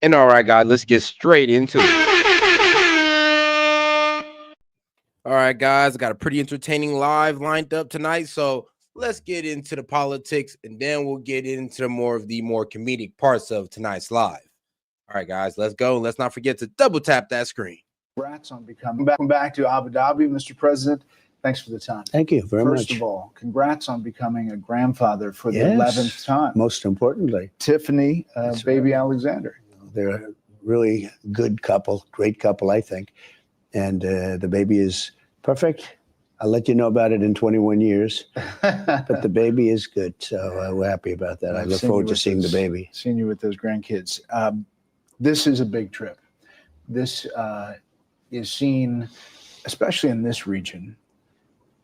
And all right, guys, let's get straight into it. All right, guys, I got a pretty entertaining live lined up tonight. So let's get into the politics and then we'll get into more of the more comedic parts of tonight's live. All right, guys, let's go. Let's not forget to double tap that screen. Congrats on becoming back to Abu Dhabi, Mr. President. Thanks for the time. Thank you very much. First of all, congrats on becoming a grandfather for the Yes, 11th time. Most importantly, Tiffany, baby right. Alexander. They're a really good couple, great couple, I think. And the baby is perfect. I'll let you know about it in 21 years. But the baby is good, so we're happy about that. I look forward to seeing the baby. Seeing you with those grandkids. This is a big trip. This is seen, especially in this region,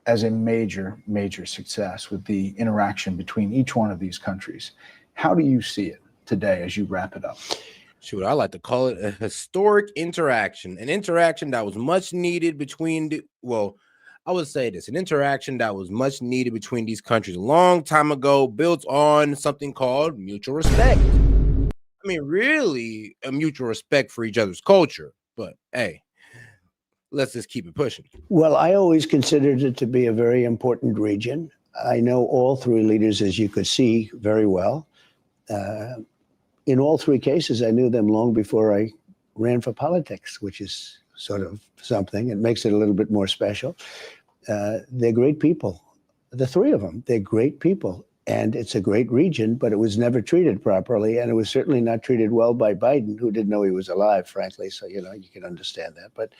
as a major, major success with the interaction between each one of these countries. How do you see it today as you wrap it up? Shoot, I like to call it a historic interaction, an interaction that was much needed between I would say this, an interaction that was much needed between these countries a long time ago, built on something called mutual respect. I mean, really a mutual respect for each other's culture, but hey, let's just keep it pushing. Well, I always considered it to be a very important region. I know all three leaders, as you could see, very well. In all three cases, I knew them long before I ran for politics, which is sort of something. It makes it a little bit more special. They're great people. The three of them, they're great people. And it's a great region, but it was never treated properly. And it was certainly not treated well by Biden, who didn't know he was alive, frankly. So, you can understand that. But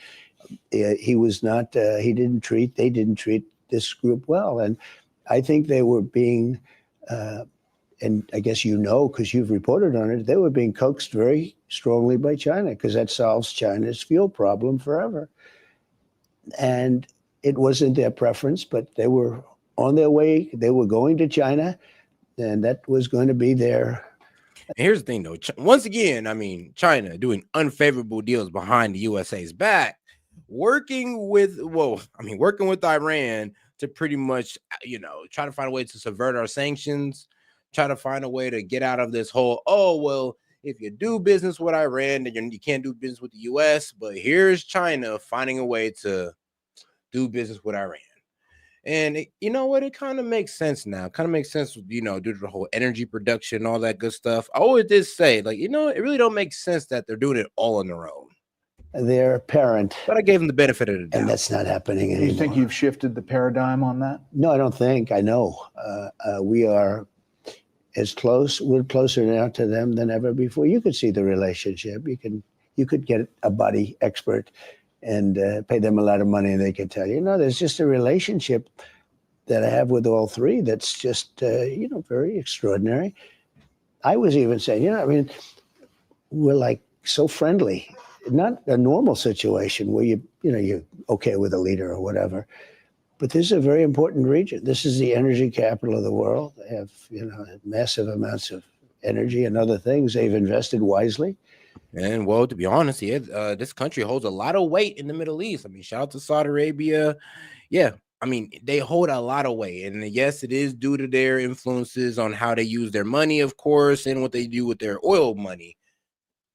he was not, they didn't treat this group well. And I think they were being, and I guess because you've reported on it, they were being coaxed very strongly by China, because that solves China's fuel problem forever. And it wasn't their preference, but they were on their way. They were going to China, and that was going to be their. And here's the thing, though. Once again, I mean, China doing unfavorable deals behind the USA's back, working with Iran to pretty much, try to find a way to subvert our sanctions, try to find a way to get out of this whole, if you do business with Iran, then you can't do business with the US. But here's China finding a way to do business with Iran. And you know what? It kind of makes sense now. Kind of makes sense, due to the whole energy production, all that good stuff. I always did say, it really don't make sense that they're doing it all on their own. Their parent. But I gave them the benefit of the doubt. And that's not happening anymore. Do you think you've shifted the paradigm on that? No, I don't think. I know. We are we're closer now to them than ever before. You could see the relationship. You could get a body expert and pay them a lot of money, and they can tell you, there's just a relationship that I have with all three that's just, very extraordinary. I was even saying, we're like so friendly, not a normal situation where you're okay with a leader or whatever. But this is a very important region. This is the energy capital of the world. They have, massive amounts of energy and other things. They've invested wisely. And to be honest, this country holds a lot of weight in the Middle East. I mean, shout out to Saudi Arabia. Yeah, I mean, they hold a lot of weight. And yes, it is due to their influences on how they use their money, of course, and what they do with their oil money.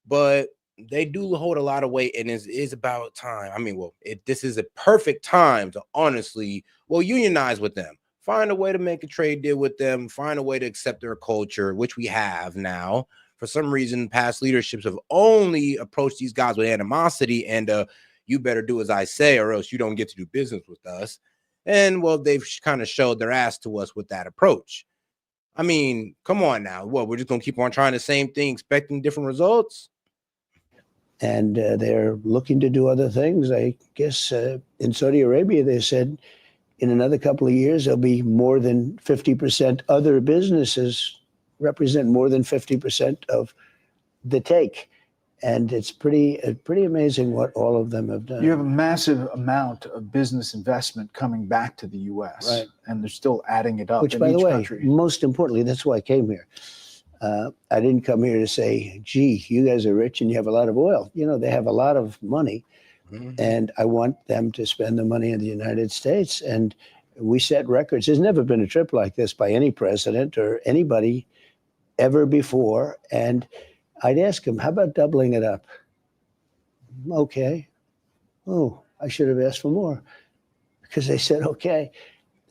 But they do hold a lot of weight, and it is about time. I mean, this is a perfect time to honestly, unionize with them. Find a way to make a trade deal with them. Find a way to accept their culture, which we have now. For some reason, past leaderships have only approached these guys with animosity and you better do as I say or else you don't get to do business with us. And, they've kind of showed their ass to us with that approach. I mean, come on now. We're just going to keep on trying the same thing, expecting different results? And they're looking to do other things. I guess in Saudi Arabia, they said in another couple of years, there'll be more than 50% other businesses represent more than 50% of the take. And it's pretty amazing what all of them have done. You have a massive amount of business investment coming back to the U.S. Right. And they're still adding it up. Which, in by each the way, country. Most importantly, that's why I came here. I didn't come here to say, gee, you guys are rich and you have a lot of oil. They have a lot of money. Mm-hmm. And I want them to spend the money in the United States. And we set records. There's never been a trip like this by any president or anybody ever before. And I'd ask them, how about doubling it up? Okay. Oh, I should have asked for more because they said, okay.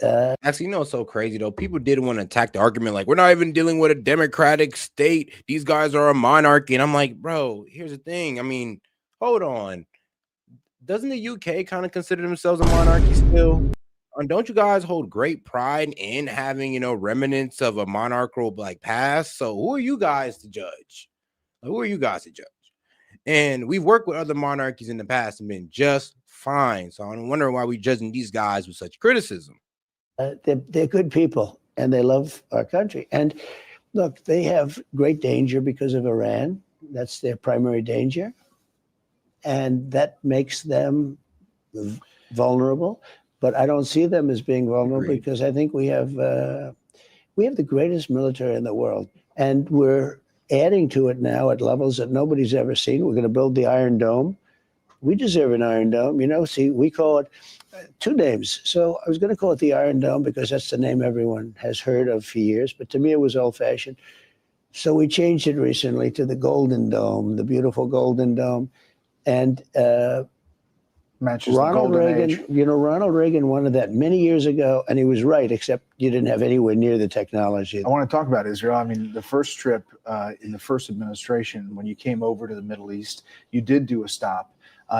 Actually, it's so crazy though. People didn't want to attack the argument like we're not even dealing with a democratic state. These guys are a monarchy, and I'm like, bro. Here's the thing. I mean, hold on. Doesn't the UK kind of consider themselves a monarchy still? And don't you guys hold great pride in having remnants of a monarchical like past? So who are you guys to judge? Who are you guys to judge? And we've worked with other monarchies in the past and been just fine. So I'm wondering why we're judging these guys with such criticism. They're good people and they love our country. And look, they have great danger because of Iran. That's their primary danger. And that makes them vulnerable. But I don't see them as being vulnerable because I think we have the greatest military in the world. And we're adding to it now at levels that nobody's ever seen. We're going to build the Iron Dome. We deserve an Iron Dome. See, we call it two names. So I was going to call it the Iron Dome because that's the name everyone has heard of for years. But to me, it was old-fashioned. So we changed it recently to the Golden Dome, the beautiful Golden Dome. And matches Ronald the golden Reagan, age. Ronald Reagan wanted that many years ago, and he was right, except you didn't have anywhere near the technology. I want to talk about Israel. I mean, the first trip in the first administration, when you came over to the Middle East, you did do a stop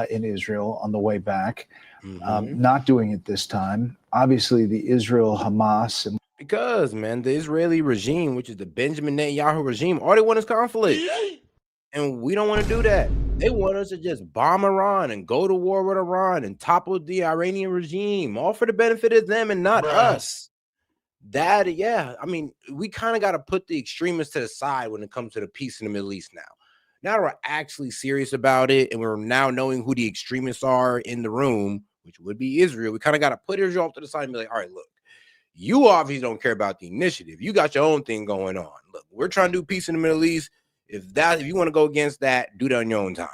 in Israel on the way back. Not doing it this time. Obviously, the Israel-Hamas. Because, man, the Israeli regime, which is the Benjamin Netanyahu regime, all they want is conflict. And we don't want to do that. They want us to just bomb Iran and go to war with Iran and topple the Iranian regime, all for the benefit of them and not us. I mean, we kind of got to put the extremists to the side when it comes to the peace in the Middle East now. Now that we're actually serious about it and we're now knowing who the extremists are in the room, which would be Israel, we kind of got to put Israel off to the side and be like, all right, look, you obviously don't care about the initiative. You got your own thing going on. Look, we're trying to do peace in the Middle East. If you want to go against that, do that on your own time.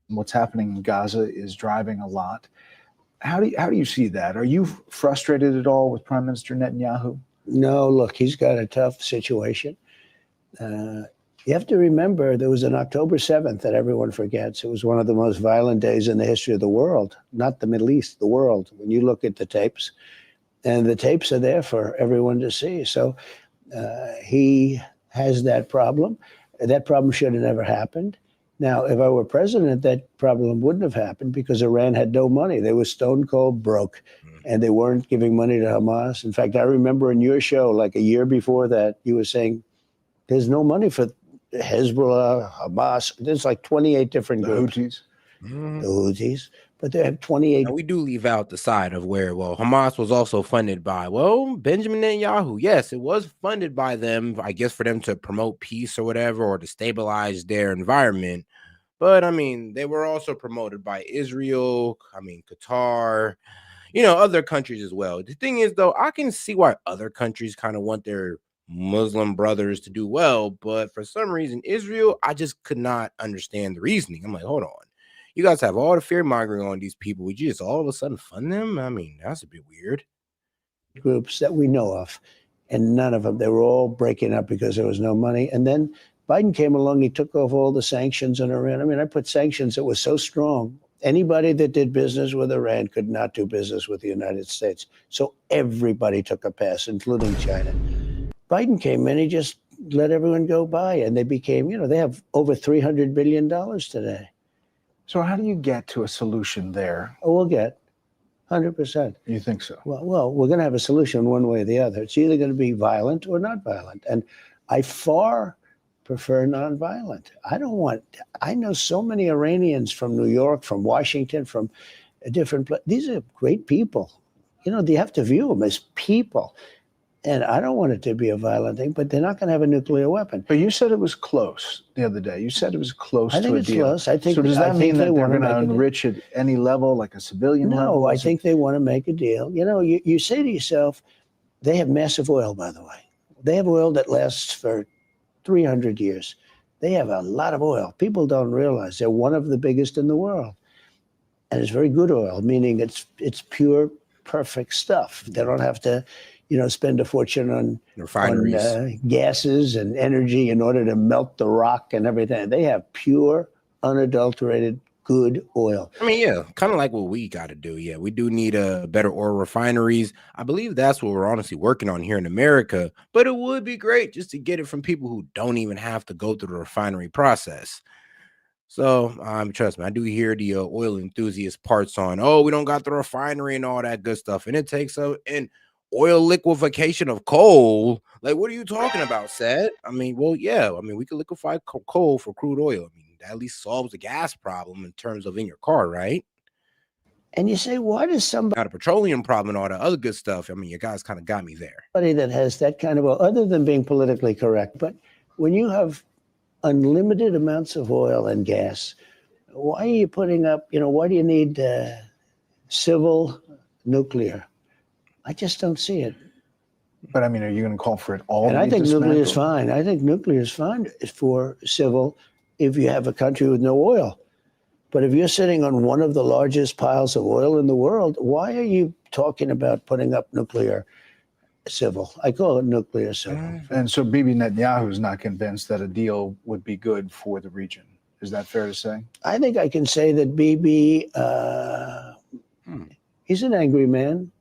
What's happening in Gaza is driving a lot. How do you see that? Are you frustrated at all with Prime Minister Netanyahu? No, look, he's got a tough situation. You have to remember there was an October 7th that everyone forgets. It was one of the most violent days in the history of the world, not the Middle East, the world. When you look at the tapes, and the tapes are there for everyone to see. So he has that problem. That problem should have never happened. Now, if I were president, that problem wouldn't have happened because Iran had no money. They were stone cold broke, and they weren't giving money to Hamas. In fact, I remember in your show, like a year before that, you were saying there's no money for Hezbollah, Hamas. There's like 28 different groups. Houthis. The Houthis. But they have 28. Now, we do leave out the side of where, Hamas was also funded by, Benjamin Netanyahu. Yes, it was funded by them, I guess, for them to promote peace or whatever, or to stabilize their environment. But, I mean, they were also promoted by Israel, Qatar, other countries as well. The thing is, though, I can see why other countries kind of want their Muslim brothers to do well. But for some reason, Israel, I just could not understand the reasoning. I'm like, hold on. You guys have all the fear mongering on these people. Would you just all of a sudden fund them? I mean, that's a bit weird. Groups that we know of, and none of them, they were all breaking up because there was no money. And then Biden came along, he took off all the sanctions on Iran. I mean, I put sanctions that were so strong. Anybody that did business with Iran could not do business with the United States. So everybody took a pass, including China. Biden came in, he just let everyone go by, and they became, they have over $300 billion today. So how do you get to a solution there? Oh, we'll get 100%. You think so? Well, we're going to have a solution one way or the other. It's either going to be violent or not violent. And I far prefer nonviolent. I know so many Iranians from New York, from Washington, from different places. These are great people. You have to view them as people. And I don't want it to be a violent thing, but they're not going to have a nuclear weapon. But you said it was close the other day. You said it was close to a deal. I think it's close. I think so does that mean that they're going to make enrich at any level, like a civilian level? No, I think they want to make a deal. You say to yourself, they have massive oil, by the way. They have oil that lasts for 300 years. They have a lot of oil. People don't realize they're one of the biggest in the world. And it's very good oil, meaning it's pure, perfect stuff. They don't have to spend a fortune on refineries. gases and energy in order to melt the rock and everything. They have pure, unadulterated, good oil. I mean, yeah, kind of like what we got to do. Yeah, we do need a better oil refineries. I believe that's what we're honestly working on here in America. But it would be great just to get it from people who don't even have to go through the refinery process. So, trust me, I do hear the oil enthusiast parts on, oh, we don't got the refinery and all that good stuff, and it takes an oil liquefaction of coal. Like, what are you talking about, Seth? I mean, well, yeah, I mean, we can liquefy coal for crude oil. I mean, that at least solves the gas problem in terms of in your car, right? And you say, why does somebody Not a petroleum problem and all that other good stuff. I mean, you guys kind of got me there. that has that kind of oil, other than being politically correct, but when you have unlimited amounts of oil and gas, why are you putting up, why do you need civil nuclear? I just don't see it. But I mean, are you going to call for it all? And to I be think nuclear is dismantled? fine. I think nuclear is fine for civil if you have a country with no oil. But if you're sitting on one of the largest piles of oil in the world, why are you talking about putting up nuclear civil? I call it nuclear civil. And so Bibi Netanyahu is not convinced that a deal would be good for the region. Is that fair to say? I think I can say that Bibi, he's an angry man,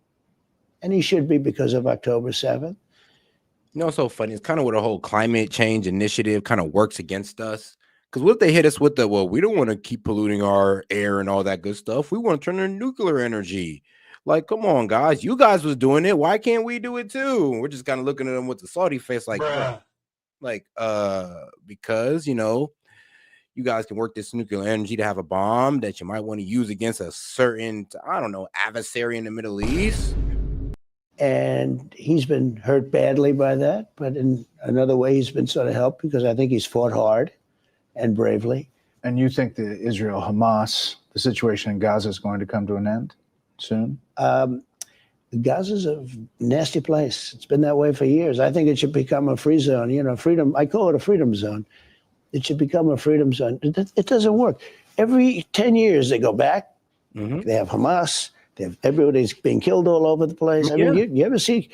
and he should be because of October 7th. You know, it's so funny. It's kind of where the whole climate change initiative kind of works against us. Because what if they hit us with well, we don't want to keep polluting our air and all that good stuff. We want to turn to nuclear energy. Like, come on, guys. You guys was doing it. Why can't we do it too? We're just kind of looking at them with the Saudi face, like, bruh. Like, because, you guys can work this nuclear energy to have a bomb that you might want to use against a certain, I don't know, adversary in the Middle East. And he's been hurt badly by that. But in another way, he's been sort of helped because I think he's fought hard and bravely. And you think the Israel-Hamas, the situation in Gaza is going to come to an end soon? Gaza's a nasty place. It's been that way for years. I think it should become a free zone. Freedom. I call it a freedom zone. It should become a freedom zone. It doesn't work. Every 10 years they go back. They have Hamas. They have everybody's being killed all over the place. I mean, you ever see?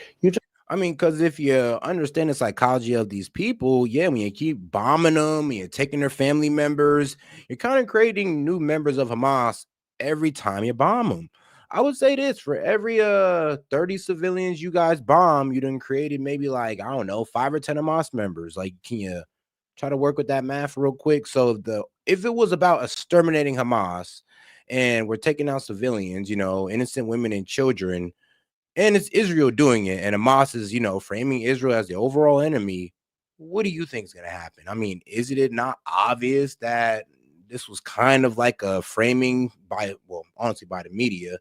I mean, because if you understand the psychology of these people, when you keep bombing them, and you're taking their family members, you're kind of creating new members of Hamas every time you bomb them. I would say this: for every 30 civilians you guys bomb, you done created maybe like, I don't know, 5 or 10 Hamas members. Like, can you try to work with that math real quick? So if it was about exterminating Hamas and we're taking out civilians, innocent women and children, and it's Israel doing it, and Hamas is, framing Israel as the overall enemy, what do you think is going to happen? I mean, is it not obvious that this was kind of like a framing honestly, by the media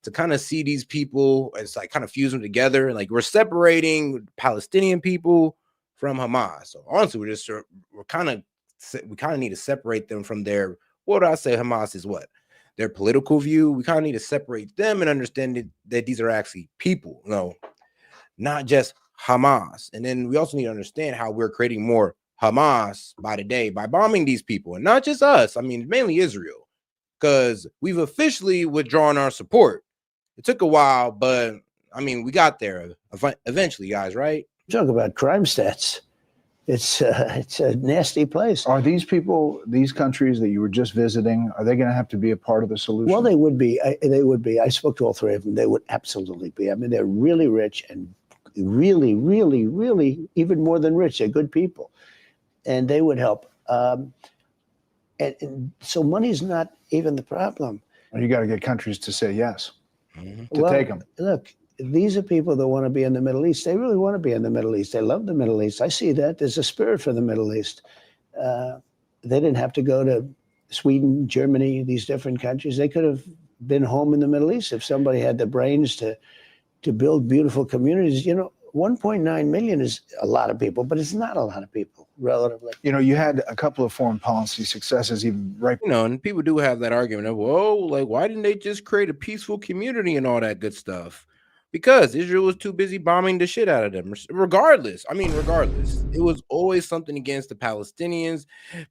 to kind of see these people, it's like kind of fuse them together, like we're separating Palestinian people from Hamas. So honestly, we kind of need to separate them from their, what do I say? Hamas is what? Their political view. We kind of need to separate them and understand that these are actually people, not just Hamas. And then we also need to understand how we're creating more Hamas by the day by bombing these people, and not just us. I mean, mainly Israel, because we've officially withdrawn our support. It took a while, but I mean, we got there eventually, guys, right? Talk about crime stats. It's a nasty place. Are these people, these countries that you were just visiting, are they going to have to be a part of the solution? Well, they would be. They would be. I spoke to all 3 of them. They would absolutely be. I mean, they're really rich and really, really, really even more than rich. They're good people, and they would help. And so money's not even the problem. Well, you got to get countries to say yes to Well, take them. Look, these are people that want to be in the Middle East. They really want to be in the Middle East. They love the Middle East. I see that. There's a spirit for the Middle East. They didn't have to go to Sweden, Germany, these different countries. They could have been home in the Middle East if somebody had the brains to build beautiful communities. 1.9 million is a lot of people, but it's not a lot of people relatively. You had a couple of foreign policy successes even right. And people do have that argument of, whoa, like, why didn't they just create a peaceful community and all that good stuff? Because Israel was too busy bombing the shit out of them. Regardless, it was always something against the Palestinians.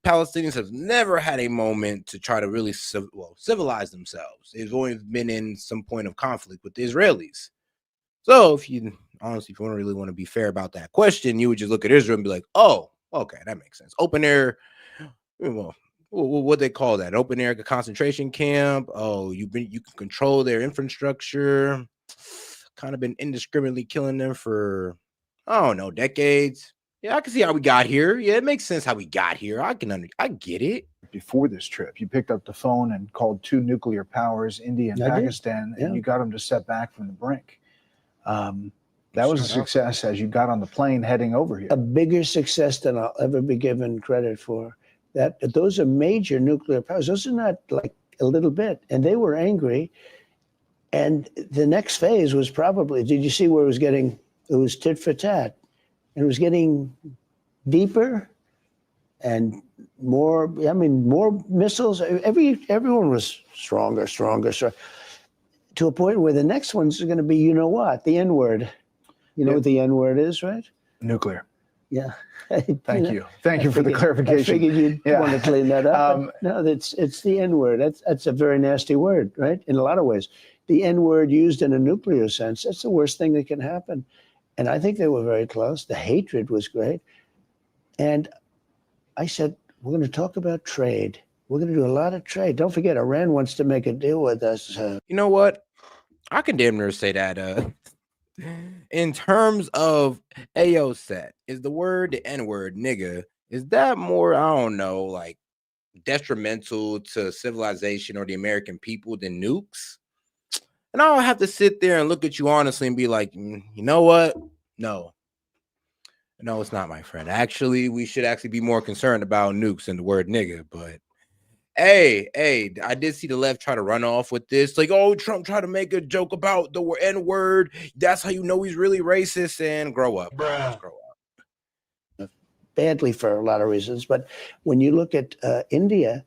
Palestinians have never had a moment to try to really civilize themselves. They've always been in some point of conflict with the Israelis. So if you honestly, if you really want to be fair about that question, you would just look at Israel and be like, oh, okay, that makes sense. Open air, well, what they call that? Open air concentration camp. Oh, you can control their infrastructure. Kind of been indiscriminately killing them for, I don't know, decades. Yeah, I can see how we got here. Yeah, it makes sense how we got here. I get it. Before this trip, you picked up the phone and called 2 nuclear powers, India and I did. Pakistan, and Yeah. you got them to step back from the brink. That was a success as you got on the plane heading over here. A bigger success than I'll ever be given credit for. Those are major nuclear powers. Those are not like a little bit. And they were angry. And the next phase was probably, did you see where it was tit for tat. And it was getting deeper and more missiles. Everyone was stronger, to a point where the next ones are going to be, you know what, the N-word. You know what the N-word is, right? Nuclear. Yeah. Thank you. Thank you for the clarification. I figured you'd want to clean that up. No, it's the N-word. That's a very nasty word, right? In a lot of ways. The N-word used in a nuclear sense, that's the worst thing that can happen. And I think they were very close. The hatred was great. And I said, we're going to talk about trade. We're going to do a lot of trade. Don't forget, Iran wants to make a deal with us. You know what? I can damn near say that in terms of AO set, is the word the N-word, nigga, is that more, I don't know, like detrimental to civilization or the American people than nukes? And I'll have to sit there and look at you honestly and be like, you know what? No, it's not, my friend. Actually, we should actually be more concerned about nukes than the word nigga. But hey, I did see the left try to run off with this. Like, oh, Trump tried to make a joke about the N-word. That's how you know he's really racist. And grow up. Just grow up. Badly for a lot of reasons. But when you look at India,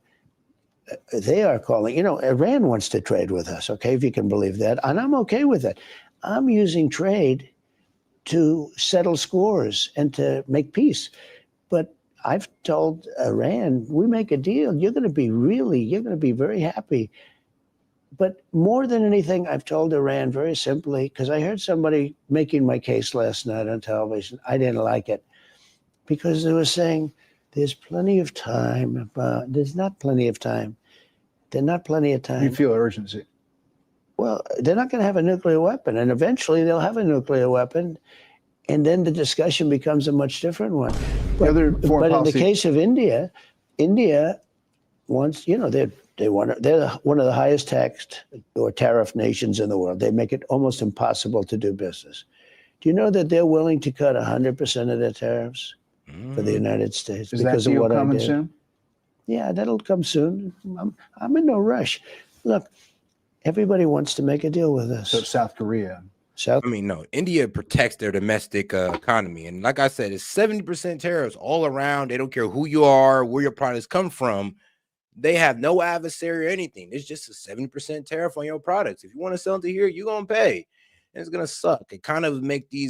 they are calling, Iran wants to trade with us, okay, if you can believe that. And I'm okay with it. I'm using trade to settle scores and to make peace. But I've told Iran, we make a deal, you're going to be very happy. But more than anything, I've told Iran very simply, because I heard somebody making my case last night on television. I didn't like it because they were saying there's plenty of time, but there's not plenty of time. There's not plenty of time. You feel urgency. Well, they're not going to have a nuclear weapon, and eventually they'll have a nuclear weapon, and then the discussion becomes a much different one. But in the case of India, India wants, they're one of the highest taxed or tariff nations in the world. They make it almost impossible to do business. Do you know that they're willing to cut 100% of their tariffs for the United States because of what I did? Soon? Yeah, that'll come soon. I'm in no rush. Look, everybody wants to make a deal with us. So South Korea. No, India protects their domestic economy. And like I said, it's 70% tariffs all around. They don't care who you are, where your products come from. They have no adversary or anything. It's just a 70% tariff on your products. If you want to sell it here, you're going to pay. And it's going to suck. It kind of make the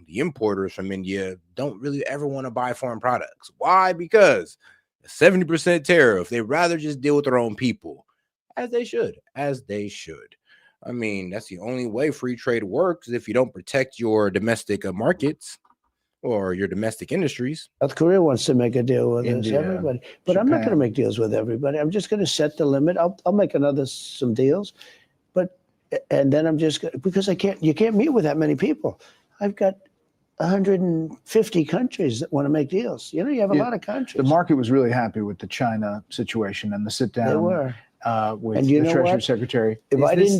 importers from India don't really ever want to buy foreign products. Why? Because 70% tariff. They'd rather just deal with their own people, as they should. I mean, that's the only way free trade works if you don't protect your domestic markets or your domestic industries. South Korea wants to make a deal with us, everybody. But Japan. I'm not going to make deals with everybody. I'm just going to set the limit. I'll make some deals. And then I'm just because you can't meet with that many people. I've got 150 countries that want to make deals. You have a lot of countries. The market was really happy with the China situation and the sit down. They were. With the Treasury Secretary. If I didn't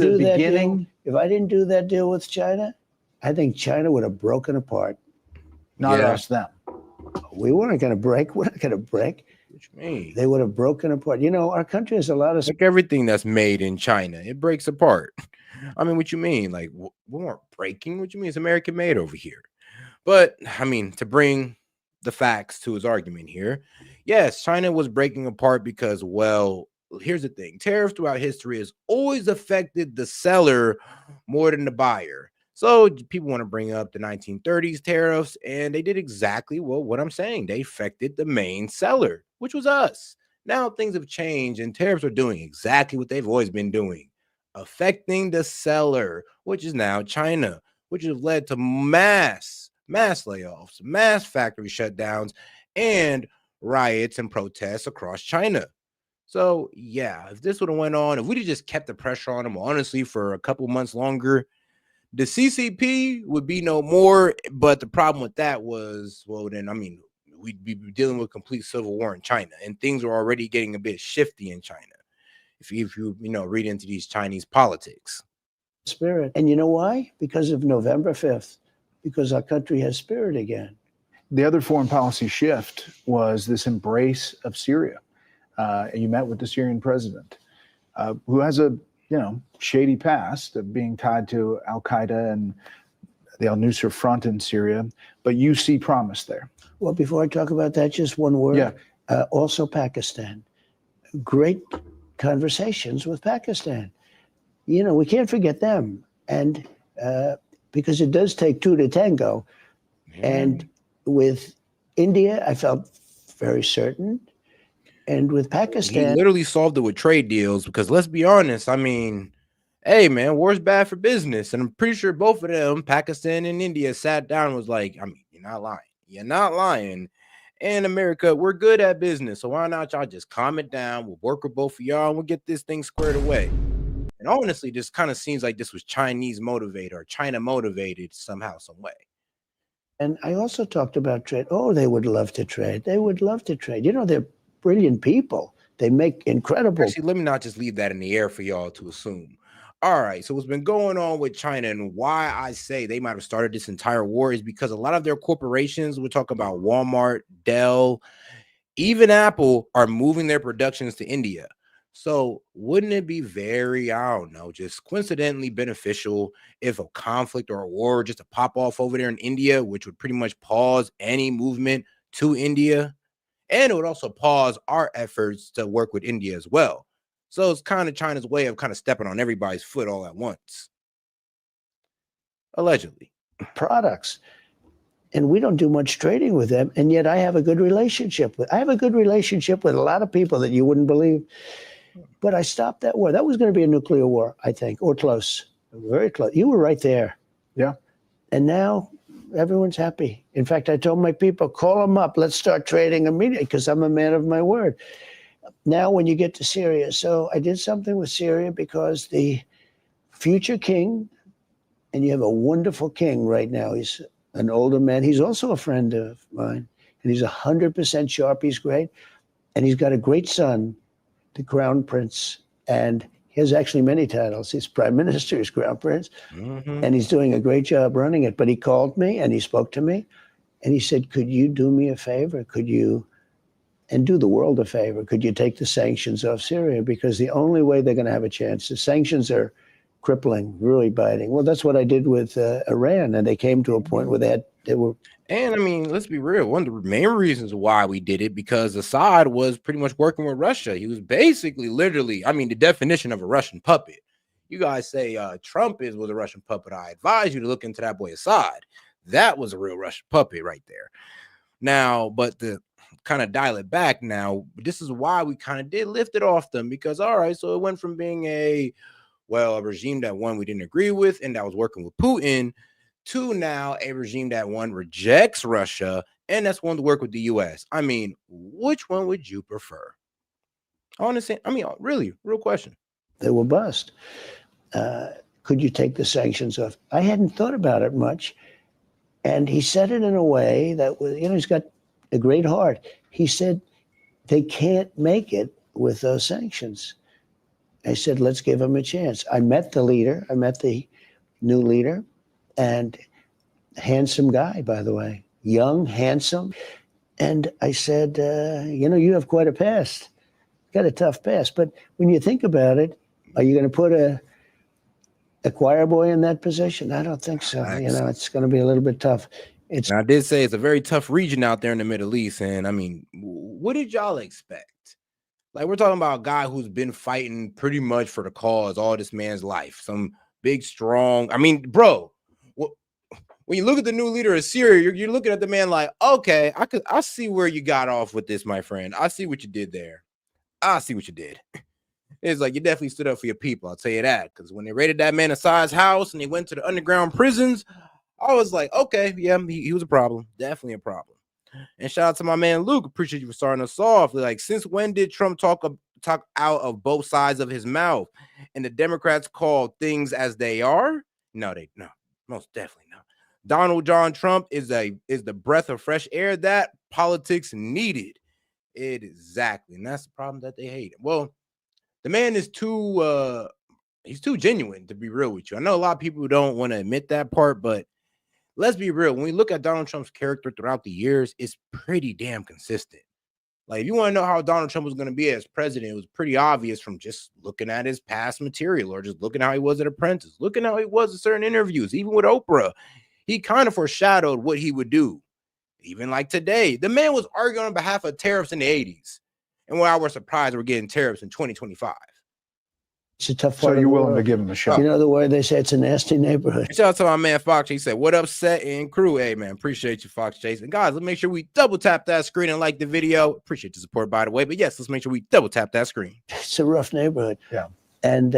do that deal with China, I think China would have broken apart. Not us, them. We weren't going to break. We're not going to break. What you mean? They would have broken apart. Our country has a lot of... Like everything that's made in China, it breaks apart. I mean, what you mean? Like, we weren't breaking? What you mean? It's American made over here. But, I mean, to bring the facts to his argument here, yes, China was breaking apart because, here's the thing. Tariffs throughout history has always affected the seller more than the buyer. So people want to bring up the 1930s tariffs, and they did exactly what I'm saying. They affected the main seller, which was us. Now things have changed, and tariffs are doing exactly what they've always been doing, affecting the seller, which is now China. which have led to mass layoffs, mass factory shutdowns, and riots and protests across China. So yeah, if this would have went on, if we'd have just kept the pressure on them, honestly, for a couple months longer, the CCP would be no more. But the problem with that was, well, then I mean, we'd be dealing with complete civil war in China, and things are already getting a bit shifty in China. If you read into these Chinese politics. Spirit. And you know why? Because of November 5th, because our country has spirit again. The other foreign policy shift was this embrace of Syria. You met with the Syrian president, who has a shady past of being tied to Al Qaeda and the Al Nusra Front in Syria, but you see promise there. Well, before I talk about that, just one word. Yeah. Also, Pakistan. Great conversations with Pakistan. We can't forget them, and because it does take two to tango. And with India, I felt very certain. And with Pakistan, he literally solved it with trade deals, because let's be honest, I mean, hey man, war's bad for business. And I'm pretty sure both of them, Pakistan and India, sat down and was like, I mean, you're not lying. You're not lying. And America, we're good at business. So why not y'all just calm it down? We'll work with both of y'all and we'll get this thing squared away. And honestly, this kind of seems like this was Chinese motivated or China motivated somehow, some way. And I also talked about trade. Oh, they would love to trade. They would love to trade. They're brilliant people. They make incredible. Actually, let me not just leave that in the air for y'all to assume. All right, so what's been going on with China and why I say they might have started this entire war is because a lot of their corporations, we're talking about Walmart, Dell, even Apple, are moving their productions to India. So wouldn't it be very, I don't know, just coincidentally beneficial if a conflict or a war just to pop off over there in India, which would pretty much pause any movement to India? And it would also pause our efforts to work with India as well. So it's kind of China's way of kind of stepping on everybody's foot all at once. Allegedly. Products. And we don't do much trading with them. And yet I have a good relationship with a lot of people that you wouldn't believe. But I stopped that war. That was going to be a nuclear war, I think, or close, very close. You were right there. Yeah. And now everyone's happy. In fact, I told my people, call them up. Let's start trading immediately, because I'm a man of my word. Now, when you get to Syria, so I did something with Syria because the future king, and you have a wonderful king right now. He's an older man. He's also a friend of mine, and he's 100% sharp. He's great. And he's got a great son, the crown prince, and he has actually many titles. He's prime minister, he's crown prince, and he's doing a great job running it. But he called me and he spoke to me and he said, could you do me a favor? Could you, and do the world a favor, could you take the sanctions off Syria? Because the only way they're going to have a chance, the sanctions are crippling, really biting. Well, that's what I did with Iran, and they came to a point where they were. And I mean, let's be real. One of the main reasons why we did it, because Assad was pretty much working with Russia. He was basically, literally, I mean, the definition of a Russian puppet. You guys say Trump was a Russian puppet. I advise you to look into that boy Assad. That was a real Russian puppet right there. Now, but the kind of dial it back now, this is why we kind of did lift it off them, because, all right, so it went from being a regime that one we didn't agree with and that was working with Putin, to now a regime that one rejects Russia and that's one to work with the U.S. I mean, which one would you prefer? Honestly, I mean, really, real question. They will bust. Could you take the sanctions off? I hadn't thought about it much. And he said it in a way that was, he's got a great heart. He said, they can't make it with those sanctions. I said, let's give him a chance. I met the leader. I met the new leader, and handsome guy, by the way, young, handsome. And I said, you have quite a past. Got a tough past. But when you think about it, are you going to put a choir boy in that position? I don't think so. It's going to be a little bit tough. And I did say it's a very tough region out there in the Middle East. And I mean, what did y'all expect? Like, we're talking about a guy who's been fighting pretty much for the cause all this man's life. Some big, strong. I mean, bro, when you look at the new leader of Syria, you're looking at the man like, okay, I see where you got off with this, my friend. I see what you did there. I see what you did. It's like you definitely stood up for your people. I'll tell you that. Because when they raided that man Assad's house and they went to the underground prisons, I was like, okay, yeah, he was a problem. Definitely a problem. And shout out to my man Luke. Appreciate you for starting us off. Like, since when did Trump talk out of both sides of his mouth? And the Democrats call things as they are? No, most definitely not. Donald John Trump is the breath of fresh air that politics needed. Exactly. And that's the problem that they hate. Well, the man is he's too genuine, to be real with you. I know a lot of people don't want to admit that part, but let's be real. When we look at Donald Trump's character throughout the years, it's pretty damn consistent. Like, if you want to know how Donald Trump was going to be as president, it was pretty obvious from just looking at his past material or just looking how he was at Apprentice, looking how he was in certain interviews, even with Oprah. He kind of foreshadowed what he would do. Even like today, the man was arguing on behalf of tariffs in the 80s. And why we're surprised we're getting tariffs in 2025. It's a tough So part. you're willing to give him a shot? You know the word they say, it's a nasty neighborhood. Shout out to my man Fox. He said, "What up, Set and crew?" Hey man, appreciate you, Fox Chase. And guys, let's make sure we double tap that screen and like the video. Appreciate the support, by the way. But yes, let's make sure we double tap that screen. It's a rough neighborhood. Yeah. And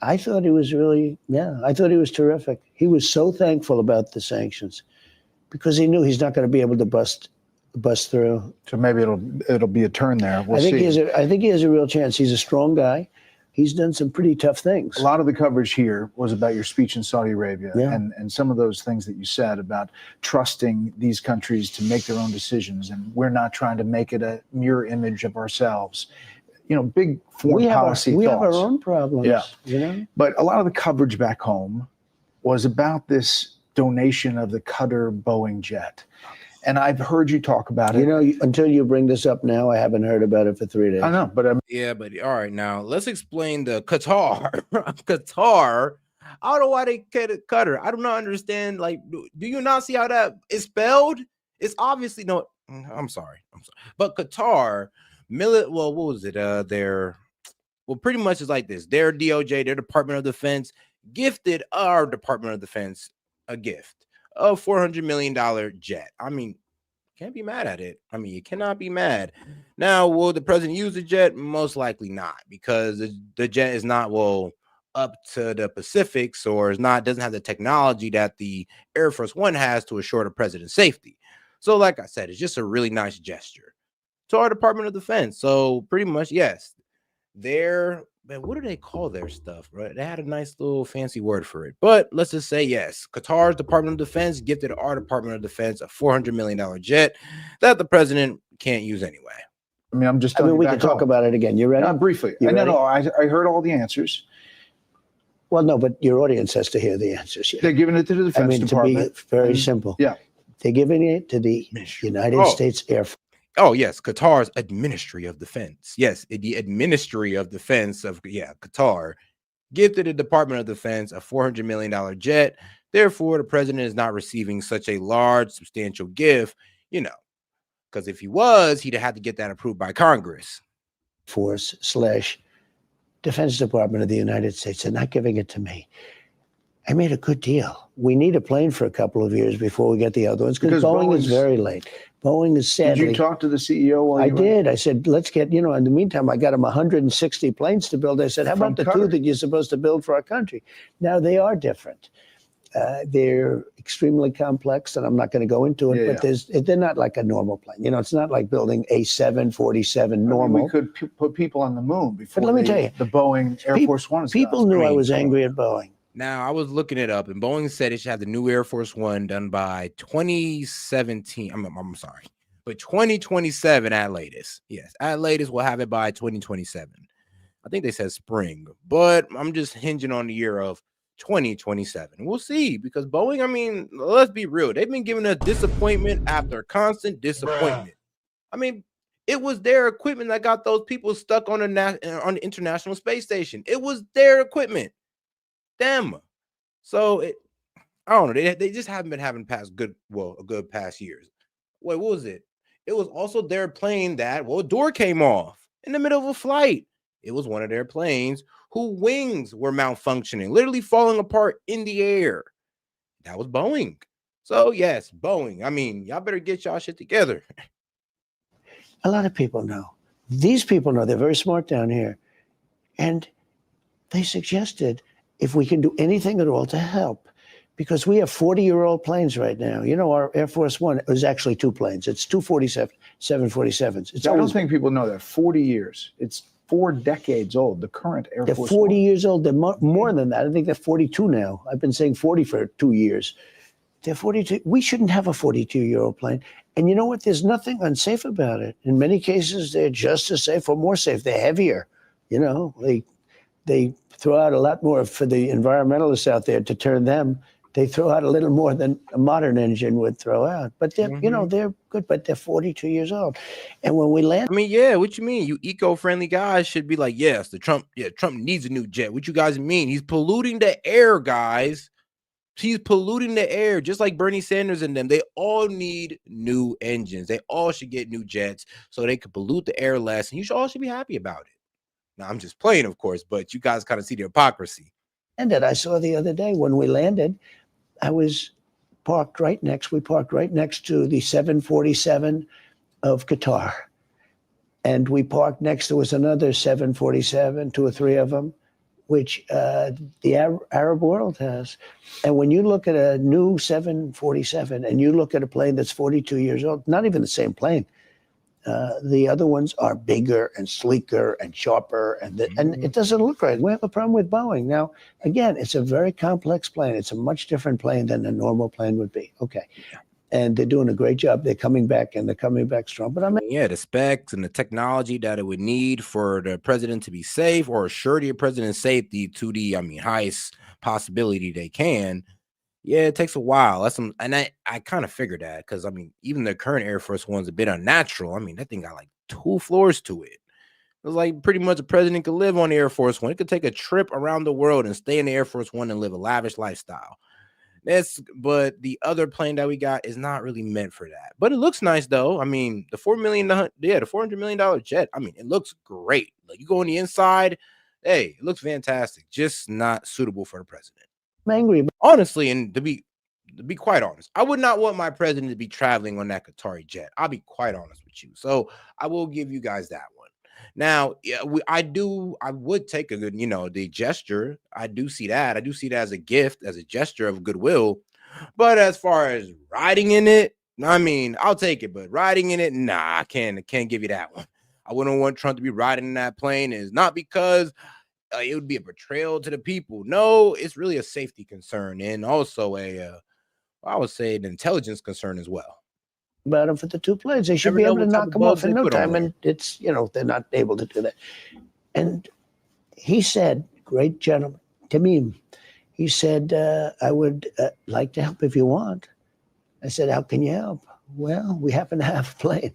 I thought he was really, I thought he was terrific. He was so thankful about the sanctions because he knew he's not going to be able to bust through. So maybe it'll be a turn there. We'll I think see. I think he has a real chance. He's a strong guy. He's done some pretty tough things. A lot of the coverage here was about your speech in Saudi Arabia and some of those things that you said about trusting these countries to make their own decisions. And we're not trying to make it a mirror image of ourselves. You know, big foreign policy we thoughts. have our own problems. Yeah. You know? But a lot of the coverage back home was about this donation of the Qatar Boeing jet. And I've heard you talk about it. You know, until you bring this up now, I haven't heard about it for 3 days. I know, but yeah, but all right, now let's explain the Qatar. Qatar. I don't know why they Qatar. I do not understand. Like, do you not see how that is spelled? It's obviously no. I'm sorry. But Qatar, what was it? Pretty much it's like this. Their DOJ, their Department of Defense, gifted our Department of Defense a gift. A $400 million jet. I mean, can't be mad at it. I mean, you cannot be mad. Now, will the president use the jet? Most likely not, because the jet is not up to the Pacifics or doesn't have the technology that the Air Force One has to assure the president's safety. So, like I said, it's just a really nice gesture to our Department of Defense. So, pretty much, yes, what do they call their stuff, right? They had a nice little fancy word for it. But let's just say, yes, Qatar's Department of Defense gifted our Department of Defense a $400 million jet that the president can't use anyway. I mean, we can talk about it again. You ready? Not briefly. No, I heard all the answers. Well, no, but your audience has to hear the answers. Yeah. They're giving it to the Defense Department. To be very simple. Yeah. They're giving it to the United States Air Force. Oh, yes, Qatar's Ministry of Defense. Yes, the Ministry of Defense of, Qatar gifted the Department of Defense a $400 million jet. Therefore, the president is not receiving such a large, substantial gift, because if he was, he'd have had to get that approved by Congress. Force / Defense Department of the United States. They're not giving it to me. I made a good deal. We need a plane for a couple of years before we get the other ones because Boeing is very late. Boeing is sadly. Did you talk to the CEO? I did. I said, let's get, in the meantime, I got him 160 planes to build. I said, how about the two that you're supposed to build for our country? Now, they are different. They're extremely complex, and I'm not going to go into it, but they're not like a normal plane. It's not like building a 747 normal. We could put people on the moon before but let me tell you, the Boeing Air Force One. People knew I was angry at Boeing. Now, I was looking it up, and Boeing said it should have the new Air Force One done by 2017. I'm sorry, but 2027 at latest. Yes, at latest, we'll have it by 2027. I think they said spring, but I'm just hinging on the year of 2027. We'll see, because Boeing, I mean, let's be real. They've been giving us disappointment after constant disappointment. I mean, it was their equipment that got those people stuck on the International Space Station. It was their equipment. Them. So I don't know. They just haven't been having a good past years. Wait, what was it? It was also their plane that a door came off in the middle of a flight. It was one of their planes whose wings were malfunctioning, literally falling apart in the air. That was Boeing. So yes, Boeing. I mean, y'all better get y'all shit together. A lot of people know. These people know. They're very smart down here. And they suggested if we can do anything at all to help, because we have 40-year-old planes right now. You know, our Air Force One is actually two planes. It's two 747s. It's I don't always think people know that. 40 years. It's 4 decades old. The current Air they're Force 40 One. years old. They're more than that. I think they're 42 now. I've been saying 40 for 2 years. They're 42. We shouldn't have a 42-year-old plane. And you know what? There's nothing unsafe about it. In many cases, they're just as safe or more safe. They're heavier. You know, they throw out a lot more for the environmentalists out there to turn them. They throw out a little more than a modern engine would throw out. But they're, you know, they're good, but they're 42 years old. And when we land, I mean, yeah, what you mean? You eco-friendly guys should be like, yes, Trump needs a new jet. What you guys mean? He's polluting the air, guys. He's polluting the air, just like Bernie Sanders and them. They all need new engines. They all should get new jets so they can pollute the air less. And you all should be happy about it. Now, I'm just playing, of course, but you guys kind of see the hypocrisy. and that I saw the other day when we landed, I was parked right next. We parked right next to the 747 of Qatar, and we parked next. There was another 747, 2 or 3 of them, which the Arab world has. And when you look at a new 747 and you look at a plane that's 42 years old, not even the same plane, the other ones are bigger and sleeker and sharper, and it doesn't look right. We have a problem with Boeing. Now, again, it's a very complex plane. It's a much different plane than a normal plane would be. Okay. And they're doing a great job. They're coming back, and they're coming back strong. But yeah, the specs and the technology that it would need for the president to be safe or assure the president's safety to the, highest possibility they can. Yeah, it takes a while. And I kind of figured that because even the current Air Force One's a bit unnatural. That thing got like 2 floors to it. It was like pretty much a president could live on the Air Force One. It could take a trip around the world and stay in the Air Force One and live a lavish lifestyle. But the other plane that we got is not really meant for that. But it looks nice though. The $400 million jet. It looks great. Like you go on the inside, hey, it looks fantastic. Just not suitable for the president. I'm angry. Honestly, and to be quite honest, I would not want my president to be traveling on that Qatari jet. I'll be quite honest with you. So I will give you guys that one. Now, yeah, I would take a good, the gesture. I do see that. I do see that as a gift, as a gesture of goodwill. But as far as riding in it, I'll take it. But riding in it, nah, I can't give you that one. I wouldn't want Trump to be riding in that plane. Is not because it would be a betrayal to the people. No, it's really a safety concern and also I would say an intelligence concern as well. About them for the 2 planes. They should Never be know able to what type knock of them off bugs in they no put on time. there. And it's, they're not able to do that. And he said, great gentleman, Tamim, he said, I would like to help if you want. I said, how can you help? Well, we happen to have a plane.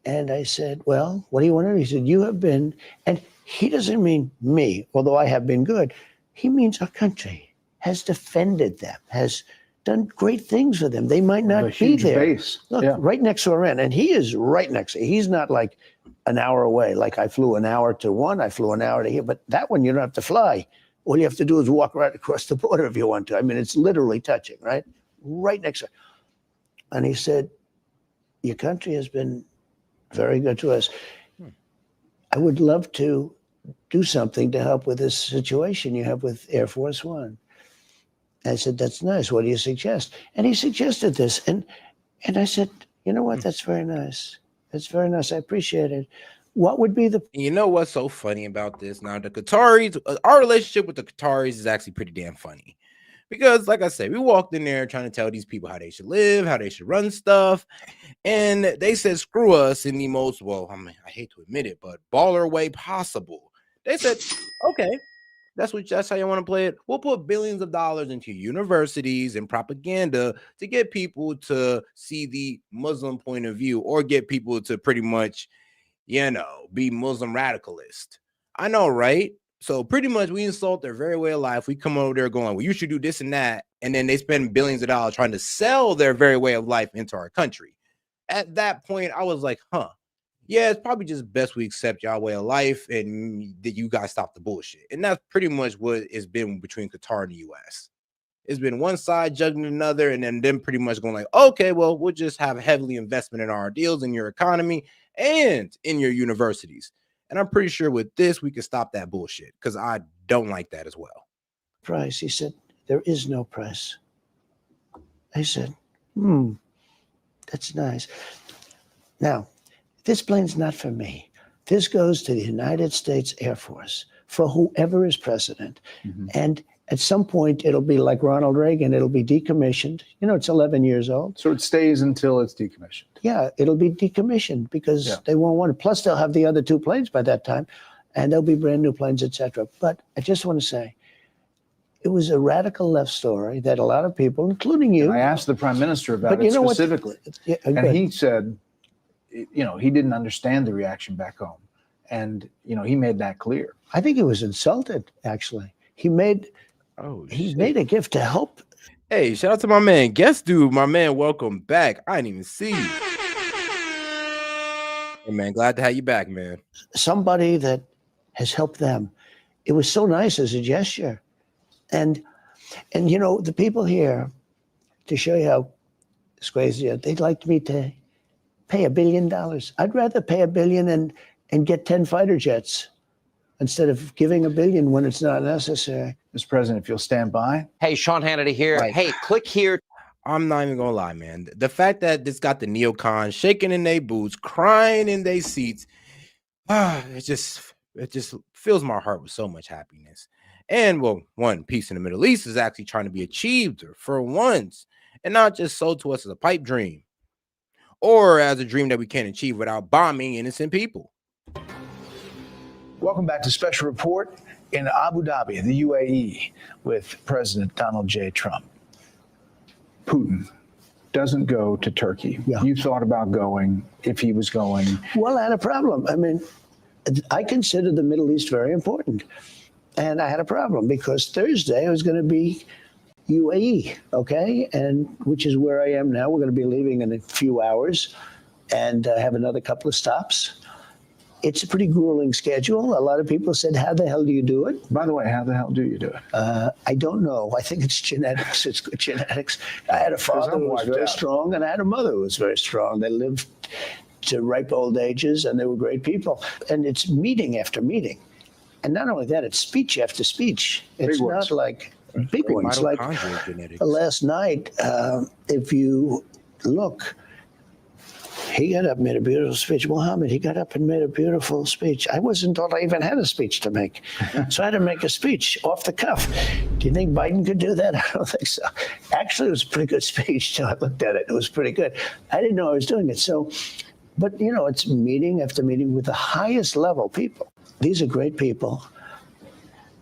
And I said, well, what do you want to do? He said, you have been, and he doesn't mean me, although I have been good. He means our country has defended them, has done great things for them. They might not be there. Base. Look, right next to Iran, and he is right next to. He's not like an hour away. Like I flew an hour to one, I flew an hour to here, but that one you don't have to fly. All you have to do is walk right across the border if you want to. It's literally touching, right? Right next to it. And he said, your country has been very good to us. I would love to do something to help with this situation you have with Air Force One. I said, that's nice. What do you suggest? And he suggested this. And I said, you know what? That's very nice. That's very nice. I appreciate it. What would be the... You know what's so funny about this? Now, the Qataris, our relationship with the Qataris is actually pretty damn funny. Because, like I said, we walked in there trying to tell these people how they should live, how they should run stuff. And they said, screw us in the most, I hate to admit it, but baller way possible. They said, okay, that's how you want to play it. We'll put billions of dollars into universities and propaganda to get people to see the Muslim point of view or get people to pretty much, be Muslim radicalist. I know, right? So pretty much we insult their very way of life. We come over there going, well, you should do this and that. And then they spend billions of dollars trying to sell their very way of life into our country. At that point, I was like, yeah, it's probably just best we accept y'all way of life and that you guys stop the bullshit. And that's pretty much what it's been between Qatar and the U.S. It's been one side juggling another and then them pretty much going like, okay, well, we'll just have heavily investment in our deals in your economy and in your universities. And I'm pretty sure with this, we can stop that bullshit because I don't like that as well. Price. He said, there is no price. I said, that's nice. Now, this plane's not for me. This goes to the United States Air Force for whoever is president. And at some point, it'll be like Ronald Reagan. It'll be decommissioned. It's 11 years old. So it stays until it's decommissioned. Yeah, it'll be decommissioned because they won't want it. Plus, they'll have the other 2 planes by that time, and there'll be brand new planes, etc. But I just want to say, it was a radical left story that a lot of people, including you. And I asked the prime minister about it specifically. And he said, he didn't understand the reaction back home. And, he made that clear. I think he was insulted, actually. He made a gift to help. Hey, shout out to my man. Guest dude, my man, welcome back. I didn't even see you. Hey, man, glad to have you back, man. Somebody that has helped them. It was so nice as a gesture. And the people here, to show you how it's crazy, they'd like me to pay $1 billion. I'd rather pay $1 billion and get 10 fighter jets instead of giving $1 billion when it's not necessary. Mr. President, if you'll stand by. Hey, Sean Hannity here. Hey, click here. I'm not even gonna lie, man. The fact that this got the neocons shaking in their boots, crying in their seats, it just fills my heart with so much happiness. And well, one, peace in the Middle East is actually trying to be achieved for once, and not just sold to us as a pipe dream, or as a dream that we can't achieve without bombing innocent people. Welcome back to Special Report in Abu Dhabi, the UAE, with President Donald J. Trump. Putin doesn't go to Turkey. Yeah. You thought about going if he was going. Well, I had a problem. I mean, I consider the Middle East very important. And I had a problem because Thursday it was going to be UAE, okay? And which is where I am now. We're going to be leaving in a few hours and have another couple of stops. It's a pretty grueling schedule. A lot of people said, how the hell do you do it? By the way, how the hell do you do it? I don't know. I think it's genetics. It's good genetics. I had a father who was very strong, and I had a mother who was very strong. They lived to ripe old ages, and they were great people. And it's meeting after meeting. And not only that, it's speech after speech. It's not like big ones. Like last night, if you look, he got up and made a beautiful speech. Mohammed, he got up and made a beautiful speech. I wasn't told I even had a speech to make. So I had to make a speech off the cuff. Do you think Biden could do that? I don't think so. Actually, it was a pretty good speech. So I looked at it. It was pretty good. I didn't know I was doing it. So, but, it's meeting after meeting with the highest level people. These are great people.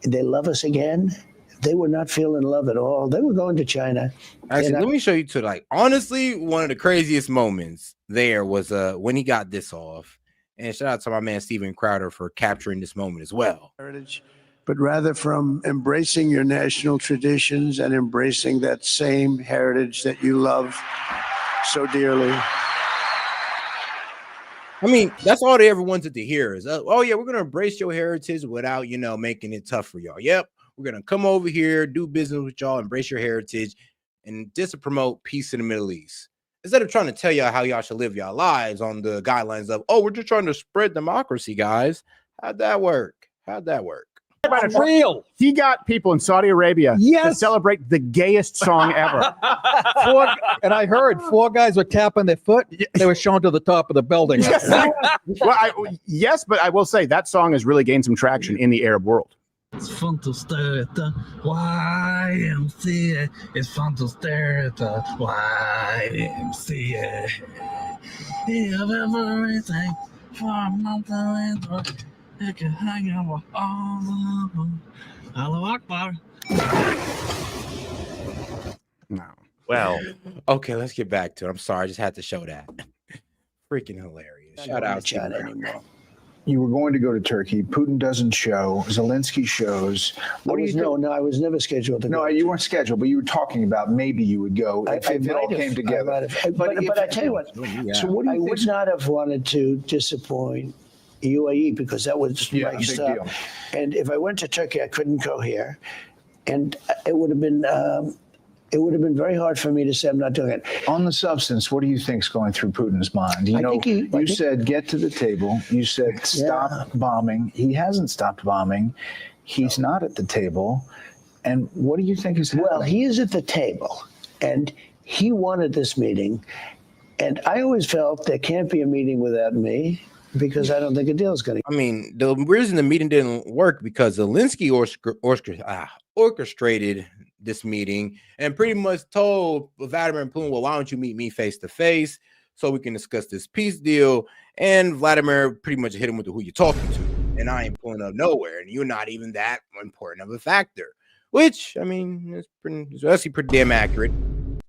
They love us again. They were not feeling love at all. They were going to China. Actually, let me show you honestly, one of the craziest moments there was when he got this off. And shout out to my man, Steven Crowder, for capturing this moment as well. But rather from embracing your national traditions and embracing that same heritage that you love so dearly. I mean, that's all they ever wanted to hear is, oh, yeah, we're going to embrace your heritage without, making it tough for y'all. Yep. We're going to come over here, do business with y'all, embrace your heritage, and just to promote peace in the Middle East. Instead of trying to tell y'all how y'all should live y'all lives on the guidelines of, we're just trying to spread democracy, guys. How'd that work? It's real. He got people in Saudi Arabia to celebrate the gayest song ever. And I heard 4 guys were tapping their foot. They were shown to the top of the building. Yes, but I will say that song has really gained some traction in the Arab world. It's fun to stare at the YMCA. It's fun to stare at the YMCA. You have everything for a month and you can hang out with all of them. Allahu Akbar. No. Well, okay, let's get back to it. I'm sorry, I just had to show that. Freaking hilarious. Shout out to China anymore. You were going to go to Turkey. Putin doesn't show. Zelensky shows. What do you do? No, I was never scheduled to go. No, you weren't scheduled, but you were talking about maybe you would go if it all came together. But I tell you what, so what do you I would not have wanted to disappoint UAE because that was my stop. And if I went to Turkey, I couldn't go here. And it would have been it would have been very hard for me to say I'm not doing it. On the substance, what do you think's going through Putin's mind? You said get to the table. You said stop bombing. He hasn't stopped bombing. He's not at the table. And what do you think is happening? Well, he is at the table, and he wanted this meeting. And I always felt there can't be a meeting without me, because I don't think a deal is going to. I mean, the reason the meeting didn't work because Zelensky orchestrated this meeting and pretty much told Vladimir Putin, well, why don't you meet me face to face so we can discuss this peace deal? And Vladimir pretty much hit him with who you're talking to. And I ain't pulling up nowhere. And you're not even that important of a factor, which, I mean, it's actually pretty damn accurate.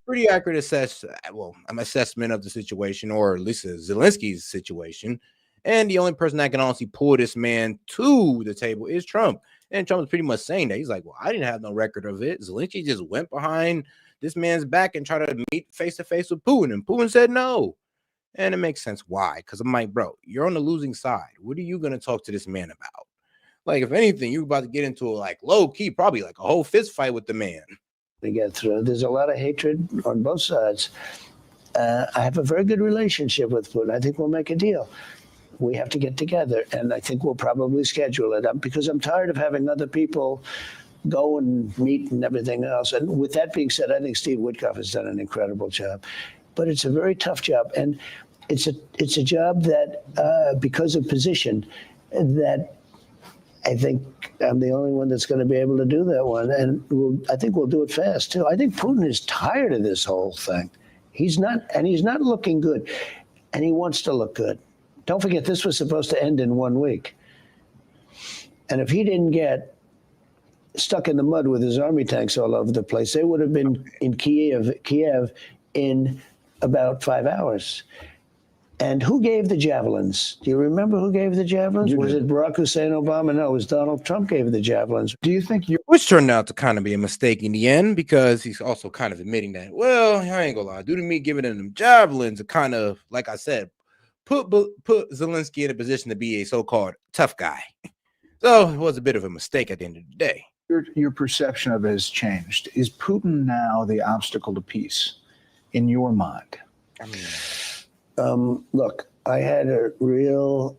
Pretty accurate assessment of the situation, or at least Zelensky's situation. And the only person that can honestly pull this man to the table is Trump. And Trump is pretty much saying that. He's like, well, I didn't have no record of it. Zelensky just went behind this man's back and tried to meet face-to-face with Putin. And Putin said no. And it makes sense why. Because I'm like, bro, you're on the losing side. What are you going to talk to this man about? Like, if anything, you're about to get into like low-key, probably like a whole fist fight with the man. To get through. There's a lot of hatred on both sides. I have a very good relationship with Putin. I think we'll make a deal. We have to get together, and I think we'll probably schedule it up because I'm tired of having other people go and meet and everything else. And with that being said, I think Steve Witkoff has done an incredible job, but it's a very tough job, and it's a job that because of position, that I think I'm the only one that's going to be able to do that one, and I think we'll do it fast too. I think Putin is tired of this whole thing. He's not looking good, and he wants to look good. Don't forget, this was supposed to end in 1 week. And if he didn't get stuck in the mud with his army tanks all over the place, they would have been in Kiev in about 5 hours. And who gave the javelins? Do you remember who gave the javelins? Was it Barack Hussein Obama? No, it was Donald Trump gave the javelins. Do you think which turned out to kind of be a mistake in the end, because he's also kind of admitting that, well, I ain't gonna lie, due to me giving them javelins, it kind of, like I said, put Zelensky in a position to be a so-called tough guy. So it was a bit of a mistake at the end of the day. Your perception of it has changed. Is Putin now the obstacle to peace in your mind? I mean, look, I had a real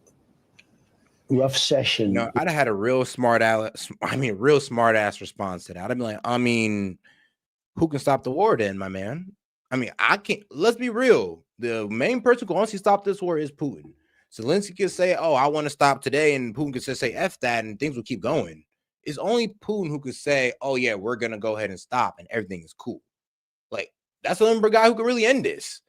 rough session. No, I'd have had a real smart ass response to that. I'd be like, I mean, who can stop the war then, my man? I mean, I can't. Let's be real. The main person who can honestly stop this war is Putin. Zelensky can say, oh, I want to stop today, and Putin can say F that, and things will keep going. It's only Putin who could say, oh, yeah, we're going to go ahead and stop, and everything is cool. Like, that's the number guy who could really end this.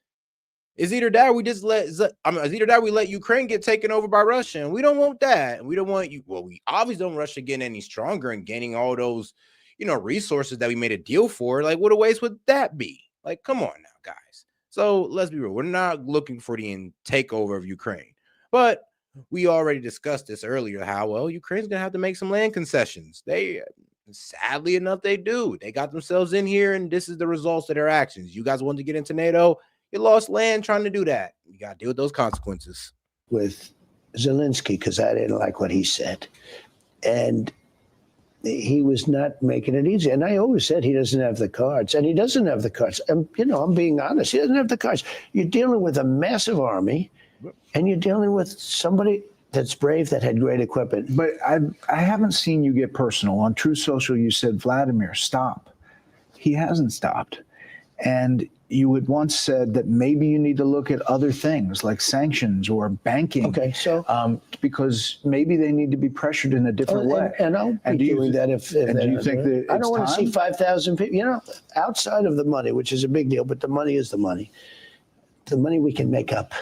It's either that we just it's either that we let Ukraine get taken over by Russia, and we don't want that. We don't want you. Well, we obviously don't want Russia getting any stronger and gaining all those, resources that we made a deal for. Like, what a waste would that be? Like, come on now, guys. So let's be real. We're not looking for the takeover of Ukraine, but we already discussed this earlier. How well Ukraine's gonna have to make some land concessions. They, sadly enough, they do. They got themselves in here, and this is the results of their actions. You guys wanted to get into NATO. You lost land trying to do that. You got to deal with those consequences. With Zelensky, because I didn't like what he said. And he was not making it easy. And I always said he doesn't have the cards. And he doesn't have the cards. And, I'm being honest. He doesn't have the cards. You're dealing with a massive army, and you're dealing with somebody that's brave, that had great equipment. But I haven't seen you get personal. On True Social, you said, Vladimir, stop. He hasn't stopped. And you had once said that maybe you need to look at other things like sanctions or banking. Okay, so because maybe they need to be pressured in a different way. And I'll be doing that if do you think that I don't want to see 5,000 people. Outside of the money, which is a big deal, but the money is the money. The money we can make up.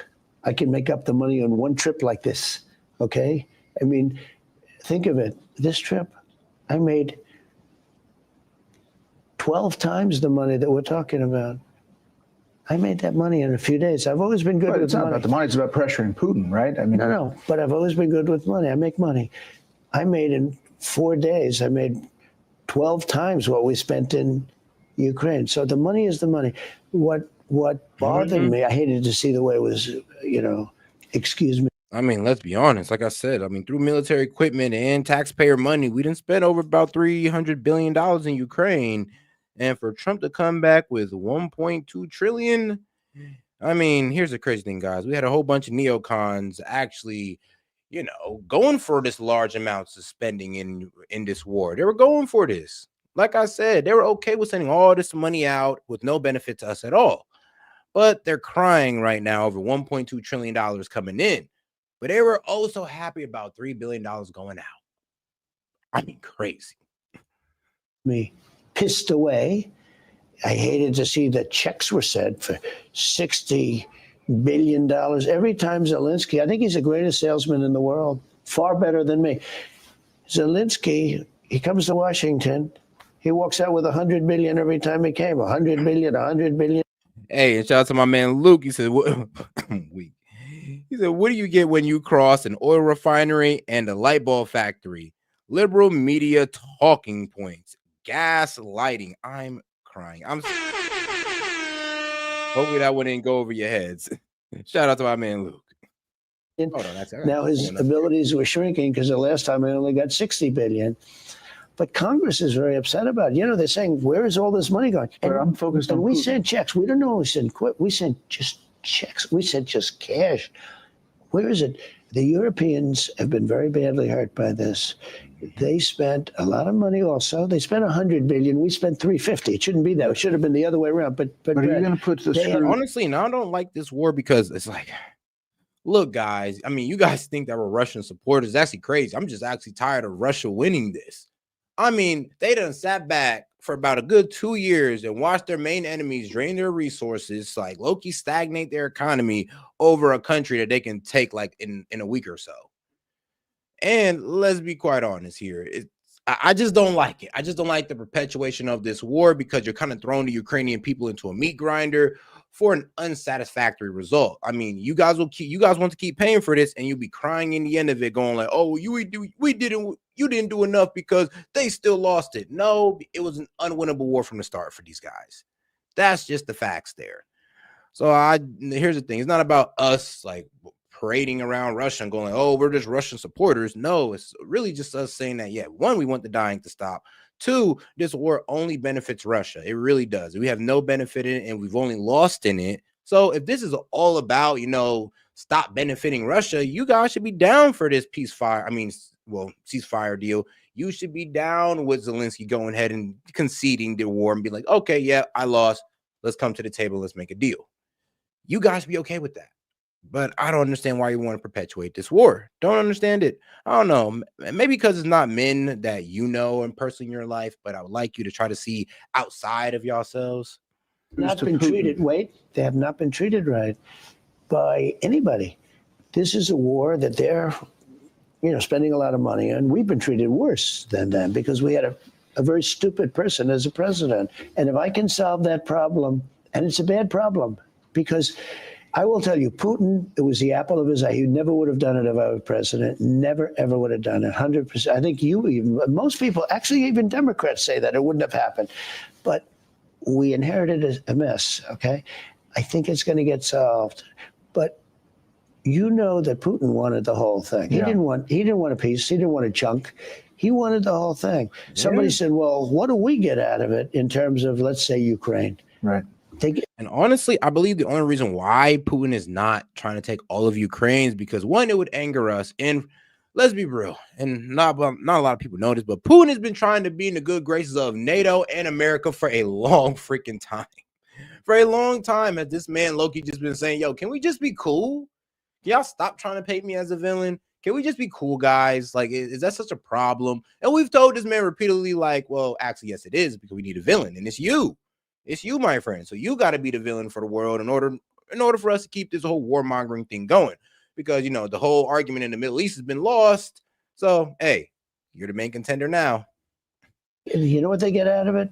I can make up the money on one trip like this. Okay, I mean, think of it. This trip, I made 12 times the money that we're talking about. I made that money in a few days. I've always been good with money. It's not about the money. It's about pressuring Putin, right? I mean, no. But I've always been good with money. I make money. I made in 4 days. I made 12 times what we spent in Ukraine. So the money is the money. What bothered me, I hated to see the way it was, excuse me. I mean, let's be honest. Like I said, through military equipment and taxpayer money, we didn't spend over about $300 billion in Ukraine. And for Trump to come back with 1.2 trillion, I mean, here's the crazy thing, guys. We had a whole bunch of neocons actually, going for this large amounts of spending in this war. They were going for this. Like I said, they were okay with sending all this money out with no benefit to us at all. But they're crying right now over $1.2 trillion coming in. But they were also happy about $3 billion going out. I mean, crazy. Me pissed away. I hated to see that checks were sent for $60 billion. Every time Zelensky, I think he's the greatest salesman in the world, far better than me. Zelensky, he comes to Washington, he walks out with $100 billion every time he came. $100 billion, $100 billion. Hey, and shout out to my man Luke. He said, "What?" He said, "What do you get when you cross an oil refinery and a light bulb factory? Liberal media talking points, gas lighting." I'm crying. Hopefully that one didn't go over your heads. Shout out to my man Luke. Hold on, now his abilities were shrinking because the last time I only got 60 billion. But Congress is very upset about it. They're saying, where is all this money going? And I'm focused on we Putin. send checks. We don't know we send quit. We send just checks. We send just cash. Where is it? The Europeans have been very badly hurt by this. They spent a lot of money also. They spent 100 billion. We spent 350. It shouldn't be that. It should have been the other way around. But are you going to put the screw? Honestly, now I don't like this war because it's like, look, guys, I mean, you guys think that we're Russian supporters. That's actually crazy. I'm just actually tired of Russia winning this. I mean, they done sat back for about a good 2 years and watched their main enemies drain their resources, like low-key stagnate their economy over a country that they can take like in a week or so. And let's be quite honest here. I just don't like it. I just don't like the perpetuation of this war because you're kind of throwing the Ukrainian people into a meat grinder for an unsatisfactory result. I mean, you guys want to keep paying for this, and you'll be crying in the end of it, going like, "Oh, you didn't do enough because they still lost it." No, it was an unwinnable war from the start for these guys. That's just the facts there. So here's the thing: it's not about us like parading around Russia and going, "Oh, we're just Russian supporters." No, it's really just us saying that, yeah, one, we want the dying to stop. Two, this war only benefits Russia. It really does. We have no benefit in it, and we've only lost in it. So if this is all about, stop benefiting Russia, you guys should be down for this ceasefire deal. You should be down with Zelensky going ahead and conceding the war and be like, okay, yeah, I lost. Let's come to the table. Let's make a deal. You guys be okay with that. But I don't understand why you want to perpetuate this war. Don't understand it. I don't know. Maybe because it's not men that and personally in your life, but I would like you to try to see outside of yourselves. They have not been treated right by anybody. This is a war that they're, spending a lot of money on. We've been treated worse than them because we had a very stupid person as a president. And if I can solve that problem, and it's a bad problem, because I will tell you, Putin, it was the apple of his eye. He never would have done it if I were president. Never, ever would have done it. 100%. I think most people, actually even Democrats say that it wouldn't have happened. But we inherited a mess, okay? I think it's going to get solved. But that Putin wanted the whole thing. He didn't want a piece. He didn't want a chunk. He wanted the whole thing. Yeah. Somebody said, well, what do we get out of it in terms of, let's say, Ukraine? Right. And honestly, I believe the only reason why Putin is not trying to take all of Ukraine is because, one, it would anger us. And let's be real, and not a lot of people know this, but Putin has been trying to be in the good graces of NATO and America for a long freaking time. For a long time, has this man Loki just been saying, yo, can we just be cool? Can y'all stop trying to paint me as a villain? Can we just be cool, guys? Like, is that such a problem? And we've told this man repeatedly, like, well, actually, yes, it is, because we need a villain, and it's you. It's you, my friend. So you got to be the villain for the world in order for us to keep this whole warmongering thing going. Because, the whole argument in the Middle East has been lost. So, hey, you're the main contender now. You know what they get out of it?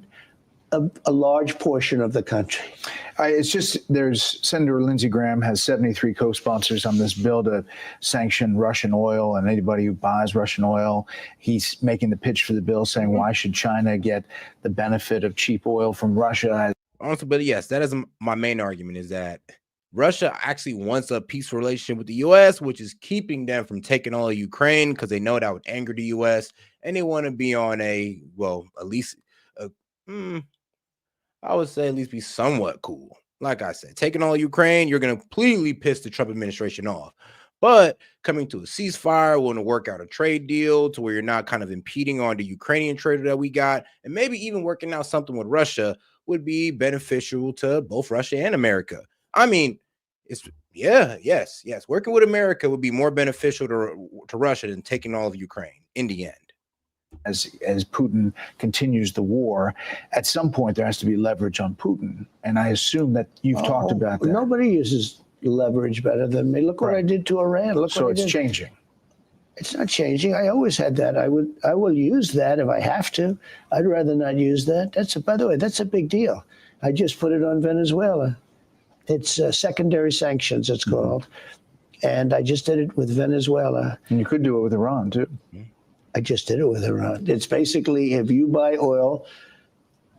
A large portion of the country. It's just Senator Lindsey Graham has 73 co-sponsors on this bill to sanction Russian oil and anybody who buys Russian oil. He's making the pitch for the bill saying, why should China get the benefit of cheap oil from Russia? Honestly, but yes, that is my main argument, is that Russia actually wants a peaceful relationship with the U.S., which is keeping them from taking all of Ukraine because they know that would anger the U.S. and they want to be on at least I would say at least be somewhat cool. Like I said, taking all Ukraine, you're going to completely piss the Trump administration off. But coming to a ceasefire, want to work out a trade deal to where you're not kind of impeding on the Ukrainian trade that we got, and maybe even working out something with Russia would be beneficial to both Russia and America. I mean, yes. Working with America would be more beneficial to Russia than taking all of Ukraine in the end. As Putin continues the war, at some point there has to be leverage on Putin, and I assume that you've talked about that. Nobody uses leverage better than me. Look what I did to Iran. Look so what it's changing. It's not changing. I always had that. I will use that if I have to. I'd rather not use that. By the way, that's a big deal. I just put it on Venezuela. It's secondary sanctions, it's called. And I just did it with Venezuela. And you could do it with Iran, too. I just did it with Iran. It's basically, if you buy oil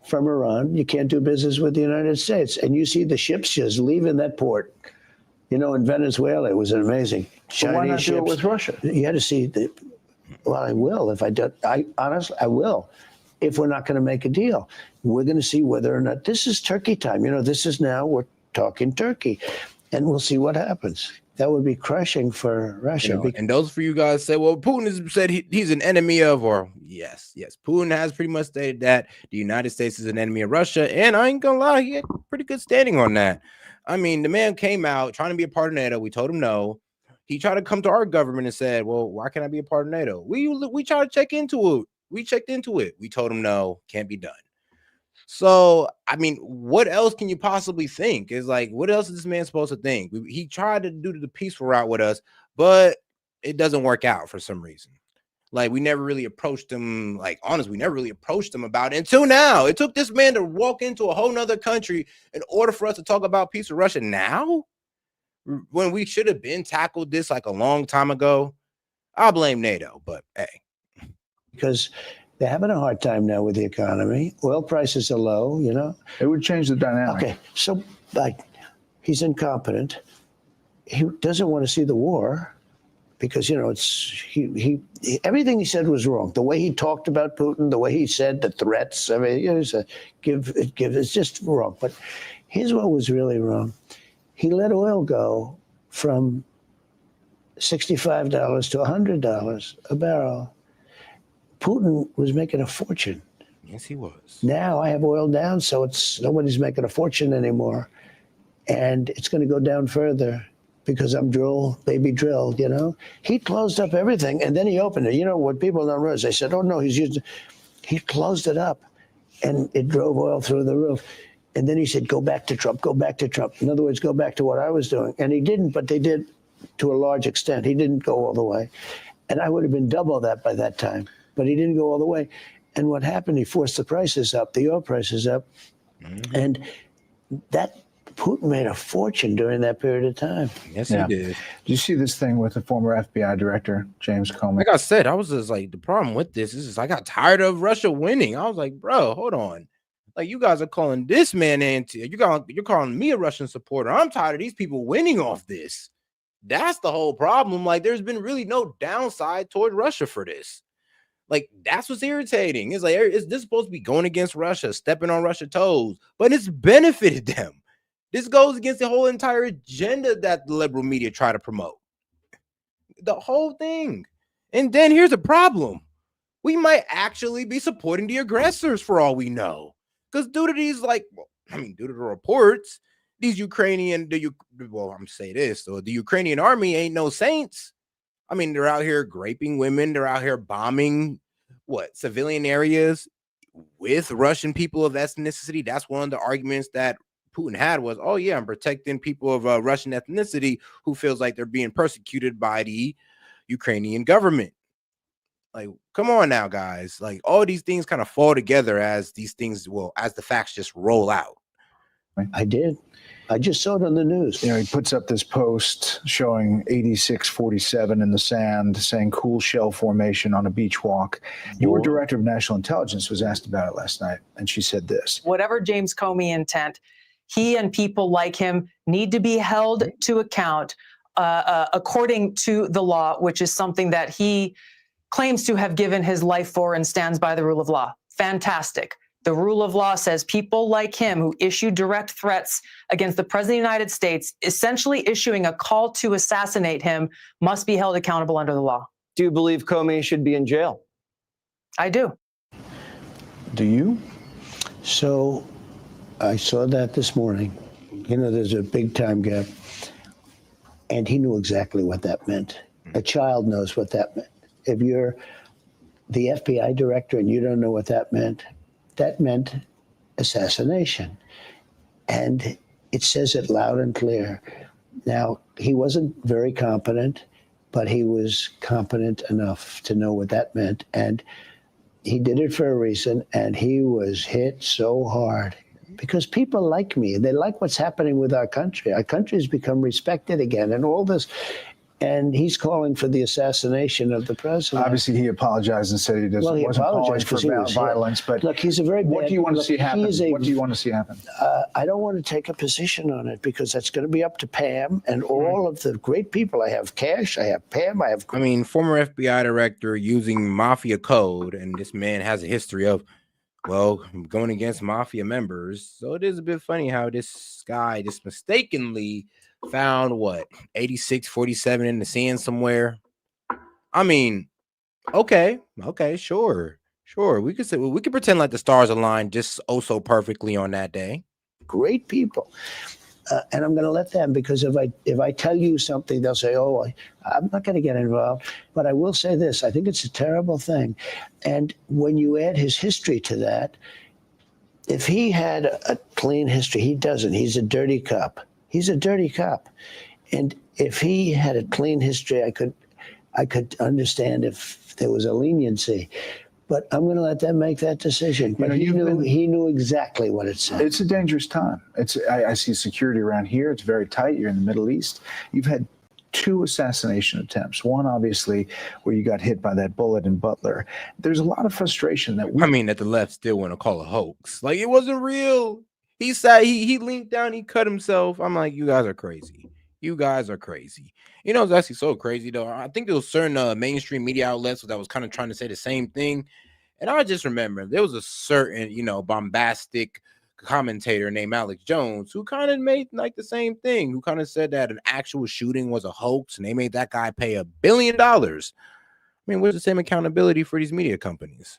from Iran, you can't do business with the United States. And you see the ships just leaving that port. You know, in Venezuela, it was amazing. So why not do it with Russia? You had to see well, I will if I do. Honestly, I will. If we're not going to make a deal, we're going to see whether or not this is Turkey time. You know, this is now we're talking Turkey, and we'll see what happens. That would be crushing for Russia. You know, and those for you guys say, well, Putin has said he's an enemy of, or yes, Putin has pretty much stated that the United States is an enemy of Russia, and I ain't gonna lie, he had pretty good standing on that. I mean, the man came out trying to be a part of NATO. We told him no. He tried to come to our government and said, well, why can't I be a part of NATO? We tried to check into it. We checked into it. We told him no, can't be done. So, I mean, what else can you possibly think? Is like, what else is this man supposed to think? He tried to do the peaceful route with us, but it doesn't work out for some reason. Like, we never really approached him. Like, honestly, we never really approached him about it until now. It took this man to walk into a whole nother country in order for us to talk about peace with Russia now, when we should have been tackled this like a long time ago. I'll blame NATO, but hey. Because they're having a hard time now with the economy. Oil prices are low, you know. It would change the dynamic. Okay, so like, he's incompetent. He doesn't want to see the war because, you know, he everything he said was wrong. The way he talked about Putin, the way he said the threats, I mean, it's just wrong. But here's what was really wrong. He let oil go from $65 to $100 a barrel. Putin was making a fortune. Yes, he was. Now I have oil down, so nobody's making a fortune anymore. And it's going to go down further because I'm baby drilled, you know. He closed up everything, and then he opened it. You know, what people don't realize, they said, oh, no, he closed it up, and it drove oil through the roof. And then he said, go back to Trump, go back to Trump. In other words, go back to what I was doing. And he didn't, but they did to a large extent. He didn't go all the way. And I would have been double that by that time. But he didn't go all the way. And what happened, he forced the prices up, the oil prices up. Mm-hmm. And that Putin made a fortune during that period of time. Yes, he did. Did you see this thing with the former FBI director, James Comey? Like I said, I was just like, the problem with this is I got tired of Russia winning. I was like, bro, hold on. Like, you guys are calling this man you're calling me a Russian supporter. I'm tired of these people winning off this. That's the whole problem. Like, there's been really no downside toward Russia for this. Like, that's what's irritating. It's like, is this supposed to be going against Russia, stepping on Russia's toes? But it's benefited them. This goes against the whole entire agenda that the liberal media try to promote. The whole thing. And then here's the problem. We might actually be supporting the aggressors for all we know. Because due to these, due to the reports, these I'm say this, so the Ukrainian army ain't no saints. I mean, they're out here raping women. They're out here bombing civilian areas with Russian people of ethnicity. That's one of the arguments that Putin had was, oh yeah, I'm protecting people of Russian ethnicity who feels like they're being persecuted by the Ukrainian government. Like, come on now, guys. Like, all these things kind of fall together as as the facts just roll out. I did. I just saw it on the news. You know, he puts up this post showing 8647 in the sand, saying cool shell formation on a beach walk. Your director of national intelligence was asked about it last night, and she said this. Whatever James Comey intent, he and people like him need to be held to account according to the law, which is something that he claims to have given his life for and stands by the rule of law. Fantastic. The rule of law says people like him who issue direct threats against the President of the United States, essentially issuing a call to assassinate him, must be held accountable under the law. Do you believe Comey should be in jail? I do. Do you? So I saw that this morning. You know, there's a big time gap. And he knew exactly what that meant. A child knows what that meant. If you're the FBI director and you don't know what that meant assassination. And it says it loud and clear. Now, he wasn't very competent, but he was competent enough to know what that meant. And he did it for a reason, and he was hit so hard. Because people like me, they like what's happening with our country. Our country has become respected again, and all this. And he's calling for the assassination of the president. Obviously, he apologized and said he doesn't. Well, he wasn't calling apologized for 'cause he was violence. But look, he's a very bad. what do you want to see happen? What do you want to see happen? I don't want to take a position on it because that's going to be up to Pam and all of the great people. I have Cash, I have Pam, I have. I mean, former FBI director using mafia code, and this man has a history of, well, going against mafia members. So it is a bit funny how this guy just mistakenly found what 8647 in the sand somewhere. I mean, okay, sure. We could pretend like the stars aligned just oh so perfectly on that day. Great people. And I'm going to let them, because if I tell you something, they'll say, oh, I'm not going to get involved. But I will say this, I think it's a terrible thing. And when you add his history to that, if he had a clean history, he doesn't. He's a dirty cop. He's a dirty cop. And if he had a clean history, I could understand if there was a leniency. But I'm going to let them make that decision. But he knew exactly what it said. It's a dangerous time. I see security around here. It's very tight. You're in the Middle East. You've had 2 assassination attempts. One, obviously, where you got hit by that bullet in Butler. There's a lot of frustration that that the left still want to call a hoax. Like, it wasn't real. He said he leaned down, he cut himself. I'm like, you guys are crazy. You guys are crazy. You know, it's actually so crazy, though. I think there was certain mainstream media outlets that was kind of trying to say the same thing. And I just remember there was a certain, bombastic commentator named Alex Jones who kind of made like the same thing, who kind of said that an actual shooting was a hoax and they made that guy pay $1 billion. I mean, where's the same accountability for these media companies?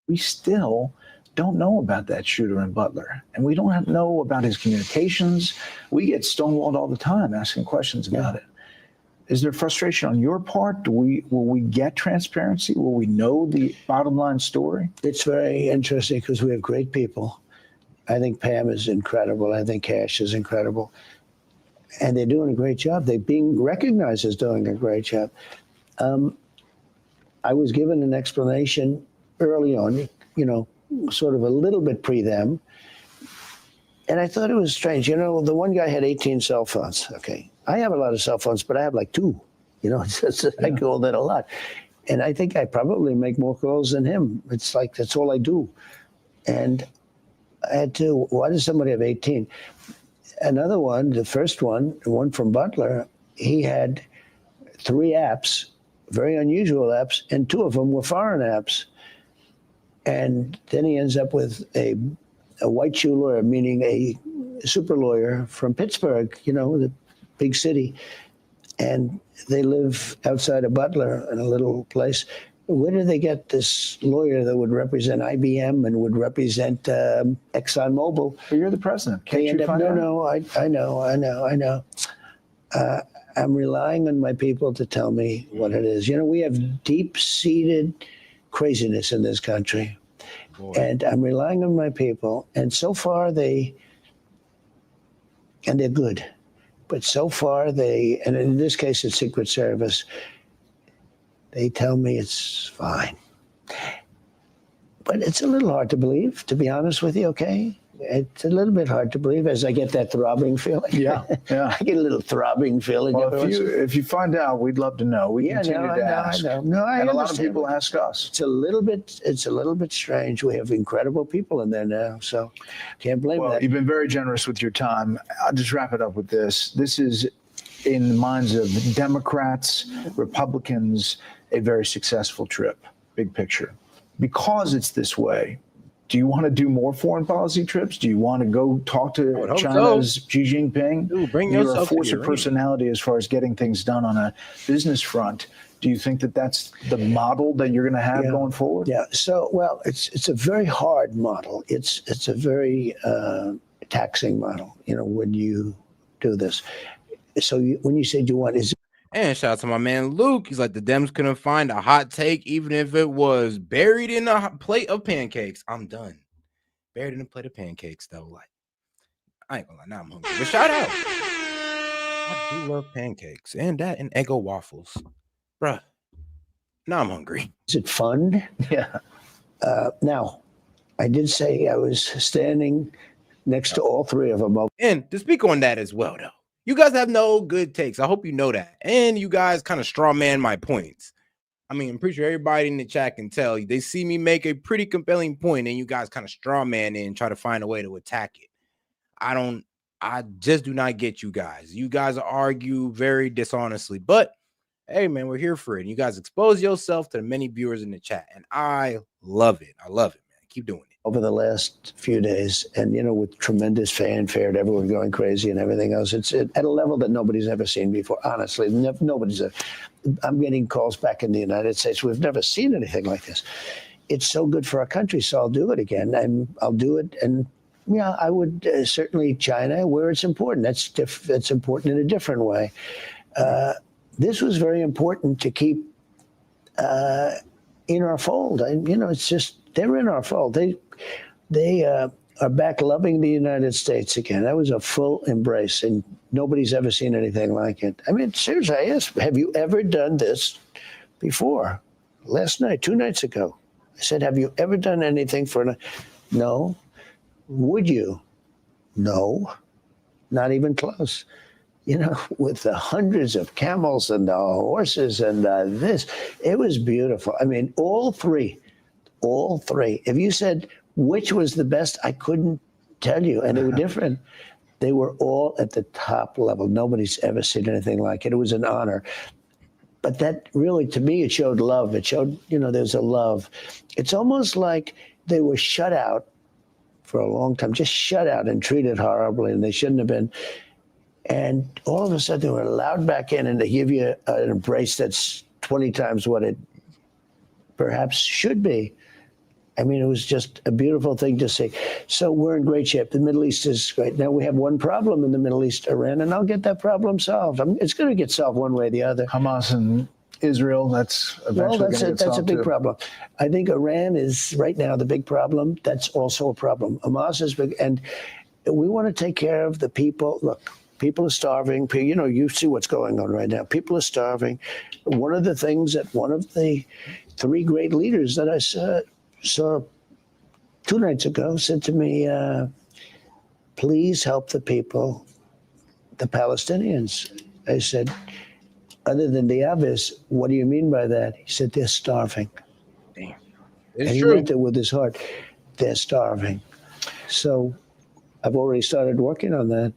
We still don't know about that shooter in Butler, and we don't know about his communications. We get stonewalled all the time asking questions about it. Is there frustration on your part? Will we get transparency? Will we know the bottom line story? It's very interesting because we have great people. I think Pam is incredible. I think Cash is incredible. And they're doing a great job. They're being recognized as doing a great job. I was given an explanation early on, sort of a little bit pre them. And I thought it was strange. The one guy had 18 cell phones. Okay. I have a lot of cell phones, but I have like 2. I call that a lot. And I think I probably make more calls than him. It's like, that's all I do. And I had to, why does somebody have 18? Another one, the first one, the one from Butler, he had 3 apps, very unusual apps, and 2 of them were foreign apps. And then he ends up with a white shoe lawyer, meaning a super lawyer from Pittsburgh, the big city. And they live outside of Butler in a little place. Where did they get this lawyer that would represent IBM and would represent ExxonMobil? But you're the president. Can't you find out? No, I know. I'm relying on my people to tell me what it is. We have deep-seated craziness in this country. Boy. And I'm relying on my people. And so far they're good. But so far and in this case it's Secret Service, they tell me it's fine. But it's a little hard to believe, to be honest with you, okay? It's a little bit hard to believe as I get that throbbing feeling. Yeah. I get a little throbbing feeling. Well, if you find out, we'd love to know. We continue to ask. I know. No, I and understand. A lot of people ask us. It's a little bit strange. We have incredible people in there now, so can't blame that. You've been very generous with your time. I'll just wrap it up with this. This is, in the minds of Democrats, Republicans, a very successful trip, big picture. Because it's this way, Do you want to do more foreign policy trips? Do you want to go talk I would to hope China's Xi Jinping? Dude, bring You're a yourself to force the of arena. personality as far as getting things done on a business front. Do you think that that's the model that you're going to have going forward? Yeah. So, well, it's a very hard model. It's a very taxing model, when you do this. So when you said you want, And shout out to my man Luke. He's like, the Dems couldn't find a hot take, even if it was buried in a plate of pancakes. I'm done. Buried in a plate of pancakes, though. Like, I ain't gonna lie, now I'm hungry. But shout out. I do love pancakes and that and Eggo waffles. Bruh. Now I'm hungry. is it fun? Yeah. Now, I did say I was standing next to all three of them. And to speak on that as well, though, you guys have no good takes. I hope you know that. And you guys kind of straw man my points. I mean, I'm pretty sure everybody in the chat can tell they see me make a pretty compelling point, and you guys kind of straw man it and try to find a way to attack it. I just do not get you guys. You guys argue very dishonestly, but hey, man, we're here for it. You guys expose yourself to the many viewers in the chat, and I love it. I love it, man. Keep doing it. Over the last few days, and with tremendous fanfare and everyone going crazy and everything else, it's at a level that nobody's ever seen before. Honestly, nobody's ever. I'm getting calls back in the United States. We've never seen anything like this. It's so good for our country, so I'll do it again, and I'll do it. And I would certainly China where it's important. That's important in a different way. This was very important to keep in our fold. And it's just they're in our fold. They are back loving the United States again. That was a full embrace, and nobody's ever seen anything like it. I mean, seriously, I asked, have you ever done this before? Last night, 2 nights ago, I said, have you ever done anything for no? Would you? No, not even close. With the hundreds of camels and the horses and this, it was beautiful. I mean, all three. If you said which was the best, I couldn't tell you, and they were different. They were all at the top level. Nobody's ever seen anything like it. It was an honor. But that really, to me, it showed love. It showed, there's a love. It's almost like they were shut out for a long time, just shut out and treated horribly, and they shouldn't have been. And all of a sudden, they were allowed back in, and they give you an embrace that's 20 times what it perhaps should be. I mean, it was just a beautiful thing to see. So we're in great shape. The Middle East is great. Now we have one problem in the Middle East, Iran, and I'll get that problem solved. It's going to get solved one way or the other. Hamas and Israel, that's eventually going to get solved. That's a big problem. I think Iran is right now the big problem. That's also a problem. Hamas is big, and we want to take care of the people. Look, people are starving. You see what's going on right now. People are starving. One of the things that one of the 3 great leaders that I saw 2 nights ago said to me, please help the people, the Palestinians. I said, other than the obvious, what do you mean by that? He said, they're starving. Damn. And It's he true. meant it with his heart. They're starving. So I've already started working on that.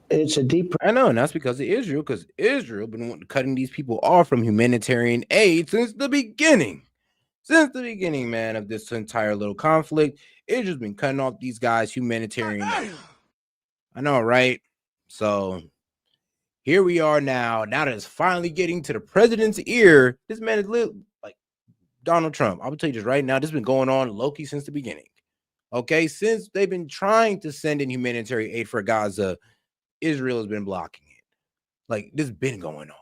It's a deep. I know, and that's because of Israel, because Israel been cutting these people off from humanitarian aid since the beginning. Since the beginning, man, of this entire little conflict, Israel's been cutting off these guys' humanitarian aid. I know, right? So here we are now. Now that it's finally getting to the president's ear, this man is like Donald Trump. I will tell you this right now. This has been going on low-key since the beginning. Okay, since they've been trying to send in humanitarian aid for Gaza, Israel has been blocking it. Like, this has been going on.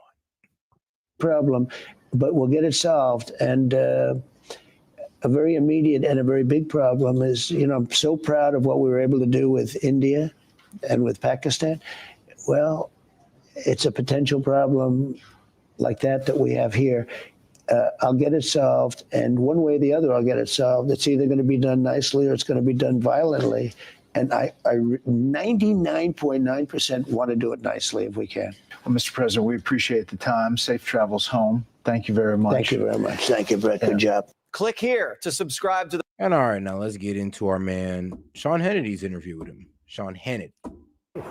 Problem, but we'll get it solved. And a very immediate and a very big problem is, I'm so proud of what we were able to do with India and with Pakistan. Well, it's a potential problem like that we have here. I'll get it solved, and one way or the other, I'll get it solved. It's either going to be done nicely or it's going to be done violently. And I 99.9% want to do it nicely if we can. Well, Mr. President, we appreciate the time. Safe travels home. Thank you very much. Thank you very much. Thank you, Brett. Good job. Click here to subscribe to the. And all right, now let's get into our man Sean Hannity's interview with him. Sean Hannity.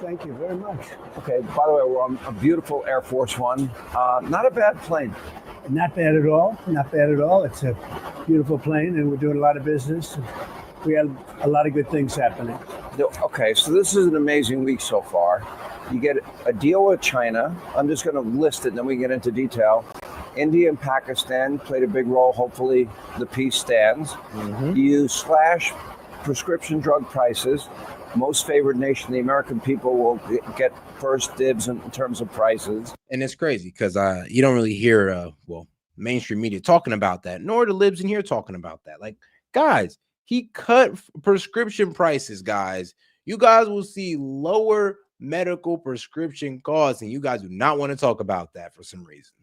Thank you very much. Okay, by the way, we're on a beautiful Air Force One. Not a bad plane. Not bad at all. Not bad at all. It's a beautiful plane, and we're doing a lot of business. we had a lot of good things happening. Okay, so this is an amazing week so far. You get a deal with China. I'm just going to list it, and then we get into detail. India and Pakistan played a big role. Hopefully, the peace stands. You slash prescription drug prices. Most favored nation, the American people will get first dibs in terms of prices. And it's crazy because you don't really hear mainstream media talking about that, nor the libs in here talking about that. Like, guys, he cut prescription prices, guys. You guys will see lower medical prescription costs, and you guys do not want to talk about that for some reason.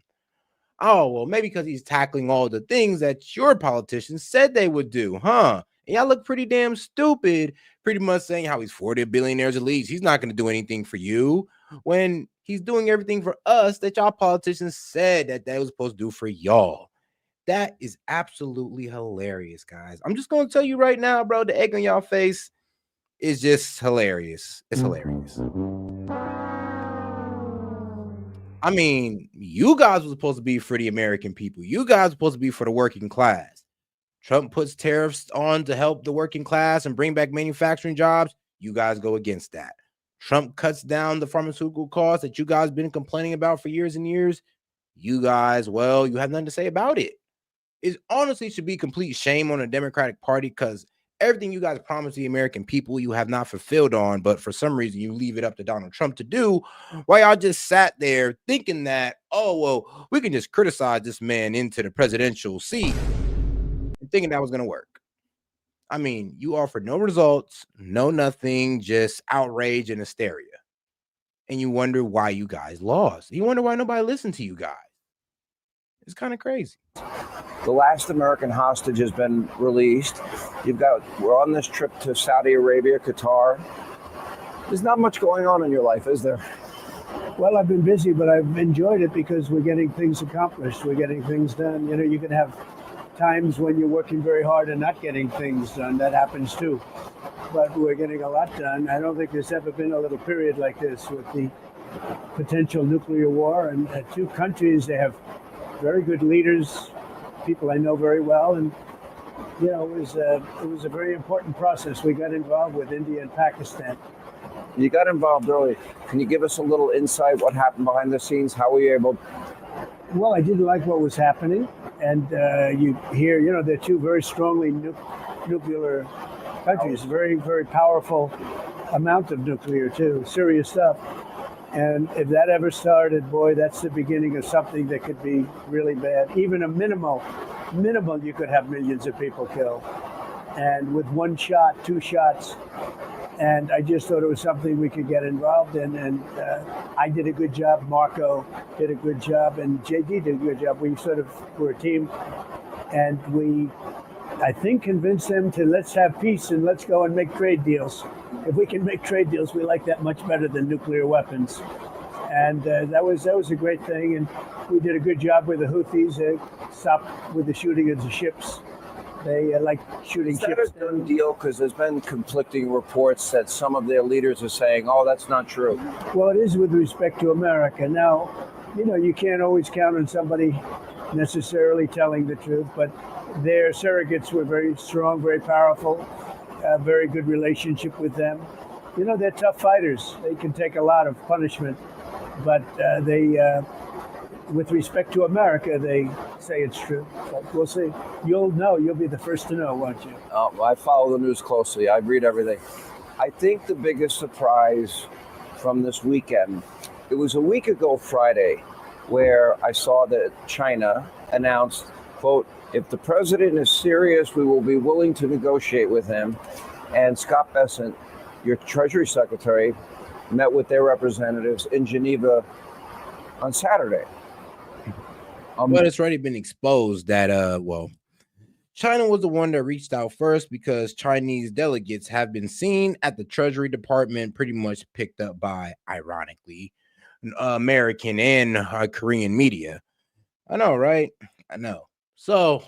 Oh, well, maybe because he's tackling all the things that your politicians said they would do, huh? And y'all look pretty damn stupid, pretty much saying how he's 40 billionaires at least. He's not going to do anything for you when he's doing everything for us that y'all politicians said that they was supposed to do for y'all. That is absolutely hilarious, guys. I'm just going to tell you right now, bro, the egg on y'all face is just hilarious. It's hilarious. I mean, you guys were supposed to be for the American people. You guys were supposed to be for the working class. Trump puts tariffs on to help the working class and bring back manufacturing jobs. You guys go against that. Trump cuts down the pharmaceutical costs that you guys been complaining about for years and years. You guys, well, you have nothing to say about it. It honestly should be complete shame on the Democratic Party because everything you guys promised the American people, you have not fulfilled on, but for some reason you leave it up to Donald Trump to do, while y'all just sat there thinking that, oh, well, we can just criticize this man into the presidential seat and thinking that was going to work. I mean, you offered no results, no nothing, just outrage and hysteria. And you wonder why you guys lost. You wonder why nobody listened to you guys. It's kind of crazy. The last American hostage has been released. We're on this trip to Saudi Arabia, Qatar. There's not much going on in your life, is there? Well, I've been busy, but I've enjoyed it because we're getting things accomplished. We're getting things done. You know, you can have times when you're working very hard and not getting things done. That happens too. But we're getting a lot done. I don't think there's ever been a little period like this with the potential nuclear war. And two countries, they have very good leaders, people I know very well, and you know, it was a very important process. We got involved with India and Pakistan. You got involved early. Can you give us a little insight what happened behind the scenes? How were you able? Well, I didn't like what was happening, and you hear, you know, they're two very strongly nuclear countries, very, very powerful amount of nuclear too, serious stuff. And if that ever started, boy, that's the beginning of something that could be really bad. Even a minimal, you could have millions of people killed. And with one shot, two shots. And I just thought it was something we could get involved in. And I did a good job. Marco did a good job. And JD did a good job. We sort of were a team. And we, I think, convinced them to let's have peace and let's go and make trade deals. If we can make trade deals, we like that much better than nuclear weapons. And that was a great thing. And we did a good job with the Houthis. They stopped with the shooting of the ships. They like shooting ships. Is that a done deal? Because there's been conflicting reports that some of their leaders are saying, oh, that's not true. Well, it is with respect to America. Now, you know, you can't always count on somebody necessarily telling the truth, but their surrogates were very strong, very powerful, very good relationship with them. You know, they're tough fighters. They can take a lot of punishment, but with respect to America, they say it's true. But we'll see. You'll know. You'll be the first to know, won't you? I follow the news closely. I read everything. I think the biggest surprise from this weekend, it was a week ago Friday, where I saw that China announced, quote, if the president is serious, we will be willing to negotiate with him. And Scott Bessent, your Treasury Secretary, met with their representatives in Geneva on Saturday. But it's already been exposed that, China was the one that reached out first because Chinese delegates have been seen at the Treasury Department, pretty much picked up by, ironically, American and Korean media. I know, right? I know. So,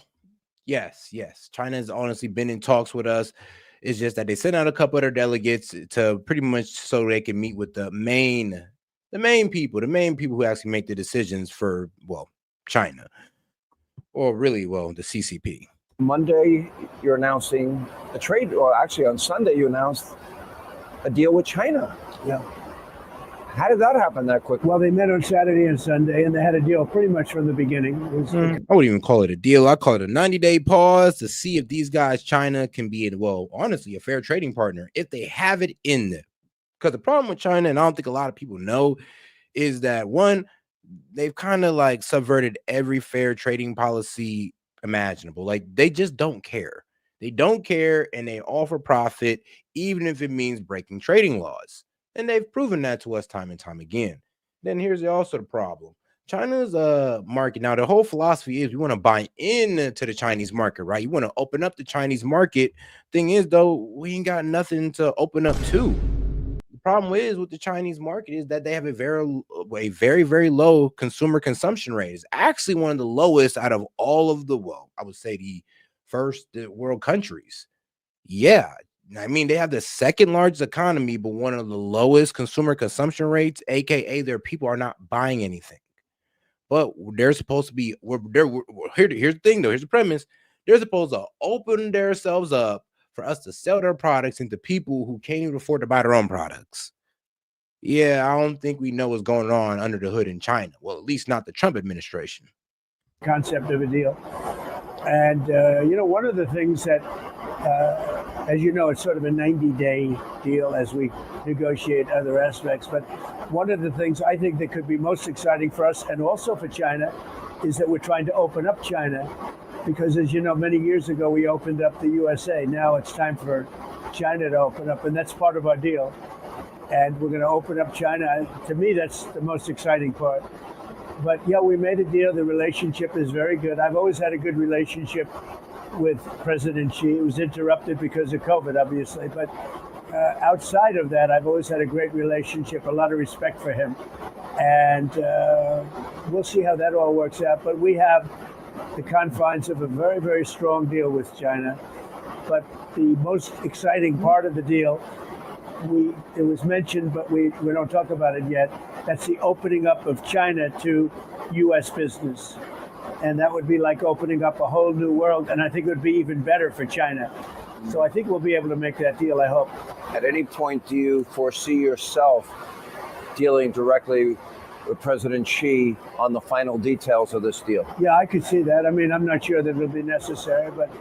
yes, China has honestly been in talks with us. It's just that they sent out a couple of their delegates to pretty much so they can meet with the main people who actually make the decisions for, China, or really, the CCP. Monday, you're announcing a trade, or actually on Sunday, you announced a deal with China. Yeah. How did that happen that quickly? Well, they met on Saturday and Sunday, and they had a deal pretty much from the beginning. I wouldn't even call it a deal. I call it a 90-day pause to see if these guys, China, can be, well, honestly, a fair trading partner if they have it in them. Because the problem with China, and I don't think a lot of people know, is that one, they've kind of like subverted every fair trading policy imaginable. Like they just don't care. They don't care, and they offer profit, even if it means breaking trading laws. And they've proven that to us time and time again. Then here's also the problem. China's market. Now, the whole philosophy is we want to buy into the Chinese market, right? You want to open up the Chinese market. Thing is, though, we ain't got nothing to open up to. The problem is with the Chinese market is that they have a very low consumer consumption rate. It's actually one of the lowest out of all of the, well, I would say the first world countries. Yeah. I mean, they have the second largest economy, but one of the lowest consumer consumption rates, aka their people are not buying anything. But they're supposed to be, here's the thing though, here's the premise. They're supposed to open themselves up for us to sell their products into people who can't even afford to buy their own products. Yeah, I don't think we know what's going on under the hood in China. Well, at least not the Trump administration. Concept of a deal. And, one of the things that, as you know, it's sort of a 90-day deal as we negotiate other aspects. But one of the things I think that could be most exciting for us and also for China is that we're trying to open up China. Because, as you know, many years ago, we opened up the USA. Now it's time for China to open up, and that's part of our deal. And we're going to open up China. To me, that's the most exciting part. But yeah, we made a deal. The relationship is very good. I've always had a good relationship with President Xi. It was interrupted because of COVID, obviously. But outside of that, I've always had a great relationship, a lot of respect for him. And we'll see how that all works out. But we have the confines of a very, very strong deal with China. But the most exciting part of the deal, it was mentioned, but we don't talk about it yet. That's the opening up of China to U.S. business. And that would be like opening up a whole new world. And I think it would be even better for China. So I think we'll be able to make that deal, I hope. At any point, do you foresee yourself dealing directly with President Xi on the final details of this deal? Yeah, I could see that. I mean, I'm not sure that it'll be necessary, but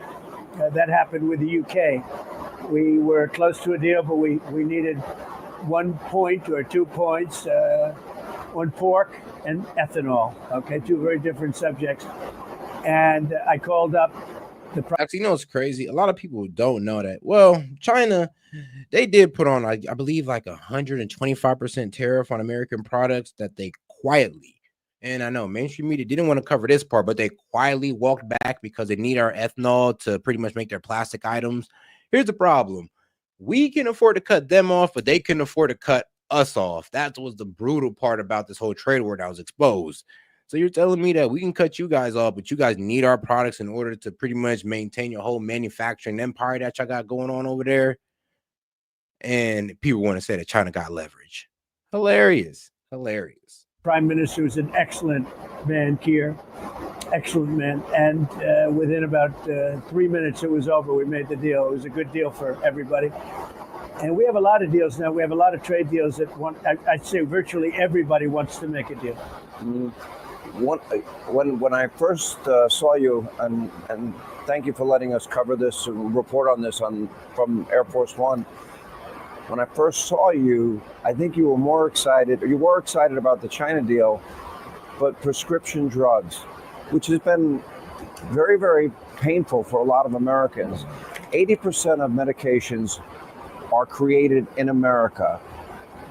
that happened with the UK. We were close to a deal, but we needed 1 point or 2 points on pork and ethanol. Okay, two very different subjects. And I called up the Actually, it's crazy. A lot of people don't know that. Well, China, they did put on, I believe, like 125% tariff on American products that they quietly, and I know mainstream media didn't want to cover this part, but they quietly walked back because they need our ethanol to pretty much make their plastic items. Here's the problem. We can afford to cut them off, but they couldn't afford to cut us off. That was the brutal part about this whole trade war that was exposed. So you're telling me that we can cut you guys off, but you guys need our products in order to pretty much maintain your whole manufacturing empire that y'all got going on over there? And people want to say that China got leverage. Hilarious. Prime Minister was an excellent man, Kier. Excellent man. And within about 3 minutes, it was over. We made the deal. It was a good deal for everybody. And we have a lot of deals now. We have a lot of trade deals that I'd say virtually everybody wants to make a deal. When I first saw you, and thank you for letting us cover this and report on this from Air Force One. When I first saw you, I think you were excited about the China deal, but prescription drugs, which has been very, very painful for a lot of Americans. 80% of medications are created in America.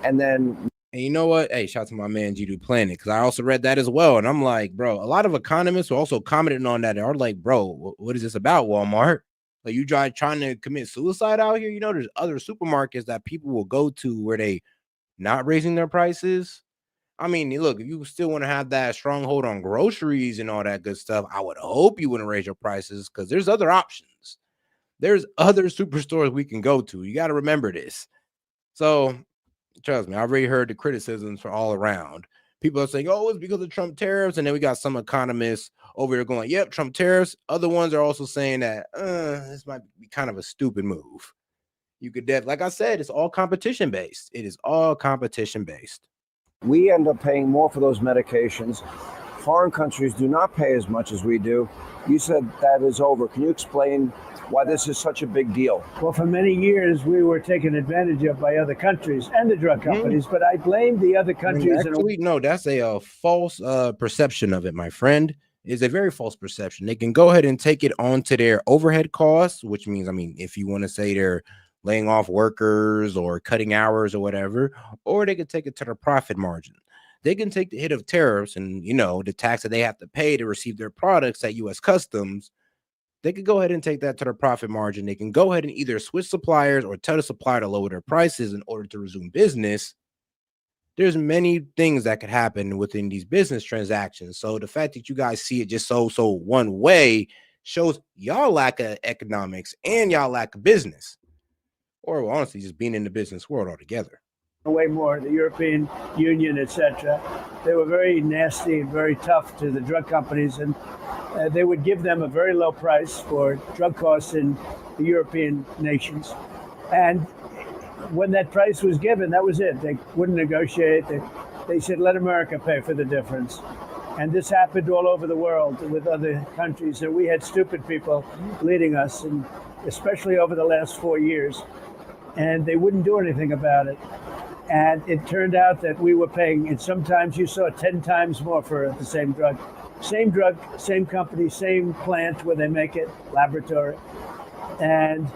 And you know what? Hey, shout out to my man G2 Planet, because I also read that as well. And I'm like, bro, a lot of economists are also commenting on that. And are like, bro, what is this about, Walmart? Like, you trying to commit suicide out here? You know, there's other supermarkets that people will go to where they not raising their prices. I mean, look, if you still want to have that stronghold on groceries and all that good stuff, I would hope you wouldn't raise your prices, because there's other options. There's other superstores we can go to. You got to remember this. So trust me, I already heard the criticisms for all around. People are saying, oh, it's because of Trump tariffs. And then we got some economists over here going, yep, Trump tariffs. Other ones are also saying that this might be kind of a stupid move. You could like I said, it's all competition based. It is all competition based. We end up paying more for those medications. Foreign countries do not pay as much as we do. You said that is over. Can you explain why this is such a big deal? Well, for many years, we were taken advantage of by other countries and the drug companies, but I blame the other countries. Actually, no, that's a false perception of it, my friend. Is a very false perception. They can go ahead and take it onto their overhead costs, which means, I mean, if you want to say they're laying off workers or cutting hours or whatever, or they could take it to their profit margin. They can take the hit of tariffs and, you know, the tax that they have to pay to receive their products at U.S. Customs. They could go ahead and take that to their profit margin. They can go ahead and either switch suppliers or tell the supplier to lower their prices in order to resume business. There's many things that could happen within these business transactions. So the fact that you guys see it just so one way shows y'all lack of economics and y'all lack of business, or honestly just being in the business world altogether. Way more, the European Union, etc. They were very nasty and very tough to the drug companies, and they would give them a very low price for drug costs in the European nations. And when that price was given, that was it. They wouldn't negotiate. They said, let America pay for the difference. And this happened all over the world with other countries. And we had stupid people leading us, and especially over the last 4 years. And they wouldn't do anything about it. And it turned out that we were paying, and sometimes you saw 10 times more for the same drug. Same drug, same company, same plant where they make it, laboratory. And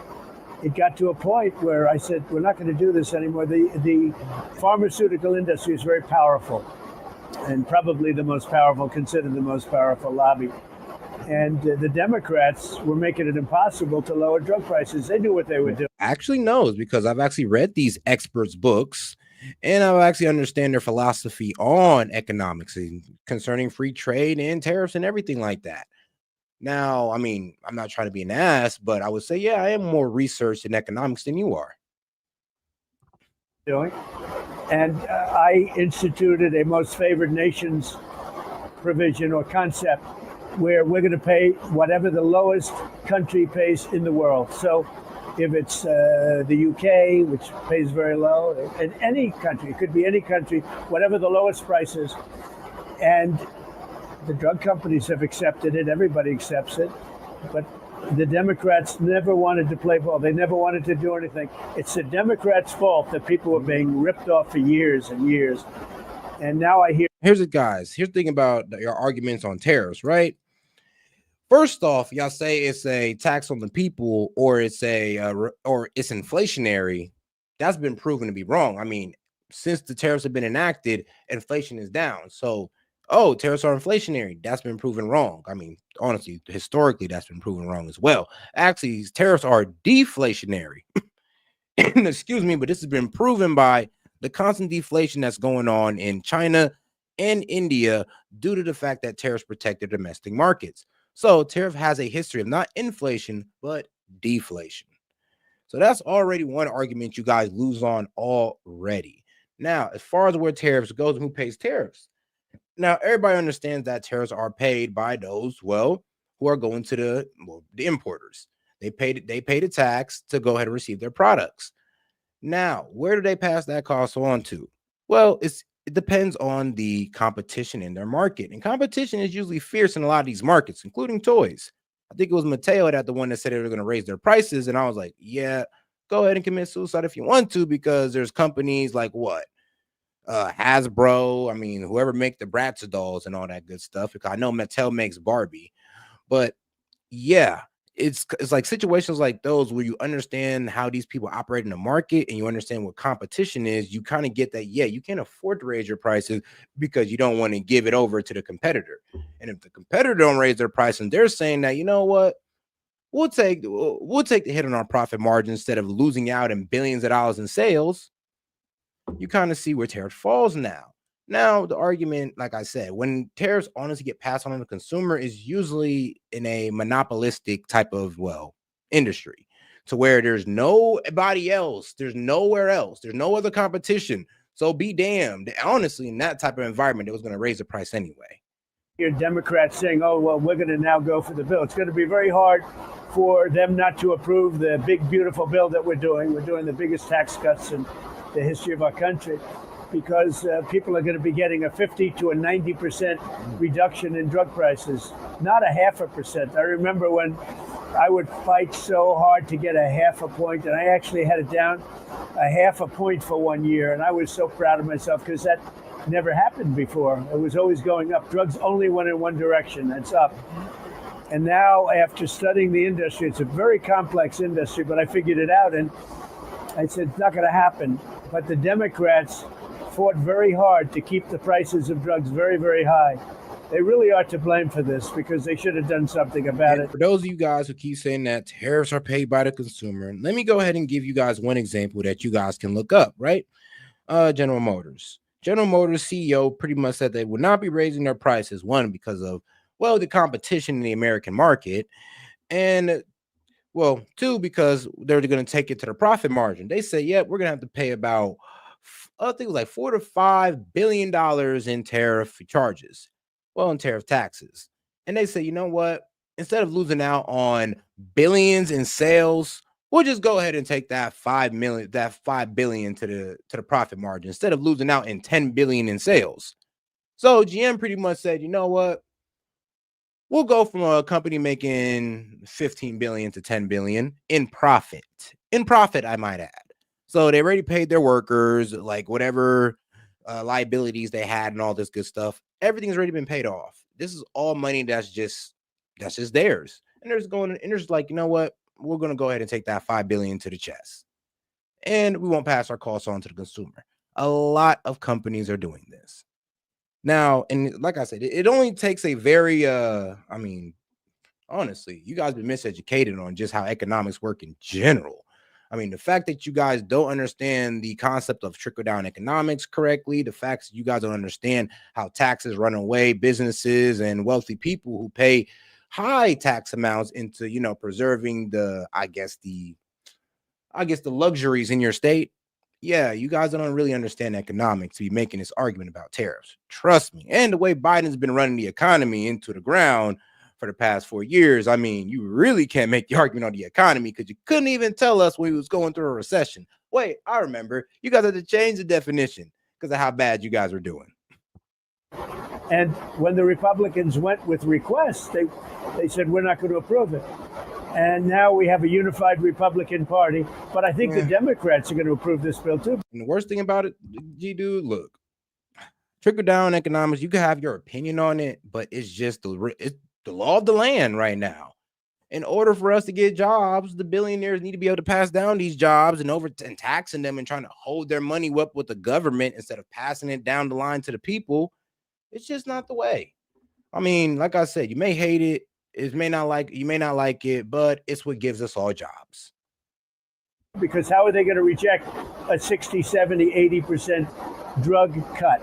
it got to a point where I said, we're not going to do this anymore. The pharmaceutical industry is very powerful, and probably the most powerful, considered the most powerful lobby. And the Democrats were making it impossible to lower drug prices. They knew what they were doing. Actually, no, it's because I've actually read these experts' books, and I actually understand their philosophy on economics and concerning free trade and tariffs and everything like that. Now, I mean, I'm not trying to be an ass, but I would say, yeah, I am more researched in economics than you are. Doing, and I instituted a most favored nations provision or concept where we're going to pay whatever the lowest country pays in the world. So if it's the UK, which pays very low, and any country, it could be any country, whatever the lowest price is. And the drug companies have accepted it. Everybody accepts it. But the Democrats never wanted to play ball. They never wanted to do anything. It's the Democrats' fault that people were being ripped off for years and years. And now I hear. Here's the thing about your arguments on tariffs, right? First off, y'all say it's a tax on the people, or it's it's inflationary. That's been proven to be wrong. I mean, since the tariffs have been enacted, inflation is down. So, tariffs are inflationary. That's been proven wrong. I mean, honestly, historically, that's been proven wrong as well. Actually, these tariffs are deflationary. Excuse me, but this has been proven by the constant deflation that's going on in China and India due to the fact that tariffs protect their domestic markets. So tariff has a history of not inflation, but deflation. So that's already one argument you guys lose on already. Now, as far as where tariffs goes, who pays tariffs? Now, everybody understands that tariffs are paid by those, who are going to the importers. They pay the tax to go ahead and receive their products. Now, where do they pass that cost on to? Well, it depends on the competition in their market. And competition is usually fierce in a lot of these markets, including toys. I think it was Mateo that the one that said they were going to raise their prices. And I was like, yeah, go ahead and commit suicide if you want to, because there's companies like Hasbro. I mean, whoever make the Bratz dolls and all that good stuff, because I know Mattel makes Barbie. But yeah, it's like situations like those where you understand how these people operate in the market and you understand what competition is. You kind of get that, yeah, you can't afford to raise your prices because you don't want to give it over to the competitor. And if the competitor don't raise their price and they're saying that, you know what, we'll take the hit on our profit margin instead of losing out in billions of dollars in sales, you kind of see where tariff falls now. Now, the argument, like I said, when tariffs honestly get passed on to the consumer is usually in a monopolistic type of, industry to where there's nobody else. There's nowhere else. There's no other competition. So be damned. Honestly, in that type of environment, it was going to raise the price anyway. Your Democrats saying, oh, well, we're going to now go for the bill. It's going to be very hard for them not to approve the big, beautiful bill that we're doing. We're doing the biggest tax cuts in the history of our country, because people are going to be getting a 50 to a 90% reduction in drug prices, not a 0.5%. I remember when I would fight so hard to get a 0.5 point, and I actually had it down a 0.5 point for 1 year, and I was so proud of myself because that never happened before. It was always going up. Drugs only went in one direction, that's up. And now, after studying the industry, it's a very complex industry, but I figured it out, and I said, it's not going to happen. But the Democrats fought very hard to keep the prices of drugs very, very high. They really are to blame for this because they should have done something about it. For those of you guys who keep saying that tariffs are paid by the consumer, let me go ahead and give you guys one example that you guys can look up, right? General Motors. General Motors CEO pretty much said they would not be raising their prices, one, because of, well, the competition in the American market, and, well, two, because they're going to take it to the profit margin. They say, yeah, we're going to have to pay about, I think it was like $4 to $5 billion in tariff charges. Well, in tariff taxes. And they say, you know what? Instead of losing out on billions in sales, we'll just go ahead and take that $5 billion to the profit margin instead of losing out in $10 billion in sales. So GM pretty much said, you know what? We'll go from a company making 15 billion to 10 billion in profit. In profit, I might add. So they already paid their workers, like whatever liabilities they had and all this good stuff. Everything's already been paid off. This is all money that's just theirs. And there's like, you know what? We're going to go ahead and take that 5 billion to the chest. And we won't pass our costs on to the consumer. A lot of companies are doing this. Now, and like I said, it only takes a very honestly, you guys been miseducated on just how economics work in general. I mean, the fact that you guys don't understand the concept of trickle-down economics correctly, the fact that you guys don't understand how taxes run away businesses and wealthy people who pay high tax amounts into, preserving the luxuries in your state. Yeah, you guys don't really understand economics to be making this argument about tariffs. Trust me. And the way Biden's been running the economy into the ground for the past 4 years, I mean, you really can't make the argument on the economy because you couldn't even tell us when we was going through a recession. Wait, I remember. You guys had to change the definition because of how bad you guys were doing. And when the Republicans went with requests, they said, we're not going to approve it. And now we have a unified Republican Party. But I think the Democrats are going to approve this bill, too. And the worst thing about it, G-Dude, look, trickle-down economics, you can have your opinion on it, but it's just the law of the land right now. In order for us to get jobs, the billionaires need to be able to pass down these jobs and taxing them and trying to hold their money up with the government instead of passing it down the line to the people. It's just not the way. I mean, like I said, you may hate it. You may not like it, but it's what gives us all jobs. Because how are they going to reject a 60, 70, 80% drug cut?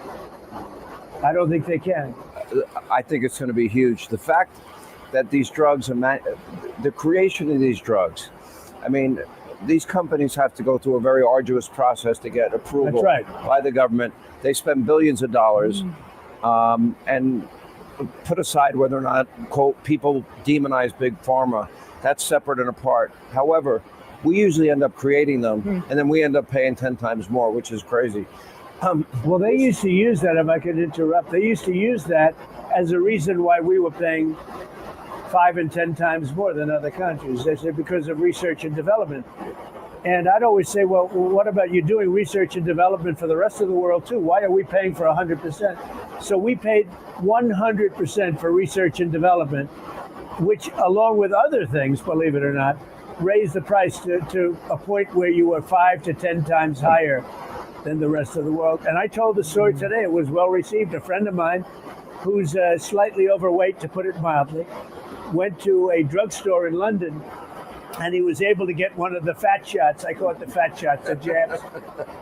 I don't think they can. I think it's going to be huge. The fact that these drugs are the creation of these drugs, I mean, these companies have to go through a very arduous process to get approval by the government. They spend billions of dollars, and put aside whether or not, quote, people demonize big pharma. That's separate and apart. However, we usually end up creating them, and then we end up paying 10 times more, which is crazy. Well, they used to use that, if I could interrupt, they used to use that as a reason why we were paying 5 and 10 times more than other countries. They said because of research and development. And I'd always say, well, what about you doing research and development for the rest of the world too? Why are we paying for 100%? So we paid 100% for research and development, which along with other things, believe it or not, raised the price to a point where you were 5 to 10 times higher than the rest of the world. And I told the story today. It was well received. A friend of mine who's slightly overweight, to put it mildly, went to a drugstore in London, and he was able to get one of the fat shots. I call it the fat shots, the jabs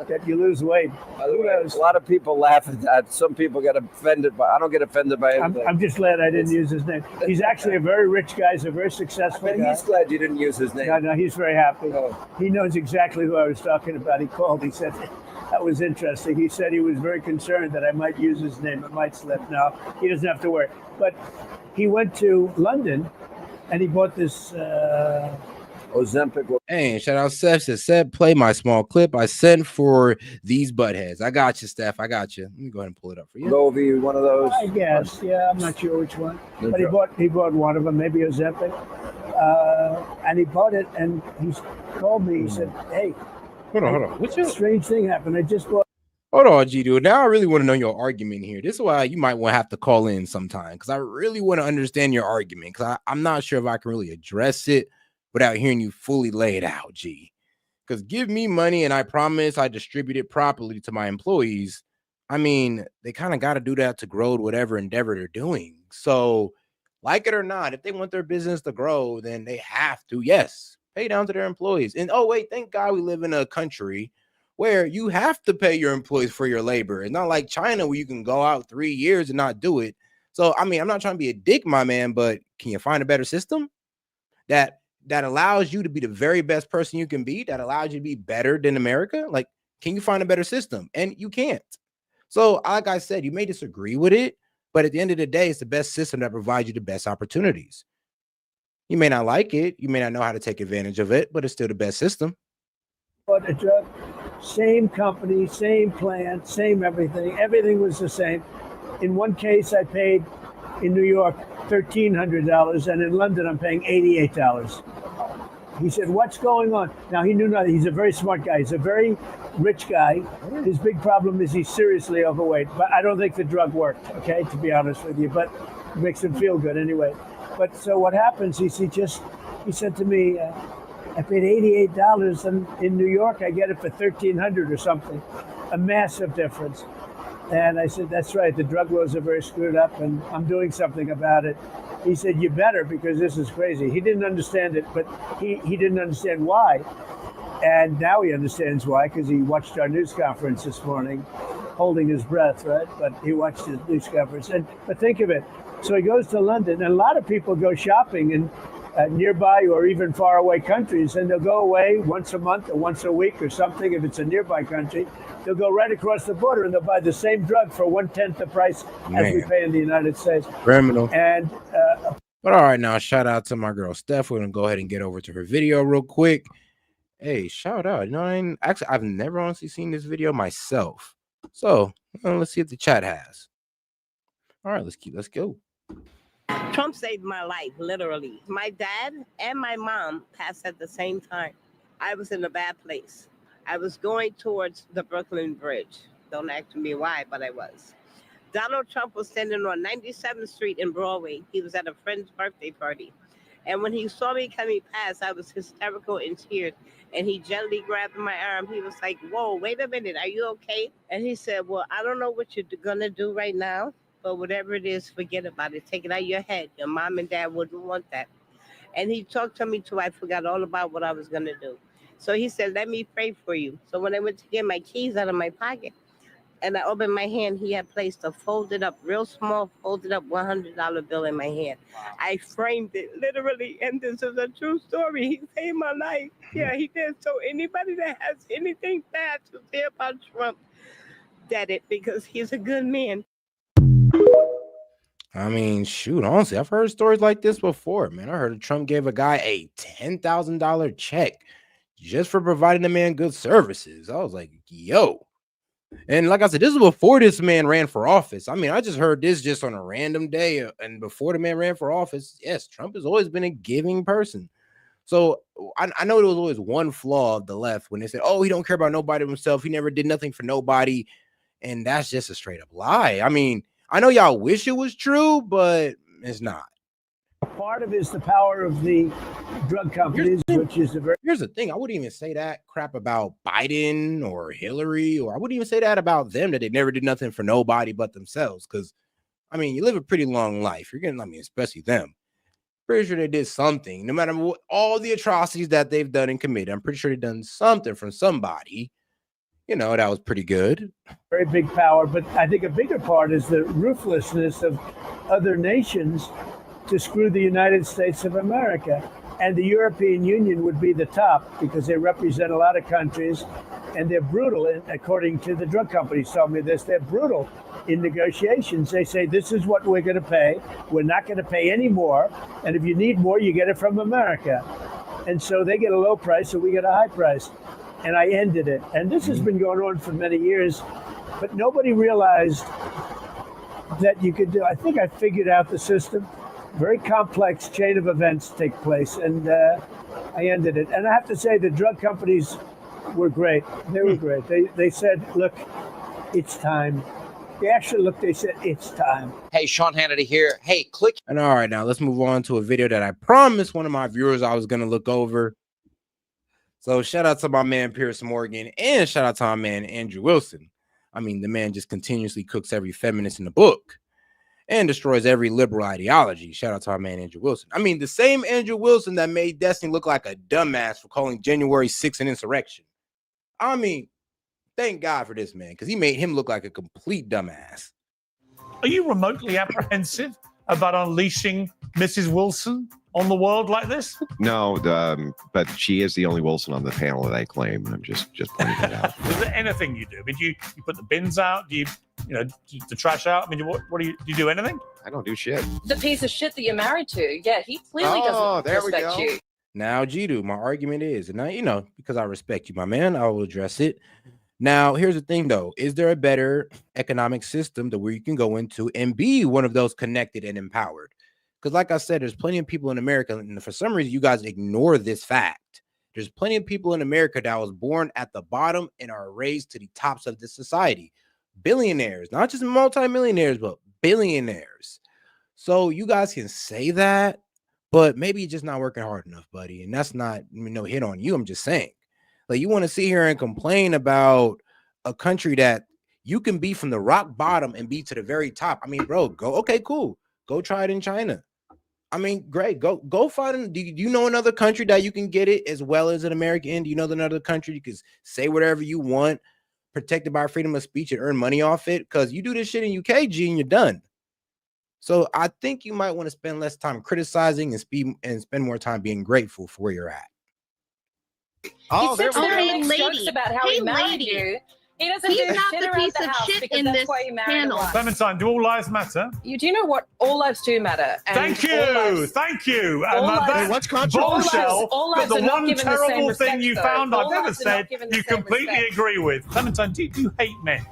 that you lose weight. By the way, a lot of people laugh at that. Some people get offended, but I don't get offended by anything. I'm just glad I didn't use his name. He's actually a very rich guy. He's a very successful guy. He's glad you didn't use his name. No, he's very happy. He knows exactly who I was talking about. He called. He said, That was interesting. He said he was very concerned that I might use his name. It might slip. No, he doesn't have to worry. But he went to London and he bought this Ozempic. Hey, shout out Steph. Said, play my small clip I sent for these buttheads. I got you, Steph. I got you. Let me go ahead and pull it up for you. Go over you one of those. I guess. Yeah, I'm not sure which one. But he bought one of them, maybe Ozempic. And he bought it and he called me. He said, hey, hold on. What's your strange thing happened? I just bought. Hold on, G dude. Now I really want to know your argument here. This is why you might want to have to call in sometime, because I really want to understand your argument, because I'm not sure if I can really address it without hearing you fully lay it out, G. Because give me money and I promise I distribute it properly to my employees. I mean, they kind of got to do that to grow whatever endeavor they're doing. So, like it or not, if they want their business to grow, then they have to, yes, pay down to their employees. And oh, wait, thank God we live in a country where you have to pay your employees for your labor. It's not like China where you can go out 3 years and not do it. So, I mean, I'm not trying to be a dick, my man, but can you find a better system that allows you to be the very best person you can be, that allows you to be better than America? Like, can you find a better system? And you can't. So, like I said, you may disagree with it, but at the end of the day, it's the best system that provides you the best opportunities. You may not like it. You may not know how to take advantage of it, but it's still the best system. Bought a drug, same company, same plant, same everything. Everything was the same. In one case, I paid in New York $1,300, and in London, I'm paying $88. He said, what's going on? Now, he knew nothing. He's a very smart guy. He's a very rich guy. His big problem is he's seriously overweight. But I don't think the drug worked, okay, to be honest with you. But it makes him feel good anyway. But so what happens is he said to me, I paid $88, and in New York, I get it for $1,300 or something. A massive difference. And I said, that's right. The drug laws are very screwed up, and I'm doing something about it. He said, you better, because this is crazy. He didn't understand it, but he didn't understand why. And now he understands why, because he watched our news conference this morning, holding his breath, right? But he watched his news conference. But think of it. So he goes to London, and a lot of people go shopping in nearby or even far away countries, and they'll go away once a month or once a week or something. If it's a nearby country, they'll go right across the border and they'll buy the same drug for 1/10 the price as we pay in the United States. Criminal. And but all right, now shout out to my girl Steph. We're gonna go ahead and get over to her video real quick. Hey, shout out. You know, actually, I've never honestly seen this video myself. So let's see if the chat has. All right, let's go. Trump saved my life, literally. My dad and my mom passed at the same time. I was in a bad place. I was going towards the Brooklyn Bridge. Don't ask me why, but I was. Donald Trump was standing on 97th Street in Broadway. He was at a friend's birthday party. And when he saw me coming past, I was hysterical in tears. And he gently grabbed my arm. He was like, whoa, wait a minute, are you okay? And he said, well, I don't know what you're gonna do right now, but whatever it is, forget about it. Take it out of your head. Your mom and dad wouldn't want that. And he talked to me till I forgot all about what I was going to do. So he said, let me pray for you. So when I went to get my keys out of my pocket and I opened my hand, he had placed a folded up, real small, folded up $100 bill in my hand. I framed it literally. And this is a true story. He saved my life. Yeah, he did. So anybody that has anything bad to say about Trump, did it, because he's a good man. I mean, shoot, honestly, I've heard stories like this before, man. I heard Trump gave a guy a $10,000 check just for providing the man good services. I was like, yo. And like I said, this is before this man ran for office. I mean, I just heard this just on a random day. And before the man ran for office, yes, Trump has always been a giving person. So I know there was always one flaw of the left when they said, oh, he don't care about nobody himself. He never did nothing for nobody. And that's just a straight up lie. I mean, I know y'all wish it was true, but it's not. Part of it is the power of the drug companies, which is a very... Here's the thing. I wouldn't even say that crap about Biden or Hillary, or I wouldn't even say that about them, that they never did nothing for nobody but themselves. Because, I mean, you live a pretty long life. You're getting, I mean, especially them. Pretty sure they did something. No matter what, all the atrocities that they've done and committed, I'm pretty sure they've done something from somebody. You know, that was pretty good. Very big power. But I think a bigger part is the ruthlessness of other nations to screw the United States of America. And the European Union would be the top because they represent a lot of countries. and they're brutal. And according to the drug companies told me this, they're brutal in negotiations. They say, this is what we're going to pay. We're not going to pay any more. And if you need more, you get it from America. And so they get a low price, so we get a high price. And I ended it. And this has been going on for many years, but nobody realized that you could do. I think I figured out the system. Very complex chain of events take place, and I ended it. And I have to say, the drug companies were great. They were great. They said, look, it's time. They actually looked, they said, it's time. Hey, Sean Hannity here. Hey, click. And all right, now let's move on to a video that I promised one of my viewers I was going to look over. So shout out to my man, Pierce Morgan, and shout out to my man, Andrew Wilson. I mean, the man just continuously cooks every feminist in the book and destroys every liberal ideology. Shout out to our man, Andrew Wilson. I mean, the same Andrew Wilson that made Destiny look like a dumbass for calling January 6th an insurrection. I mean, thank God for this man, because he made him look like a complete dumbass. Are you remotely apprehensive about unleashing Mrs. Wilson on the world like this? No, but she is the only Wilson on the panel that I claim. I'm just pointing that out. Is there anything you do? I mean, do you put the bins out? Do you the trash out? I mean, what do you do anything? I don't do shit. The piece of shit that you're married to. Yeah, he clearly doesn't respect you. Now, Jidu, my argument is, and I, because I respect you, my man, I will address it. Now, here's the thing, though. Is there a better economic system that where you can go into and be one of those connected and empowered? Because like I said, there's plenty of people in America, and for some reason, you guys ignore this fact. There's plenty of people in America that was born at the bottom and are raised to the tops of this society. Billionaires, not just multimillionaires, but billionaires. So you guys can say that, but maybe you're just not working hard enough, buddy. And that's not no hit on you. I'm just saying. Like, you want to sit here and complain about a country that you can be from the rock bottom and be to the very top. I mean, bro, go. Okay, cool. Go try it in China. I mean, great. Go find. Do you know another country that you can get it as well as an American? Do you know another country you can say whatever you want, protected by freedom of speech, and earn money off it? Because you do this shit in UK, G, and you're done. So I think you might want to spend less time criticizing and spend more time being grateful for where you're at. Oh, there we go. Jokes about how he married you. He doesn't do shit around the house because that's why you married him. Clementine, do all lives matter? You do know what? All lives do matter. And thank you. Thank you. What's bombshell? But the one terrible thing you found I've ever said, you completely agree with. Clementine, do you hate men?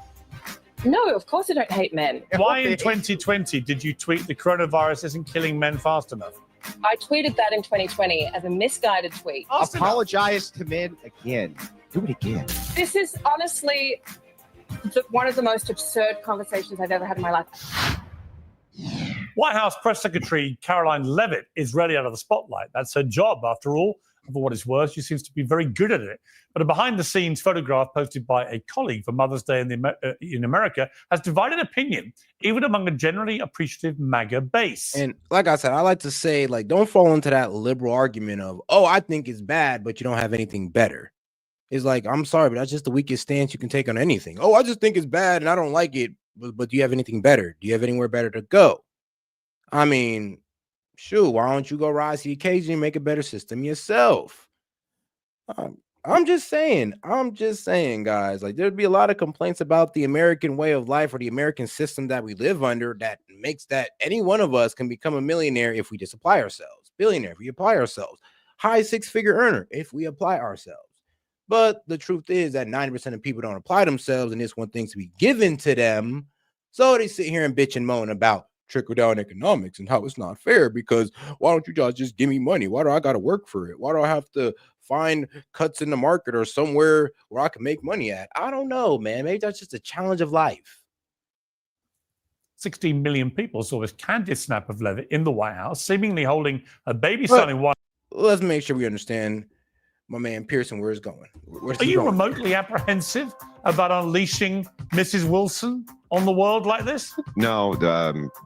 No, of course I don't hate men. Why in 2020 did you tweet the coronavirus isn't killing men fast enough? I tweeted that in 2020 as a misguided tweet. Apologize to men again. Do it again. This is honestly one of the most absurd conversations I've ever had in my life. White House Press Secretary Caroline Leavitt is really out of the spotlight. That's her job, after all. For what it's worth, she seems to be very good at it. But a behind-the-scenes photograph posted by a colleague for Mother's Day in America has divided opinion, even among a generally appreciative MAGA base. And like I said, I like to say, like, don't fall into that liberal argument of, oh, I think it's bad, but you don't have anything better. It's like, I'm sorry, but that's just the weakest stance you can take on anything. Oh, I just think it's bad and I don't like it, but do you have anything better? Do you have anywhere better to go? I mean, shoot, why don't you go rise to the occasion and make a better system yourself? I'm just saying, guys, like, there'd be a lot of complaints about the American way of life or the American system that we live under that makes that any one of us can become a millionaire if we just apply ourselves, billionaire if we apply ourselves, high six-figure earner if we apply ourselves. But the truth is that 90% of people don't apply themselves, and this one thing to be given to them. So they sit here and bitch and moan about trickle-down economics and how it's not fair, because why don't you guys just give me money? Why do I got to work for it? Why do I have to find cuts in the market or somewhere where I can make money at? I don't know, man. Maybe that's just a challenge of life. 16 million people saw this candid snap of Leavitt in the White House, seemingly holding a baby son in one. Let's make sure we understand my man Pearson, where it's going. Are you remotely apprehensive about unleashing Mrs. Wilson on the world like this? No,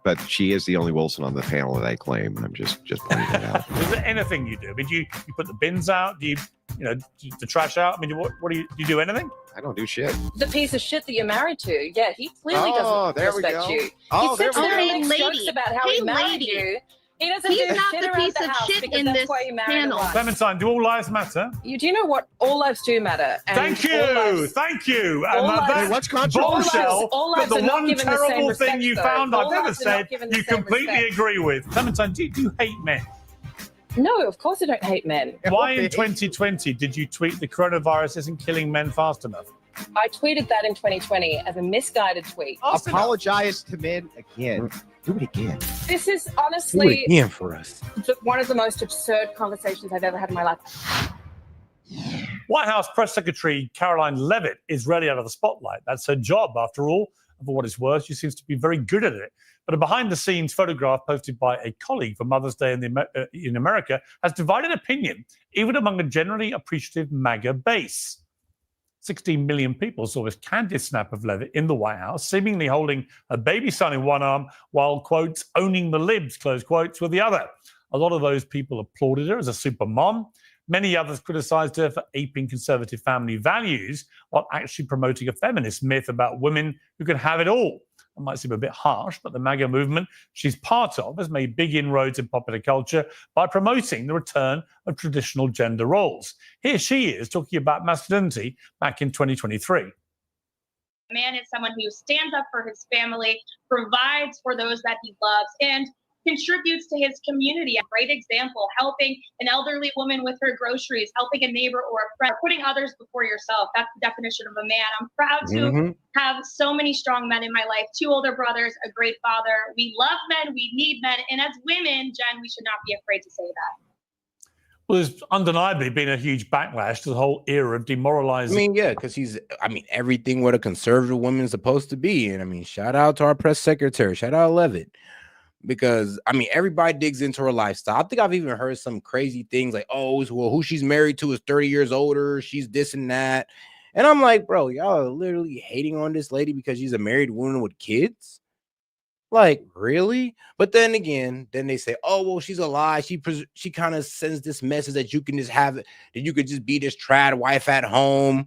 but she is the only Wilson on the panel that I claim. I'm just pointing that out. Is there anything you do? I mean, do you put the bins out? Do you the trash out? I mean, what do you do anything? I don't do shit. The piece of shit that you're married to. Yeah, he clearly doesn't respect you. Oh, he sits there and makes jokes about how he married you. He doesn't He's do not shit the around piece the of house shit because in that's this why you married a panel. wife. Clementine, do all lives matter? You do know what? All lives do matter. And Thank you, all And lives- that bombshell, all but lives the are not one given the same terrible respect, thing you though. found All I've ever lives are not said, given the you same completely respect. agree with. Clementine, do you hate men? No, of course I don't hate men. Why in 2020 did you tweet the coronavirus isn't killing men fast enough? I tweeted that in 2020 as a misguided tweet. Apologize to men again. Do it again. This is Do it honestly again for us. one of the most absurd conversations I've ever had in my life. White House Press Secretary Caroline Leavitt is rarely out of the spotlight. That's her job, after all. And for what it's worth, she seems to be very good at it. But a behind-the-scenes photograph posted by a colleague for Mother's Day in America has divided opinion, even among a generally appreciative MAGA base. 16 million people saw this candid snap of Leavitt in the White House, seemingly holding a baby son in one arm while, quotes, owning the libs, close quotes, with the other. A lot of those people applauded her as a super mom. Many others criticized her for aping conservative family values while actually promoting a feminist myth about women who can have it all. It might seem a bit harsh, but the MAGA movement she's part of has made big inroads in popular culture by promoting the return of traditional gender roles. Here she is talking about masculinity back in 2023. A man is someone who stands up for his family, provides for those that he loves, and contributes to his community. A great example, helping an elderly woman with her groceries, helping a neighbor or a friend, putting others before yourself. That's the definition of a man. I'm proud to have so many strong men in my life, 2 older brothers, a great father. We love men, we need men. And as women, Jen, we should not be afraid to say that. Well, there's undeniably been a huge backlash to the whole era of demoralizing. Yeah, because everything what a conservative woman is supposed to be. And shout out to our press secretary, shout out Leavitt. Because everybody digs into her lifestyle. I think I've even heard some crazy things like, oh, well, who she's married to is 30 years older, she's this and that. And I'm like, bro, y'all are literally hating on this lady because she's a married woman with kids. Like, really? But then again, then they say, oh, well, she's a lie. She kind of sends this message that you can just have it, that you could just be this trad wife at home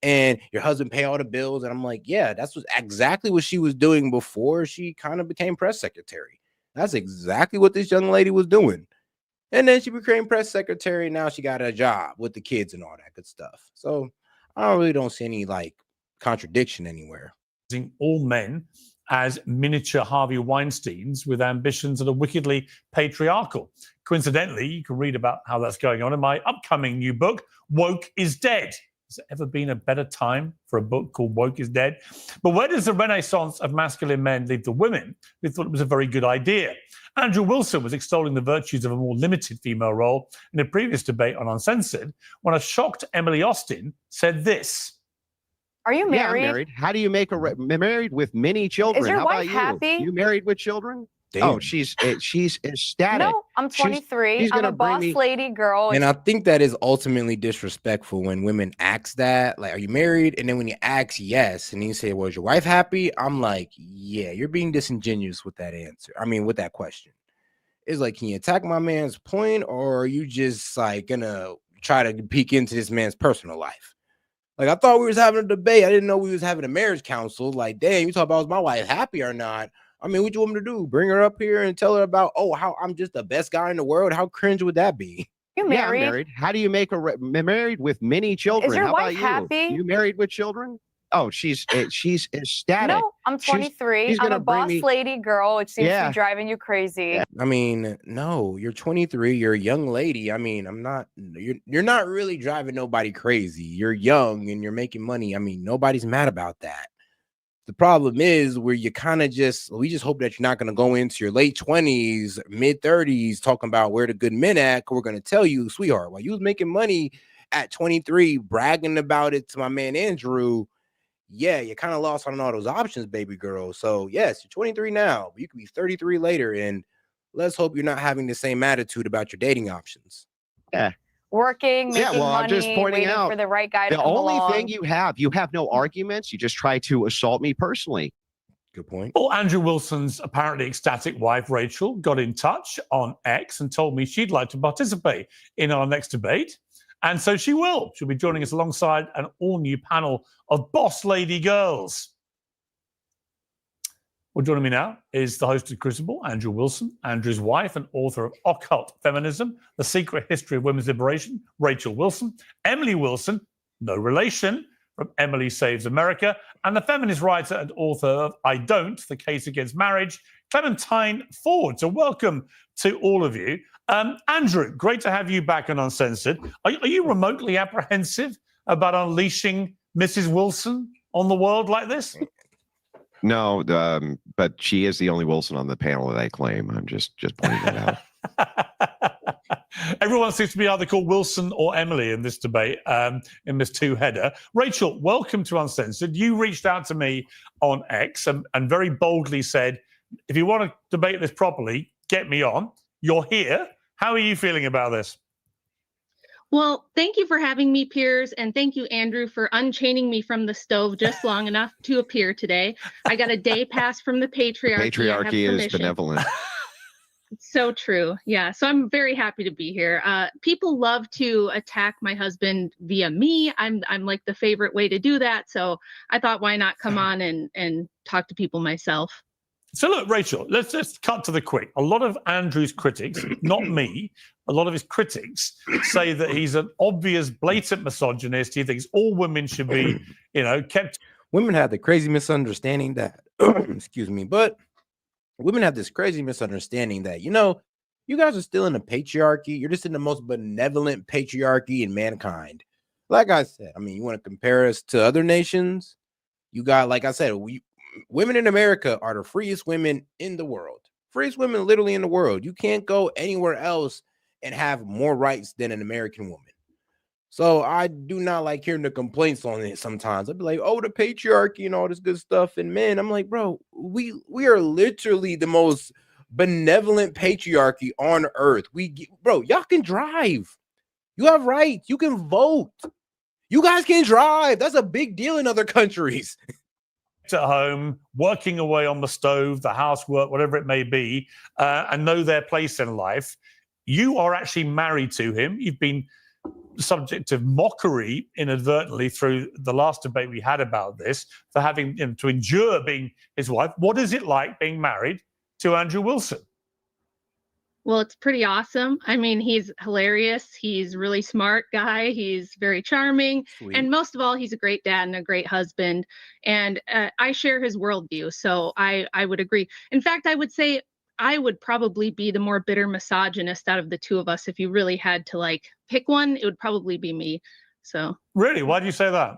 and your husband pay all the bills. And I'm like, yeah, that's exactly what she was doing before she kind of became press secretary. That's exactly what this young lady was doing. And then she became press secretary. Now she got a job with the kids and all that good stuff. So I really don't see any contradiction anywhere. All men as miniature Harvey Weinsteins with ambitions that are wickedly patriarchal. Coincidentally, you can read about how that's going on in my upcoming new book, Woke is Dead. Has there ever been a better time for a book called Woke is Dead? But where does the renaissance of masculine men leave the women? They thought it was a very good idea. Andrew Wilson was extolling the virtues of a more limited female role in a previous debate on Uncensored when a shocked Emily Austin said this. Are you married? Yeah, I'm married. How do you make married with many children? Is your How wife about you? happy? You married with children? Damn. Oh, she's ecstatic. No, I'm 23. She's I'm gonna a bring boss me- lady girl. And I think that is ultimately disrespectful when women ask that, like, are you married? And then when you ask yes, and you say, well, is your wife happy? I'm like, yeah, you're being disingenuous with that answer. With that question. It's like, can you attack my man's point, or are you just gonna try to peek into this man's personal life? Like, I thought we was having a debate. I didn't know we was having a marriage council. Like, damn, you talk about, is my wife happy or not? What you want me to do? Bring her up here and tell her about, how I'm just the best guy in the world? How cringe would that be? You Yeah, I'm married? married. How do you make married with many children? Is your How wife about you? happy? You married with children? Oh, she's ecstatic. No, I'm 23. She's I'm gonna a bring boss me- lady girl. It seems to Yeah. be driving you crazy. No, you're 23. You're a young lady. You're not really driving nobody crazy. You're young and you're making money. Nobody's mad about that. The problem is where you kind of we just hope that you're not going to go into your late 20s, mid 30s, talking about where the good men at. We're going to tell you, sweetheart, while you was making money at 23, bragging about it to my man Andrew, yeah, you kind of lost on all those options, baby girl. So yes, you're 23 now, but you could be 33 later. And let's hope you're not having the same attitude about your dating options. Yeah. Working, making money, I'm just pointing waiting out for the right guy to the come only along. thing you have no arguments. You just try to assault me personally. Good point. Well, Andrew Wilson's apparently ecstatic wife, Rachel, got in touch on X and told me she'd like to participate in our next debate. And so she will. She'll be joining us alongside an all-new panel of boss lady girls. Well, joining me now is the host of Crucible, Andrew Wilson, Andrew's wife and author of Occult Feminism, The Secret History of Women's Liberation, Rachel Wilson, Emily Wilson, no relation, from Emily Saves America, and the feminist writer and author of I Don't, The Case Against Marriage, Clementine Ford. So welcome to all of you. Andrew, great to have you back on Uncensored. Are you remotely apprehensive about unleashing Mrs. Wilson on the world like this? No, but she is the only Wilson on the panel that I claim. I'm just pointing that out. Everyone seems to be either called Wilson or Emily in this debate, in this two-header. Rachel, welcome to Uncensored. You reached out to me on X and very boldly said, if you want to debate this properly, get me on. You're here. How are you feeling about this? Well, thank you for having me, Piers, and thank you, Andrew, for unchaining me from the stove just long enough to appear today. I got a day pass from the patriarchy. Patriarchy is benevolent. So true. Yeah. So I'm very happy to be here. People love to attack my husband via me. I'm like the favorite way to do that. So I thought, why not come on and talk to people myself? So look, Rachel, let's just cut to the quick. A lot of Andrew's critics, not me, a lot of his critics say that he's an obvious, blatant misogynist. He thinks all women should be, kept. Women have the crazy misunderstanding that, excuse me, but women have this crazy misunderstanding that, you guys are still in a patriarchy. You're just in the most benevolent patriarchy in mankind. Like I said, you want to compare us to other nations? You got, like I said, women in America are the freest women in the world. Freest women literally in the world. You can't go anywhere else and have more rights than an American woman. So I do not like hearing the complaints on it sometimes. I'd be like, oh, the patriarchy and all this good stuff. And men, I'm like, bro, we are literally the most benevolent patriarchy on earth. Bro, y'all can drive. You have rights. You can vote. You guys can drive. That's a big deal in other countries. At home, working away on the stove, the housework, whatever it may be, and know their place in life. You are actually married to him. You've been subject of mockery inadvertently through the last debate we had about this, for having to endure being his wife. What is it like being married to Andrew Wilson? Well, it's pretty awesome. He's hilarious. He's a really smart guy. He's very charming. Sweet. And most of all, he's a great dad and a great husband. And I share his worldview. So I would agree. In fact, I would say I would probably be the more bitter misogynist out of the two of us. If you really had to pick one, it would probably be me. So really, why do you say that?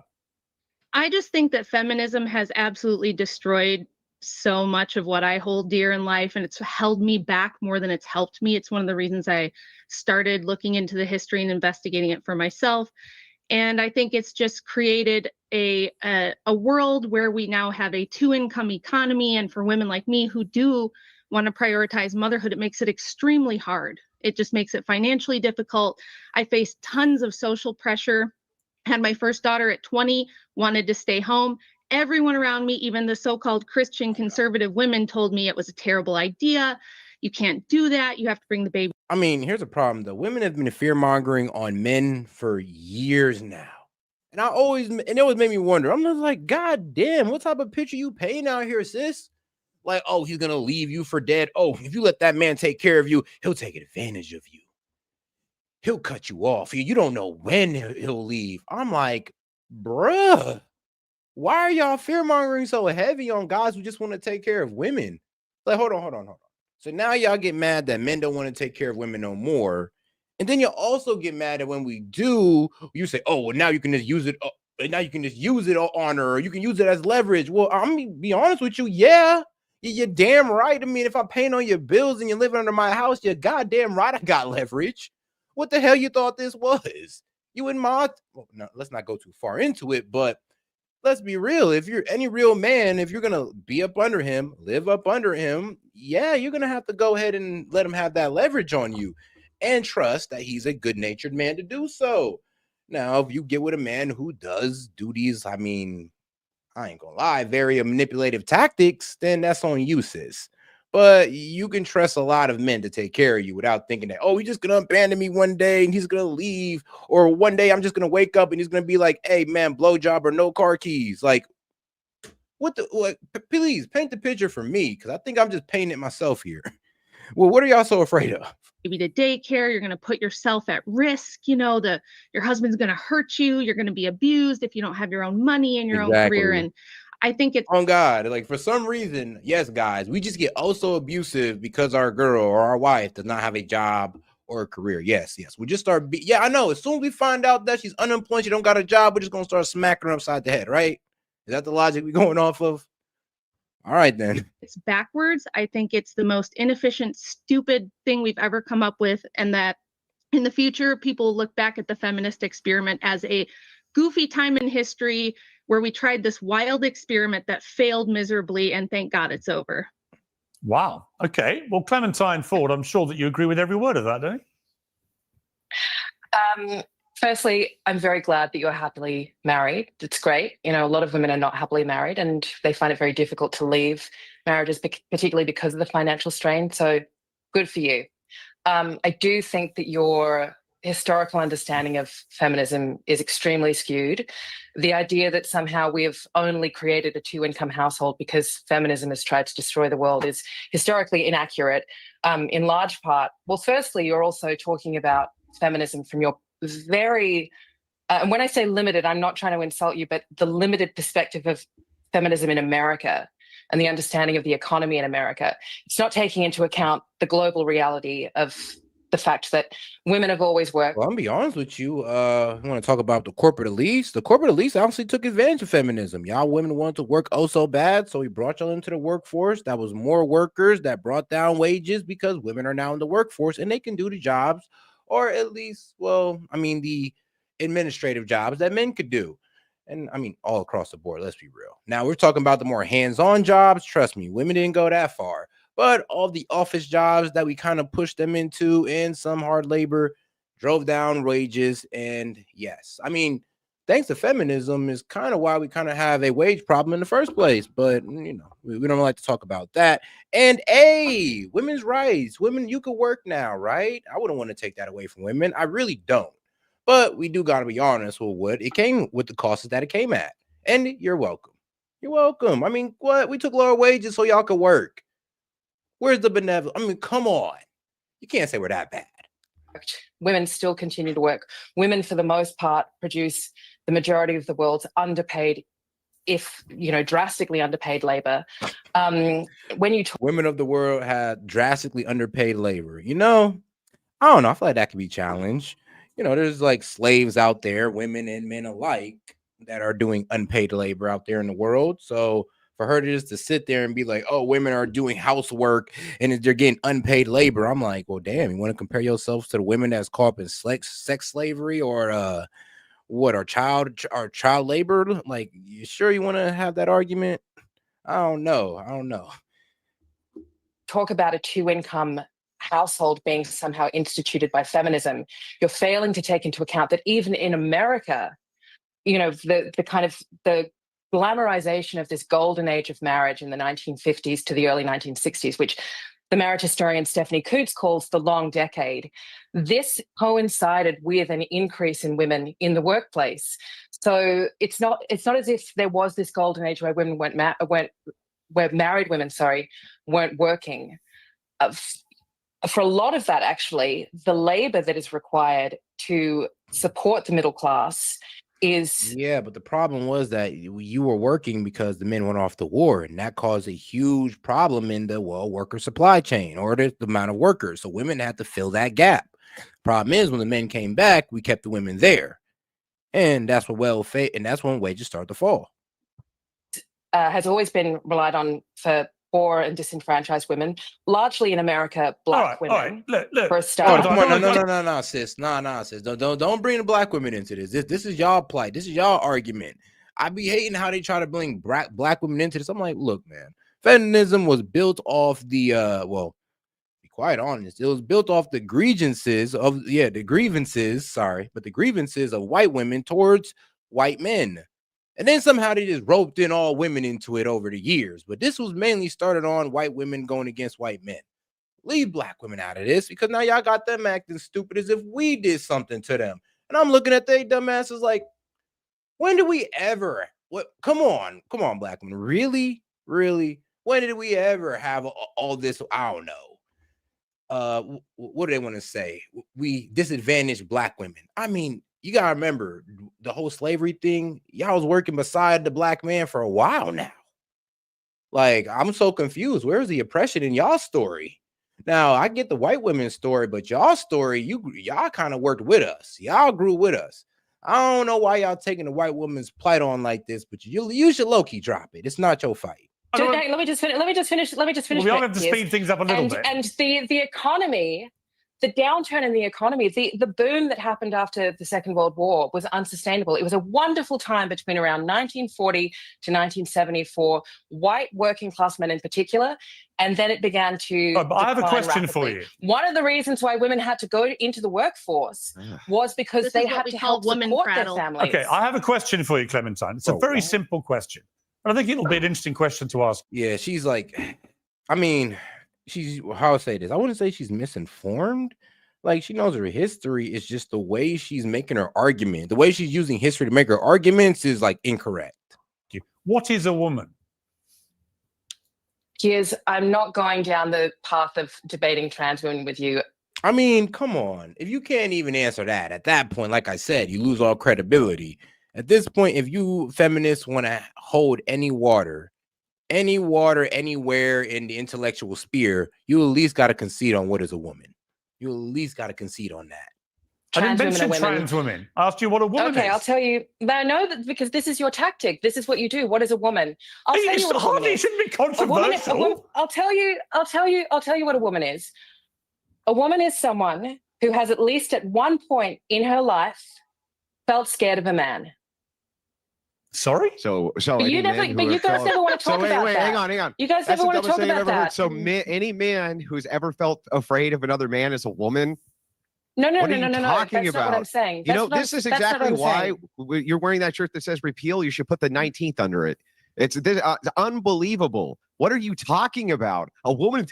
I just think that feminism has absolutely destroyed so much of what I hold dear in life, and it's held me back more than it's helped me. It's one of the reasons I started looking into the history and investigating it for myself. And I think it's just created a world where we now have a two-income economy. And for women like me who do want to prioritize motherhood, it makes it extremely hard. It just makes it financially difficult. I faced tons of social pressure. Had my first daughter at 20, wanted to stay home. Everyone around me, even the so-called Christian conservative women, told me it was a terrible idea. You can't do that. You have to bring the baby. Here's a problem though. Women have been fear-mongering on men for years now. And it always made me wonder. I'm just like, God damn, what type of picture you painting out here, sis? Like, oh, he's gonna leave you for dead. Oh, if you let that man take care of you, he'll take advantage of you. He'll cut you off. You don't know when he'll leave. I'm like, bruh. Why are y'all fear-mongering so heavy on guys who just want to take care of women? Like, hold on. So now y'all get mad that men don't want to take care of women no more. And then you also get mad that when we do, you say, oh, well, now you can just use it. Now you can just use it on her, or you can use it as leverage. Well, I'm gonna be honest with you. Yeah, you're damn right. If I'm paying on your bills and you're living under my house, you're goddamn right I got leverage. What the hell you thought this was? You and my, well, no, let's not go too far into it, but let's be real. If you're any real man, if you're going to be up under him, live up under him, yeah, you're going to have to go ahead and let him have that leverage on you and trust that he's a good-natured man to do so. Now, if you get with a man who does do these, I ain't gonna lie, very manipulative tactics, then that's on you, sis. But you can trust a lot of men to take care of you without thinking that, oh, he's just going to abandon me one day and he's going to leave. Or one day I'm just going to wake up and he's going to be like, hey, man, blowjob or no car keys. Like, Please paint the picture for me, because I think I'm just painting it myself here. Well, what are y'all so afraid of? Maybe to daycare, you're going to put yourself at risk. Your husband's going to hurt you. You're going to be abused if you don't have your own money and your own career. And I think it's on God. Like, for some reason, yes, guys, we just get so abusive because our girl or our wife does not have a job or a career. Yes. We just start. I know. As soon as we find out that she's unemployed, she don't got a job, we're just gonna start smacking her upside the head, right? Is that the logic we're going off of? All right, then. It's backwards. I think it's the most inefficient, stupid thing we've ever come up with. And that in the future, people will look back at the feminist experiment as a goofy time in history where we tried this wild experiment that failed miserably. And thank God it's over. Wow. Okay. Well, Clementine Ford, I'm sure that you agree with every word of that, don't you? Firstly, I'm very glad that you're happily married. It's great. A lot of women are not happily married and they find it very difficult to leave marriages, particularly because of the financial strain. So good for you. I do think that your historical understanding of feminism is extremely skewed. The idea that somehow we have only created a two-income household because feminism has tried to destroy the world is historically inaccurate, in large part. Well, firstly, you're also talking about feminism from your very, and when I say limited, I'm not trying to insult you, but the limited perspective of feminism in America and the understanding of the economy in America. It's not taking into account the global reality of the fact that women have always worked. Well, I'm gonna be honest with you. I want to talk about the corporate elites. The corporate elites obviously took advantage of feminism. Y'all women wanted to work so bad, so we brought y'all into the workforce. That was more workers that brought down wages because women are now in the workforce and they can do the jobs, or at least, the administrative jobs that men could do. And all across the board, let's be real. Now we're talking about the more hands-on jobs. Trust me, women didn't go that far. But all the office jobs that we kind of pushed them into and some hard labor drove down wages. And yes, thanks to feminism is kind of why we kind of have a wage problem in the first place. But, we don't like to talk about that. And women's rights. Women, you could work now, right? I wouldn't want to take that away from women. I really don't. But we do got to be honest with what it came with, the costs that it came at. And you're welcome. You're welcome. What? We took lower wages so y'all could work. Where's the benevolence? Come on. You can't say we're that bad. Women still continue to work. Women, for the most part, produce the majority of the world's underpaid, drastically underpaid labor. When you women of the world have drastically underpaid labor, I don't know. I feel like that could be challenged. There's like slaves out there, women and men alike, that are doing unpaid labor out there in the world. So for her to sit there and be like, oh, women are doing housework and they're getting unpaid labor, I'm like, well, damn, you want to compare yourselves to the women that's caught up in sex slavery or our child labor? Like, you sure you want to have that argument? I don't know. Talk about a two-income household being somehow instituted by feminism. You're failing to take into account that even in America, the glamorization of this golden age of marriage in the 1950s to the early 1960s, which the marriage historian Stephanie Coots calls the long decade. This coincided with an increase in women in the workplace. So it's not as if there was this golden age where women where married women, weren't working. For a lot of that, actually, the labor that is required to support the middle class is... Yeah, but the problem was that you were working because the men went off to war, and that caused a huge problem in the worker supply chain, or the amount of workers. So women had to fill that gap. Problem is, when the men came back, we kept the women there, and that's and that's when wages started to fall. Has always been relied on for poor and disenfranchised women, largely in America, black women. All right. Look. For a start. Come on, no, sis. No, sis. Don't bring the black women into this. This is y'all plight. This is y'all argument. I be hating how they try to bring black women into this. I'm like, look, man, feminism was built off the be quite honest, it was built off the grievances of the grievances of white women towards white men. And then somehow they just roped in all women into it over the years. But this was mainly started on white women going against white men. Leave black women out of this, because now y'all got them acting stupid as if we did something to them. And I'm looking at they dumbasses like, when do we ever What? Come on, black women. Really? When did we ever have all this? I don't know. What do they want to say? We disadvantaged black women. I mean, you gotta remember the whole slavery thing. Y'all was working beside the black man for a while now. Like, I'm so confused. Where's the oppression in y'all story? Now, I get the white women's story, but y'all story, y'all kind of worked with us. Y'all grew with us. I don't know why y'all taking the white woman's plight on like this, but you should low-key drop it. It's not your fight. Let me just finish. We all have to speed things up a little bit. And the economy, the downturn in the economy, the boom that happened after the Second World War was unsustainable. It was a wonderful time between around 1940 to 1970 for white working class men in particular, and then it began to but I have a question rapidly. for you. One of the reasons why women had to go into the workforce was because they had to help support their families. Okay, I have a question for you, Clementine. It's a very simple question. But I think it'll be an interesting question to ask. Yeah, she's like, I mean, how I say this? I wouldn't say she's misinformed. Like, she knows her history. It's just the way she's making her argument. The way she's using history to make her arguments is like incorrect. What is a woman? I'm not going down the path of debating trans women with you. I mean, come on. If you can't even answer that, at that point, like I said, you lose all credibility. At this point, if you feminists want to hold any water anywhere in the intellectual sphere, you at least got to concede on what is a woman. You at least got to concede on that. I didn't mention trans women. I asked you what a woman is. Okay, I'll tell you. But I know that because this is your tactic. This is what you do. What is a woman? I'll tell you what a woman is. It shouldn't be controversial. I'll tell you what a woman is. A woman is someone who has at least at one point in her life felt scared of a man. Sorry? So But you guys never want to talk about that. Hang on. You guys never want to talk about that. So any man who's ever felt afraid of another man is a woman? No. What are you talking That's about? not what I'm saying. This is exactly why you're wearing that shirt that says repeal. You should put the 19th under it. It's unbelievable. What are you talking about? A woman,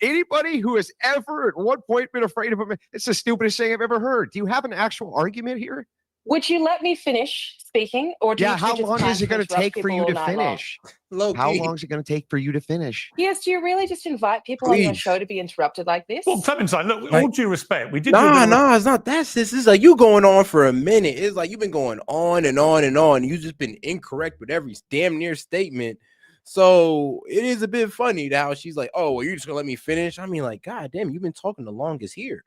anybody who has ever at one point been afraid of a man, it's the stupidest thing I've ever heard. Do you have an actual argument here? Would you let me finish speaking? Or do you how long is it going to take for you to finish? How long is it going to take for you to finish? Yes, do you really just invite people on your show to be interrupted like this? Well, Clementine, look, with all due respect, we did. Nah, it's not that, sis. It's like you going on for a minute. It's like you've been going on and on and on. You've just been incorrect with every damn near statement. So it is a bit funny how she's like, oh, well, you're just going to let me finish? I mean, like, God damn, you've been talking the longest here.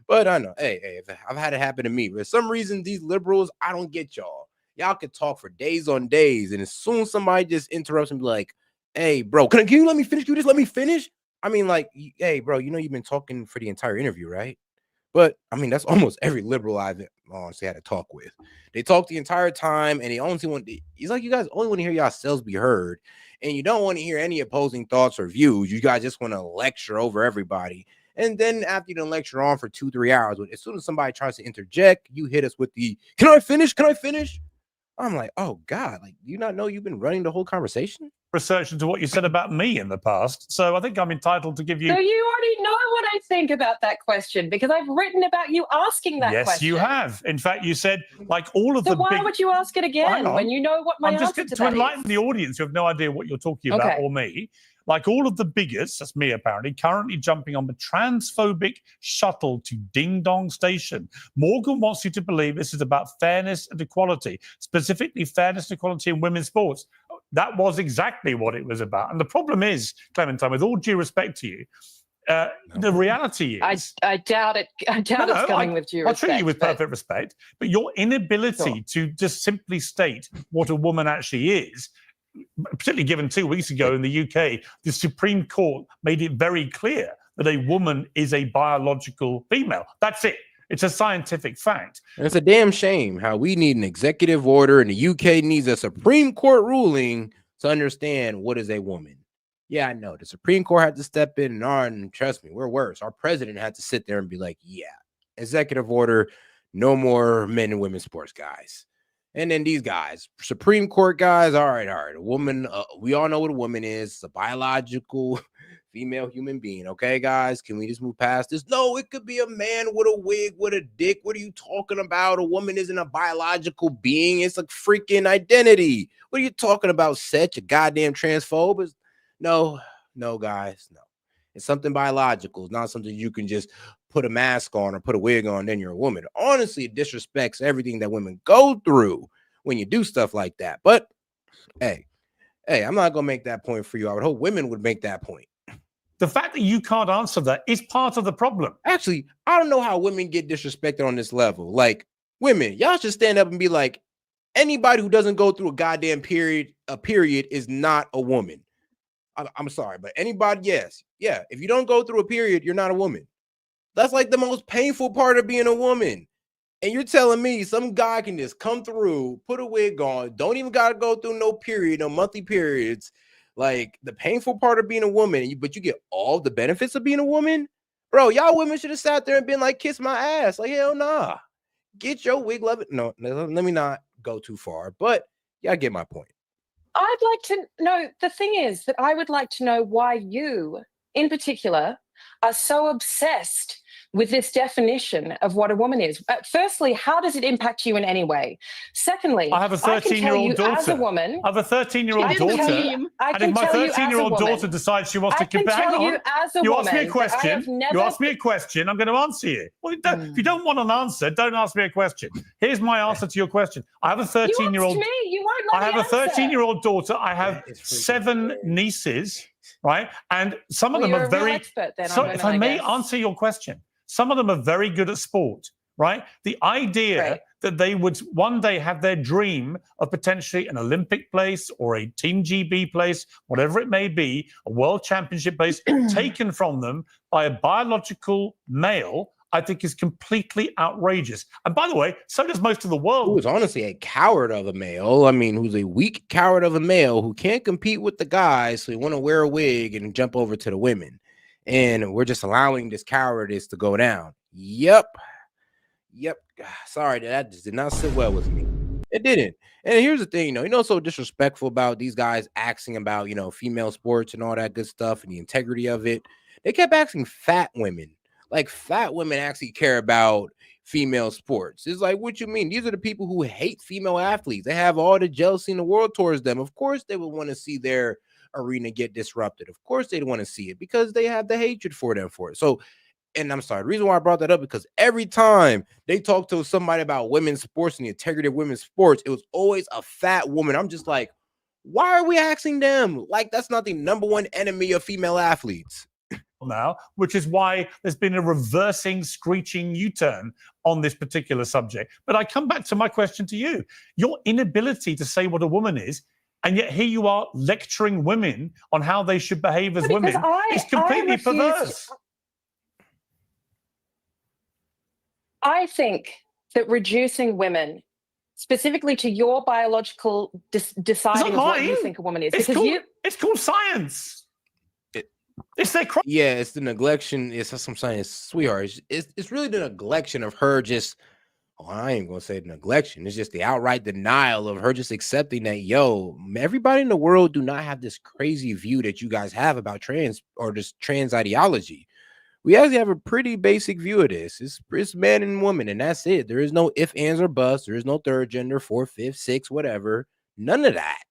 But I know, hey, I've had it happen to me. For some reason, these liberals, I don't get y'all. Y'all could talk for days on days, and as soon as somebody just interrupts and be like, hey, bro, can you let me finish? Can you just let me finish? I mean, like, hey, bro, you know you've been talking for the entire interview, right? But, I mean, that's almost every liberal I've honestly had to talk with. They talk the entire time, and it's like you guys only want to hear yourselves be heard, and you don't want to hear any opposing thoughts or views. You guys just want to lecture over everybody. And then after you done lecture on for 2-3 hours, as soon as somebody tries to interject, you hit us with the, can I finish? I'm like, oh God, like, do you not know you've been running the whole conversation? Research into what you said about me in the past. So I think I'm entitled to give you. So you already know what I think about that question because I've written about you asking that question. Yes, you have. In fact, you said like all of so the why would you ask it again when you know what my answer to that is? To enlighten the audience who have no idea what you're talking about or me. Like all of the bigots, that's me apparently, currently jumping on the transphobic shuttle to Ding Dong Station. Morgan wants you to believe this is about fairness and equality, specifically fairness and equality in women's sports. That was exactly what it was about. And the problem is, Clementine, with all due respect to you, the reality is... I doubt it. I doubt it's coming with due respect. I'll treat you with perfect respect, but your inability to just simply state what a woman actually is, particularly given 2 weeks ago in the UK, the Supreme Court made it very clear that a woman is a biological female. That's it. It's a scientific fact. And it's a damn shame how we need an executive order and the UK needs a Supreme Court ruling to understand what is a woman. Yeah, I know. The Supreme Court had to step in and trust me, we're worse. Our president had to sit there and be like, yeah, executive order, no more men and women's sports, guys. And then these guys, Supreme Court guys, all right. A woman, we all know what a woman is. It's a biological female human being. Okay, guys, can we just move past this? No, it could be a man with a wig, with a dick. What are you talking about? A woman isn't a biological being. It's a freaking identity. What are you talking about, Seth? You goddamn transphobe? No, guys, no. It's something biological. It's not something you can just put a mask on or put a wig on, then you're a woman. Honestly, it disrespects everything that women go through when you do stuff like that. But hey, I'm not going to make that point for you. I would hope women would make that point. The fact that you can't answer that is part of the problem. Actually, I don't know how women get disrespected on this level. Like, women, y'all should stand up and be like, anybody who doesn't go through a goddamn period is not a woman. I'm sorry, but anybody, yes. Yeah, if you don't go through a period, you're not a woman. That's like the most painful part of being a woman. And you're telling me some guy can just come through, put a wig on, don't even got to go through no period, no monthly periods. Like the painful part of being a woman, but you get all the benefits of being a woman? Bro, y'all women should have sat there and been like, kiss my ass. Like, hell nah. Get your wig love it. No, let me not go too far, but y'all get my point. I'd like to know, the thing is that I would like to know why you, in particular, are so obsessed with this definition of what a woman is. Firstly, how does it impact you in any way? Secondly, I have a 13-year-old daughter. As a woman, I have a 13-year-old daughter. And if my 13-year-old daughter decides she wants to compare, you ask me a question. You ask me a question. I'm going to answer you. Well, if you don't want an answer, don't ask me a question. Here's my answer to your question. I have a 13-year-old. You asked me. You won't let I have me a answer. 13-year-old daughter. I have 7 nieces, right? And some of them you're are a real very. expert then So on women, if I may guess. answer your question. Some of them are very good at sport, right? The idea that they would one day have their dream of potentially an Olympic place or a Team GB place, whatever it may be, a world championship place, taken from them by a biological male, I think is completely outrageous. And by the way, so does most of the world. Who is honestly a coward of a male. I mean, who's a weak coward of a male who can't compete with the guys, so you want to wear a wig and jump over to the women. And we're just allowing this cowardice to go down. Yep. Sorry, that just did not sit well with me. It didn't. And here's the thing, so disrespectful about these guys asking about, female sports and all that good stuff and the integrity of it. They kept asking fat women. Like fat women actually care about female sports. It's like, what you mean? These are the people who hate female athletes. They have all the jealousy in the world towards them. Of course, they would want to see their arena get disrupted. Of course, they'd want to see it because they have the hatred for them for it. So, and I'm sorry, the reason why I brought that up because every time they talk to somebody about women's sports and the integrity of women's sports, it was always a fat woman. I'm just like, why are we asking them? Like, that's not the number one enemy of female athletes. Now, which is why there's been a reversing, screeching U-turn on this particular subject. But I come back to my question to you. Your inability to say what a woman is, and yet here you are lecturing women on how they should behave as women. It's completely perverse. I think that reducing women, specifically to your biological deciding of what you think a woman is, it's called science. It's their it's the neglection. It's what I'm saying, sweetheart. It's really the neglection of her just. Oh, I ain't gonna say the neglection. It's just the outright denial of her just accepting that, everybody in the world do not have this crazy view that you guys have about trans or just trans ideology. We actually have a pretty basic view of this. It's man and woman, and that's it. There is no ifs, ands, or buts. There is no third gender, fourth, fifth, sixth, whatever. None of that.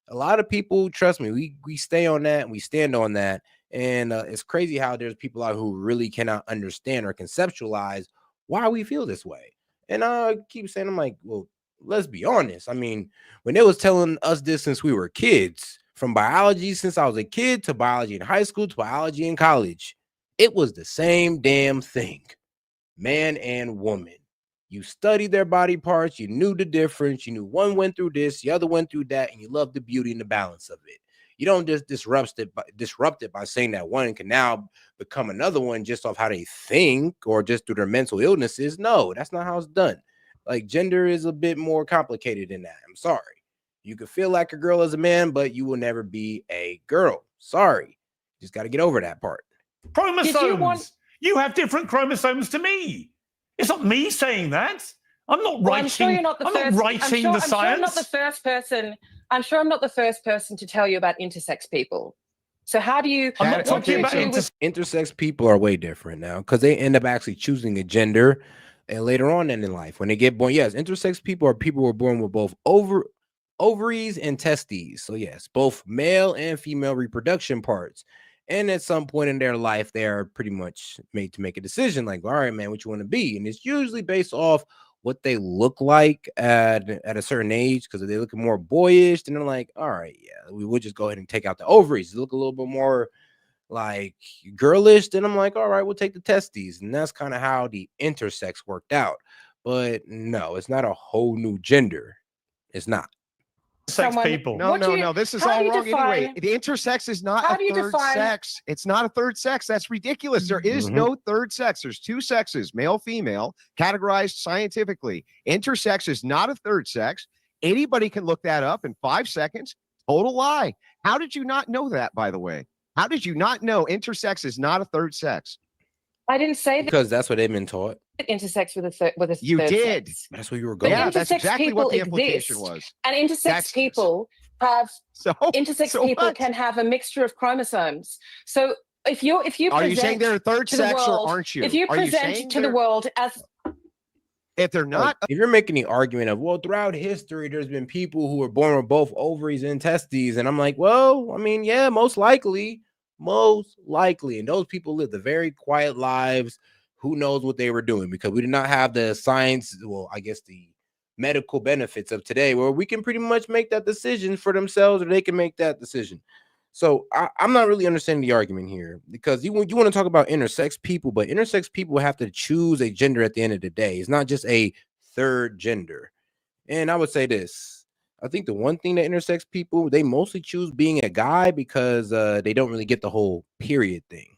A lot of people, trust me, we stay on that and we stand on that. And it's crazy how there's people out who really cannot understand or conceptualize why we feel this way. And I keep saying, I'm like, well, let's be honest. I mean, when they was telling us this since we were kids, from biology since I was a kid to biology in high school to biology in college, it was the same damn thing. Man and woman. You studied their body parts. You knew the difference. You knew one went through this, the other went through that, and you loved the beauty and the balance of it. You don't just disrupt it by saying that one can now become another one just off how they think or just through their mental illnesses. No, that's not how it's done. Like, gender is a bit more complicated than that. I'm sorry. You can feel like a girl as a man, but you will never be a girl. Sorry. You just got to get over that part. Chromosomes. You have different chromosomes to me. It's not me saying that. I'm not writing. I'm sure you're not the first. I'm not writing the science. I'm sure I'm not the first person. I'm sure I'm not the first person to tell you about intersex people. So how do you? I'm not what do talking you about do with- Intersex people are way different now because they end up actually choosing a gender, and later on in life when they get born, yes, intersex people are people who are born with both ovaries and testes. So yes, both male and female reproduction parts. And at some point in their life, they are pretty much made to make a decision like, all right, man, what you want to be? And it's usually based off what they look like at a certain age, because if they look more boyish, then they're like, all right, yeah, we would just go ahead and take out the ovaries. They look a little bit more like girlish, then I'm like, all right, we'll take the testes. And that's kind of how the intersex worked out. But no, it's not a whole new gender. It's not. People. No. This is all wrong anyway. The intersex is not a third sex. It's not a third sex. That's ridiculous. There is no third sex. There's two sexes, male, female, categorized scientifically. Intersex is not a third sex. Anybody can look that up in 5 seconds. Total lie. How did you not know that, by the way? How did you not know intersex is not a third sex? I didn't say that. Because that's what they've been taught. Intersex with a You third did. sex. That's where you were But going. Yeah, that's intersex exactly people what the implication exist, was. And intersex people have people can have a mixture of chromosomes. So if you Are you saying they're a third to the sex world, or aren't you? If you Are you present saying to the they're- world as If they're not, if you're making the argument of, well, throughout history, there's been people who were born with both ovaries and testes, and I'm like, well, I mean, yeah, most likely, and those people lived the very quiet lives. Who knows what they were doing? Because we did not have the science, well, I guess the medical benefits of today, where we can pretty much make that decision for themselves, or they can make that decision. So I'm not really understanding the argument here, because you want to talk about intersex people, but intersex people have to choose a gender at the end of the day. It's not just a third gender. And I would say this. I think the one thing that intersex people, they mostly choose being a guy because they don't really get the whole period thing.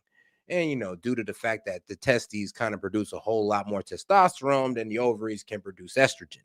And, due to the fact that the testes kind of produce a whole lot more testosterone than the ovaries can produce estrogen.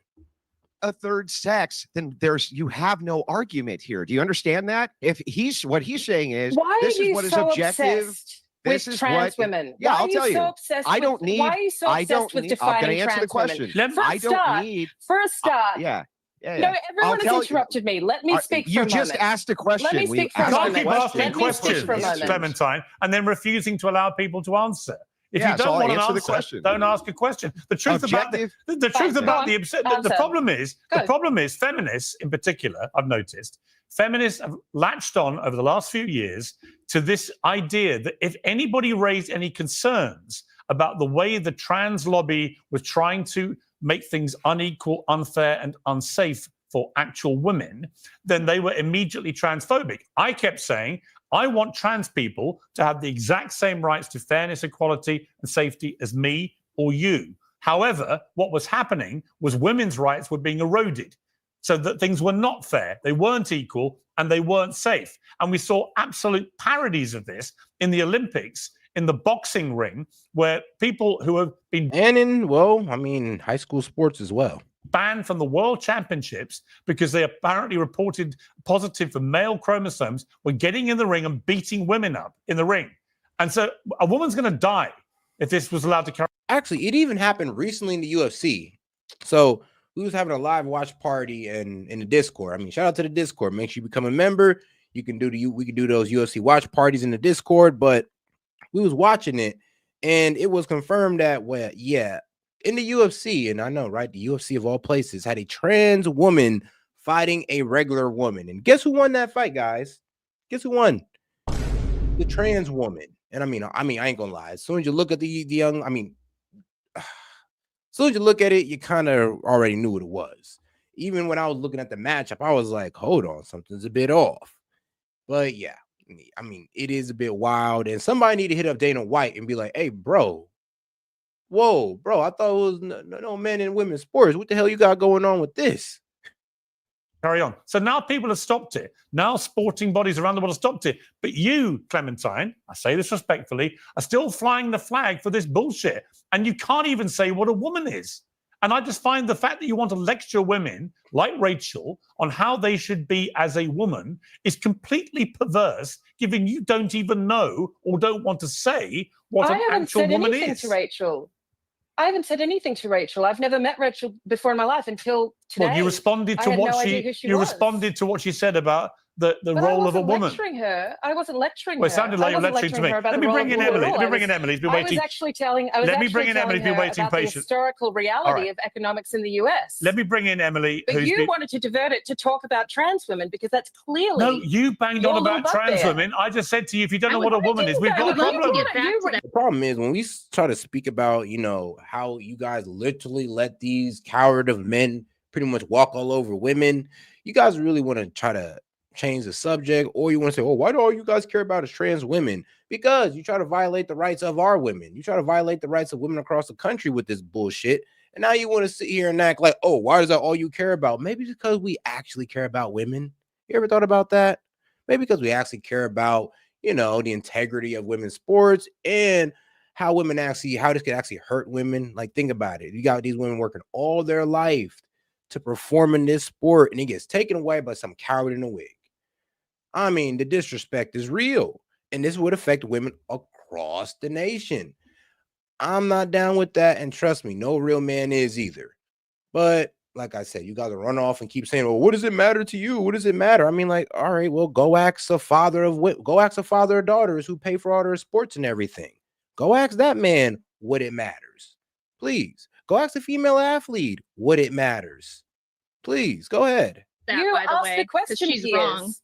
a third sex, then you have no argument here. Do you understand that? If what he's saying is, why this are is you what is so objective. obsessed This with is trans what, women? Yeah, Why I'll are you tell so you. obsessed I don't with, need. Why are you so I obsessed don't with need. I'm defining going to answer the trans question. women? I don't need. For a start. Yeah. No, everyone has interrupted me. Let me speak for a You moment. just asked a question. Let me speak for a You moment. can't keep asking Let me speak for a questions, moment. Clementine, and then refusing to allow people to answer. If Yeah, you so don't I'll want an answer the answer, question. don't ask a question. The truth Objective. about the Fine, truth go about on. the problem is feminists in particular, I've noticed, feminists have latched on over the last few years to this idea that if anybody raised any concerns about the way the trans lobby was trying to make things unequal, unfair, and unsafe for actual women, then they were immediately transphobic. I kept saying, I want trans people to have the exact same rights to fairness, equality, and safety as me or you. However, what was happening was women's rights were being eroded, so that things were not fair, they weren't equal, and they weren't safe. And we saw absolute parodies of this in the Olympics, in the boxing ring, where people who have been high school sports as well, banned from the world championships because they apparently reported positive for male chromosomes were getting in the ring and beating women up in the ring. And so a woman's going to die if this was allowed to carry. Actually, it even happened recently in the UFC. So we was having a live watch party in the Discord. I mean, shout out to the Discord. Make sure you become a member. We can do those UFC watch parties in the Discord, but we was watching it and it was confirmed that, in the UFC, and I know, right, the UFC of all places had a trans woman fighting a regular woman. And guess who won that fight, guys? Guess who won? The trans woman. And I mean, I ain't gonna lie. As soon as you look at as soon as you look at it, you kind of already knew what it was. Even when I was looking at the matchup, I was like, hold on, something's a bit off. But yeah, I mean, it is a bit wild. And somebody need to hit up Dana White and be like, hey, bro. Whoa, bro, I thought it was no men and women's sports. What the hell you got going on with this? Carry on. So now people have stopped it. Now sporting bodies around the world have stopped it. But you, Clementine, I say this respectfully, are still flying the flag for this bullshit. And you can't even say what a woman is. And I just find the fact that you want to lecture women like Rachel on how they should be as a woman is completely perverse, given you don't even know or don't want to say what an actual woman is. I haven't said anything to Rachel. I haven't said anything to Rachel. I've never met Rachel before in my life until today. Well, you responded to responded to what she said about the But role I of a wasn't woman. lecturing her. I wasn't lecturing Well, it her. sounded like I you're wasn't lecturing to me. her about Let the me role bring of in woman Emily. at all. Let me bring in Emily. He's been I was waiting. actually telling her Let me bring in Emily. He's been waiting about the patient. historical reality of economics in the US. Let me bring in Emily. But you wanted to divert it to talk about trans women because that's clearly No, you banged on your little about trans bugbear. women. I just said to you, if you don't know what a woman is, didn't we've go got a there. problem. The problem is when we try to speak about, how you guys literally let these coward of men pretty much walk all over women, you guys really want to try to change the subject, or you want to say, oh, why do all you guys care about is trans women? Because you try to violate the rights of our women. You try to violate the rights of women across the country with this bullshit. And now you want to sit here and act like, oh, why is that all you care about? Maybe because we actually care about women. You ever thought about that? Maybe because we actually care about, the integrity of women's sports and how this could actually hurt women. Like, think about it. You got these women working all their life to perform in this sport, and it gets taken away by some coward in a wig. I mean, the disrespect is real, and this would affect women across the nation. I'm not down with that, and trust me, no real man is either. But like I said, you guys will run off and keep saying, well, what does it matter to you? What does it matter? I mean, like, all right, well, go ask a father of daughters who pay for all their sports and everything. Go ask that man what it matters. Please. Go ask a female athlete what it matters. Please, go ahead. That, You by the asked way, the 'cause question, she's Piers. wrong.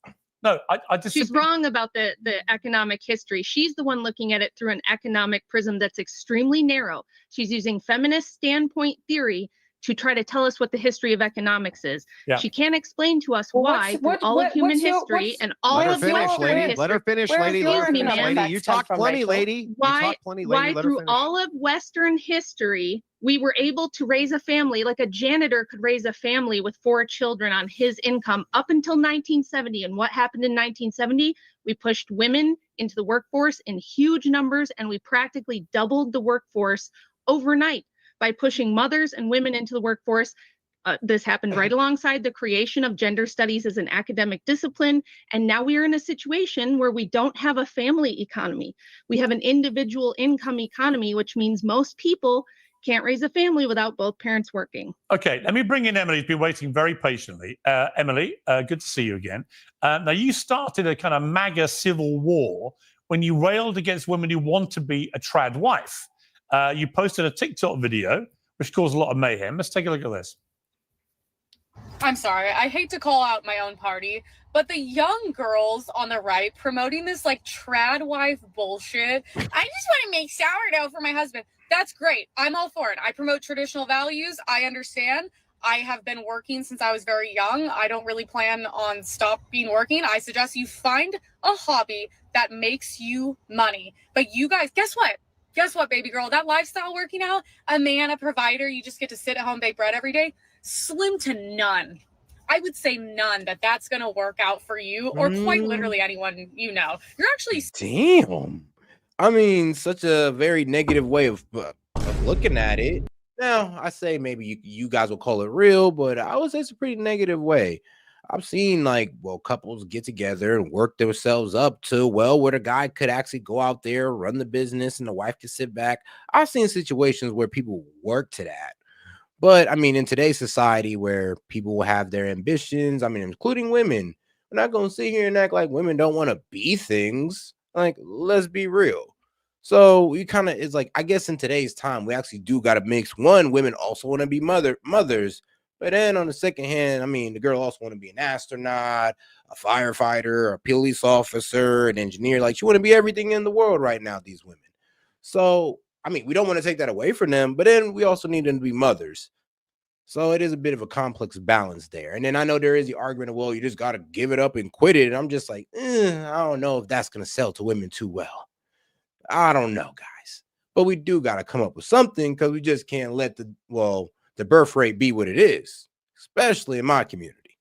No, I just she's wrong about the economic history. She's the one looking at it through an economic prism that's extremely narrow. She's using feminist standpoint theory to try to tell us what the history of economics is. Yeah. She can't explain to us Well, why, through all of human history and all Let her of finish, Western lady. history. Let her finish, lady. Let her Excuse me, finish, ma'am. lady. You talk plenty, lady. You Why, talk plenty, lady. why Let her through finish. all of Western history, we were able to raise a family like a janitor could raise a family with 4 children on his income up until 1970. And what happened in 1970? We pushed women into the workforce in huge numbers, and we practically doubled the workforce overnight by pushing mothers and women into the workforce. This happened right alongside the creation of gender studies as an academic discipline. And now we are in a situation where we don't have a family economy. We have an individual income economy, which means most people can't raise a family without both parents working. Okay, let me bring in Emily, who's been waiting very patiently. Emily, good to see you again. Now, you started a kind of MAGA civil war when you railed against women who want to be a trad wife. You posted a TikTok video, which caused a lot of mayhem. Let's take a look at this. I'm sorry, I hate to call out my own party, but the young girls on the right promoting this like trad wife bullshit. I just want to make sourdough for my husband. That's great. I'm all for it. I promote traditional values. I understand. I have been working since I was very young. I don't really plan on stopping working. I suggest you find a hobby that makes you money. But you guys, guess what? Guess what, baby girl? That lifestyle working out, a man, a provider, you just get to sit at home, bake bread every day. Slim to none. I would say none that's going to work out for you or quite literally anyone you know. You're actually Damn. I mean, such a very negative way of looking at it. Now, I say maybe you guys will call it real, but I would say it's a pretty negative way. I've seen couples get together and work themselves up to, where the guy could actually go out there, run the business, and the wife could sit back. I've seen situations where people work to that. But I mean, in today's society where people will have their ambitions, I mean, including women, we're not going to sit here and act like women don't want to be things. Like, let's be real. So we kind of, it's like, I guess in today's time, we actually do got to mix. One, women also want to be mothers. But then on the second hand, I mean, the girl also want to be an astronaut, a firefighter, a police officer, an engineer. Like, she want to be everything in the world right now, these women. So I mean, we don't want to take that away from them, but then we also need them to be mothers. So it is a bit of a complex balance there. And then I know there is the argument of, well, you just got to give it up and quit it. And I'm just like, I don't know if that's going to sell to women too well. I don't know, guys. But we do got to come up with something because we just can't let the birth rate be what it is, especially in my community.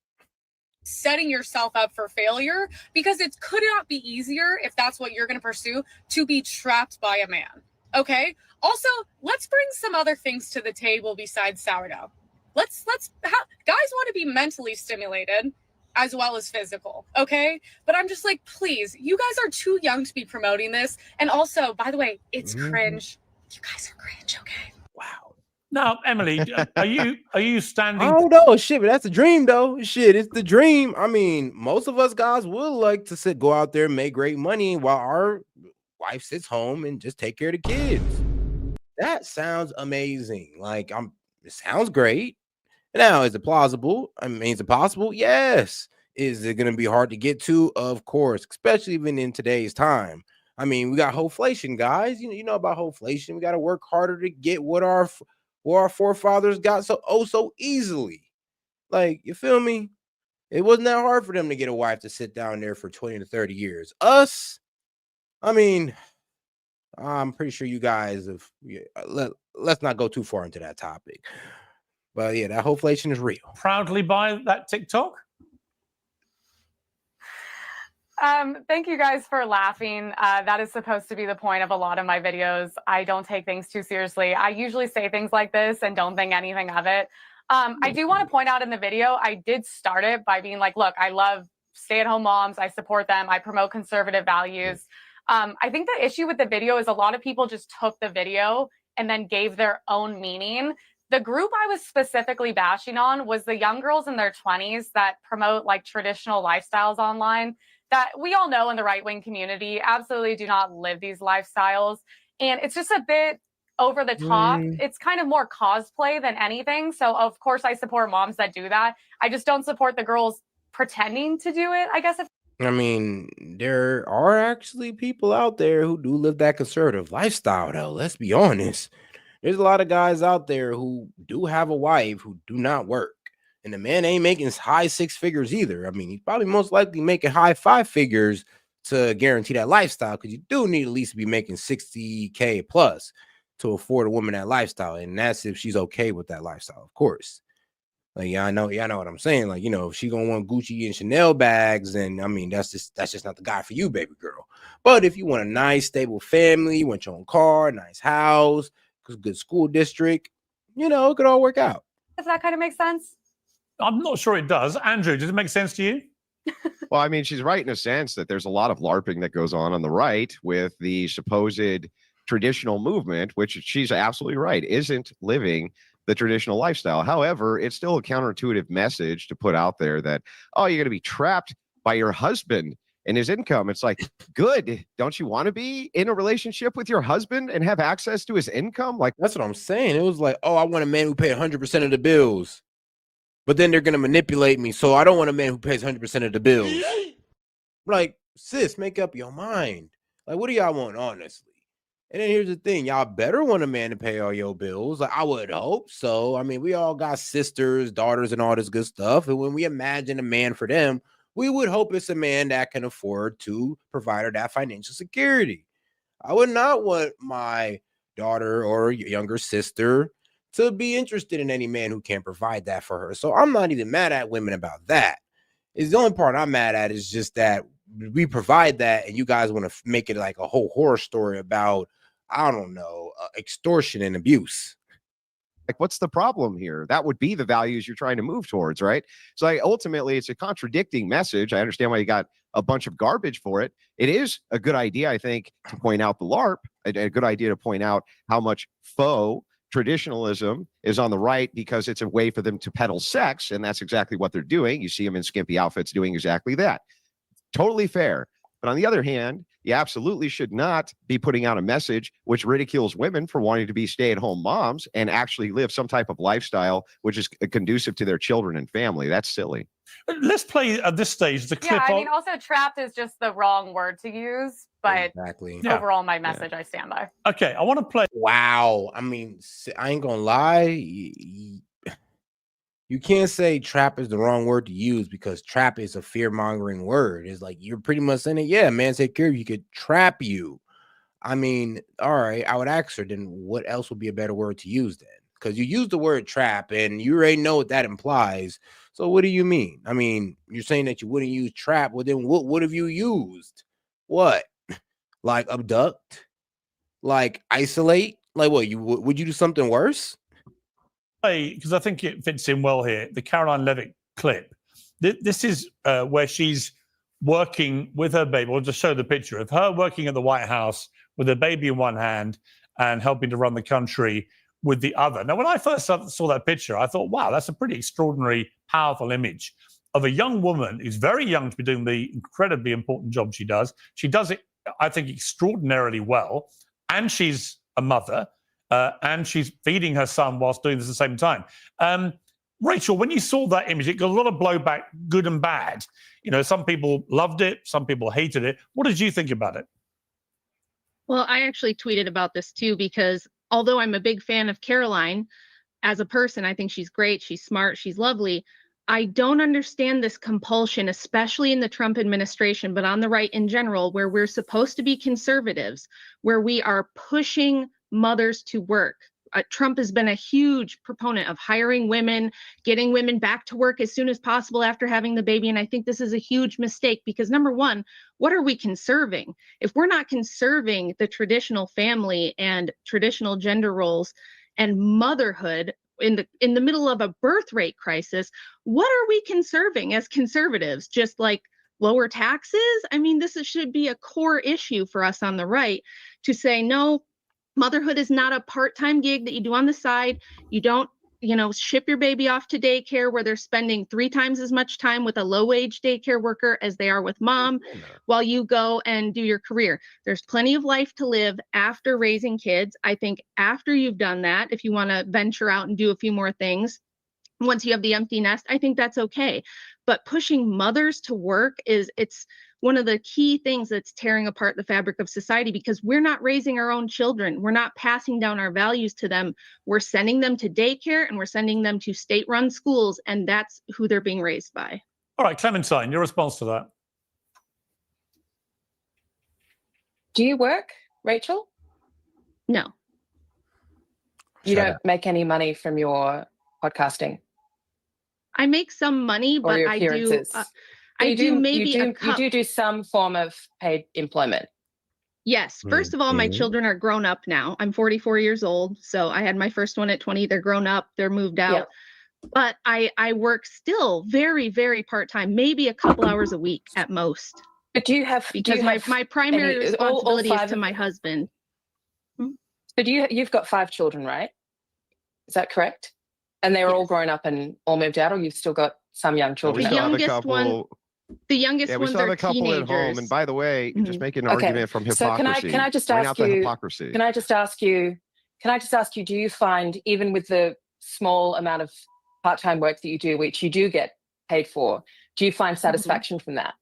setting yourself up for failure because it could not be easier if that's what you're going to pursue to be trapped by a man. Okay. Also, let's bring some other things to the table besides sourdough. Guys want to be mentally stimulated as well as physical. Okay. But I'm just like, please, you guys are too young to be promoting this. And also, by the way, it's cringe. You guys are cringe. Okay. Wow. Now, Emily, are you standing? I don't know, shit, but that's a dream, though. Shit, it's the dream. I mean, most of us guys would like to go out there and make great money while our wife sits home and just take care of the kids. That sounds amazing. Like, it sounds great. Now, is it plausible? I mean, is it possible? Yes. Is it going to be hard to get to? Of course, especially even in today's time. I mean, we got hoflation, guys. You know about hoflation. We got to work harder to get what our forefathers got so easily. Like, you feel me? It wasn't that hard for them to get a wife to sit down there for 20 to 30 years. Us, I mean, I'm pretty sure you guys have. Let's not go too far into that topic. But yeah, that hoflation is real. Proudly by that TikTok? Thank you guys for laughing. That is supposed to be the point of a lot of my videos. I don't take things too seriously. I usually say things like this and don't think anything of it. I do want to point out in the video, I did start it by being like, look, I love stay-at-home moms. I support them. I promote conservative values. I think the issue with the video is a lot of people just took the video and then gave their own meaning. The group I was specifically bashing on was the young girls in their 20s that promote like traditional lifestyles online that we all know in the right-wing community absolutely do not live these lifestyles. And it's just a bit over the top. It's kind of more cosplay than anything. So of course I support moms that do that. I just don't support the girls pretending to do it, I guess. I mean, there are actually people out there who do live that conservative lifestyle, though. Let's be honest. There's a lot of guys out there who do have a wife who do not work. And the man ain't making high 6 figures either. I mean, he's probably most likely making high 5 figures to guarantee that lifestyle, because you do need at least to be making 60K plus to afford a woman that lifestyle. And that's if she's okay with that lifestyle, of course. Like, y'all know what I'm saying. Like, if she gonna want Gucci and Chanel bags, then I mean, that's just not the guy for you, baby girl. But if you want a nice, stable family, you want your own car, nice house, good school district, it could all work out. If that kind of makes sense. I'm not sure it does. Andrew, does it make sense to you? Well, I mean, she's right in a sense that there's a lot of LARPing that goes on the right with the supposed traditional movement, which she's absolutely right, isn't living the traditional lifestyle. However, it's still a counterintuitive message to put out there that, oh, you're going to be trapped by your husband and his income. It's like, good. Don't you want to be in a relationship with your husband and have access to his income? Like, that's what I'm saying. It was like, oh, I want a man who pays 100% of the bills, but then they're going to manipulate me. So I don't want a man who pays 100% of the bills. Like, sis, make up your mind. Like, what do y'all want, honestly? And then here's the thing. Y'all better want a man to pay all your bills. Like, I would hope so. I mean, we all got sisters, daughters, and all this good stuff. And when we imagine a man for them, we would hope it's a man that can afford to provide her that financial security. I would not want my daughter or younger sister to be interested in any man who can't provide that for her. So I'm not even mad at women about that. It's the only part I'm mad at is just that we provide that and you guys want to make it like a whole horror story about, I don't know, extortion and abuse. Like, what's the problem here? That would be the values you're trying to move towards, right? So ultimately, it's a contradicting message. I understand why you got a bunch of garbage for it. It is a good idea, I think, to point out the LARP, a good idea to point out how much faux traditionalism is on the right because it's a way for them to peddle sex, and that's exactly what they're doing. You see them in skimpy outfits doing exactly that. Totally fair. But on the other hand, you absolutely should not be putting out a message which ridicules women for wanting to be stay-at-home moms and actually live some type of lifestyle which is conducive to their children and family. That's silly. Let's play at this stage the clip. Yeah, I mean, also trapped is just the wrong word to use, but exactly. Overall, my message I stand by. Okay, I want to play. Wow. I mean, I ain't gonna lie. You can't say trap is the wrong word to use because trap is a fear-mongering word. It's like you're pretty much saying it. Yeah, man, take care of you. He could trap you. I mean, all right, I would ask her, then what else would be a better word to use then? Because you use the word trap and you already know what that implies. So what do you mean? I mean, you're saying that you wouldn't use trap. Well, then what have you used? What? Like abduct? Like isolate? Like what? Would you do something worse? Because I think it fits in well here, the Caroline Levitt clip. This is where she's working with her baby. We'll just show the picture of her working at the White House with her baby in one hand and helping to run the country with the other. Now, when I first saw that picture, I thought, wow, that's a pretty extraordinary, powerful image of a young woman who's very young to be doing the incredibly important job she does. She does it, I think, extraordinarily well. And she's a mother, and she's feeding her son whilst doing this at the same time. Rachel, when you saw that image, it got a lot of blowback, good and bad. You know, some people loved it, some people hated it. What did you think about it? Well, I actually tweeted about this too, because although I'm a big fan of Caroline as a person, I think she's great, she's smart, she's lovely. I don't understand this compulsion, especially in the Trump administration, but on the right in general, where we're supposed to be conservatives, where we are pushing mothers to work. Trump has been a huge proponent of hiring women, getting women back to work as soon as possible after having the baby. And I think this is a huge mistake because, number one, what are we conserving? If we're not conserving the traditional family and traditional gender roles and motherhood in the middle of a birth rate crisis, what are we conserving as conservatives? Just like lower taxes? I mean, should be a core issue for us on the right to say, no, motherhood is not a part-time gig that you do on the side. You don't, ship your baby off to daycare where they're spending 3 times as much time with a low-wage daycare worker as they are with mom while you go and do your career. There's plenty of life to live after raising kids. I think after you've done that, if you want to venture out and do a few more things, once you have the empty nest, I think that's okay. But pushing mothers to work it's one of the key things that's tearing apart the fabric of society, because we're not raising our own children. We're not passing down our values to them. We're sending them to daycare and we're sending them to state-run schools, and that's who they're being raised by. All right, Clementine, your response to that? Do you work, Rachel? No. You don't make any money from your podcasting? I make some money, but I do. I do maybe you do some form of paid employment. Yes. First of all, my children are grown up now. I'm 44 years old, so I had my first one at 20. They're grown up. They're moved out. Yeah. But I work still very, very part-time, maybe a couple hours a week at most. But do you have my primary responsibility is to my husband. But you've got 5 children, right? Is that correct? And they're all grown up and all moved out, or you've still got some young children? The youngest one. The youngest we still have a couple teenagers. at home. And by the way, you're just making an argument from hypocrisy. So can I just ask you? Can I just ask you? Do you find, even with the small amount of part-time work that you do, which you do get paid for, do you find satisfaction from that?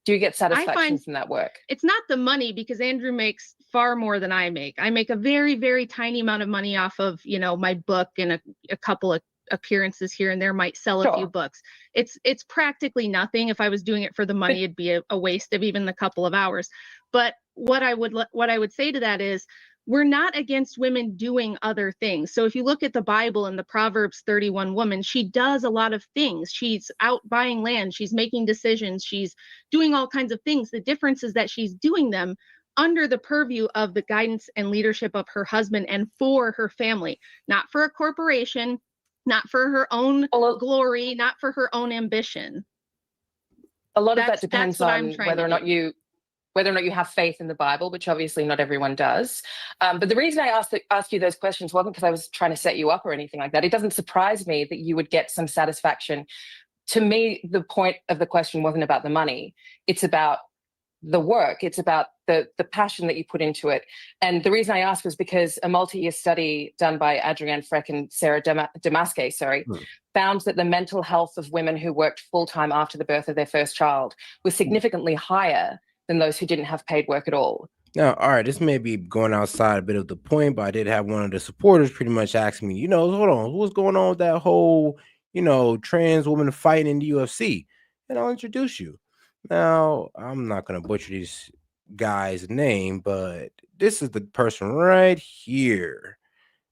Do you get satisfaction from that work? It's not the money, because Andrew makes far more than I make. I make a very, very tiny amount of money off of, my book and a couple of appearances here and there, might sell a few books. It's practically nothing. If I was doing it for the money, it'd be a waste of even the couple of hours. But what I would say to that is, we're not against women doing other things. So if you look at the Bible and the Proverbs 31 woman, she does a lot of things. She's out buying land. She's making decisions. She's doing all kinds of things. The difference is that she's doing them under the purview of the guidance and leadership of her husband and for her family, not for a corporation, not for her own glory, not for her own ambition. A lot of that depends on whether or not you have faith in the Bible, which obviously not everyone does. But the reason I asked you those questions wasn't because I was trying to set you up or anything like that. It doesn't surprise me that you would get some satisfaction. To me, the point of the question wasn't about the money. It's about the work. It's about the passion that you put into it. And the reason I asked was because a multi-year study done by Adrienne Freck and Sarah Damaske, found that the mental health of women who worked full-time after the birth of their first child was significantly higher than those who didn't have paid work at all. Now, all right, this may be going outside a bit of the point, but I did have one of the supporters pretty much ask me, hold on, what's going on with that whole, trans woman fighting in the UFC? And I'll introduce you. Now, I'm not going to butcher this guy's name, but this is the person right here.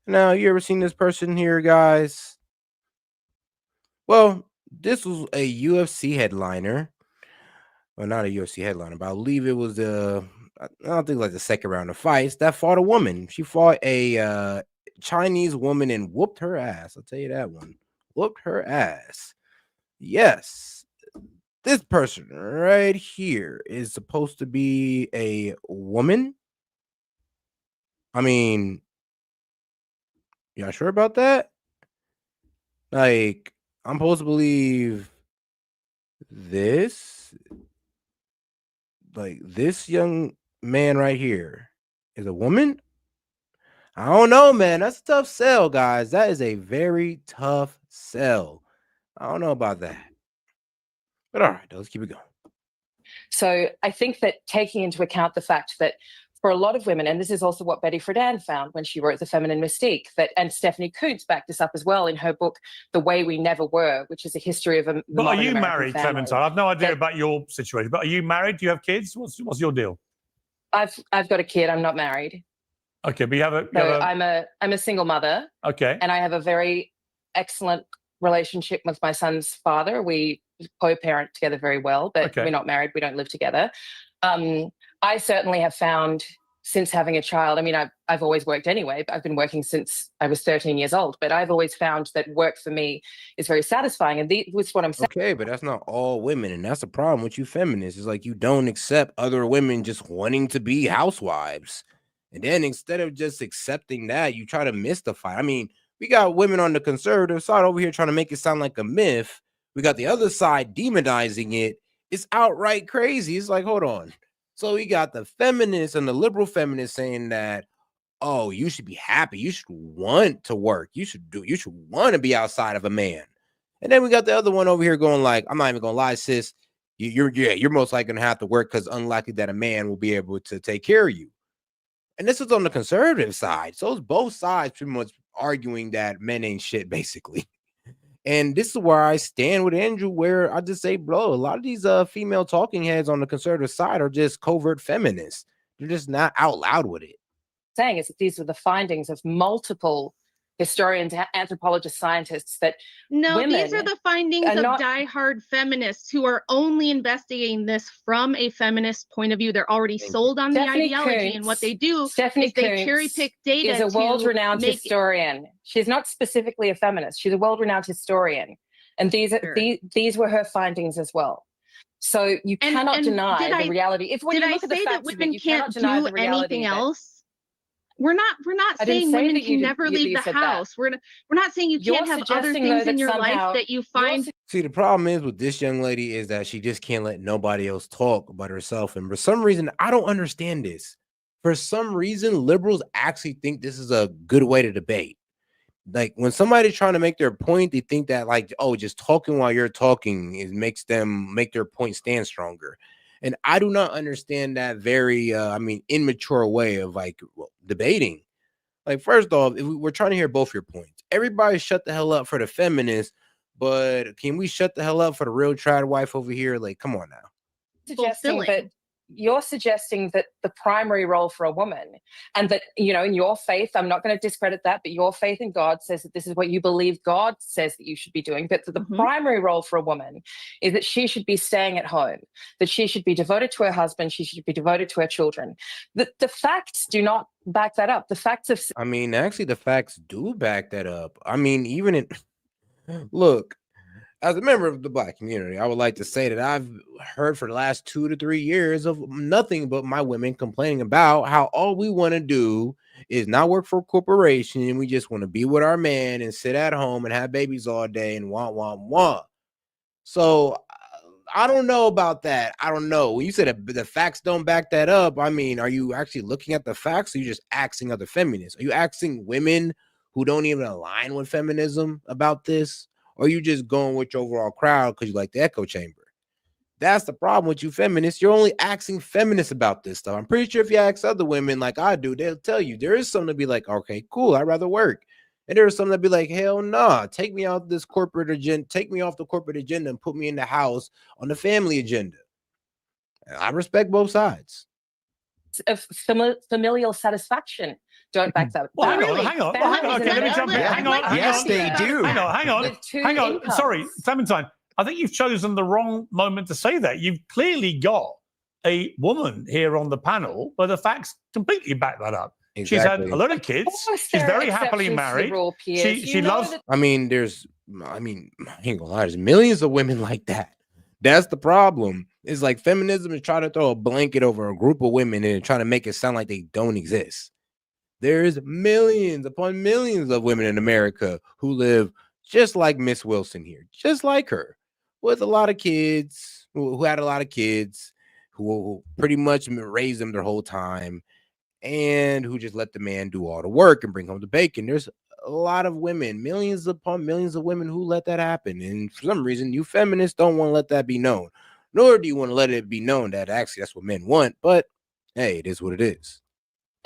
Now, you ever seen this person here, guys? Well, this was a UFC headliner. Well, not a UFC headliner, but I believe it was I don't think like the second round of fights that fought a woman. She fought a Chinese woman and whooped her ass. I'll tell you that one. Whooped her ass. Yes. This person right here is supposed to be a woman. I mean, Y'all sure about that? Like, I'm supposed to believe this? Like, this young man right here is a woman? I don't know, man. That's a tough sell, guys. That is a very tough sell. I don't know about that. But all right, let's keep it going. So I think that taking into account the fact that for a lot of women, and this is also what Betty Friedan found when she wrote The Feminine Mystique, that, and Stephanie Coontz backed this up as well in her book, The Way We Never Were, which is a history of a But are you American married, family. Clementine? I've no idea about your situation, but are you married? Do you have kids? What's your deal? I've got a kid. I'm not married. Okay, but you have a... I'm a single mother. Okay. And I have a very excellent relationship with my son's father. We co-parent together very well, but we're not married. We don't live together. I certainly have found since having a child, I mean, I've always worked anyway. I've been working since I was 13 years old, but I've always found that work for me is very satisfying. And this is what I'm saying. Okay, but that's not all women, and that's the problem with you feminists. Is like you don't accept other women just wanting to be housewives. And then instead of just accepting that, you try to mystify. I mean, we got women on the conservative side over here trying to make it sound like a myth. We got the other side demonizing it. It's outright crazy. It's like, hold on. So we got the feminists and the liberal feminists saying that, oh, you should be happy. You should want to work. You should want to be outside of a man. And then we got the other one over here going like, I'm not even gonna lie, sis. You're most likely gonna have to work because unlikely that a man will be able to take care of you. And this is on the conservative side. So it's both sides pretty much arguing that men ain't shit, basically. And this is where I stand with Andrew, where I just say, bro, a lot of these female talking heads on the conservative side are just covert feminists. They're just not out loud with it. Saying is that these are the findings of multiple historians, anthropologists, scientists, that these are the findings of diehard feminists who are only investigating this from a feminist point of view. They're already sold on Stephanie the ideology, Coontz, and what they do Stephanie is they Coontz cherry pick data. Is a world-renowned historian. She's not specifically a feminist. She's a world-renowned historian, and these were her findings as well. So you cannot deny the reality. If when you look at the facts of it, you cannot deny the reality. Anything else? We're not saying women can never leave the house. We're not saying you can't have other things in your life that you find. See, the problem is with this young lady is that she just can't let nobody else talk but herself. And for some reason, I don't understand this. For some reason, liberals actually think this is a good way to debate. Like when somebody's trying to make their point, they think that like, oh, just talking while you're talking makes them make their point stand stronger. And I do not understand that very, immature way of like debating. Like, first off, if we're trying to hear both your points. Everybody shut the hell up for the feminists, but can we shut the hell up for the real trad wife over here? Like, come on now. You're suggesting that the primary role for a woman, and that, you know, in your faith, I'm not going to discredit that, but your faith in God says that this is what you believe God says that you should be doing. But the primary role for a woman is that she should be staying at home, that she should be devoted to her husband, she should be devoted to her children. The facts do not back that up. The facts of... I mean, actually, the facts do back that up. I mean, even in... Look, as a member of the Black community, I would like to say that I've heard for the last 2 to 3 years of nothing but my women complaining about how all we want to do is not work for a corporation and we just want to be with our man and sit at home and have babies all day and want. So I don't know about that. I don't know. When you said the facts don't back that up, I mean, are you actually looking at the facts or are you just asking other feminists? Are you asking women who don't even align with feminism about this? Or are you just going with your overall crowd because you like the echo chamber? That's the problem with you feminists. You're only asking feminists about this stuff. I'm pretty sure if you ask other women like I do, they'll tell you there is something to be like, okay, cool, I'd rather work. And there's something to be like, hell nah, take me out this corporate agenda, take me off the corporate agenda and put me in the house on the family agenda. I respect both sides. Of familial satisfaction don't back that up. Well, hang on. Okay, let me jump in. Hang on. Yes, they do. Hang on. Sorry, Clementine. I think you've chosen the wrong moment to say that. You've clearly got a woman here on the panel, but the facts completely back that up. Exactly. She's had a lot of kids. She's very happily married. She loves. I ain't gonna lie. There's millions of women like that. That's the problem. It's like feminism is trying to throw a blanket over a group of women and trying to make it sound like they don't exist. There's millions upon millions of women in America who live just like Miss Wilson here, just like her, with a lot of kids, who had a lot of kids, who pretty much raised them their whole time, and who just let the man do all the work and bring home the bacon. There's a lot of women, millions upon millions of women who let that happen. And for some reason, you feminists don't want to let that be known, nor do you want to let it be known that actually that's what men want. But hey, it is what it is.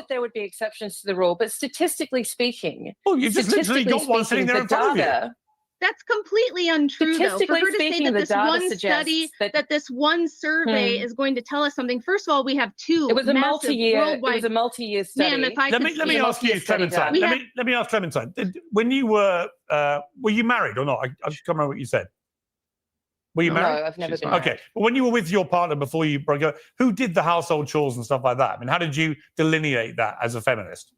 There would be exceptions to the rule, but statistically speaking, oh, you just literally got one sitting there in front of you. That's completely untrue, though. For her to say that this one study, that this one survey is going to tell us something. First of all, we have two. It was a massive multi-year. worldwide. It was a multi-year study. Ma'am, if I Let me ask you, Clementine. Let me ask Clementine. When you were you married or not? I just can't remember what you said. Were you married? No, I've never been married. Okay. But when you were with your partner before you broke up, who did the household chores and stuff like that? I mean, how did you delineate that as a feminist?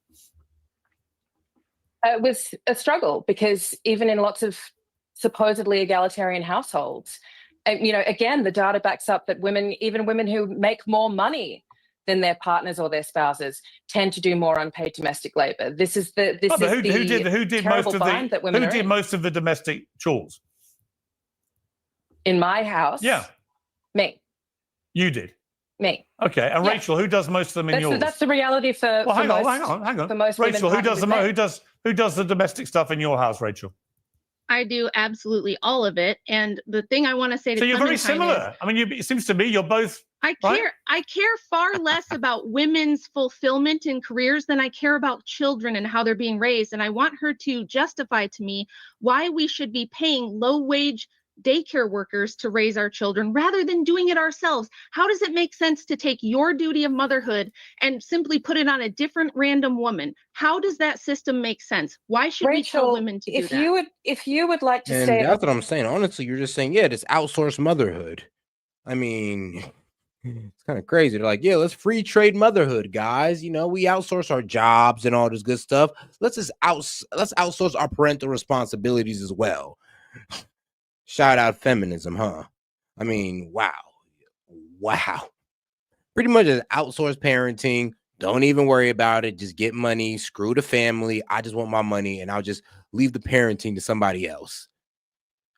It was a struggle because even in lots of supposedly egalitarian households, again, the data backs up that even women who make more money than their partners or their spouses tend to do more unpaid domestic labor. Who did most of the domestic chores? In my house? Yeah. Me. You did? Me. Okay. And Rachel, who does most of them in yours? That's the reality for hang on. For most Rachel, who women, who does the domestic stuff in your house, Rachel? I do absolutely all of it. And the thing I want to say to So you're very Clementine similar. is, I mean, it seems to me you're both. I care far less about women's fulfillment in careers than I care about children and how they're being raised. And I want her to justify to me why we should be paying low-wage daycare workers to raise our children rather than doing it ourselves. How does it make sense to take your duty of motherhood and simply put it on a different random woman? How does that system make sense? Why should we tell women to do that? If you would like to And stay that's what I'm saying. Honestly, you're just saying, yeah, this outsourced motherhood. I mean, it's kind of crazy. They're like, yeah, let's free trade motherhood, guys. We outsource our jobs and all this good stuff. Let's outsource our parental responsibilities as well. Shout out feminism, huh? I mean, wow. Pretty much just outsource parenting. Don't even worry about it. Just get money. Screw the family. I just want my money, and I'll just leave the parenting to somebody else.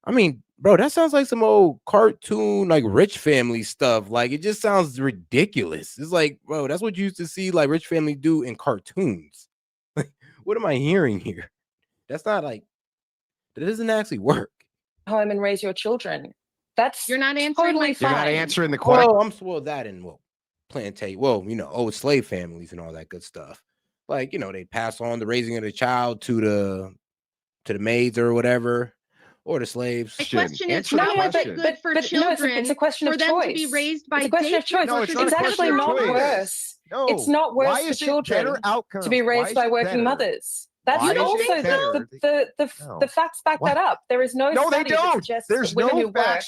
I mean, bro, that sounds like some old cartoon, like rich family stuff. Like, it just sounds ridiculous. It's like, bro, that's what you used to see like rich family do in cartoons. Like, what am I hearing here? That's not like, that doesn't actually work. Home and raise your children. You're not answering my You're not answering the question. Well, I'm spoiled that and plantation. Old slave families and all that good stuff. Like, they pass on the raising of the child to the maids or whatever, or the slaves. My question is, how is it good for children? It's a question for of them choice. to be raised by it's a question of choice. No, it's actually not worse. No. It's not worse Why for is it children better outcomes? to be raised by working mothers. That's also the facts back that up. There is no study that suggests that women who work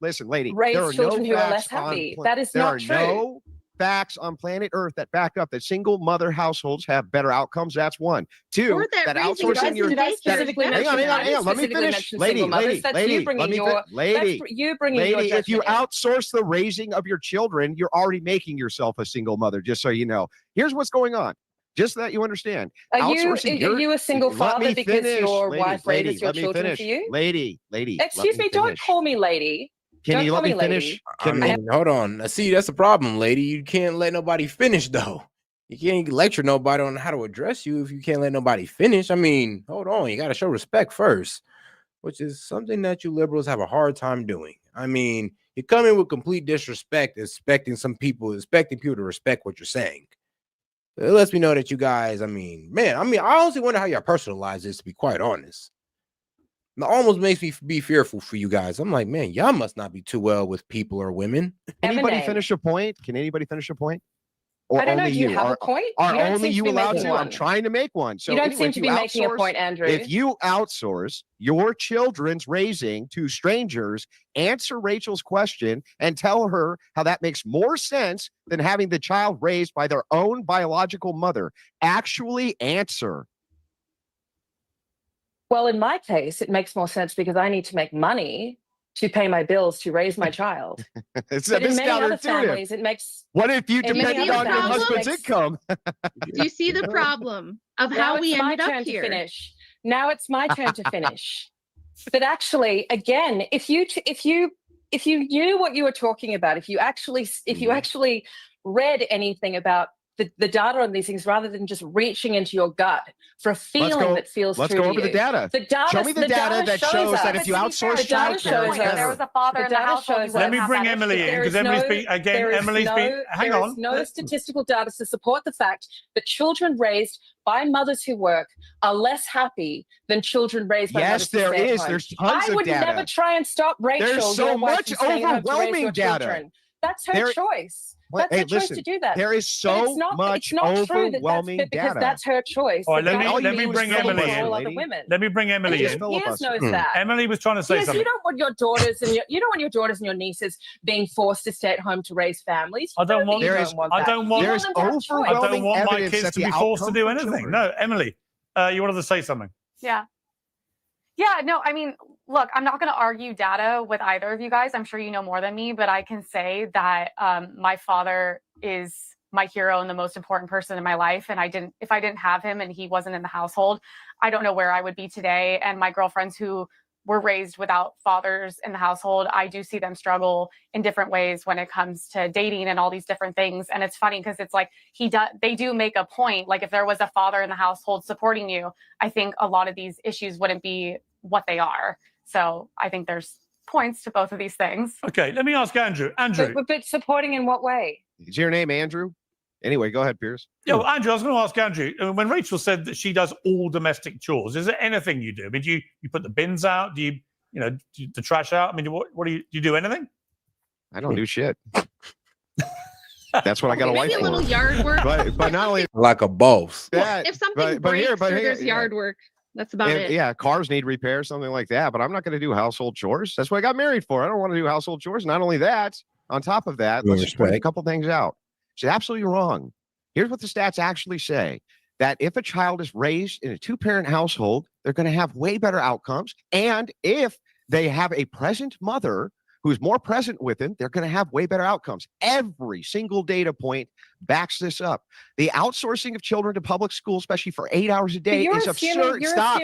Listen, lady, raise there are children no who are less facts happy. That is not true. There are no facts on planet Earth that back up that single mother households have better outcomes. That's one. Two, that outsourcing your hang on. Let me finish, lady. If you outsource the raising of your children, you're already making yourself a single mother. Just so you know. Here's what's going on. Just so that you understand. Are you a single father because your wife raises your children for you? Lady. Excuse me, don't call me lady. Can you let me finish? Hold on. See, that's the problem, lady. You can't let nobody finish, though. You can't lecture nobody on how to address you if you can't let nobody finish. I mean, hold on. You got to show respect first, which is something that you liberals have a hard time doing. I mean, you come in with complete disrespect, expecting people to respect what you're saying. It lets me know that you guys, I honestly wonder how your personal lives is, to be quite honest. It almost makes me be fearful for you guys. I'm like, man, y'all must not be too well with people or women. Anybody finish a point? Can anybody finish a point? Or I don't know. Do you have a point? Are only you allowed to? I'm trying to make one. So you don't seem to be making a point, Andrew. If you outsource your children's raising to strangers, answer Rachel's question and tell her how that makes more sense than having the child raised by their own biological mother. Actually answer. Well, in my case, it makes more sense because I need to make money to pay my bills to raise my child. It's But a in many other counterintuitive. families, it makes. What if you in many depended other on your families, it husband's makes- income? Do you see the problem of Now how we it's my ended up turn to here? finish. Now it's my turn to finish. But actually, again, if you knew what you were talking about, if you actually read anything about the data on these things, rather than just reaching into your gut for a feeling that feels Let's true go to over the you. data. The data. Show me the data that shows that us. if you outsource The data childcare, shows it's us. better. There was a father The in the data household. shows You us. Let wouldn't me have bring that Emily issue. in, There because is Emily's no- been, again, there is Emily's no- been, hang there on. is no statistical data to support the fact that children raised by mothers who work are less happy than children raised by mothers who Yes, there stay at is. home. There's tons I of would data. never try and stop Rachel, There's so your wife, much from staying at home to raise overwhelming your data. children. That's her There- choice. What? That's Hey, her choice listen, to do that. there is But so much it's not true that that's overwhelming because data. that's her choice. All right, The let guy me was bring saying Emily for all in. other women. Let me bring Emily And in. Piers knows that. Emily was trying to say Yes, something. you don't want your daughters and you don't want your daughters and your nieces being forced to stay at home to raise families. I don't want. You There don't is- want I that. don't You want. want them to have choice. I don't want my evidence kids that to the be forced to outcome do for anything. children- No, Emily, you wanted to say something. Yeah. Yeah, no, I mean, look, I'm not going to argue data with either of you guys. I'm sure you know more than me, but I can say that my father is my hero and the most important person in my life. And if I didn't have him and he wasn't in the household, I don't know where I would be today. And my girlfriends who were raised without fathers in the household, I do see them struggle in different ways when it comes to dating and all these different things. And it's funny because it's like they do make a point. Like if there was a father in the household supporting you, I think a lot of these issues wouldn't be what they are. So I think there's points to both of these things. Okay, let me ask Andrew. Andrew. But supporting in what way? Is your name Andrew? Anyway, go ahead, Piers. Yeah, well, Andrew, I was going to ask Andrew, when Rachel said that she does all domestic chores, is there anything you do? I mean, do you put the bins out? Do you the trash out? I mean, what do you do anything? I don't do shit. That's what I got a wife Maybe a little for. yard work. But not only Like a boss. that, If something but here- breaks but or here- there's yeah. yard work, that's about it. Yeah, cars need repair, something like that. But I'm not going to do household chores. That's what I got married for. I don't want to do household chores. Not only that, on top of that, let's just point a couple things out. She's absolutely wrong. Here's what the stats actually say: that if a child is raised in a two-parent household, they're going to have way better outcomes. And if they have a present mother who's more present with them, they're going to have way better outcomes. Every single data point backs this up. The outsourcing of children to public school, especially for 8 hours a day, is absurd. Stop.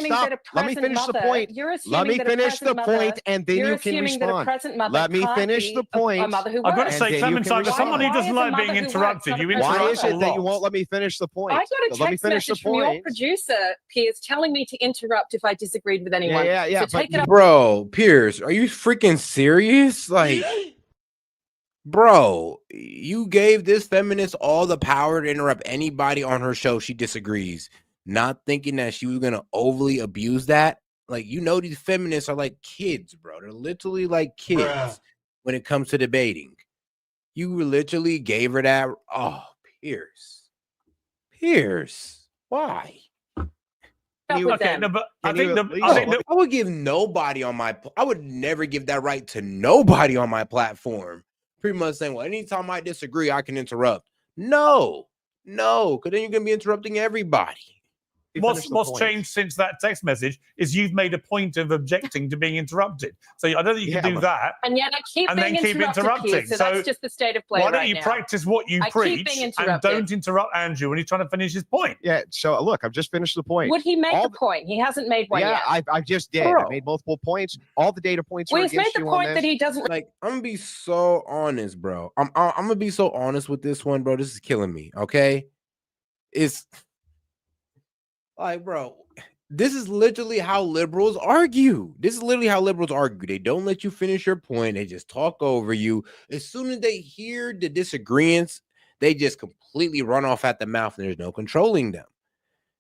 Let me finish the point. Let me finish the point, and then you can respond. Let me finish the point. I've got to say, Clementine, for someone who doesn't like being interrupted, you interrupt Why is a it that you lot. won't let me finish the point? I got a Let me text finish the message from your point. producer, Piers, telling me to interrupt if I disagreed with anyone. Yeah, So take it up. Bro, Piers, are you freaking serious? Like, bro, you gave this feminist all the power to interrupt anybody on her show she disagrees, not thinking that she was going to overly abuse that. Like, these feminists are like kids, bro. They're literally like kids when it comes to debating. You literally gave her that. Oh, Piers, why? Okay, no, but I think I would give nobody on my. I would never give that right to nobody on my platform. Pretty much saying, well, anytime I disagree, I can interrupt. No, because then you're gonna be interrupting everybody. What's changed since that text message is you've made a point of objecting to being interrupted. So I don't think you can do that. And yet I keep and being then keep interrupted, Piers, so that's just the state of play why don't right you now. practice what you I keep preach being and interrupted. don't interrupt Andrew when he's trying to finish his point? Yeah, so look, I've just finished the point. Would he make a point? He hasn't made one yet. I just did. I made multiple points. All the data points Well, are he's made against the you point on that this. he doesn't. Like, I'm gonna be so honest, bro. I'm gonna be so honest with this one, bro. This is killing me. Okay, it's like, bro, this is literally how liberals argue. They don't let you finish your point. They just talk over you. As soon as they hear the disagreements, they just completely run off at the mouth, and there's no controlling them.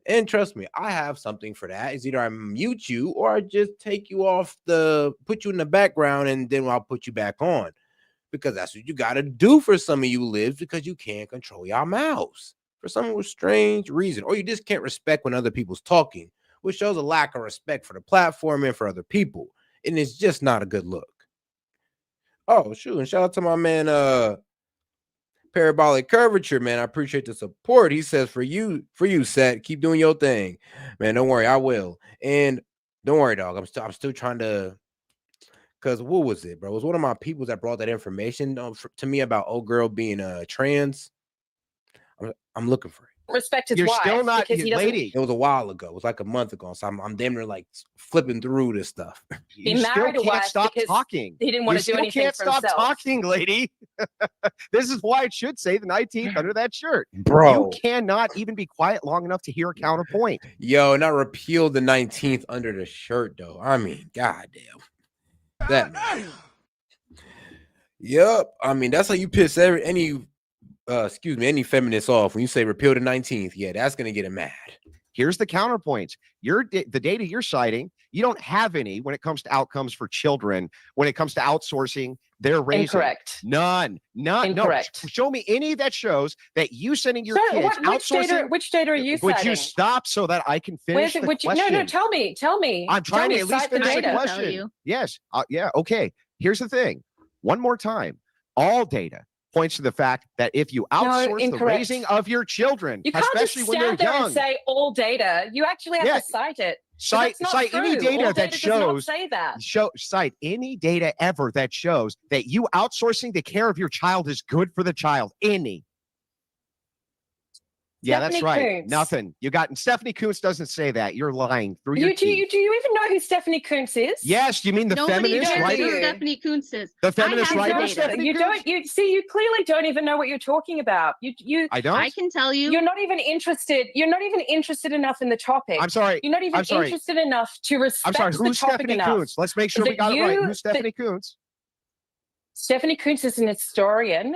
And trust me, I have something for that. It's either I mute you or I just take you off put you in the background, and then I'll put you back on. Because that's what you got to do for some of you libs, because you can't control your mouths for some strange reason. Or you just can't respect when other people's talking, which shows a lack of respect for the platform and for other people. And it's just not a good look. Oh, shoot. And shout out to my man, Parabolic Curvature, man. I appreciate the support. He says, for you, S.E.T, keep doing your thing. Man, don't worry, I will. And don't worry, dog. I'm still trying to Because what was it, bro? It was one of my people that brought that information to me about old girl being trans. I'm looking for it. Respect his You're wife still not, because he doesn't. lady. It was a while ago. It was like a month ago. So I'm damn near like flipping through this stuff. He You still married a can't wife stop because talking. he didn't want You to do still anything can't for stop himself. talking, lady. This is why it should say the 19th under that shirt. Bro. You cannot even be quiet long enough to hear a counterpoint. Yo, not repeal the 19th under the shirt, though. I mean, goddamn. That man. Yep. I mean, that's how you piss any feminist off when you say repeal the 19th. Yeah, that's gonna get him mad. Here's the counterpoint. The data you're citing, you don't have any when it comes to outcomes for children. When it comes to outsourcing, they're raising. Incorrect. None. Incorrect. No. Show me any that shows that you sending your kids outsourcing. Which data are you Would citing? you stop so that I can finish the question? No, tell me. I'm trying to at least finish the data. question. Yes. Yeah. Okay. Here's the thing. One more time. All data points to the fact that if you outsource the raising of your children, You can't just especially when they're stand there young, and say all data. You actually have to cite it. cite any data that shows. Say that. Cite any data ever that shows that you outsourcing the care of your child is good for the child. Any. Yeah, that's Stephanie right. Coontz. Nothing. You got Stephanie Coontz doesn't say that. You're lying through your Do teeth. you even know who Stephanie Coontz is? Yes, you mean the Nobody feminist cares writer? who Stephanie Coontz is. The feminist I have writer, data. Stephanie You don't. You see. You clearly don't even know what you're talking about. I don't. I can tell you. You're not even interested. You're not even interested enough in the topic. I'm sorry. You're not even I'm sorry. interested enough to respect I'm sorry. the Who's topic Stephanie enough. Coontz? Let's make sure we that got it right. you- Who's Stephanie Coontz? Stephanie Coontz is an historian,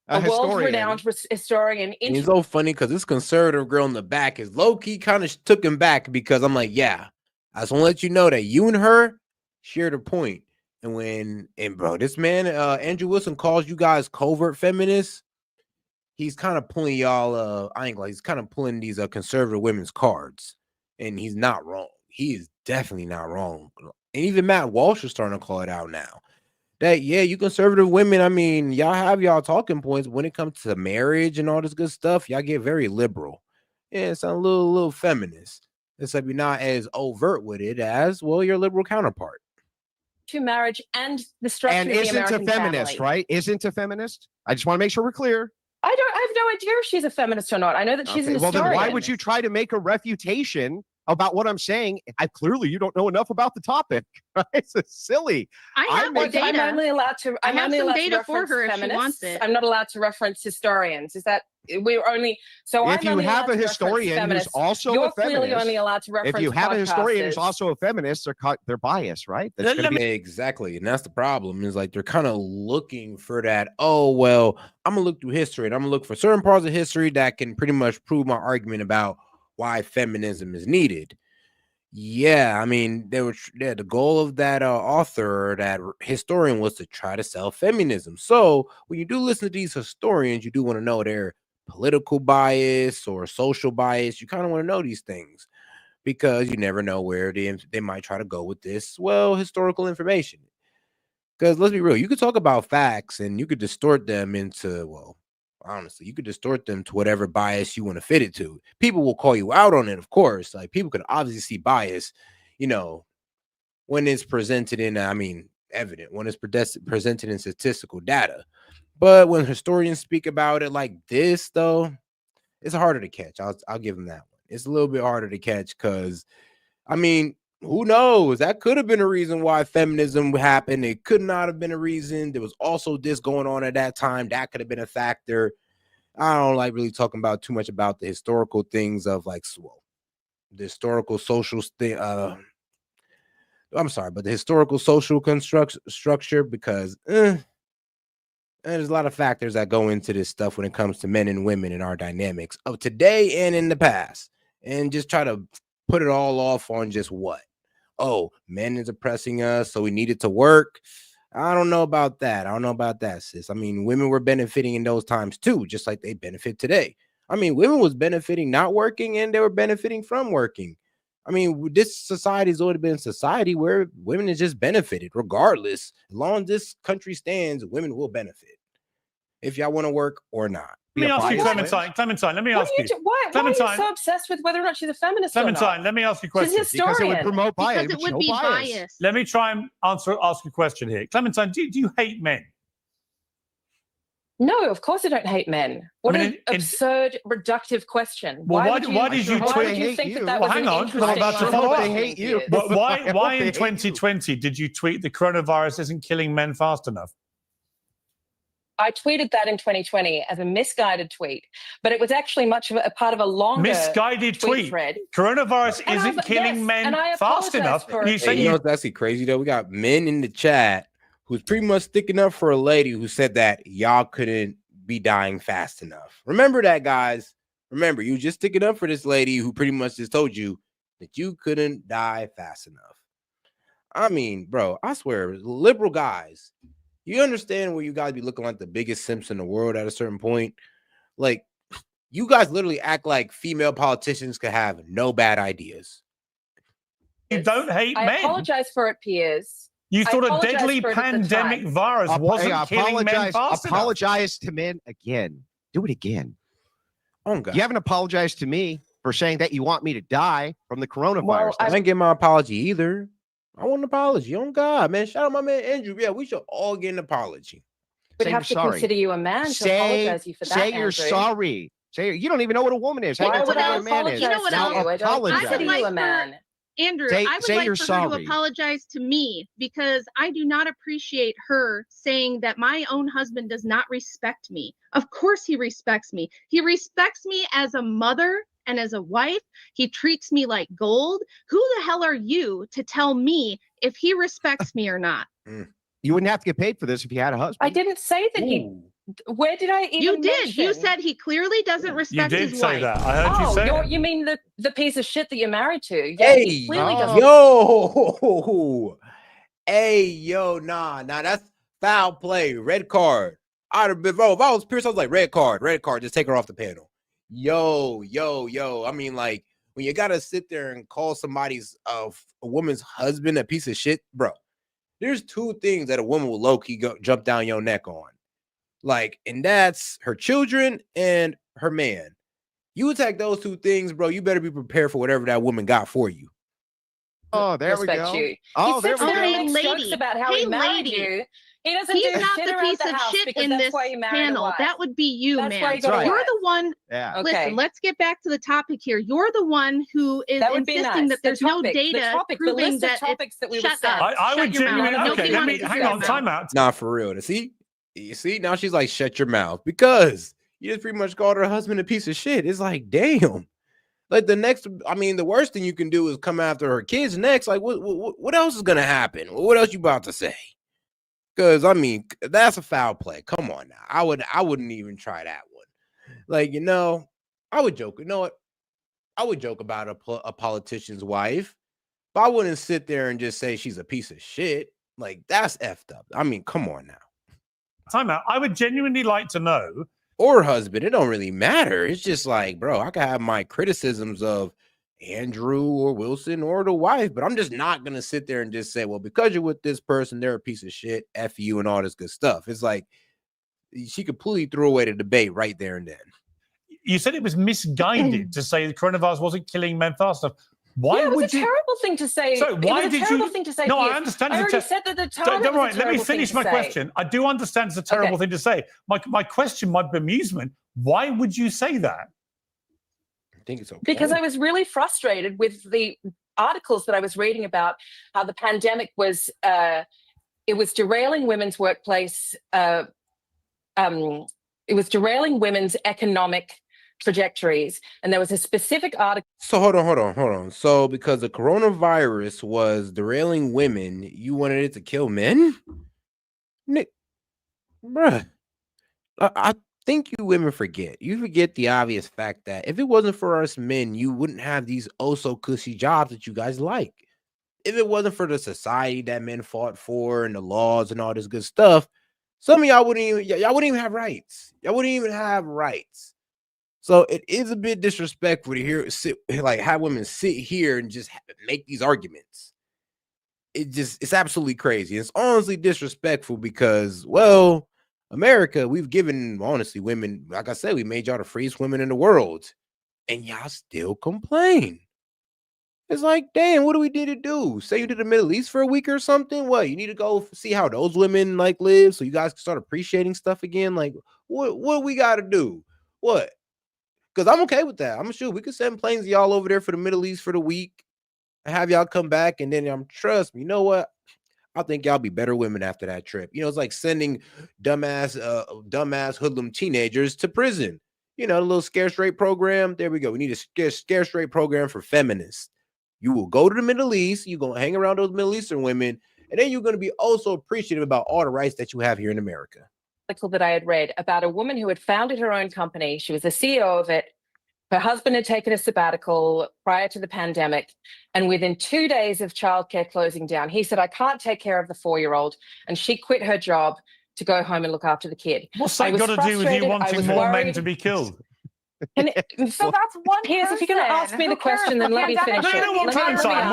a world-renowned historian. And it's so funny because this conservative girl in the back is low-key kind of took him back because I'm like, yeah, I just want to let you know that you and her shared a point. And bro, this man, Andrew Wilson, calls you guys covert feminists. He's kind of pulling y'all, he's kind of pulling these conservative women's cards. And he's not wrong. He is definitely not wrong. And even Matt Walsh is starting to call it out now. That, yeah, you conservative women, I mean, y'all have y'all talking points when it comes to marriage and all this good stuff. Y'all get very liberal. Yeah, it's a little feminist. Except you're not as overt with it as, well, your liberal counterpart. To marriage and the structure And of the isn't American a feminist, family. right? Isn't a feminist? I just want to make sure we're clear. I have no idea if she's a feminist or not. I know that she's an Well, historian. then why would you try to make a refutation about what I'm saying? Clearly you don't know enough about the topic. Right? It's silly. I have the data. I'm only allowed to. I I'm have only some allowed data to for reference her if she feminists. wants it. I'm not allowed to reference historians. Is that we're only? So If I'm you only have allowed a to reference historian who's feminists. also You're a feminist, clearly only allowed to reference. if you have a historian who's podcasters. also a feminist, they're biased, right? That's gonna be Exactly. And that's the problem, is like they're kind of looking for that. Oh, well, I'm gonna look through history and I'm gonna look for certain parts of history that can pretty much prove my argument about why feminism is needed. Yeah, I mean, the goal of that author, that historian, was to try to sell feminism. So when you do listen to these historians, you do want to know their political bias or social bias. You kind of want to know these things because you never know where they might try to go with this, well, historical information. Because let's be real, you could talk about facts and you could distort them into, well, honestly, you could distort them to whatever bias you want to fit it to. People will call you out on it, of course. Like, people could obviously see bias, when it's presented in, evident, when it's presented in statistical data. But when historians speak about it like this, though, it's harder to catch. I'll give them that one. It's a little bit harder to catch because, who knows? That could have been a reason why feminism happened. It could not have been a reason. There was also this going on at that time. That could have been a factor. I don't like really talking about too much about the historical things of the historical social thing. I'm sorry, but the historical social structure, because there's a lot of factors that go into this stuff when it comes to men and women and our dynamics of today and in the past, and just try to put it all off on just what? Oh, men is oppressing us, so we needed to work. I don't know about that. Sis. Women were benefiting in those times too, just like they benefit today. Women was benefiting not working, and they were benefiting from working. This society has always been a society where women is just benefited regardless. As long as this country stands, women will benefit if y'all want to work or not. Let me ask you, biased. Clementine, let me ask you. Why are you Clementine, so obsessed with whether or not she's a feminist or Clementine, not? let me ask you a She's a question. historian. Because it would promote bias. Because it would show be bias. biased. Let me try and ask you a question here. Clementine, do you hate men? No, of course I don't hate men. What an absurd, reductive question. Well, why did you think that was hang an on, because I'm about to interesting follow line up. of questioning, Piers? Why in 2020 did you tweet the coronavirus isn't killing men fast enough? I tweeted that in 2020 as a misguided tweet, but it was actually much of a part of a longer misguided tweet thread. Coronavirus isn't killing men fast enough. You know what's actually crazy though? We got men in the chat who's pretty much sticking up for a lady who said that y'all couldn't be dying fast enough. Remember that, guys. Remember, you just sticking up for this lady who pretty much just told you that you couldn't die fast enough. I mean, bro, I swear, liberal guys, you understand where you guys be looking like the biggest simps in the world at a certain point? Like, you guys literally act like female politicians could have no bad ideas. You don't hate I men. apologize for it, Piers. You thought a apologize deadly for it at the pandemic time. virus wasn't killing men fast enough. Apologize to men again. Do it again. Oh, God. You haven't apologized to me for saying that you want me to die from the coronavirus. Well, I didn't get my apology either. I want an apology. Oh, God, man. Shout out my man Andrew. Yeah, we should all get an apology. We'd have to consider you a man to apologize you for that, Say you're Andrew. sorry. Say you don't even know what a woman is. Why How would I a man is? apologize to you? I don't consider you a man. Andrew, Say I would like you're for her to sorry. apologize to me because I do not appreciate her saying that my own husband does not respect me. Of course he respects me. He respects me as a mother and as a wife. He treats me like gold. Who the hell are you to tell me if he respects me or not? You wouldn't have to get paid for this if you had a husband. I didn't say that he. Where did I even You did. mention? You said he clearly doesn't respect his wife. I heard you say you mean the piece of shit that you're married to? Yeah, Hey, he clearly doesn't. Yo, nah, that's foul play. Red card. I'd have been, bro, if I was Pierce, I was like, red card, just take her off the panel. Yo. I mean, like, when you gotta sit there and call somebody's a woman's husband a piece of shit, bro, there's two things that a woman will low-key jump down your neck on. Like, and that's her children and her man. You attack those two things, bro, you better be prepared for whatever that woman got for you. Oh, there we Respect go. you. Oh, He there sits we there go. and makes jokes about how he married you. He doesn't He's do not shit the around piece the of house shit because in that's this why you married a panel. wife. That would be you, That's man. why you got a You're wife. the one. Yeah. Listen, Okay. let's get back to the topic here. You're the one who is That would be insisting nice. that there's no data the proving list of that topics that we shut were saying. up. I would Shut your mouth. genuinely. Nobody Okay, let wants me to hang say on. that. Time out. Nah, for real. You see, now she's like, shut your mouth, because you just pretty much called her husband a piece of shit. It's like, damn. Like, the worst thing you can do is come after her kids next. Like, what else is gonna happen? What else you about to say? Because I mean, that's a foul play. Come on now. I wouldn't even try that one. Like, I would joke. You know what? I would joke about a politician's wife, but I wouldn't sit there and just say she's a piece of shit. Like, that's effed up. I mean, come on now. Time out. I would genuinely like to know. Or husband, it don't really matter. It's just like, bro, I could have my criticisms of Andrew or Wilson or the wife, but I'm just not gonna sit there and just say, well, because you're with this person, they're a piece of shit, F you, and all this good stuff. It's like she completely threw away the debate right there and then. You said it was misguided to say the coronavirus wasn't killing men fast enough. Why it was would a you? terrible thing to say. So why it was a did terrible you? thing to say. No, Piers. I understand. I already said that the time. Don't worry. Let me finish my say. question. I do understand it's a terrible thing to say. My question, my bemusement. Why would you say that? I think it's okay. Because I was really frustrated with the articles that I was reading about how the pandemic was it was derailing women's workplace. It was derailing women's economic trajectories, and there was a specific article. So hold on. So because the coronavirus was derailing women, you wanted it to kill men? Nick, bruh, I think you women forget. You forget the obvious fact that if it wasn't for us men, you wouldn't have these oh so cushy jobs that you guys like. If it wasn't for the society that men fought for and the laws and all this good stuff, some of y'all wouldn't even have rights. Y'all wouldn't even have rights. So it is a bit disrespectful to have women sit here and just make these arguments. It's absolutely crazy. It's honestly disrespectful because, well, America, we've given, honestly, women, like I said, we made y'all the freest women in the world, and y'all still complain. It's like, damn, what do we need to do? Say you did the Middle East for a week or something? What, you need to go see how those women like live so you guys can start appreciating stuff again? Like, what we got to do? What? Because I'm okay with that. I'm sure we could send planes of y'all over there for the Middle East for the week and have y'all come back, and then trust me, you know what? I think y'all be better women after that trip. You know, it's like sending dumbass hoodlum teenagers to prison. You know, the little scare straight program. There we go. We need a scare straight program for feminists. You will go to the Middle East. You're going to hang around those Middle Eastern women. And then you're going to be also appreciative about all the rights that you have here in America. Article that I had read about a woman who had founded her own company. She was the CEO of it. Her husband had taken a sabbatical prior to the pandemic. And within 2 days of childcare closing down, he said, I can't take care of the 4-year-old. And she quit her job to go home and look after the kid. What's that got to do with you wanting more men to be killed? So that's one. Piers, if you're going to ask me the question, then let me finish it. You know what, Clementine?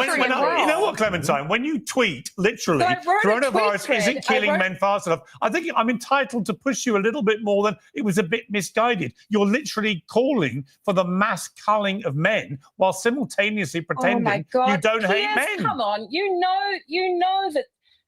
You know what, Clementine? When you tweet, literally, coronavirus isn't killing men fast enough. I think I'm entitled to push you a little bit more than it was a bit misguided. You're literally calling for the mass culling of men while simultaneously pretending you don't hate men. Come on, you know that.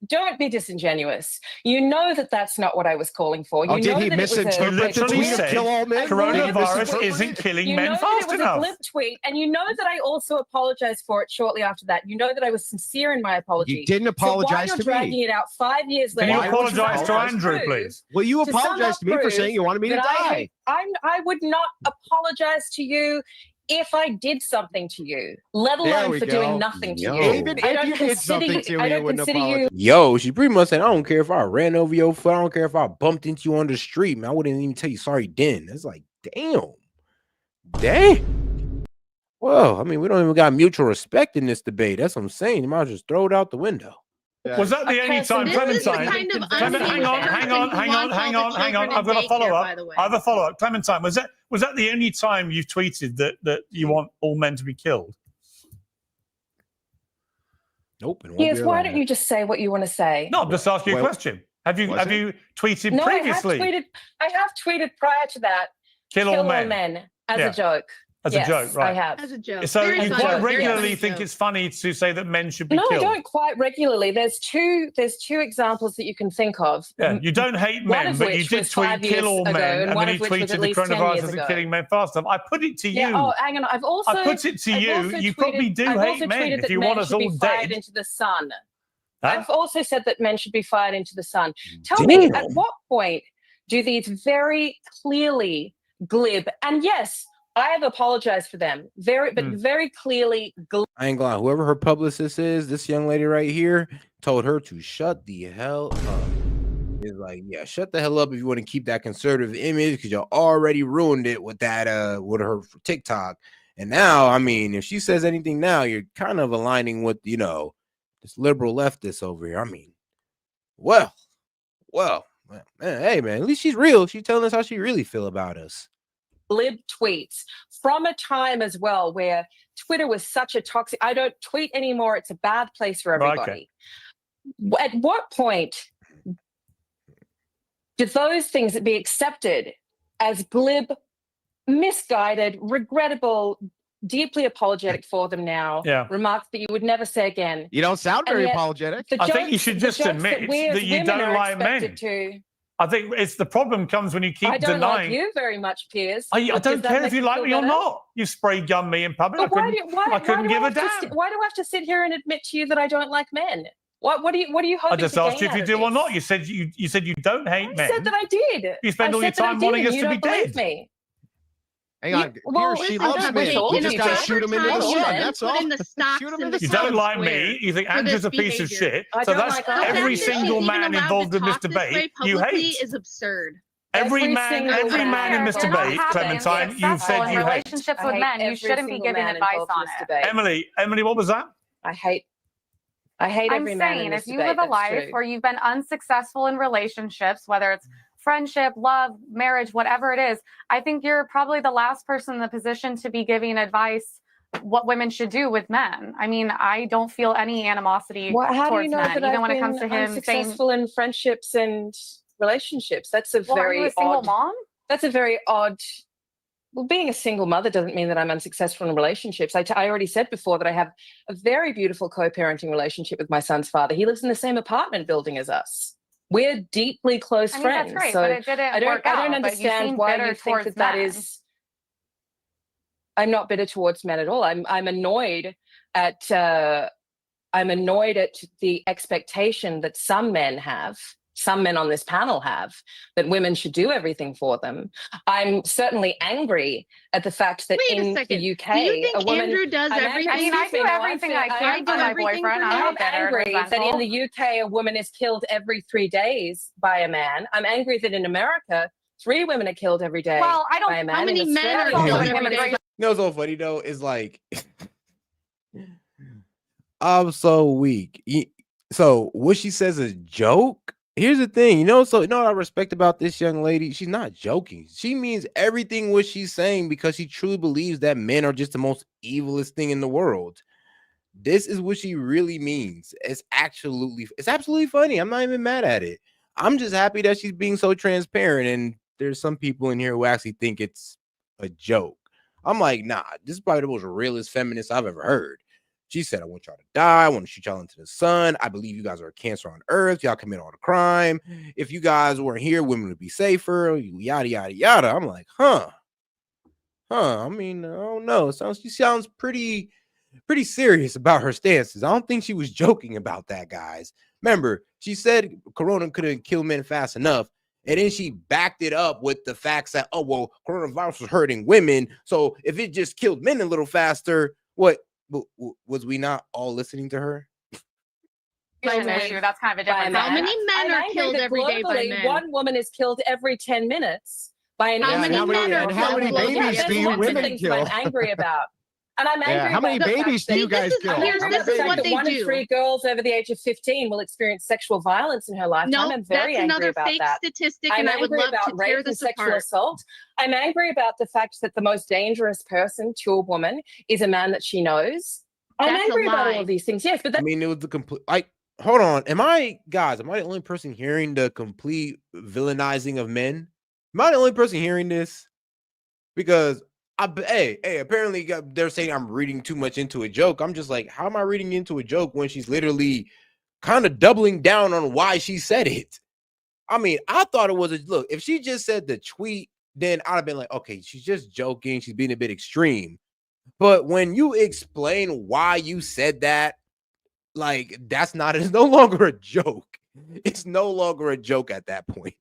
Don't be disingenuous. You know that that's not what I was calling for. You did know he that misinterpret the tweet of kill all men? Coronavirus isn't killing men fast enough. You know that it was a glib tweet, and you know that I also apologized for it shortly after that. You know that I was sincere in my apology. You didn't apologize so to me. Why you're dragging it out 5 years later? Can you apologize to Andrew, please? Will you apologize to me for saying you wanted me to die? I would not apologize to you if I did something to you, let alone for doing nothing to you. Even if you did something to me, you wouldn't apologize. Yo, she pretty much said, I don't care if I ran over your foot. I don't care if I bumped into you on the street, man. I wouldn't even tell you sorry then. It's like, damn. Well, I mean, we don't even got mutual respect in this debate. That's what I'm saying. You might just throw it out the window. Was that the only time, Clementine? Hang on. I've got a follow-up. I have a follow-up. Clementine, was that the only time you've tweeted that you want all men to be killed? Nope. Yes, why don't you just say what you want to say? No, I'm just asking you a question. Have you tweeted previously? I have tweeted prior to that. Kill all men as a joke. As a joke, right? I have. As a joke. So you quite regularly think it's funny to say that men should be killed? No, I don't quite regularly. There's two examples that you can think of. Yeah, you don't hate men, but you did tweet kill all men, and then you tweeted the coronavirus isn't killing men fast enough. I put it to you. Yeah, oh, hang on. I put it to you. You probably do hate men if you want us all dead. Into the sun. Huh? I've also said that men should be fired into the sun. Tell me, at what point do these very clearly glib, and yes, I have apologized for them, very clearly. I ain't gonna lie. Whoever her publicist is, this young lady right here told her to shut the hell up. It's like, yeah, shut the hell up if you want to keep that conservative image because you already ruined it with that with her TikTok. And now, I mean, if she says anything now, you're kind of aligning with, you know, this liberal leftist over here. I mean, well, man, hey man, at least she's real. She's telling us how she really feel about us. Glib tweets from a time as well where Twitter was such a toxic. I don't tweet anymore. It's a bad place for everybody. Okay. At what point do those things be accepted as glib, misguided, regrettable, deeply apologetic for them now? Yeah. Remarks that you would never say again. You don't sound very apologetic. I think you should just admit that you don't like men. I think it's the problem comes when you keep denying. I don't like you very much, Piers. I don't care if you like me or not. You sprayed gun me in public. I couldn't give a damn. Why do I have to sit here and admit to you that I don't like men? What are you hoping? I just asked you if you do or not. You said you don't hate men. I said that I did. You spend all your time wanting us to be dead. Me. Hang on. She loves me. You just got to shoot him into the sun. That's all. You don't like me. You think Andrew's a piece of shit. So that's every single man involved in this debate you hate. Is absurd. Every man in this debate, Clementine, you've said you hate. Relationships with men, you shouldn't be giving advice on it. Emily, what was that? I hate every man in this debate. If you live a life where you've been unsuccessful in relationships, whether it's friendship, love, marriage, whatever it is, I think you're probably the last person in the position to be giving advice what women should do with men. I mean, I don't feel any animosity how towards do you know men, that even when it comes to him successful in friendships and relationships. That's a Well, are very you a single odd. mom? That's a very odd. Well, being a single mother doesn't mean that I'm unsuccessful in relationships. I already said before that I have a very beautiful co-parenting relationship with my son's father. He lives in the same apartment building as us. We're deeply close I mean, friends. that's great, so but it didn't I work don't out. But you understand seem why bitter you think towards that men. is. I'm not bitter towards men at all. I'm annoyed at the expectation that some men on this panel have, that women should do everything for them. I'm certainly angry at the fact that Wait a in second. the UK, Do you think a woman, Andrew does I'm everything? I mean, I do everything I can for my boyfriend. I'm not bitter and angry that in resentful. the UK, a woman is killed every 3 days by a man. I'm angry that in America, 3 women are killed every day Well, I don't. by a man. How many In men are Australia, killed every day? You know what's so funny though? Is like I'm so weak. So what she says is a joke. Here's the thing, so what I respect about this young lady, she's not joking. She means everything what she's saying because she truly believes that men are just the most evilest thing in the world. This is what she really means. It's absolutely funny. I'm not even mad at it. I'm just happy that she's being so transparent, and there's some people in here who actually think it's a joke. I'm like, nah, this is probably the most realist feminist I've ever heard. She said, I want y'all to die. I want to shoot y'all into the sun. I believe you guys are a cancer on earth. Y'all commit all the crime. If you guys weren't here, women would be safer. Yada, yada, yada. I'm like, huh. I mean, I don't know. She sounds pretty serious about her stances. I don't think she was joking about that, guys. Remember, she said Corona couldn't kill men fast enough. And then she backed it up with the facts that, oh, well, coronavirus was hurting women. So if it just killed men a little faster, what? Was we not all listening to her? An issue. That's kind of a different. How many men are killed every day by men? One woman is killed every 10 minutes by an How many men are how many killed babies do you women kill? I'm angry about. And I'm angry how many about the babies fact do you guys kill? This is what they 1 in do. 3 girls over the age of 15 will experience sexual violence in her lifetime. No, I'm very that's angry another about fake that. statistic, I'm and I would angry love about to tear rape and this sexual apart. assault. I'm angry about the fact that the most dangerous person to a woman is a man that she knows. I'm That's a angry about lie. all of these things. Yes, but I mean, it was the complete. Hold on. Am I the only person hearing the complete villainizing of men? Am I the only person hearing this? Because apparently they're saying I'm reading too much into a joke. I'm just like, how am I reading into a joke when she's literally kind of doubling down on why she said it? I mean, I thought it was look. If she just said the tweet, then I'd have been like, okay, she's just joking. She's being a bit extreme. But when you explain why you said that, like it's no longer a joke. It's no longer a joke at that point.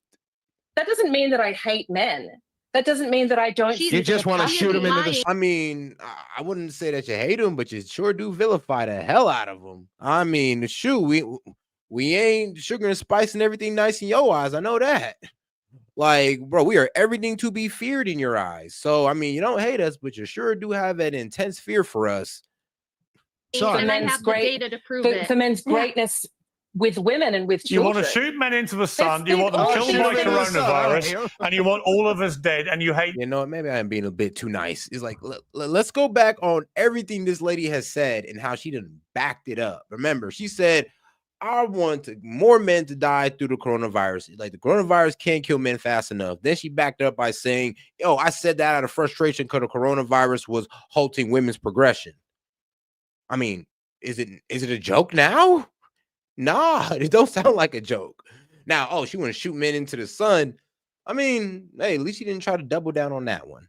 that doesn't mean that I hate men. That doesn't mean that I don't. You just want to shoot him into the. I mean, I wouldn't say that you hate him, but you sure do vilify the hell out of him. I mean, shoot, we ain't sugar and spice and everything nice in your eyes. I know that. Like, bro, we are everything to be feared in your eyes. So, I mean, you don't hate us, but you sure do have an intense fear for us. And I have the data to prove it. For men's greatness with women and with You children. want to shoot men into the sun, you want them all killed shoot by them in the sun. coronavirus, and you want all of us dead, and you hate. You know what? Maybe I'm being a bit too nice. It's like, let's go back on everything this lady has said and how she done backed it up. Remember, she said, I want more men to die through the coronavirus. Like, the coronavirus can't kill men fast enough. Then she backed it up by saying, I said that out of frustration because the coronavirus was halting women's progression. I mean, is it a joke now? Nah, it don't sound like a joke. Now, she want to shoot men into the sun. I mean, hey, at least she didn't try to double down on that one.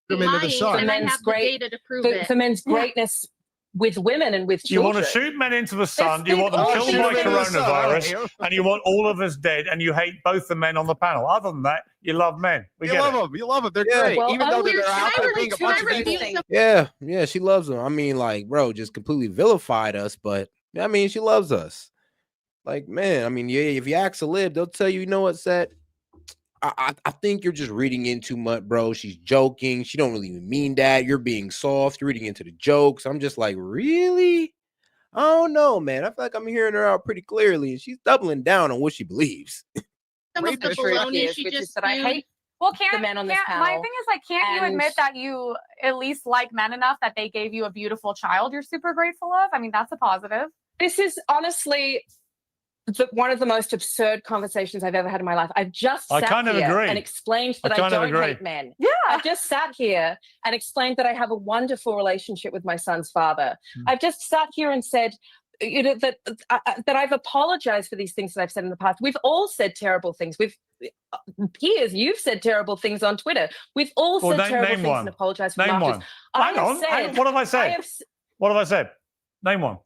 And I have the data to prove it. For men's greatness with women and with You children. want to shoot men into the sun, you want them killed by coronavirus, and you want all of us dead, and you hate both the men on the panel. Other than that, you love men. You love them. You love them. They're great. Well, even though they're out there being a bunch of people. Yeah, she loves them. I mean, like, bro, just completely vilified us, but I mean, she loves us. Like, man, I mean, yeah, if you ask a lib, they'll tell you, you know what, Seth? I think you're just reading in too much, bro. She's joking. She don't really even mean that. You're being soft. You're reading into the jokes. I'm just like, really? I don't know, man. I feel like I'm hearing her out pretty clearly, and she's doubling down on what she believes. Some of the baloney she just that I hate. Well, the men on this panel. My thing is, like, can't you admit that you at least like men enough that they gave you a beautiful child you're super grateful of? I mean, that's a positive. This is honestly one of the most absurd conversations I've ever had in my life. I've just sat here and explained that I don't hate men. Yeah. I've just sat here and explained that I have a wonderful relationship with my son's father. I've just sat here and said, you know, that I've apologized for these things that I've said in the past. We've all said terrible things. Piers, you've said terrible things on Twitter. We've all said terrible things and apologized for them afterwards. Hang on. What have I said? What have I said? Name one.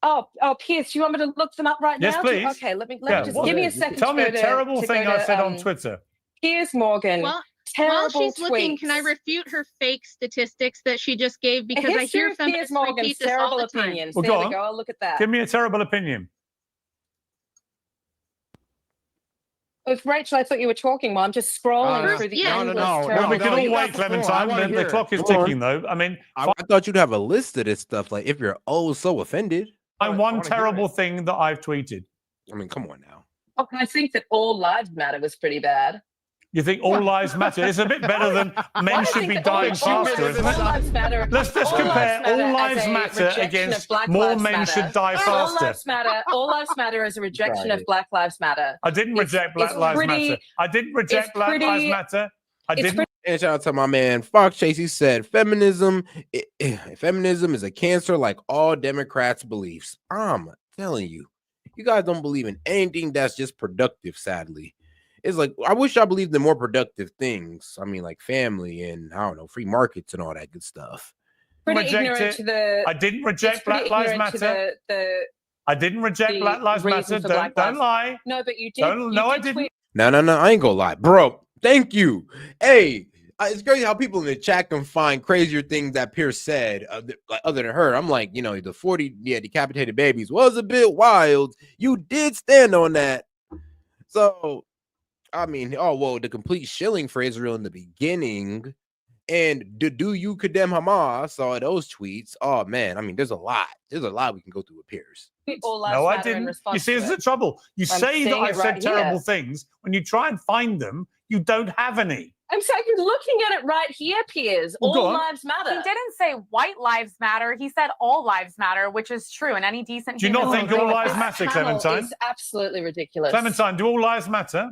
Oh, Piers, do you want me to look them up right now? Yes, please. Okay, let me just give me a second. Tell me a terrible thing I said on Twitter. Piers Morgan. Well, terrible while she's looking, tweets. can I refute her fake statistics that she just gave? Because I hear Piers feminists Morgan's repeat this all terrible the time. opinions. Well, there go we on. go. I'll look at that. Give me a terrible opinion. Rachel, I thought you were talking while I'm just scrolling through the endless Well, we can all wait, Clementine. The clock is ticking, though. I mean, I thought you'd have a list of this stuff. Like, if you're so offended. One terrible thing that I've tweeted. I mean, come on now. Oh, I think that all lives matter was pretty bad. You think all lives matter? It's a bit better than men should be dying faster, isn't it? Let's just compare all lives matter against more men should die All faster. lives matter. All lives matter is a rejection of Black Lives Matter. I didn't reject Black Lives Matter. I didn't reject Black Lives Matter. I didn't. And shout out to my man Fox Chase. He said, feminism is a cancer like all Democrats' beliefs. I'm telling you, you guys don't believe in anything that's just productive, sadly. It's like, I wish I believed in more productive things. I mean, like family and, I don't know, free markets and all that good stuff. Pretty ignorant to the. I didn't reject Black Lives Matter. I didn't reject Black Lives Matter. Don't lie. No, but you did. No, I didn't. No, I ain't gonna lie, bro. Thank you. Hey, it's crazy how people in the chat can find crazier things that Pierce said other than her. I'm like, you know, the 40 decapitated babies was a bit wild. You did stand on that. So, I mean, the complete shilling for Israel in the beginning. And do you condemn Hamas? Saw those tweets. Oh man, I mean, there's a lot we can go through with Pierce. No, I didn't. You see, this is the trouble. You say that I've said terrible things. When you try and find them, you don't have any. I'm saying you're looking at it right here, Piers. Well, all lives matter. He didn't say white lives matter. He said all lives matter, which is true. And any decent Do you not think all lives matter, Clementine? It's absolutely ridiculous. Clementine, do all lives matter?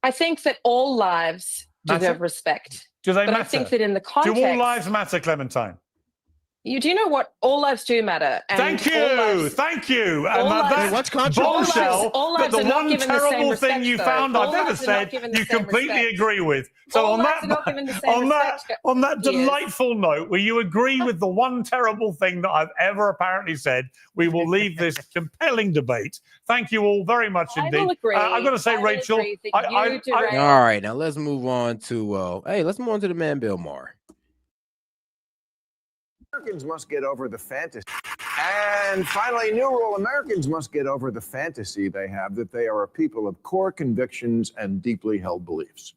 I think that all lives deserve respect. Do they but matter? I think that in the context... Do all lives matter, Clementine? You do know what? All lives do matter. And thank you. Thank you. What's controversial? All That lives the are not one given the same terrible respect, thing you though. found All I've ever lives are not said, given the you same completely respect. agree with. So All on lives are not given the same on that Yes. delightful note, where you agree with the one terrible thing that I've ever apparently said, we will leave this compelling debate. Thank you all very much indeed. will agree. I've got to say, I will Rachel, agree that you direct- All right, now let's move on to the man Bill Maher. Americans must get over the fantasy. And finally, new rule, Americans must get over the fantasy they have that they are a people of core convictions and deeply held beliefs.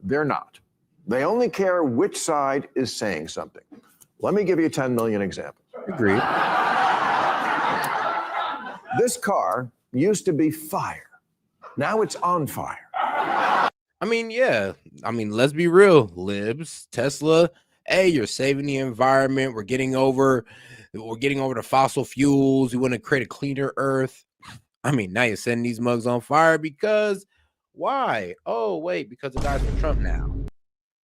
They're not. They only care which side is saying something. Let me give you 10 million examples. Agreed. This car used to be fire. Now it's on fire. I mean, yeah. I mean, let's be real. Libs, Tesla, hey, you're saving the environment. We're getting over the fossil fuels. We want to create a cleaner earth. I mean, now you're setting these mugs on fire because why? Oh, wait, because the guy's for Trump now.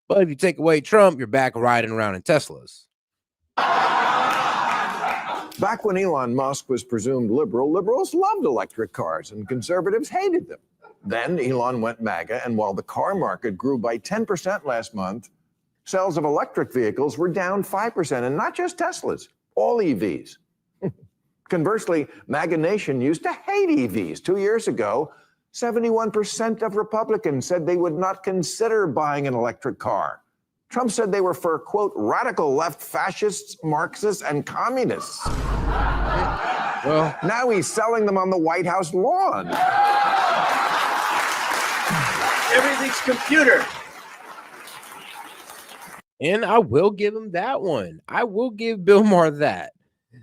But if you take away Trump, you're back riding around in Teslas. Back when Elon Musk was presumed liberal, liberals loved electric cars and conservatives hated them. Then Elon went MAGA, and while the car market grew by 10% last month, sales of electric vehicles were down 5%, and not just Teslas, all EVs. Conversely, MAGA Nation used to hate EVs. 2 years ago, 71% of Republicans said they would not consider buying an electric car. Trump said they were for, quote, radical left fascists, Marxists, and communists. Well, now he's selling them on the White House lawn. Everything's computer. And I will give him that one. I will give Bill Maher that.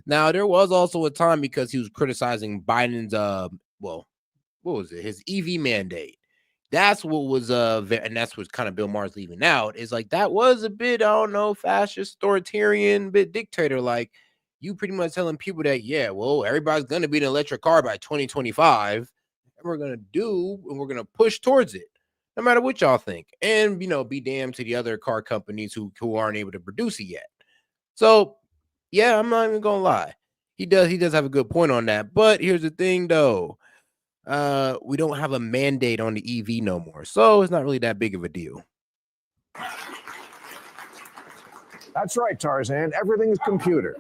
Now, there was also a time because he was criticizing Biden's, what was it? His EV mandate. That's what was, and that's what kind of Bill Maher's leaving out. Is like, that was a bit, I don't know, fascist, authoritarian, bit dictator-like. you pretty much telling people that, yeah, well, everybody's going to be an electric car by 2025, and we're going to push towards it, no matter what y'all think. And, be damned to the other car companies who aren't able to produce it yet. So, yeah, I'm not even going to lie. He does have a good point on that. But here's the thing, though. We don't have a mandate on the EV no more. So it's not really that big of a deal. That's right, Tarzan. Everything is computer.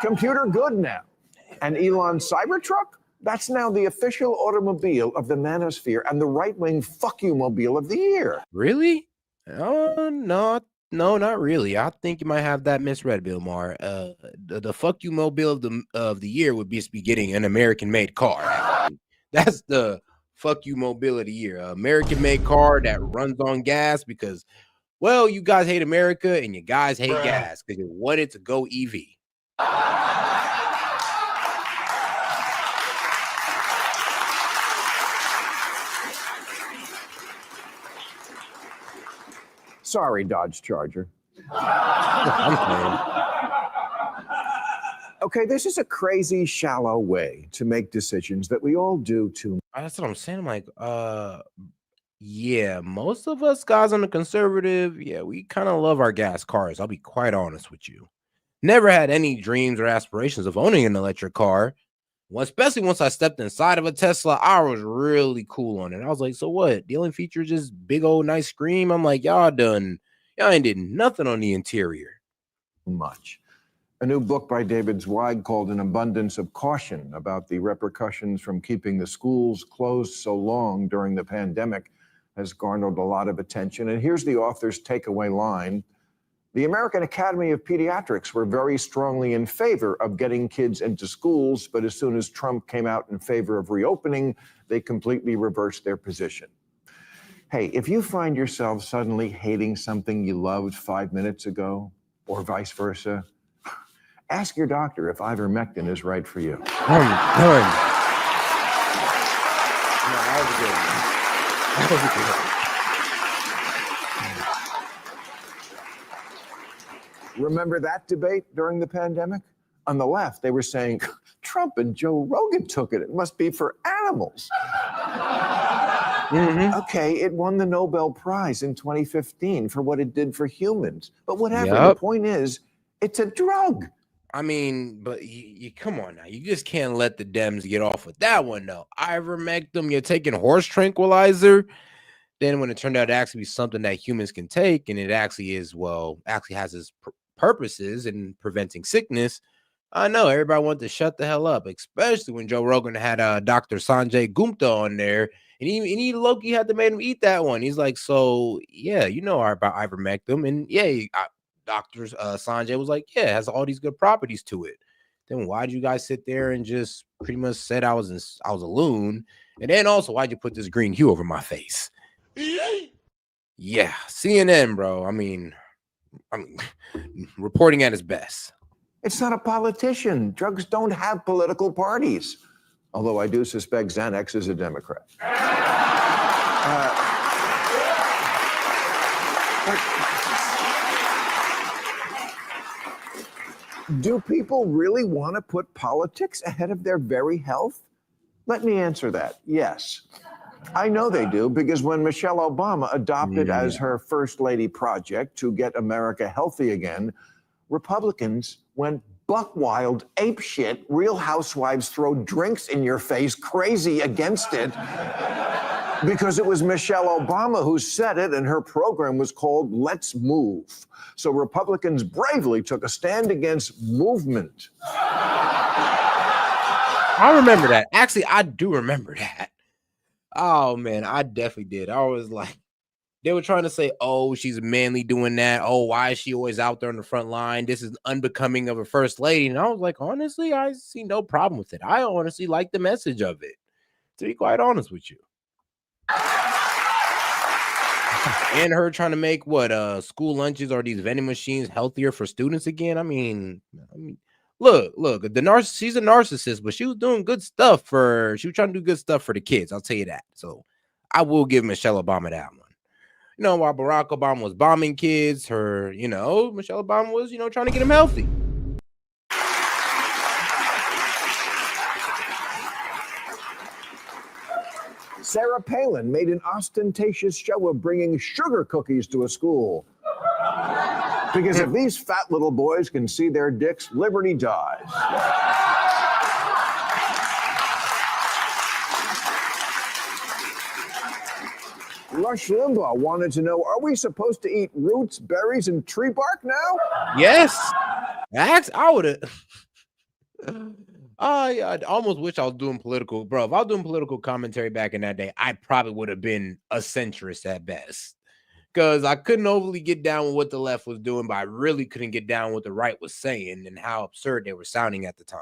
Computer good now. And Elon's Cybertruck? That's now the official automobile of the manosphere and the right-wing fuck you mobile of the year. Really? Oh, no, not really. I think you might have that misread, Bill Maher. The fuck you mobile of the year would be getting an American-made car. Actually. That's the fuck you mobile of the year. American-made car that runs on gas because, well, you guys hate America and you guys hate gas because you wanted to go EV. Sorry, Dodge Charger. Okay, this is a crazy, shallow way to make decisions that we all do too. That's what I'm saying. I'm like, yeah, most of us guys on the conservative, yeah, we kind of love our gas cars. I'll be quite honest with you. Never had any dreams or aspirations of owning an electric car. Well, especially once I stepped inside of a Tesla, I was really cool on it. I was like, so what? The only feature is just big old nice screen. I'm like, y'all ain't did nothing on the interior. Much. A new book by David Zweig called An Abundance of Caution about the repercussions from keeping the schools closed so long during the pandemic has garnered a lot of attention. And here's the author's takeaway line. The American Academy of Pediatrics were very strongly in favor of getting kids into schools, but as soon as Trump came out in favor of reopening, they completely reversed their position. Hey, if you find yourself suddenly hating something you loved 5 minutes ago, or vice versa, ask your doctor if ivermectin is right for you. Remember that debate during the pandemic? On the left, they were saying, Trump and Joe Rogan took it. It must be for animals. Okay, it won the Nobel Prize in 2015 for what it did for humans. But whatever, the point is, it's a drug. I mean, but you come on now. You just can't let the Dems get off with that one, though. Ivermectin, you're taking horse tranquilizer. Then when it turned out to actually be something that humans can take, and it actually is, actually has its purposes in preventing sickness, I know everybody wanted to shut the hell up, especially when Joe Rogan had Dr. Sanjay Gupta on there, and he Loki had to make him eat that one. He's like, so yeah, you know about ivermectin, and yeah, Dr. Sanjay was like, yeah, it has all these good properties to it. Then why'd you guys sit there and just pretty much said I was a loon, and then also why'd you put this green hue over my face? Yeah, CNN, bro. I mean, reporting at its best. It's not a politician. Drugs don't have political parties. Although I do suspect Xanax is a Democrat. Do people really want to put politics ahead of their very health? Let me answer that. Yes. I know they do, because when Michelle Obama adopted as her first lady project to get America healthy again, Republicans went buck wild, ape shit, Real Housewives throw drinks in your face, crazy against it, because it was Michelle Obama who said it, and her program was called Let's Move. So Republicans bravely took a stand against movement. I remember that. Actually, I do remember that. Oh, man, I definitely did. I was like, they were trying to say, oh, she's manly doing that. Oh, why is she always out there on the front line? This is unbecoming of a first lady. And I was like, honestly, I see no problem with it. I honestly like the message of it, to be quite honest with you. And her trying to make school lunches or these vending machines healthier for students again. I mean, look, she's a narcissist, but she was doing good stuff she was trying to do good stuff for the kids. I'll tell you that. So I will give Michelle Obama that one. You know, while Barack Obama was bombing kids, Michelle Obama was, trying to get them healthy. Sarah Palin made an ostentatious show of bringing sugar cookies to a school. Because if these fat little boys can see their dicks, liberty dies. Rush Limbaugh wanted to know, are we supposed to eat roots, berries, and tree bark now? Yes. I would have. I almost wish I was doing political, bro. If I was doing political commentary back in that day, I probably would have been a centrist at best. Because I couldn't overly get down with what the left was doing, but I really couldn't get down with what the right was saying and how absurd they were sounding at the time.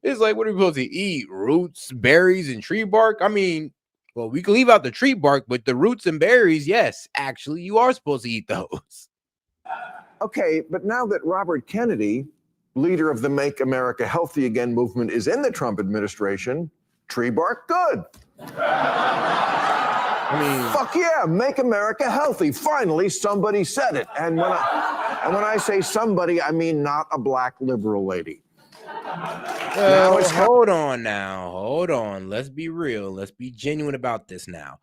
It's like, what are we supposed to eat? Roots, berries, and tree bark? I mean, well, we can leave out the tree bark, but the roots and berries, yes, actually, you are supposed to eat those. Okay, but now that Robert Kennedy, leader of the Make America Healthy Again movement, is in the Trump administration, tree bark good. I mean, fuck yeah, make America healthy. Finally, somebody said it. And when I say somebody, I mean not a black liberal lady. Hold on. Let's be real. Let's be genuine about this now.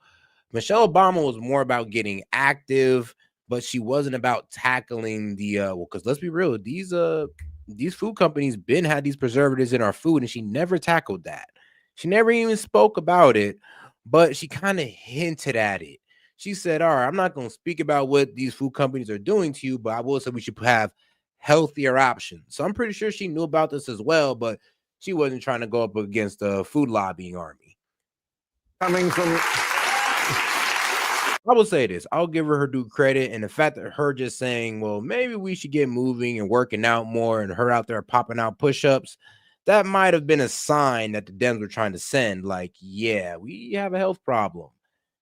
Michelle Obama was more about getting active, but she wasn't about tackling the because let's be real, these food companies had these preservatives in our food, and she never tackled that. She never even spoke about it, but she kind of hinted at it. She said, all right, I'm not going to speak about what these food companies are doing to you, but I will say we should have healthier options. So I'm pretty sure she knew about this as well, but she wasn't trying to go up against the food lobbying army. Coming from, I will say this, I'll give her due credit, and the fact that her just saying, well, maybe we should get moving and working out more, and her out there popping out push-ups, that might have been a sign that the Dems were trying to send, like, yeah, we have a health problem.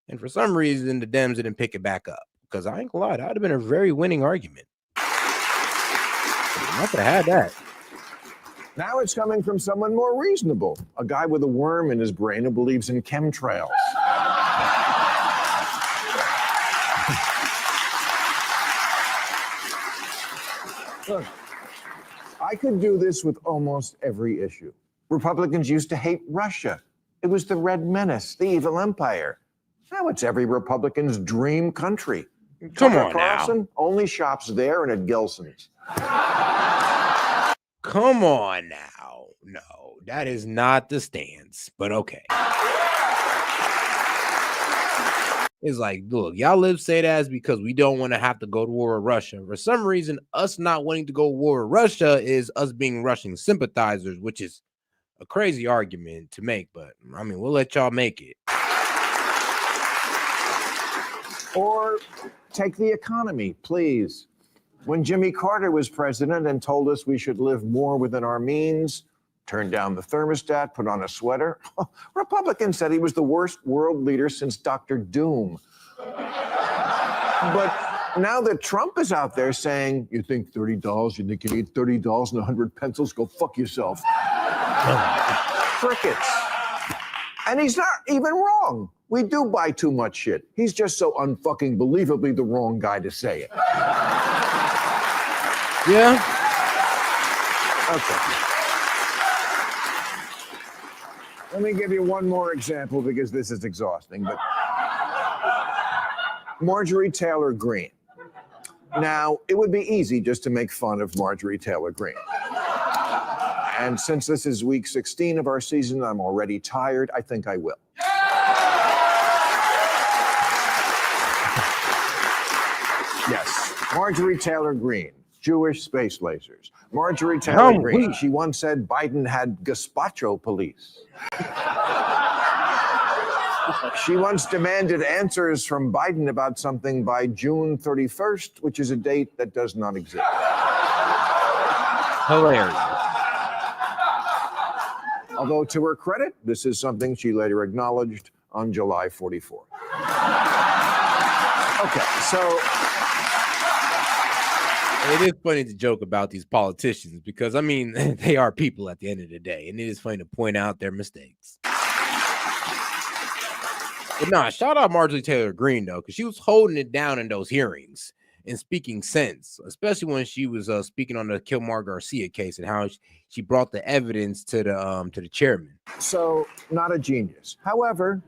And for some reason, the Dems didn't pick it back up, because I ain't gonna lie, that would have been a very winning argument. I could have had that. Now it's coming from someone more reasonable, a guy with a worm in his brain who believes in chemtrails. Look, I could do this with almost every issue. Republicans used to hate Russia. It was the Red Menace, the evil empire. Now it's every Republican's dream country. Come Tucker on Carlson now. only shops there and at Gelson's. Come on now. No, that is not the stance, but okay. It's like, look, y'all say that is because we don't want to have to go to war with Russia. For some reason, us not wanting to go to war with Russia is us being Russian sympathizers, which is a crazy argument to make, but I mean, we'll let y'all make it. Or take the economy, please. When Jimmy Carter was president and told us we should live more within our means, turn down the thermostat, put on a sweater, Republicans said he was the worst world leader since Dr. Doom. But now that Trump is out there saying, you think $30, you think you need $30 and 100 pencils, go fuck yourself. Crickets. And he's not even wrong. We do buy too much shit. He's just so unfucking believably the wrong guy to say it. Yeah. Okay. Let me give you one more example because this is exhausting. But Marjorie Taylor Greene. Now, it would be easy just to make fun of Marjorie Taylor Greene. And since this is week 16 of our season, I'm already tired. I think I will. Yes, Marjorie Taylor Greene, Jewish space lasers. Marjorie Taylor Greene, she once said Biden had gazpacho police. She once demanded answers from Biden about something by June 31st, which is a date that does not exist. Hilarious. Although to her credit, this is something she later acknowledged on July 44th. Okay, so it is funny to joke about these politicians because, I mean, they are people at the end of the day, and it is funny to point out their mistakes. But nah, shout out Marjorie Taylor Greene though, because she was holding it down in those hearings and speaking sense, especially when she was speaking on the Kilmar Garcia case and how she brought the evidence to the chairman. So not a genius. However,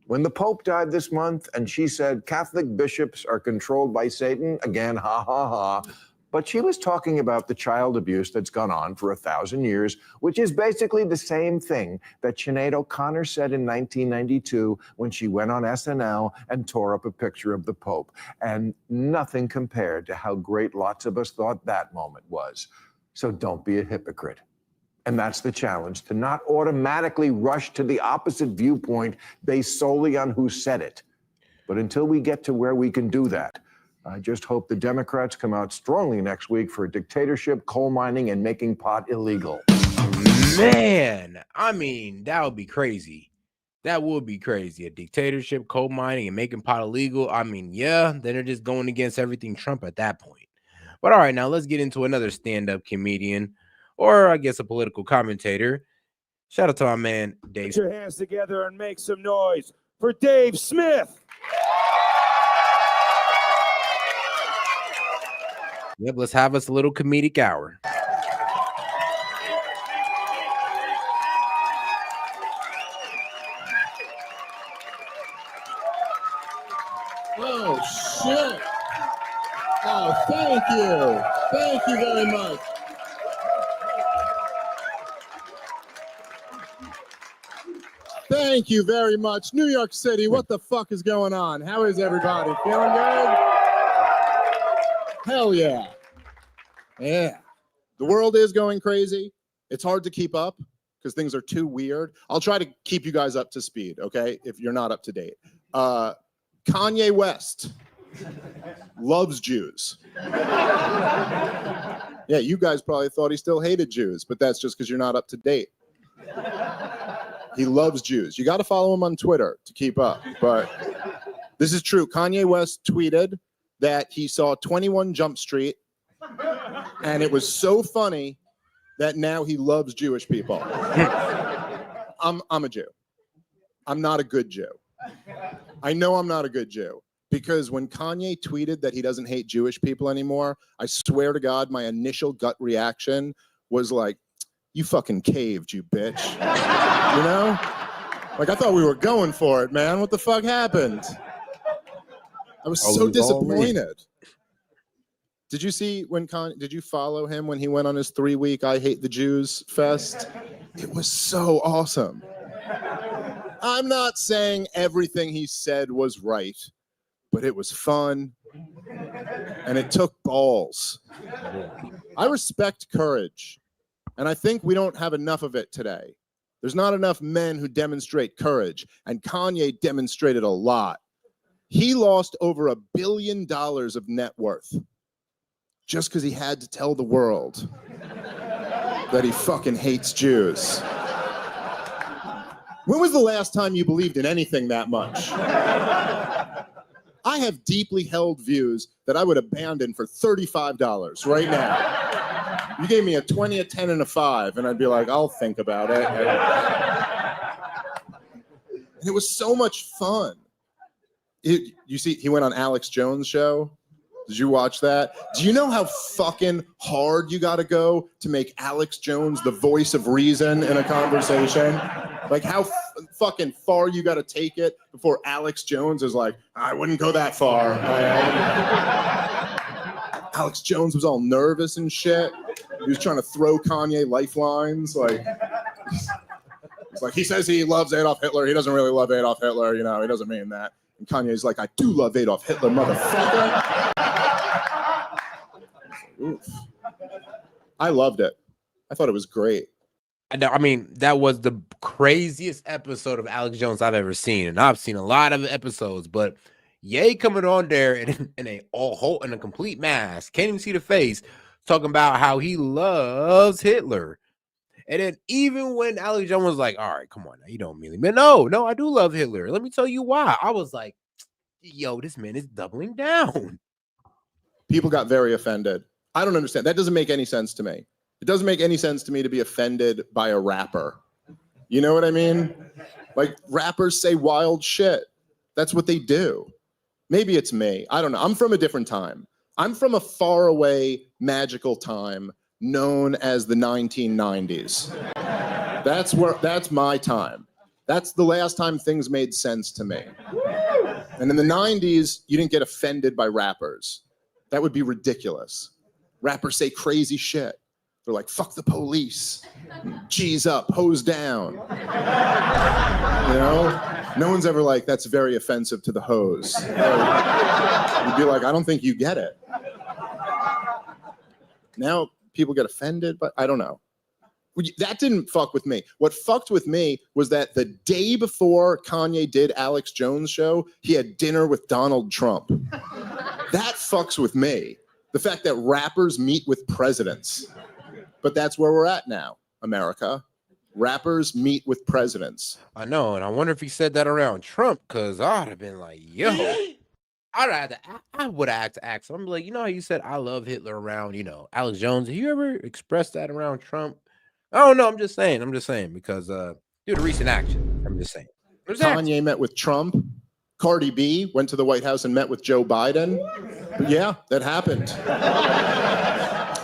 when the Pope died this month and she said Catholic bishops are controlled by Satan, again, ha ha ha. But she was talking about the child abuse that's gone on for 1,000 years, which is basically the same thing that Sinead O'Connor said in 1992 when she went on SNL and tore up a picture of the Pope. And nothing compared to how great lots of us thought that moment was. So don't be a hypocrite. And that's the challenge, to not automatically rush to the opposite viewpoint based solely on who said it. But until we get to where we can do that, I just hope the Democrats come out strongly next week for dictatorship, coal mining, and making pot illegal. Man, I mean, that would be crazy. That would be crazy. A dictatorship, coal mining, and making pot illegal. I mean, yeah, then they're just going against everything Trump at that point. But all right, now let's get into another stand-up comedian, or I guess a political commentator. Shout out to my man, Dave. Put your hands together and make some noise for Dave Smith. Yep, let's have us a little comedic hour. Oh, shit. Oh, thank you. Thank you very much. Thank you very much. New York City, what the fuck is going on? How is everybody? Feeling good? Hell yeah. Yeah. The world is going crazy. It's hard to keep up because things are too weird. I'll try to keep you guys up to speed, okay? If you're not up to date. Kanye West loves Jews. Yeah, you guys probably thought he still hated Jews, but that's just because you're not up to date. He loves Jews. You got to follow him on Twitter to keep up, but this is true. Kanye West tweeted that he saw 21 Jump Street, and it was so funny that now he loves Jewish people. I'm a Jew. I'm not a good Jew. I know I'm not a good Jew because when Kanye tweeted that he doesn't hate Jewish people anymore, I swear to God, my initial gut reaction was like, you fucking caved, you bitch. You know? Like, I thought we were going for it, man. What the fuck happened? I was so disappointed. Did you see did you follow him when he went on his 3-week I Hate the Jews fest? It was so awesome. I'm not saying everything he said was right, but it was fun and it took balls. I respect courage, and I think we don't have enough of it today. There's not enough men who demonstrate courage, and Kanye demonstrated a lot. He lost over $1 billion of net worth just because he had to tell the world that he fucking hates Jews. When was the last time you believed in anything that much? I have deeply held views that I would abandon for $35 right now. You gave me a 20, a 10, and a 5, and I'd be like, I'll think about it. And it was so much fun. You see, he went on Alex Jones' show. Did you watch that? Do you know how fucking hard you got to go to make Alex Jones the voice of reason in a conversation? Like how fucking far you got to take it before Alex Jones is like, I wouldn't go that far. Alex Jones was all nervous and shit. He was trying to throw Kanye lifelines. Like, it's like, he says he loves Adolf Hitler. He doesn't really love Adolf Hitler. You know, he doesn't mean that. And Kanye's like, I do love Adolf Hitler, motherfucker. Oof. I loved it. I thought it was great. I mean, that was the craziest episode of Alex Jones I've ever seen, and I've seen a lot of episodes. But Ye coming on there in a complete mask, can't even see the face, talking about how he loves Hitler. And then even when Alex Jones was like, all right, come on now, you don't mean it. But no, I do love Hitler. Let me tell you why. I was like, yo, this man is doubling down. People got very offended. I don't understand. That doesn't make any sense to me. It doesn't make any sense to me to be offended by a rapper. You know what I mean? Like, rappers say wild shit. That's what they do. Maybe it's me. I don't know. I'm from a different time. I'm from a faraway, magical time known as the 1990s. That's my time. That's the last time things made sense to me. And in the 90s, you didn't get offended by rappers. That would be ridiculous. Rappers say crazy shit. They're like, fuck the police. G's up, hose down. You know? No one's ever like, that's very offensive to the hose. You'd be like, I don't think you get it. Now people get offended, but I don't know. That didn't fuck with me. What fucked with me was that the day before Kanye did Alex Jones' show, he had dinner with Donald Trump. That fucks with me. The fact that rappers meet with presidents. But that's where we're at now, America. Rappers meet with presidents. I know, and I wonder if he said that around Trump, because I'd have been like, yo, I would have had to ask him. I'm like, you know how you said I love Hitler around, Alex Jones? Have you ever expressed that around Trump? I don't know. I'm just saying because due to recent action, I'm just saying. Kanye met with Trump. Cardi B went to the White House and met with Joe Biden. But yeah, that happened.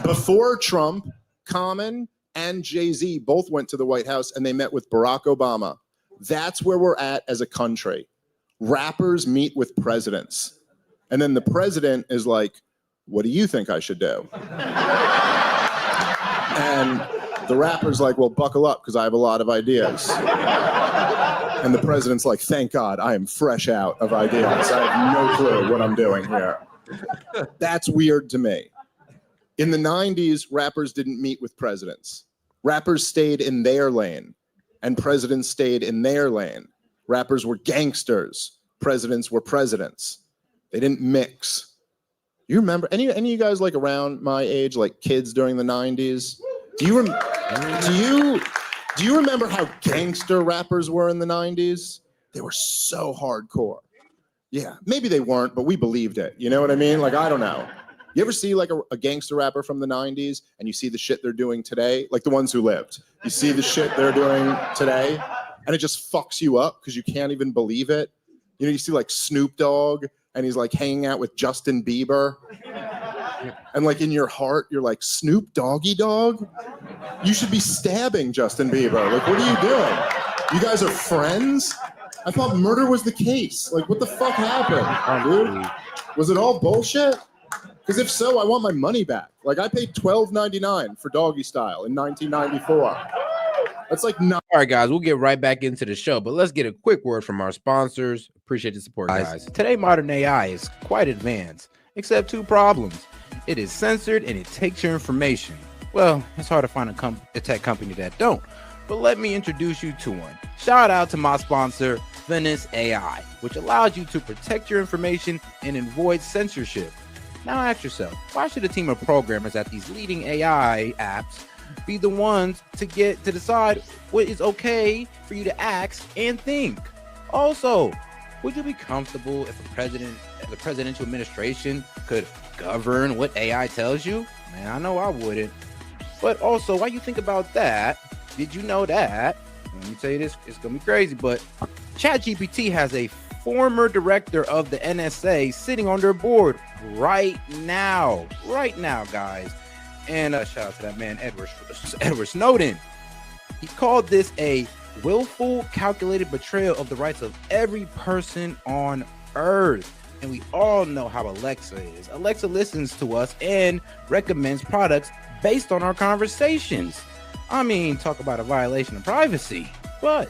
Before Trump, Common and Jay-Z both went to the White House and they met with Barack Obama. That's where we're at as a country. Rappers meet with presidents. And then the president is like, what do you think I should do? And the rapper's like, well, buckle up because I have a lot of ideas. And the president's like, thank God I am fresh out of ideas. I have no clue what I'm doing here. That's weird to me. In the 90s, rappers didn't meet with presidents. Rappers stayed in their lane, and presidents stayed in their lane. Rappers were gangsters. Presidents were presidents. They didn't mix. You remember, any of you guys like around my age, like kids during the 90s? Do you remember how gangster rappers were in the 90s? They were so hardcore. Yeah, maybe they weren't, but we believed it. You know what I mean? Like, I don't know. You ever see like a gangster rapper from the 90s and you see the shit they're doing today? Like the ones who lived. You see the shit they're doing today and it just fucks you up because you can't even believe it. You know, you see like Snoop Dogg and he's like hanging out with Justin Bieber. And like in your heart, you're like, Snoop Doggy Dogg? You should be stabbing Justin Bieber. Like, what are you doing? You guys are friends? I thought murder was the case. Like, what the fuck happened, dude? Was it all bullshit? Because if so, I want my money back. Like, I paid $12.99 for Doggy Style in 1994. That's like not. All right, guys, we'll get right back into the show, but let's get a quick word from our sponsors. Appreciate the support, guys. Today, modern AI is quite advanced, except two problems. It is censored and it takes your information. Well, it's hard to find a tech company that don't, but let me introduce you to one. Shout out to my sponsor, Venice AI, which allows you to protect your information and avoid censorship. Now ask yourself, why should a team of programmers at these leading AI apps be the ones to decide what is okay for you to ask and think? Also, would you be comfortable if the presidential administration could govern what AI tells you? Man, I know I wouldn't. But also, while you think about that, did you know that, let me tell you this, it's gonna be crazy, but ChatGPT has a former director of the NSA sitting on their board right now, guys. And shout out to that man, Edward Snowden. He called this a willful, calculated betrayal of the rights of every person on Earth. And we all know how Alexa is. Alexa listens to us and recommends products based on our conversations. I mean, talk about a violation of privacy. But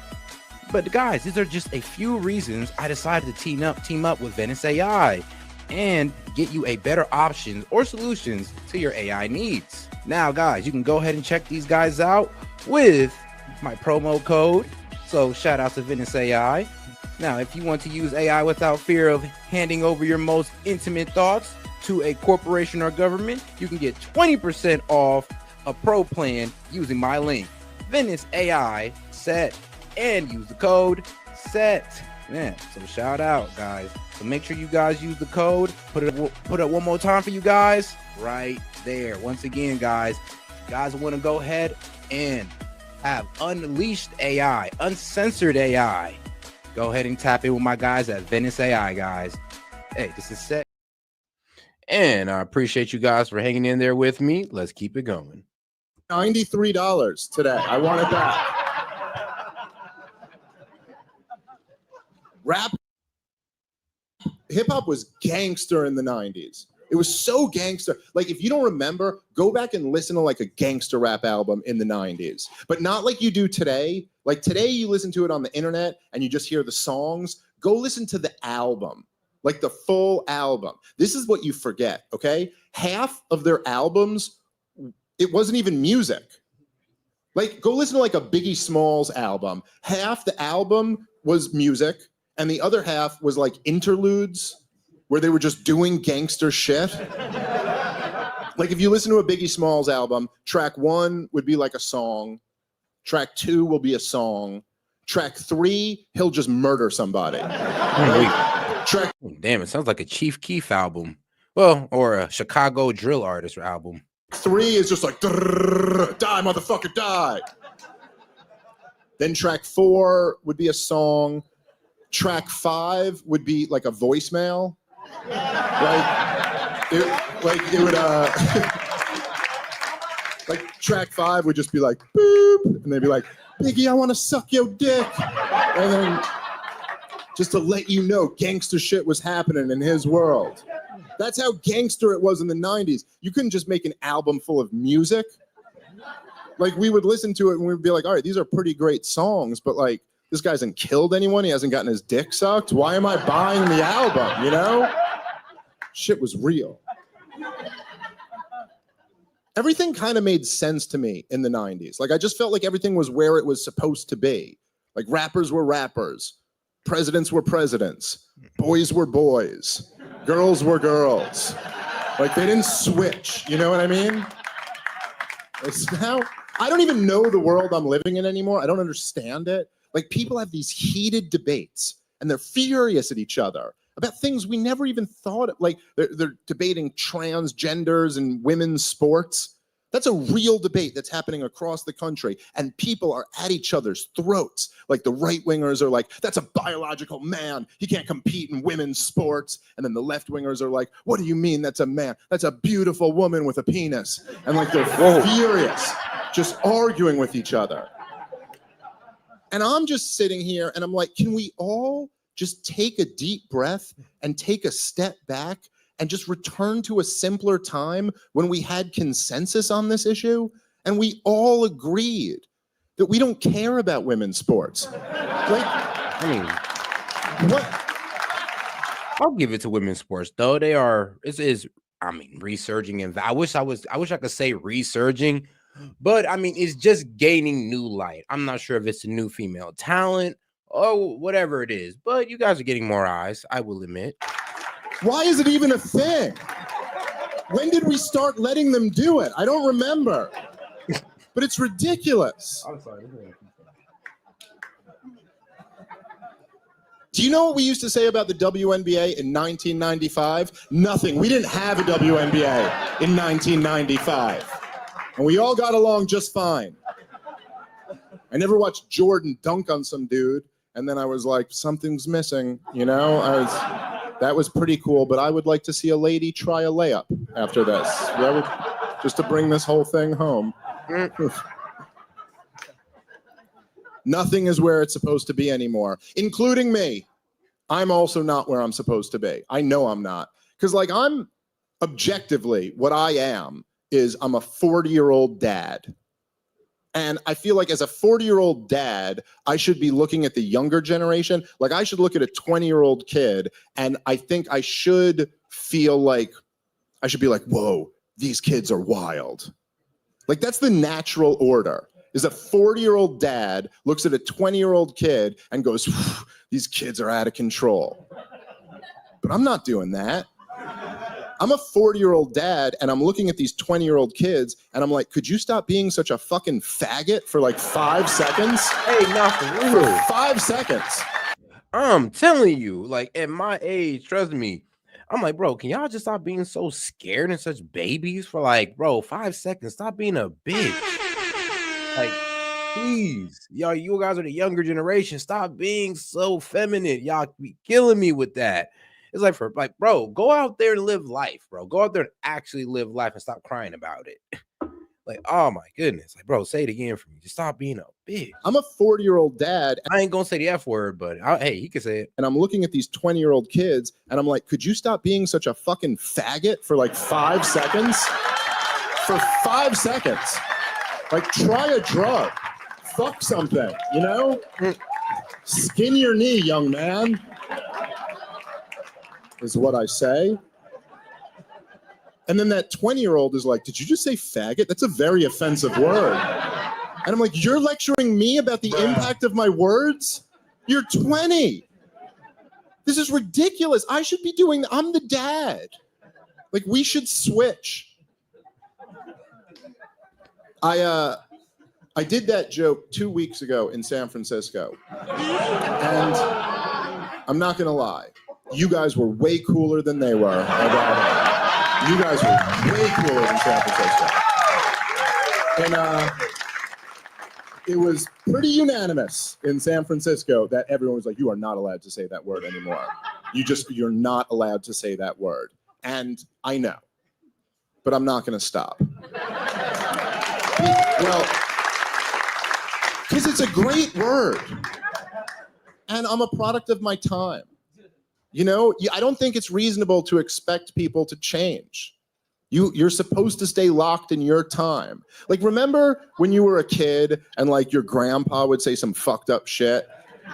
guys, these are just a few reasons I decided to team up with Venice AI and get you a better options or solutions to your AI needs. Now, guys, you can go ahead and check these guys out with my promo code. So shout out to Venice AI. Now, if you want to use AI without fear of handing over your most intimate thoughts to a corporation or government, you can get 20% off a pro plan using my link, Venice AI SET, and use the code SET. Man, so shout out, guys. So make sure you guys use the code. Put it up one more time for you guys right there. Once again, guys, if you guys want to go ahead and have unleashed AI, uncensored AI. Go ahead and tap in with my guys at Venice AI, guys. Hey, this is S.E.T. And I appreciate you guys for hanging in there with me. Let's keep it going. $93 today. I want it back. Rap, hip hop was gangster in the 90s. It was so gangster. Like, if you don't remember, go back and listen to like a gangster rap album in the 90s, but not like you do today. Like today, you listen to it on the internet and you just hear the songs. Go listen to the album, like the full album. This is what you forget, okay? Half of their albums, it wasn't even music. Like, go listen to like a Biggie Smalls album. Half the album was music, and the other half was like interludes where they were just doing gangster shit. Like, if you listen to a Biggie Smalls album, track 1 would be like a song. Track 2 will be a song. Track 3, he'll just murder somebody. Damn, it sounds like a Chief Keef album. Well, or a Chicago drill artist album. 3 is just like, die, motherfucker, die. Then track 4 would be a song. Track 5 would be like a voicemail. It would like track 5 would just be like boop, and they'd be like, Biggie, I want to suck your dick, and then just to let you know gangster shit was happening in his world. That's how gangster it was in the 90s. You couldn't just make an album full of music. Like, we would listen to it and we'd be like, all right, these are pretty great songs, but like, this guy hasn't killed anyone. He hasn't gotten his dick sucked. Why am I buying the album, you know? Shit was real. Everything kind of made sense to me in the 90s. Like, I just felt like everything was where it was supposed to be. Like, rappers were rappers. Presidents were presidents. Boys were boys. Girls were girls. Like, they didn't switch. You know what I mean? It's now, I don't even know the world I'm living in anymore. I don't understand it. Like, people have these heated debates and they're furious at each other about things we never even thought of. Like, they're debating transgenders and women's sports. That's a real debate that's happening across the country, and people are at each other's throats. Like, the right-wingers are like, that's a biological man. He can't compete in women's sports. And then the left-wingers are like, what do you mean that's a man? That's a beautiful woman with a penis. And like, they're furious, just arguing with each other. And I'm just sitting here and I'm like, can we all just take a deep breath and take a step back and just return to a simpler time when we had consensus on this issue and we all agreed that we don't care about women's sports? Like, I mean, what? I'll give it to women's sports though. They are, I mean, resurging, and I wish I could say resurging, but I mean, it's just gaining new light. I'm not sure if it's a new female talent or whatever it is, but you guys are getting more eyes, I will admit. Why is it even a thing? When did we start letting them do it? I don't remember. But it's ridiculous. I'm sorry. Do you know what we used to say about the WNBA in 1995? Nothing. We didn't have a WNBA in 1995. And we all got along just fine. I never watched Jordan dunk on some dude, and then I was like, something's missing, you know? That was pretty cool, but I would like to see a lady try a layup after this. Just to bring this whole thing home. Nothing is where it's supposed to be anymore, including me. I'm also not where I'm supposed to be. I know I'm not. Because, like, I'm objectively, what I am is I'm a 40-year-old dad. And I feel like as a 40-year-old dad, I should be looking at the younger generation. Like, I should look at a 20-year-old kid, and I think I should feel like, I should be like, whoa, these kids are wild. Like, that's the natural order. Is a 40-year-old dad looks at a 20-year-old kid and goes, these kids are out of control. But I'm not doing that. I'm a 40-year-old dad, and I'm looking at these 20-year-old kids, and I'm like, could you stop being such a fucking faggot for like 5 seconds? Hey, not for real. For 5 seconds. I'm telling you, like, at my age, trust me, I'm like, bro, can y'all just stop being so scared and such babies for like, bro, 5 seconds? Stop being a bitch. Like, Please, y'all, you guys are the younger generation. Stop being so feminine. Y'all be killing me with that. It's like, bro, go out there and live life, bro. Go out there and actually live life and stop crying about it. Like, oh my goodness. Like, bro, say it again for me. Just stop being a bitch. I'm a 40-year-old dad. I ain't gonna say the F word, but hey, he can say it. And I'm looking at these 20-year-old kids and I'm like, could you stop being such a fucking faggot for like 5 seconds? For 5 seconds. Like, try a drug. Fuck something, you know? Skin your knee, young man. Is what I say. And then that 20-year-old is like, did you just say faggot? That's a very offensive word. And I'm like, you're lecturing me about the impact of my words? You're 20. This is ridiculous. I should be doing, I'm the dad. Like, we should switch. I did that joke 2 weeks ago in San Francisco. And I'm not gonna lie. You guys were way cooler than they were about it. You guys were way cooler than San Francisco. And it was pretty unanimous in San Francisco that everyone was like, you are not allowed to say that word anymore. You're not allowed to say that word. And I know, but I'm not gonna stop. Well, because it's a great word. And I'm a product of my time. You know, I don't think it's reasonable to expect people to change. You're supposed to stay locked in your time. Like, remember when you were a kid and like your grandpa would say some fucked up shit,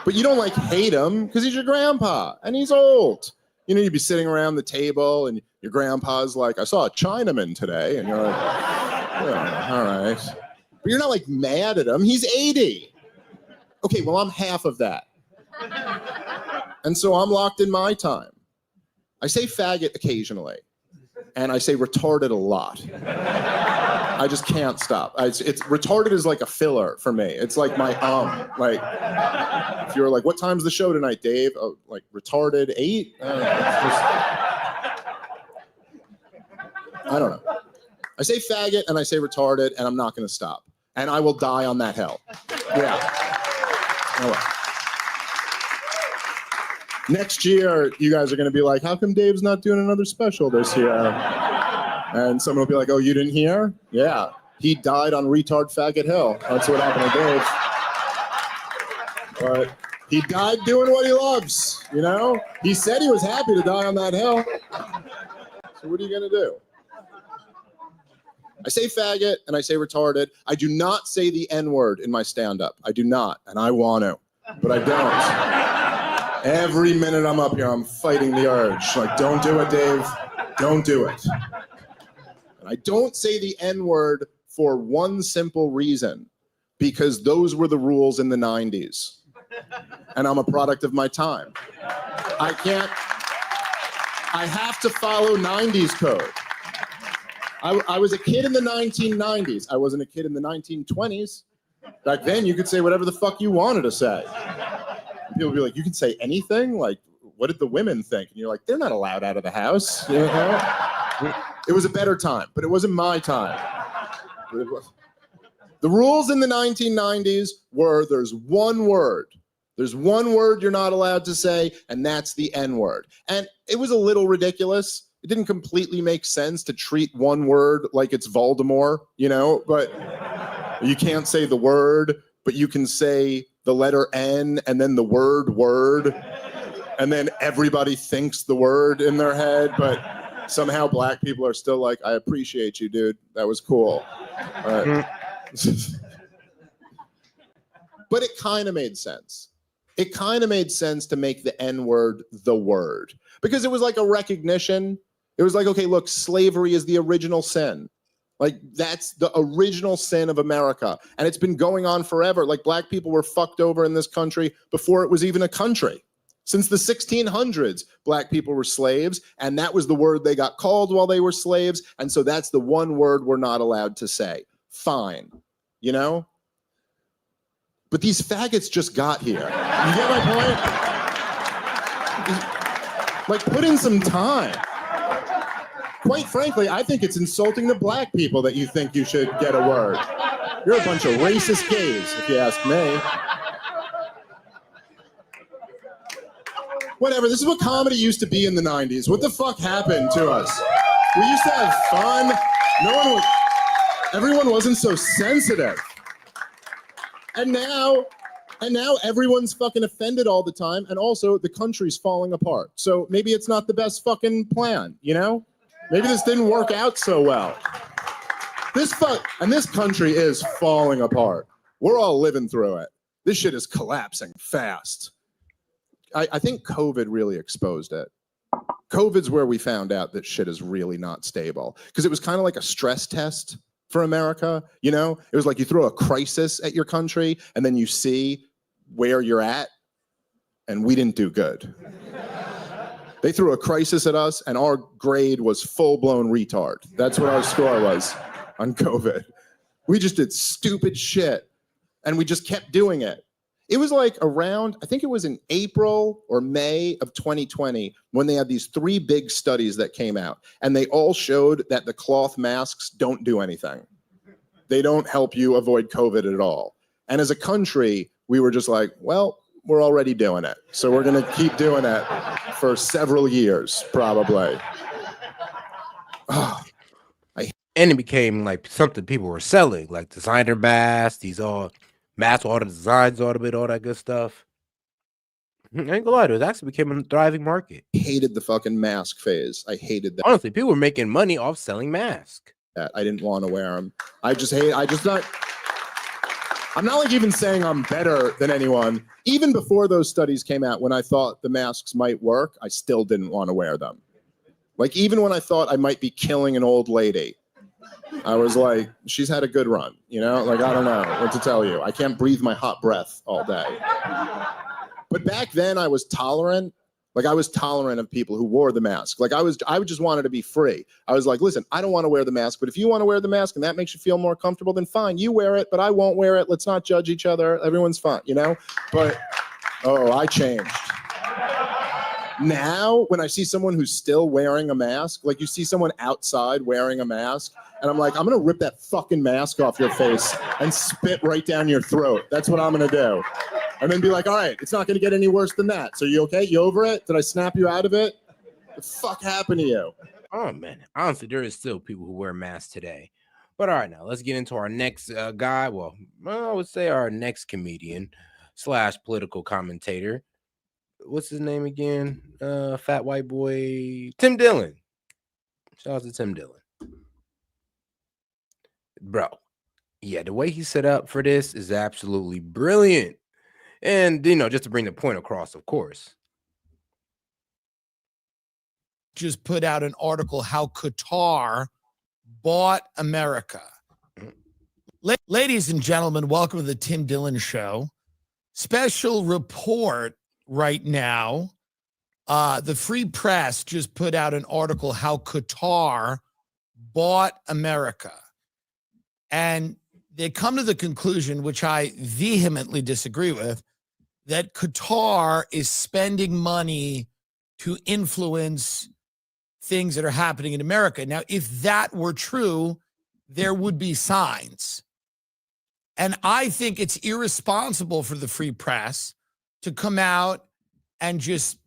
but you don't like hate him because he's your grandpa and he's old. You know, you'd be sitting around the table and your grandpa's like, I saw a Chinaman today. And you're like, yeah, all right. But you're not like mad at him. He's 80. Okay, well, I'm half of that. And so I'm locked in my time. I say faggot occasionally, and I say retarded a lot. I just can't stop. It's retarded is like a filler for me. It's like my like if you're like, what time's the show tonight, Dave? Oh, like retarded 8? I don't know. I say faggot and I say retarded, and I'm not going to stop. And I will die on that hill. Yeah. Oh, well. Next year, you guys are going to be like, how come Dave's not doing another special this year? And someone will be like, oh, you didn't hear? Yeah. He died on Retard Faggot Hill. That's what happened to Dave. But he died doing what he loves, you know? He said he was happy to die on that hill. So what are you going to do? I say faggot and I say retarded. I do not say the N-word in my stand-up. I do not, and I want to, but I don't. Every minute I'm up here, I'm fighting the urge. Like, don't do it, Dave. Don't do it. And I don't say the N-word for one simple reason, because those were the rules in the 90s. And I'm a product of my time. I have to follow 90s code. I was a kid in the 1990s. I wasn't a kid in the 1920s. Back then, you could say whatever the fuck you wanted to say. People would be like, you can say anything? Like, what did the women think? And you're like, they're not allowed out of the house. You know? It was a better time, but it wasn't my time. The rules in the 1990s were there's one word. There's one word you're not allowed to say, and that's the N-word. And it was a little ridiculous. It didn't completely make sense to treat one word like it's Voldemort, you know? But you can't say the word, but you can say the letter N and then the word, and then everybody thinks the word in their head, but somehow black people are still like, I appreciate you, dude. That was cool. But it kind of made sense. It kind of made sense to make the N-word the word, because it was like a recognition. It was like, okay, look, slavery is the original sin. Like, that's the original sin of America. And it's been going on forever. Like, black people were fucked over in this country before it was even a country. Since the 1600s, black people were slaves, and that was the word they got called while they were slaves. And so that's the one word we're not allowed to say. Fine. You know? But these faggots just got here. You get my point? Like, put in some time. Quite frankly, I think it's insulting to black people that you think you should get a word. You're a bunch of racist gays, if you ask me. Whatever, this is what comedy used to be in the 90s. What the fuck happened to us? We used to have fun. Everyone wasn't so sensitive. And now everyone's fucking offended all the time, and also the country's falling apart. So maybe it's not the best fucking plan, you know? Maybe this didn't work out so well. And this country is falling apart. We're all living through it. This shit is collapsing fast. I think COVID really exposed it. COVID's where we found out that shit is really not stable. Because it was kind of like a stress test for America, you know? It was like you throw a crisis at your country and then you see where you're at, and we didn't do good. They threw a crisis at us and our grade was full-blown retard. That's what our score was on COVID. We just did stupid shit and we just kept doing it. It was like around, I think it was in April or May of 2020 when they had these 3 big studies that came out, and they all showed that the cloth masks don't do anything. They don't help you avoid COVID at all. And as a country, we were just like, well, we're already doing it. So we're gonna keep doing it for several years, probably. And it became like something people were selling, like designer masks, masks, all the designs, all that good stuff. I ain't gonna lie, it actually became a thriving market. Hated the fucking mask phase. I hated that. Honestly, people were making money off selling masks. I didn't want to wear them. I'm not like even saying I'm better than anyone. Even before those studies came out, when I thought the masks might work, I still didn't want to wear them. Like even when I thought I might be killing an old lady, I was like, she's had a good run, you know? Like, I don't know what to tell you. I can't breathe my hot breath all day. But back then I was tolerant. Like I was tolerant of people who wore the mask. Like I just wanted to be free. I was like, listen, I don't want to wear the mask, but if you want to wear the mask and that makes you feel more comfortable, then fine, you wear it, but I won't wear it. Let's not judge each other. Everyone's fine, you know? But, I changed. Now, when I see someone who's still wearing a mask, like you see someone outside wearing a mask, and I'm like, I'm gonna rip that fucking mask off your face and spit right down your throat. That's what I'm gonna do. And then be like, all right, it's not gonna get any worse than that. So you okay? You over it? Did I snap you out of it? What the fuck happened to you? Oh man, honestly, there is still people who wear masks today. But all right, now let's get into our next guy. Well, I would say our next comedian / political commentator. What's his name again? Fat white boy, Tim Dillon. Shout out to Tim Dillon. Bro, yeah, the way he set up for this is absolutely brilliant. And, just to bring the point across, of course. Just put out an article how Qatar bought America. Ladies and gentlemen, welcome to the Tim Dillon Show. Special report right now. The Free Press just put out an article how Qatar bought America. And they come to the conclusion, which I vehemently disagree with, that Qatar is spending money to influence things that are happening in America. Now, if that were true, there would be signs. And I think it's irresponsible for the Free Press to come out and just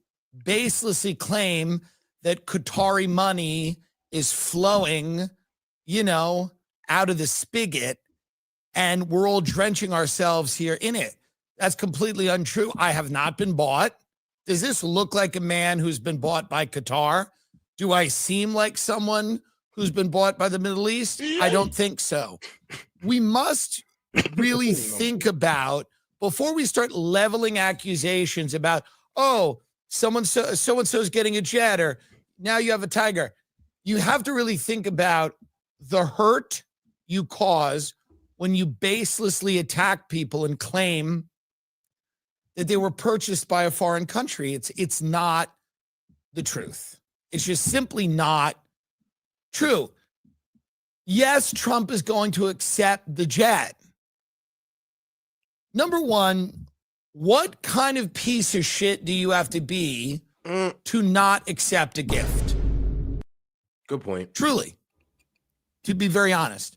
baselessly claim that Qatari money is flowing, out of the spigot, and we're all drenching ourselves here in it. That's completely untrue. I have not been bought. Does this look like a man who's been bought by Qatar? Do I seem like someone who's been bought by the Middle East? I don't think so. We must really think about, before we start leveling accusations about, so-and-so's getting a jet, or now you have a tiger. You have to really think about the hurt you cause when you baselessly attack people and claim that they were purchased by a foreign country. It's not the truth. It's just simply not true. Yes, Trump is going to accept the jet. Number one, what kind of piece of shit do you have to be to not accept a gift? Good point. Truly, to be very honest.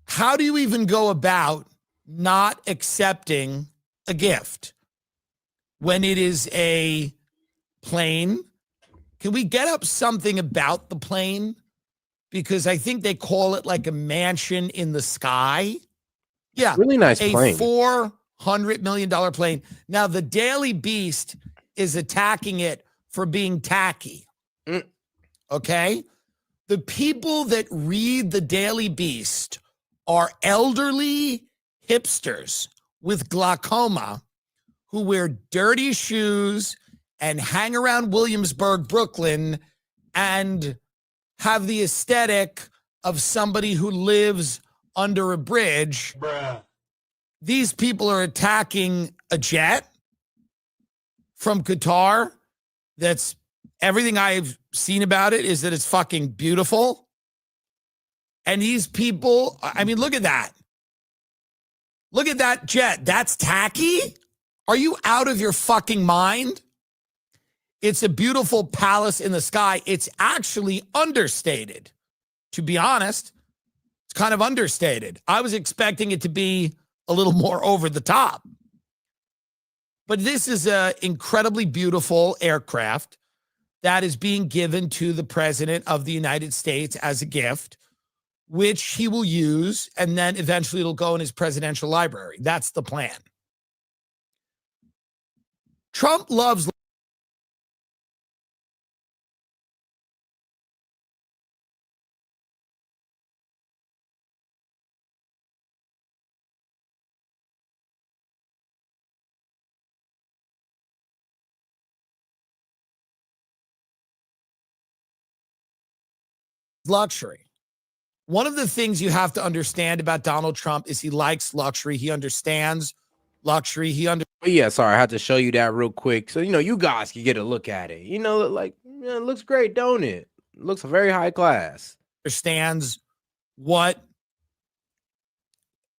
How do you even go about not accepting a gift when it is a plane? Can we get up something about the plane? Because I think they call it like a mansion in the sky. Yeah. Really nice a plane. $400 million plane. Now, the Daily Beast is attacking it for being tacky. Okay? The people that read the Daily Beast are elderly hipsters with glaucoma who wear dirty shoes and hang around Williamsburg, Brooklyn, and have the aesthetic of somebody who lives under a bridge. Bruh. These people are attacking a jet from Qatar that's everything I've seen about it is that it's fucking beautiful. And these people, I mean, look at that. Look at that jet. That's tacky? Are you out of your fucking mind? It's a beautiful palace in the sky. It's actually understated. To be honest, it's kind of understated. I was expecting it to be a little more over the top. But this is an incredibly beautiful aircraft that is being given to the president of the United States as a gift, which he will use, and then eventually it'll go in his presidential library. That's the plan. Trump loves luxury. One of the things you have to understand about Donald Trump is he likes luxury. He understands luxury. Yeah, sorry, I had to show you that real quick. So, you guys can get a look at it. Like, it looks great, don't it? It looks very high class. Understands what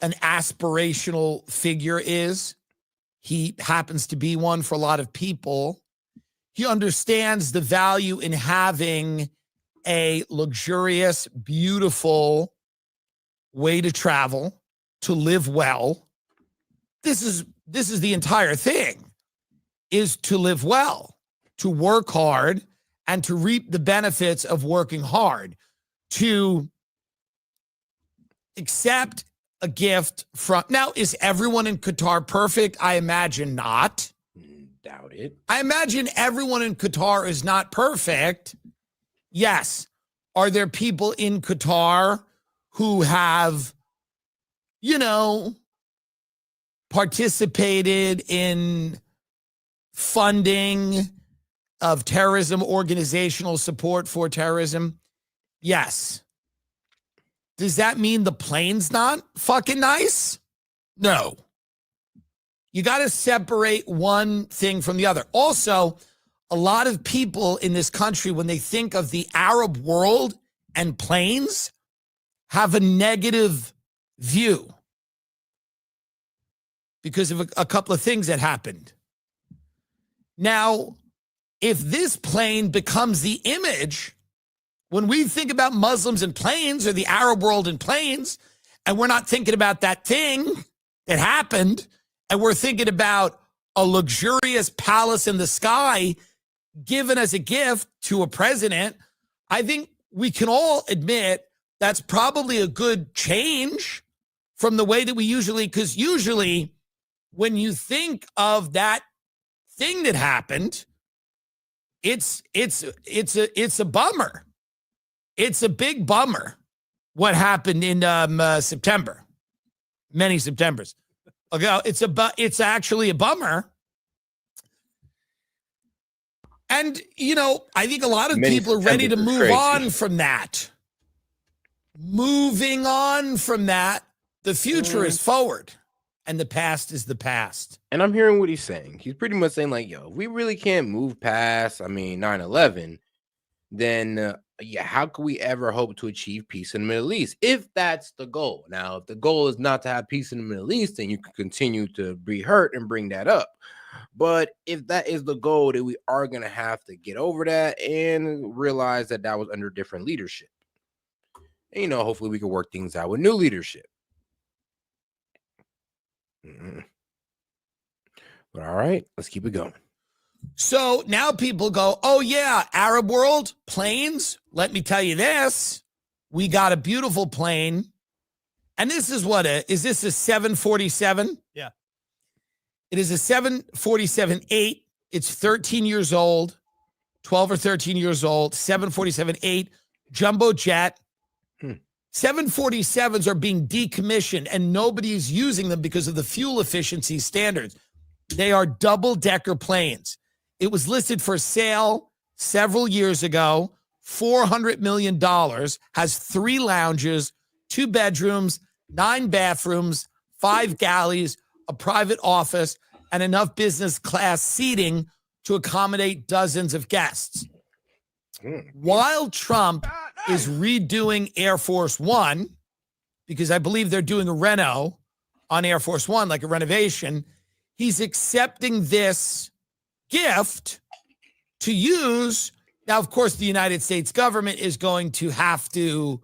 an aspirational figure is. He happens to be one for a lot of people. He understands the value in having a luxurious, beautiful way to travel, to live well. This is the entire thing, is to live well, to work hard, and to reap the benefits of working hard, to accept a gift from. Now, is everyone in Qatar perfect? I imagine not. Doubt it. I imagine everyone in Qatar is not perfect. Yes. Are there people in Qatar who have, participated in funding of terrorism, organizational support for terrorism? Yes. Does that mean the plane's not fucking nice? No. You got to separate one thing from the other. Also, a lot of people in this country, when they think of the Arab world and planes, have a negative view because of a couple of things that happened. Now, if this plane becomes the image, when we think about Muslims and planes or the Arab world and planes, and we're not thinking about that thing that happened, and we're thinking about a luxurious palace in the sky given as a gift to a president, I think we can all admit that's probably a good change from the way that we usually, because usually when you think of that thing that happened, it's a bummer. It's a big bummer what happened in September, many Septembers ago. It's actually a bummer. And, I think a lot of people are ready to move on from that. Moving on from that, the future is forward and the past is the past. And I'm hearing what he's saying. He's pretty much saying, like, if we really can't move past, 9/11, then, how could we ever hope to achieve peace in the Middle East? If that's the goal. Now, if the goal is not to have peace in the Middle East, then you can continue to be hurt and bring that up. But if that is the goal, then we are going to have to get over that and realize that was under different leadership. And, hopefully we can work things out with new leadership. But all right, let's keep it going. So now people go, oh, yeah, Arab world, planes. Let me tell you this. We got a beautiful plane. And this is is this a 747? Yeah. It is a 747-8. It's 13 years old, 12 or 13 years old, 747-8, jumbo jet. 747s are being decommissioned and nobody's using them because of the fuel efficiency standards. They are double-decker planes. It was listed for sale several years ago, $400 million, has 3 lounges, 2 bedrooms, 9 bathrooms, 5 galleys, a private office, and enough business class seating to accommodate dozens of guests. While Trump is redoing Air Force One, because I believe they're doing a reno on Air Force One, like a renovation, he's accepting this gift to use. Now, of course, the United States government is going to have to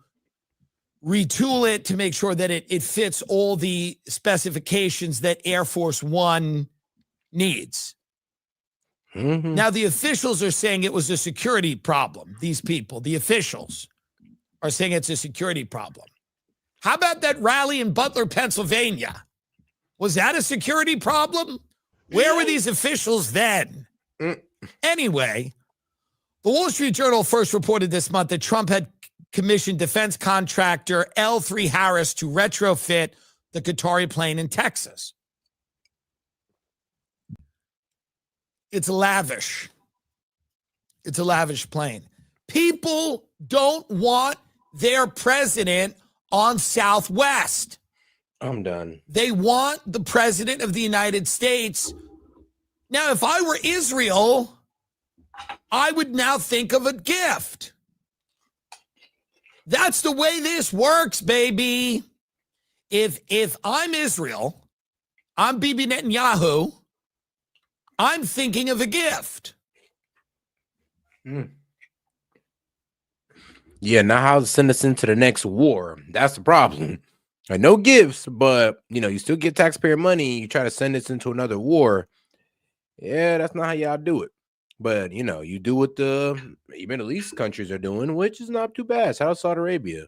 retool it to make sure that it fits all the specifications that Air Force One needs. Now, the officials are saying it was a security problem. These people, the officials, are saying it's a security problem. How about that rally in Butler, Pennsylvania? Was that a security problem? Where were these officials then? Anyway, the Wall Street Journal first reported this month that Trump had commissioned defense contractor L3 Harris to retrofit the Qatari plane in Texas. It's lavish. It's a lavish plane. People don't want their president on Southwest. I'm done. They want the president of the United States. Now, if I were Israel, I would now think of a gift. That's the way this works, baby. If I'm Israel, I'm Bibi Netanyahu, I'm thinking of a gift. Yeah, now how to send us into the next war. That's the problem. No gifts, but you still get taxpayer money. You try to send us into another war. Yeah, that's not how y'all do it. But you do what the Middle East countries are doing, which is not too bad. Shout out Saudi Arabia.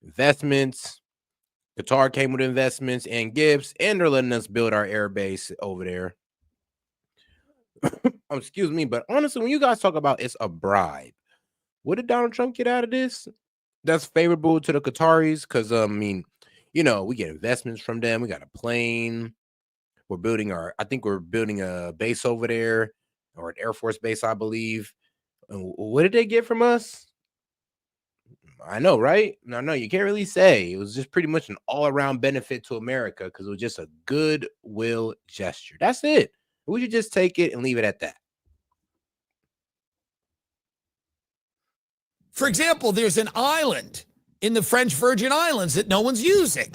Investments. Qatar came with investments and gifts, and they're letting us build our air base over there. Excuse me, but honestly, when you guys talk about it's a bribe, what did Donald Trump get out of this? That's favorable to the Qataris because we get investments from them. We got a plane. I think we're building a base over there, or an Air Force base, I believe. And what did they get from us? I know, right? No, you can't really say. It was just pretty much an all-around benefit to America because it was just a goodwill gesture. That's it. We should just take it and leave it at that. For example, there's an island in the French Virgin Islands that no one's using.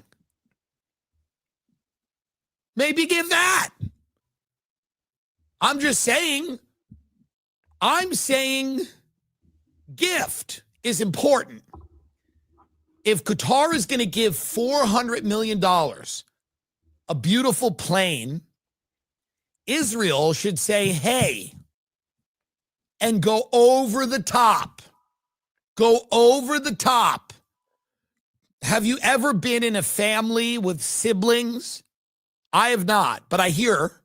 Maybe give that. I'm saying gift is important. If Qatar is going to give $400 million, a beautiful plane, Israel should say, hey, and go over the top. Go over the top. Have you ever been in a family with siblings? I have not, but I hear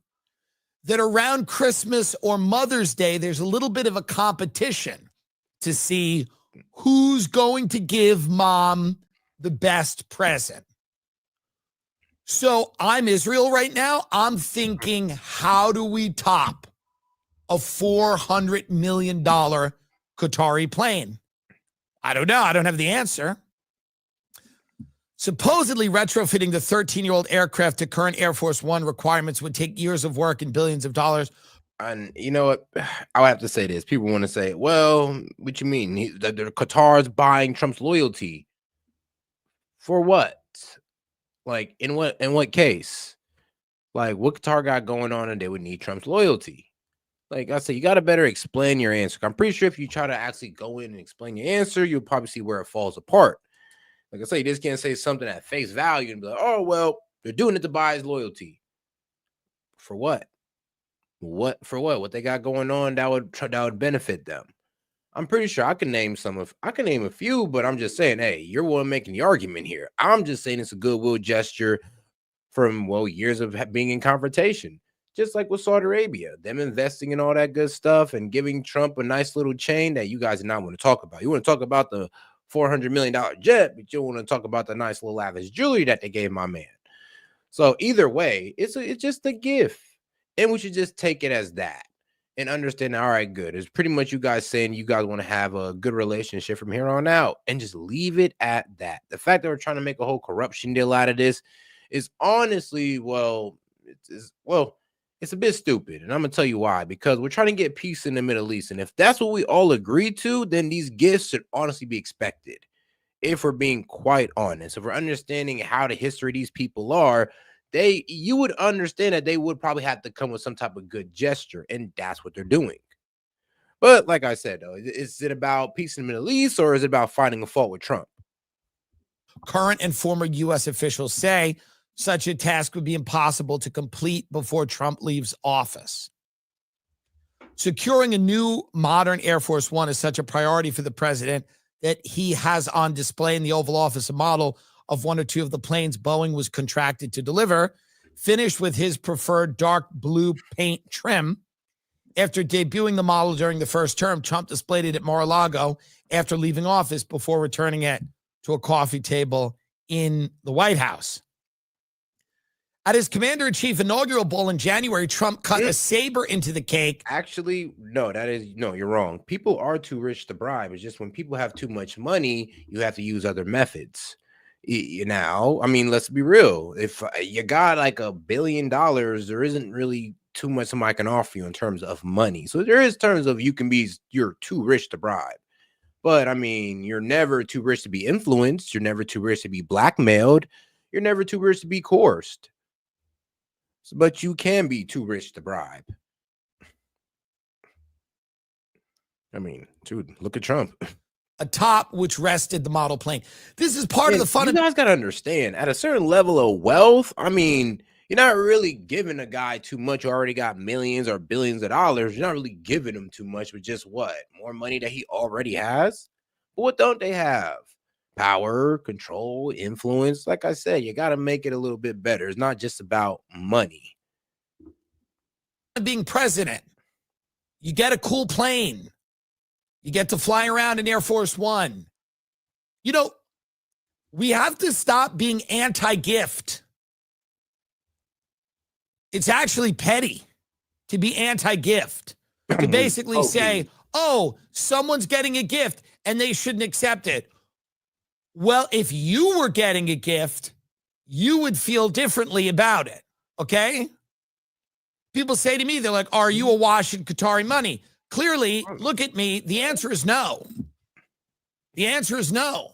that around Christmas or Mother's Day, there's a little bit of a competition to see who's going to give mom the best present. So I'm Israel right now. I'm thinking, how do we top a $400 million Qatari plane? I don't know. I don't have the answer. Supposedly retrofitting the 13-year-old aircraft to current Air Force One requirements would take years of work and billions of dollars. And you know what? I would have to say this. People want to say, well, what you mean? The Qatar's buying Trump's loyalty. For what? Like, in what case? Like, what Qatar got going on and they would need Trump's loyalty? Like I said, you got to better explain your answer. I'm pretty sure if you try to actually go in and explain your answer, you'll probably see where it falls apart. Like I say, you just can't say something at face value and be like, oh, well, They're doing it to buy his loyalty. For what? For what? What they got going on that would benefit them? I'm pretty sure I can name a few, but I'm just saying, hey, you're one making the argument here. I'm just saying it's a goodwill gesture from years of being in confrontation. Just like with Saudi Arabia, them investing in all that good stuff and giving Trump a nice little chain that you guys do not want to talk about. You want to talk about the $400 million jet, but you want to talk about the nice little lavish jewelry that they gave my man. So either way, it's just a gift, and we should just take it as that and understand. All right, good. It's pretty much you guys saying you guys want to have a good relationship from here on out, and just leave it at that. The fact that we're trying to make a whole corruption deal out of this is honestly, it's a bit stupid, and I'm gonna tell you why. Because we're trying to get peace in the Middle East, and if that's what we all agree to, then these gifts should honestly be expected. If we're being quite honest, if we're understanding how the history of these people are, you would understand that they would probably have to come with some type of good gesture, and that's what they're doing. But like I said, though, is it about peace in the Middle East, or is it about finding a fault with Trump? Current and former U.S. officials say such a task would be impossible to complete before Trump leaves office. Securing a new modern Air Force One is such a priority for the president that he has on display in the Oval Office a model of one or two of the planes Boeing was contracted to deliver, finished with his preferred dark blue paint trim. After debuting the model during the first term, Trump displayed it at Mar-a-Lago after leaving office before returning it to a coffee table in the White House. At his commander-in-chief inaugural ball in January, Trump cut a saber into the cake. Actually, no, you're wrong. People are too rich to bribe. It's just when people have too much money, you have to use other methods. I mean, let's be real. If you got like $1 billion, there isn't really too much somebody can offer you in terms of money. So there is terms of you're too rich to bribe. But I mean, you're never too rich to be influenced. You're never too rich to be blackmailed. You're never too rich to be coerced. But you can be too rich to bribe. I mean, dude, look at Trump. Atop which rested the model plane. This is part of the fun. You guys got to understand, at a certain level of wealth, I mean, you're not really giving a guy too much who already got millions or billions of dollars. You're not really giving him too much with just what? More money that he already has? But what don't they have? Power, control, influence. Like I said, you got to make it a little bit better. It's not just about money. Being president, you get a cool plane. You get to fly around in Air Force One. You know, we have to stop being anti-gift. It's actually petty to be anti-gift. To basically say, oh, someone's getting a gift and they shouldn't accept it. Well, if you were getting a gift, you would feel differently about it, okay? People say to me, they're like, are you awash in Qatari money? Clearly, look at me. The answer is no. The answer is no.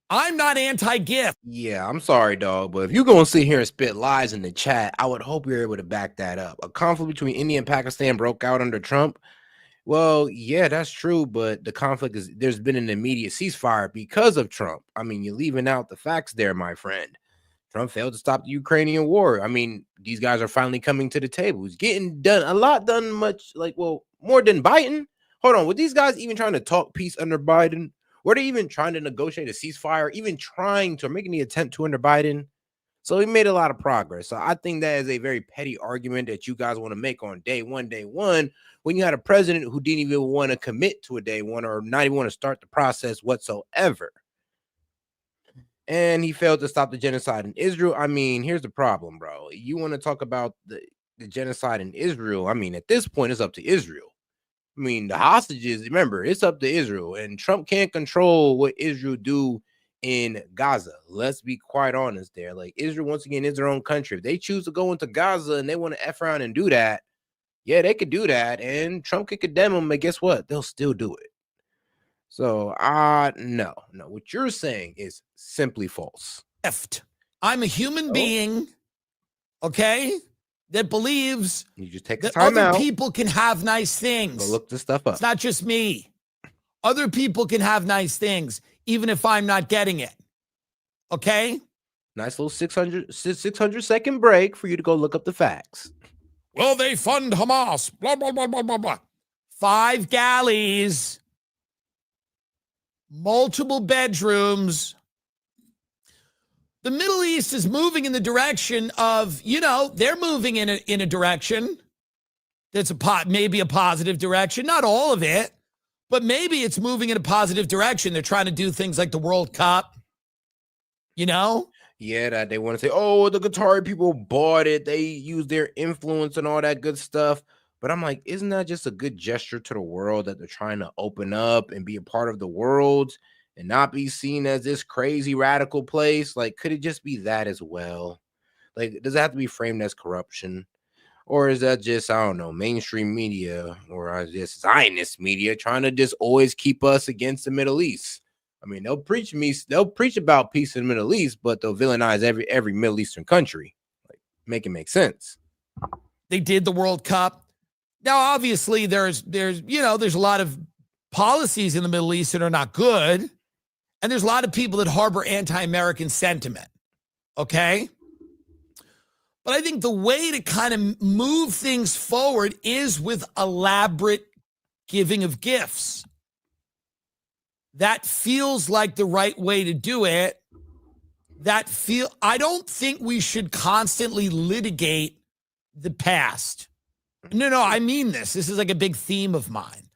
I'm not anti-gift. Yeah, I'm sorry, dog, but if you're going to sit here and spit lies in the chat, I would hope you're able to back that up. A conflict between India and Pakistan broke out under Trump. Well, yeah, that's true, but the conflict there's been an immediate ceasefire because of Trump. I mean, you're leaving out the facts there, my friend. Trump failed to stop the Ukrainian war. I mean, these guys are finally coming to the table. It's getting done, more than Biden. Hold on, were these guys even trying to talk peace under Biden? Were they even trying to negotiate a ceasefire, even trying to making the attempt to under Biden? So he made a lot of progress. So I think that is a very petty argument that you guys want to make on day one, when you had a president who didn't even want to commit to a day one or not even want to start the process whatsoever. And he failed to stop the genocide in Israel. I mean, here's the problem, bro. You want to talk about the genocide in Israel. I mean, at this point, it's up to Israel. I mean, the hostages, remember, it's up to Israel. And Trump can't control what Israel do in Gaza. Let's be quite honest there. Like, Israel, once again, is their own country. If they choose to go into Gaza and they want to F around and do that, yeah, they could do that. And Trump could condemn them, but guess what? They'll still do it. So, no. What you're saying is simply false. I'm a human being, okay, that believes you just take that time other out. people can have nice things. Go look this stuff up. It's not just me. Other people can have nice things, even if I'm not getting it. Okay? Nice little 600 second break for you to go look up the facts. Will they fund Hamas? Blah, blah, blah, blah, blah, blah. 5 galleys, multiple bedrooms. The Middle East is moving in the direction of, they're moving in a direction that's maybe a positive direction. Not all of it, but maybe it's moving in a positive direction. They're trying to do things like the World Cup, Yeah, that they want to say, oh, the Qatari people bought it. They use their influence and all that good stuff. But I'm like, isn't that just a good gesture to the world that they're trying to open up and be a part of the world and not be seen as this crazy radical place? Like, could it just be that as well? Like, does it have to be framed as corruption? Or is that just, I don't know, mainstream media or just Zionist media trying to just always keep us against the Middle East? I mean, they'll preach about peace in the Middle East, but they'll villainize every Middle Eastern country. Like, make it make sense. They did the World Cup. Now, obviously, there's a lot of policies in the Middle East that are not good, and there's a lot of people that harbor anti-American sentiment. Okay, but I think the way to kind of move things forward is with elaborate giving of gifts. That feels like the right way to do it. I don't think we should constantly litigate the past. No, I mean this. This is like a big theme of mine.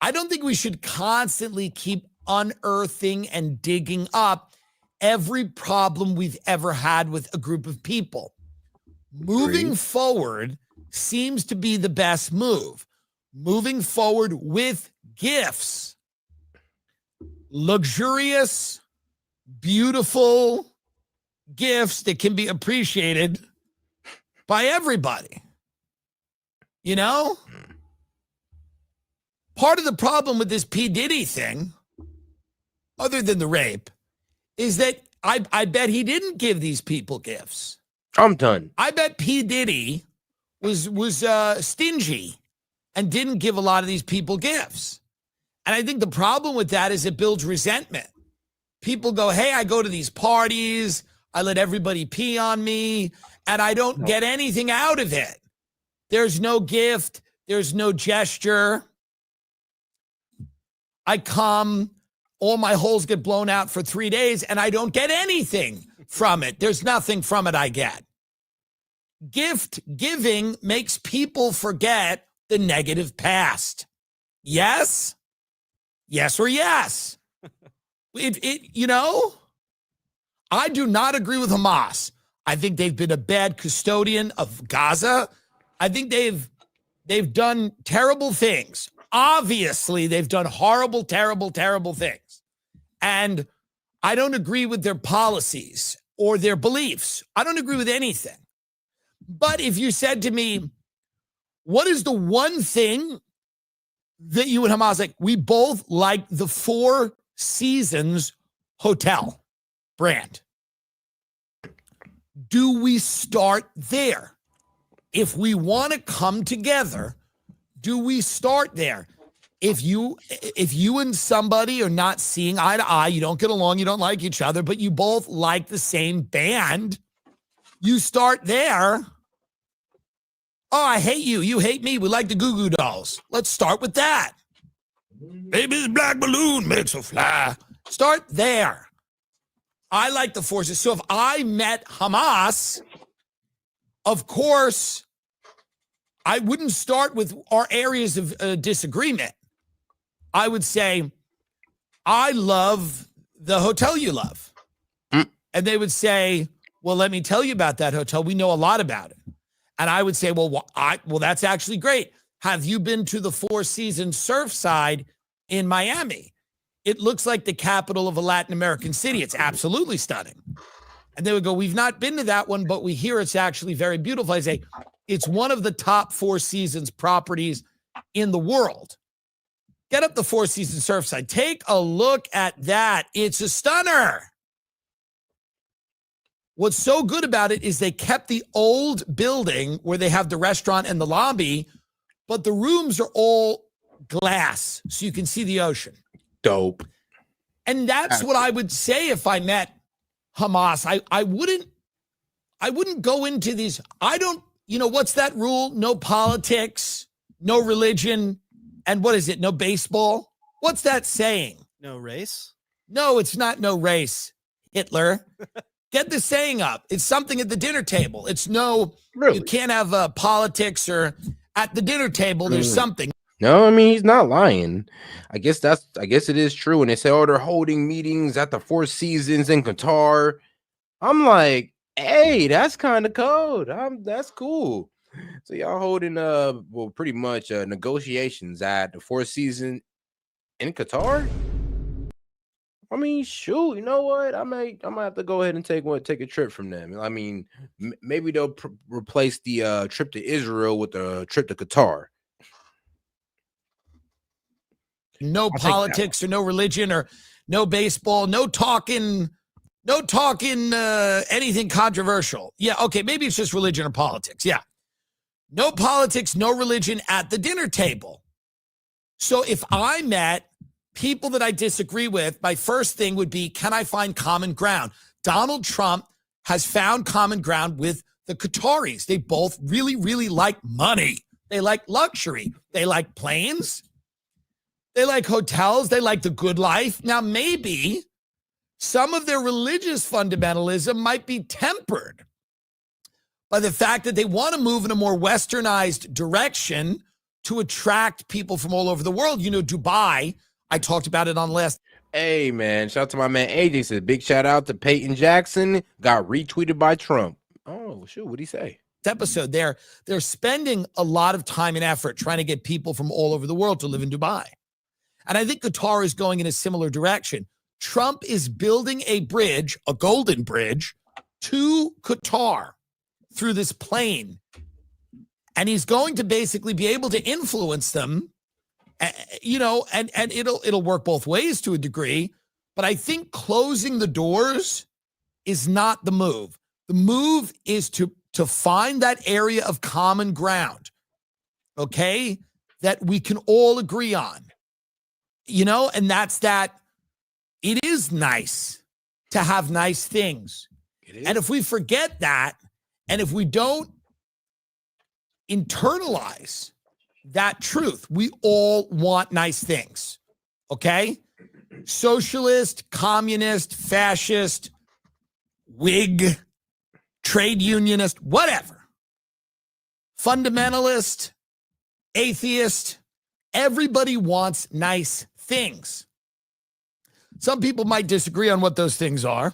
I don't think we should constantly keep unearthing and digging up every problem we've ever had with a group of people. Moving forward seems to be the best move. Moving forward with gifts. Luxurious, beautiful gifts that can be appreciated by everybody. Part of the problem with this P. Diddy thing, other than the rape, is that I bet he didn't give these people gifts. I'm done. I bet P. Diddy was stingy and didn't give a lot of these people gifts. And I think the problem with that is it builds resentment. People go, hey, I go to these parties, I let everybody pee on me, and I don't get anything out of it. There's no gift, there's no gesture. I come, all my holes get blown out for 3 days, and I don't get anything from it. There's nothing from it I get. Gift giving makes people forget the negative past. Yes? Yes or yes. I do not agree with Hamas. I think they've been a bad custodian of Gaza. I think they've done terrible things. Obviously, they've done horrible, terrible, terrible things. And I don't agree with their policies or their beliefs. I don't agree with anything. But if you said to me, what is the one thing that you and Hamas like? We both like the Four Seasons hotel brand. Do we start there? If we want to come together, do we start there? If you and somebody are not seeing eye to eye, you don't get along, you don't like each other, but you both like the same band, you start there. Oh, I hate you. You hate me. We like the Goo Goo Dolls. Let's start with that. Baby's black balloon makes her fly. Start there. I like the forces. So if I met Hamas, of course, I wouldn't start with our areas of disagreement. I would say, I love the hotel you love. And they would say, well, let me tell you about that hotel. We know a lot about it. And I would say, well, that's actually great. Have you been to the Four Seasons Surfside in Miami? It looks like the capital of a Latin American city. It's absolutely stunning. And they would go, we've not been to that one, but we hear it's actually very beautiful. I say, it's one of the top Four Seasons properties in the world. Get up the Four Seasons Surfside. Take a look at that. It's a stunner. What's so good about it is they kept the old building where they have the restaurant and the lobby, but the rooms are all glass, so you can see the ocean. Dope. And that's what I would say if I met Hamas. I wouldn't go into these. I don't, what's that rule? No politics, no religion, and what is it? No baseball? What's that saying? No race? No, it's not no race, Hitler. Get the saying up. It's something at the dinner table. It's no, you can't have politics or at the dinner table. There's something. No, I mean, he's not lying. I guess it is true. And they say, oh, they're holding meetings at the Four Seasons in Qatar. I'm like, hey, that's kind of cold. That's cool. So y'all holding pretty much negotiations at the Four Seasons in Qatar. I mean, shoot, you know what? I might have to go ahead and take a trip from them. I mean, maybe they'll replace the trip to Israel with the trip to Qatar. No politics or no religion or no baseball, no talking anything controversial. Yeah, okay, maybe it's just religion or politics. Yeah. No politics, no religion at the dinner table. So if I met people that I disagree with, my first thing would be, can I find common ground? Donald Trump has found common ground with the Qataris. They both really, really like money. They like luxury. They like planes. They like hotels. They like the good life. Now, maybe some of their religious fundamentalism might be tempered by the fact that they want to move in a more westernized direction to attract people from all over the world. Dubai, I talked about it on last. Hey, man, shout out to my man AJ. Said big shout out to Peyton Jackson. Got retweeted by Trump. Oh, shoot, what'd he say? Episode, they're spending a lot of time and effort trying to get people from all over the world to live in Dubai. And I think Qatar is going in a similar direction. Trump is building a bridge, a golden bridge, to Qatar through this plane. And he's going to basically be able to influence them, and it'll work both ways to a degree. But I think closing the doors is not the move. The move is to find that area of common ground, okay, that we can all agree on. And that's that it is nice to have nice things. And if we forget that, and if we don't internalize that truth, we all want nice things, okay? Socialist, communist, fascist, Whig, trade unionist, whatever. Fundamentalist, atheist, everybody wants nice things. Some people might disagree on what those things are,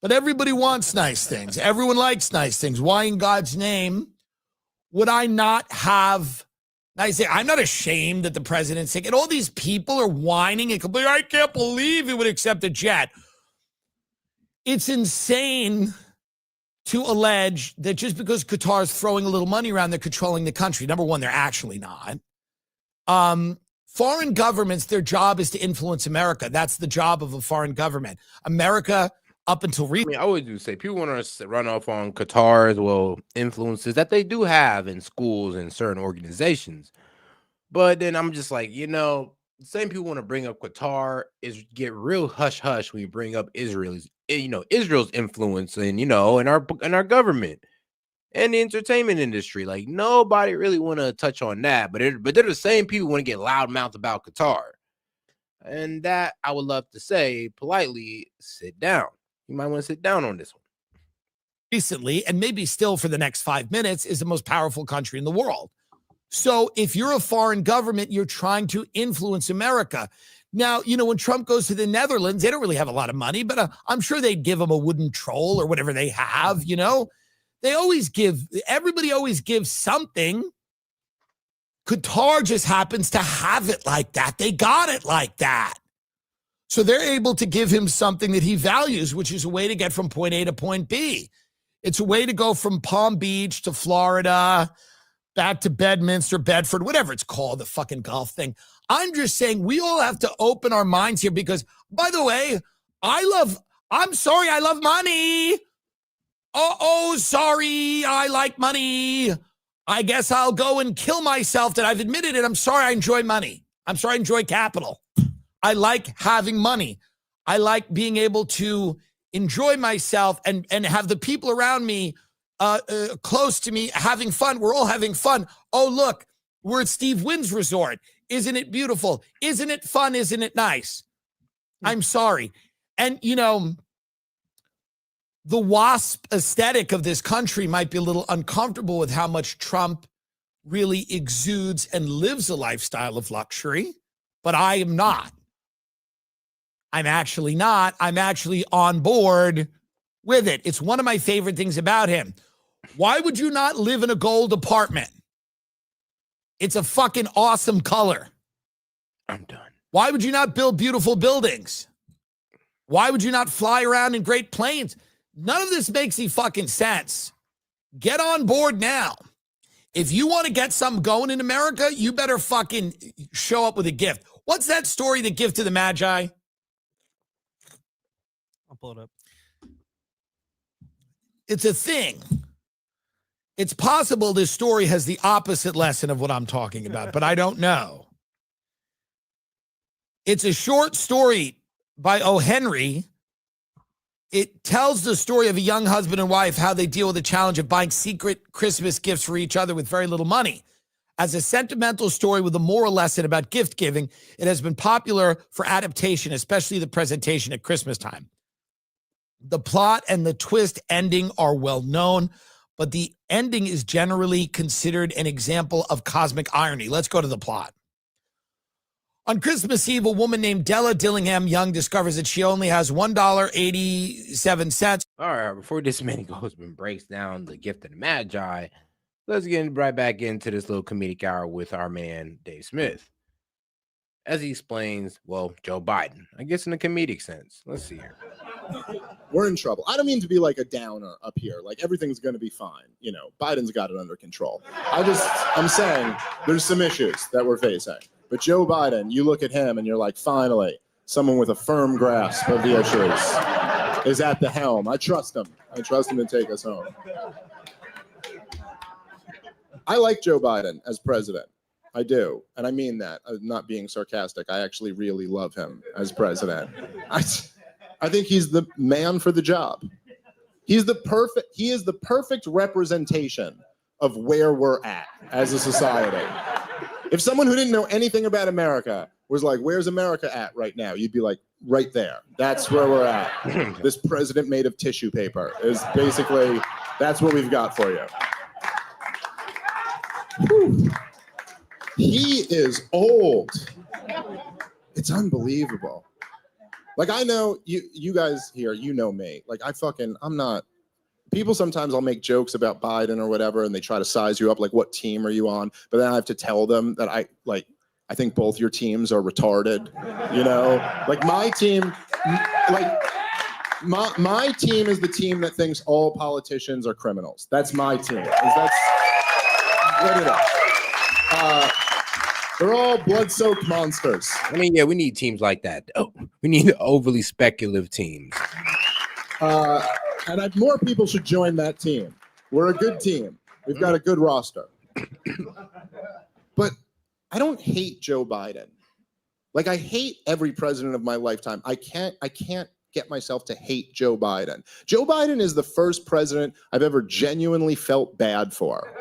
but everybody wants nice things. Everyone likes nice things. Why in God's name would I not have nice things? I'm not ashamed that the president's sick. And all these people are whining and complaining, I can't believe he would accept a jet. It's insane to allege that just because Qatar is throwing a little money around, they're controlling the country. Number one, they're actually not. Foreign governments, their job is to influence America. That's the job of a foreign government. America, up until recently. I always do say people want to run off on Qatar's influences that they do have in schools and certain organizations. But then I'm just like, the same people want to bring up Qatar is get real hush hush when you bring up Israel's influence in our government and the entertainment industry. Like nobody really want to touch on that, but they're the same people who want to get loudmouth about Qatar. And that I would love to say politely, sit down. You might want to sit down on this one. Recently, and maybe still for the next 5 minutes, is the most powerful country in the world. So if you're a foreign government, you're trying to influence America. Now, when Trump goes to the Netherlands, they don't really have a lot of money, but I'm sure they'd give him a wooden troll or whatever they have, They always everybody always gives something. Qatar just happens to have it like that. They got it like that. So they're able to give him something that he values, which is a way to get from point A to point B. It's a way to go from Palm Beach to Florida, back to Bedminster, Bedford, whatever it's called, the fucking golf thing. I'm just saying we all have to open our minds here because, by the way, I love money. Oh, sorry, I like money. I guess I'll go and kill myself that I've admitted it. I'm sorry, I enjoy money. I'm sorry, I enjoy capital. I like having money. I like being able to enjoy myself, and have the people around me close to me having fun. We're all having fun. Oh, look, we're at Steve Wynn's resort. Isn't it beautiful? Isn't it fun? Isn't it nice? I'm sorry. And, you know, the WASP aesthetic of this country might be a little uncomfortable with how much Trump really exudes and lives a lifestyle of luxury, but I am not. I'm actually not. I'm actually on board with it. It's one of my favorite things about him. Why would you not live in a gold apartment? It's a fucking awesome color. I'm done. Why would you not build beautiful buildings? Why would you not fly around in great planes? None of this makes any fucking sense. Get on board now. If you want to get something going in America, you better fucking show up with a gift. What's that story, the gift to the Magi? I'll pull it up. It's a thing. It's possible this story has the opposite lesson of what I'm talking about, but I don't know. It's a short story by O. Henry. It tells the story of a young husband and wife, how they deal with the challenge of buying secret Christmas gifts for each other with very little money. As a sentimental story with a moral lesson about gift giving, it has been popular for adaptation, especially the presentation at Christmas time. The plot and the twist ending are well known, but the ending is generally considered an example of cosmic irony. Let's go to the plot. On Christmas Eve, a woman named Della Dillingham Young discovers that she only has $1.87. All right, before this man goes and breaks down the gift of the Magi, let's get right back into this little comedic hour with our man, Dave Smith. As he explains, well, Joe Biden, I guess in a comedic sense. Let's see here. We're in trouble. I don't mean to be like a downer up here. Like everything's going to be fine. You know, Biden's got it under control. I'm saying there's some issues that we're facing. But Joe Biden, you look at him and you're like, finally, someone with a firm grasp of the issues is at the helm. I trust him. I trust him to take us home. I like Joe Biden as president. I do. And I mean that. I'm not being sarcastic. I actually really love him as president. I think he's the man for the job. He is the perfect representation of where we're at as a society. If someone who didn't know anything about America was like, where's America at right now? You'd be like, right there. That's where we're at. This president made of tissue paper is basically, that's what we've got for you. Whew. He is old. It's unbelievable. Like, I know you guys here, you know me. Like, I'm not. People sometimes I'll make jokes about Biden or whatever, and they try to size you up, like, what team are you on? But then I have to tell them that I think both your teams are retarded, you know? Like, my team, my team is the team that thinks all politicians are criminals. That's my team. That's what it is. They're all blood-soaked monsters. I mean, yeah, we need teams like that. Oh, we need overly speculative teams. And more people should join that team. We're a good team. We've got a good roster. But I don't hate Joe Biden. Like, I hate every president of my lifetime. I can't get myself to hate Joe Biden. Joe Biden is the first president I've ever genuinely felt bad for.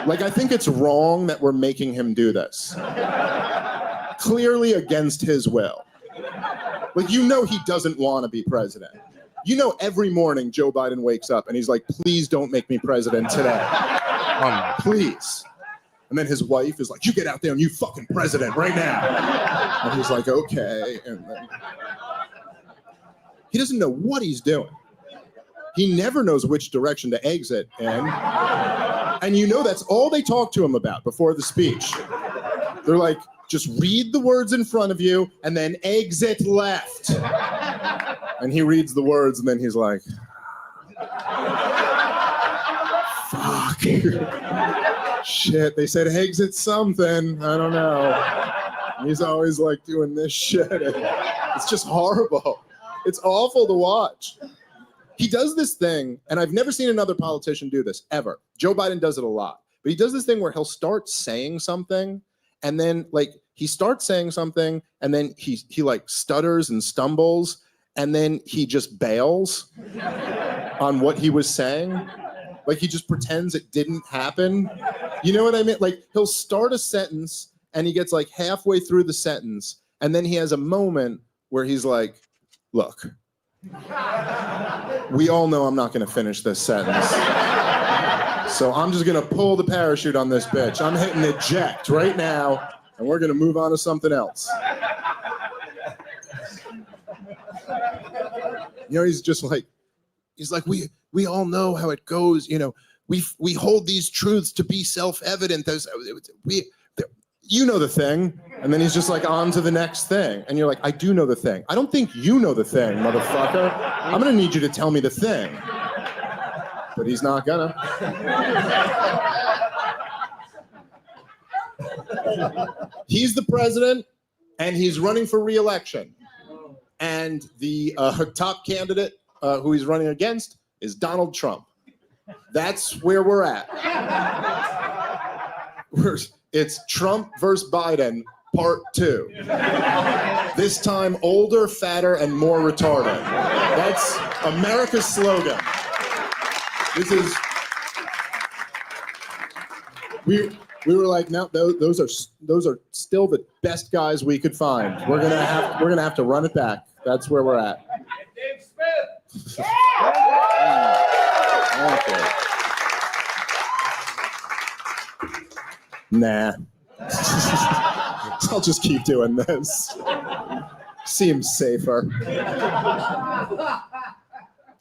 Like, I think it's wrong that we're making him do this. Clearly against his will. Like, you know he doesn't want to be president. You know every morning Joe Biden wakes up and he's like, please don't make me president today. Please. And then his wife is like, you get out there and you fucking president right now. And he's like, okay. And then he doesn't know what he's doing. He never knows which direction to exit in. And you know that's all they talk to him about before the speech. They're like, just read the words in front of you and then exit left. And he reads the words and then he's like, fuck. Shit, they said exit something. I don't know. And he's always like doing this shit. It's just horrible. It's awful to watch. He does this thing, and I've never seen another politician do this, ever. Joe Biden does it a lot. But he does this thing where he'll start saying something, and then, like, he starts saying something, and then he like, stutters and stumbles, and then he just bails on what he was saying. Like he just pretends it didn't happen. You know what I mean? Like he'll start a sentence and he gets like halfway through the sentence and then he has a moment where he's like, look, we all know I'm not going to finish this sentence. So I'm just going to pull the parachute on this bitch. I'm hitting eject right now and we're going to move on to something else. You know, he's like, we all know how it goes. You know, we hold these truths to be self-evident. You know the thing. And then he's just like on to the next thing. And you're like, I do know the thing. I don't think you know the thing, motherfucker. I'm going to need you to tell me the thing. But he's not gonna. He's the president and he's running for re-election. And the top candidate who he's running against is Donald Trump. That's where we're at. It's Trump versus Biden, part 2. This time, older, fatter, and more retarded. That's America's slogan. This is. We were like, no, those are still the best guys we could find. We're gonna have to run it back. That's where we're at. Dave Smith. Okay. Nah. I'll just keep doing this. Seems safer.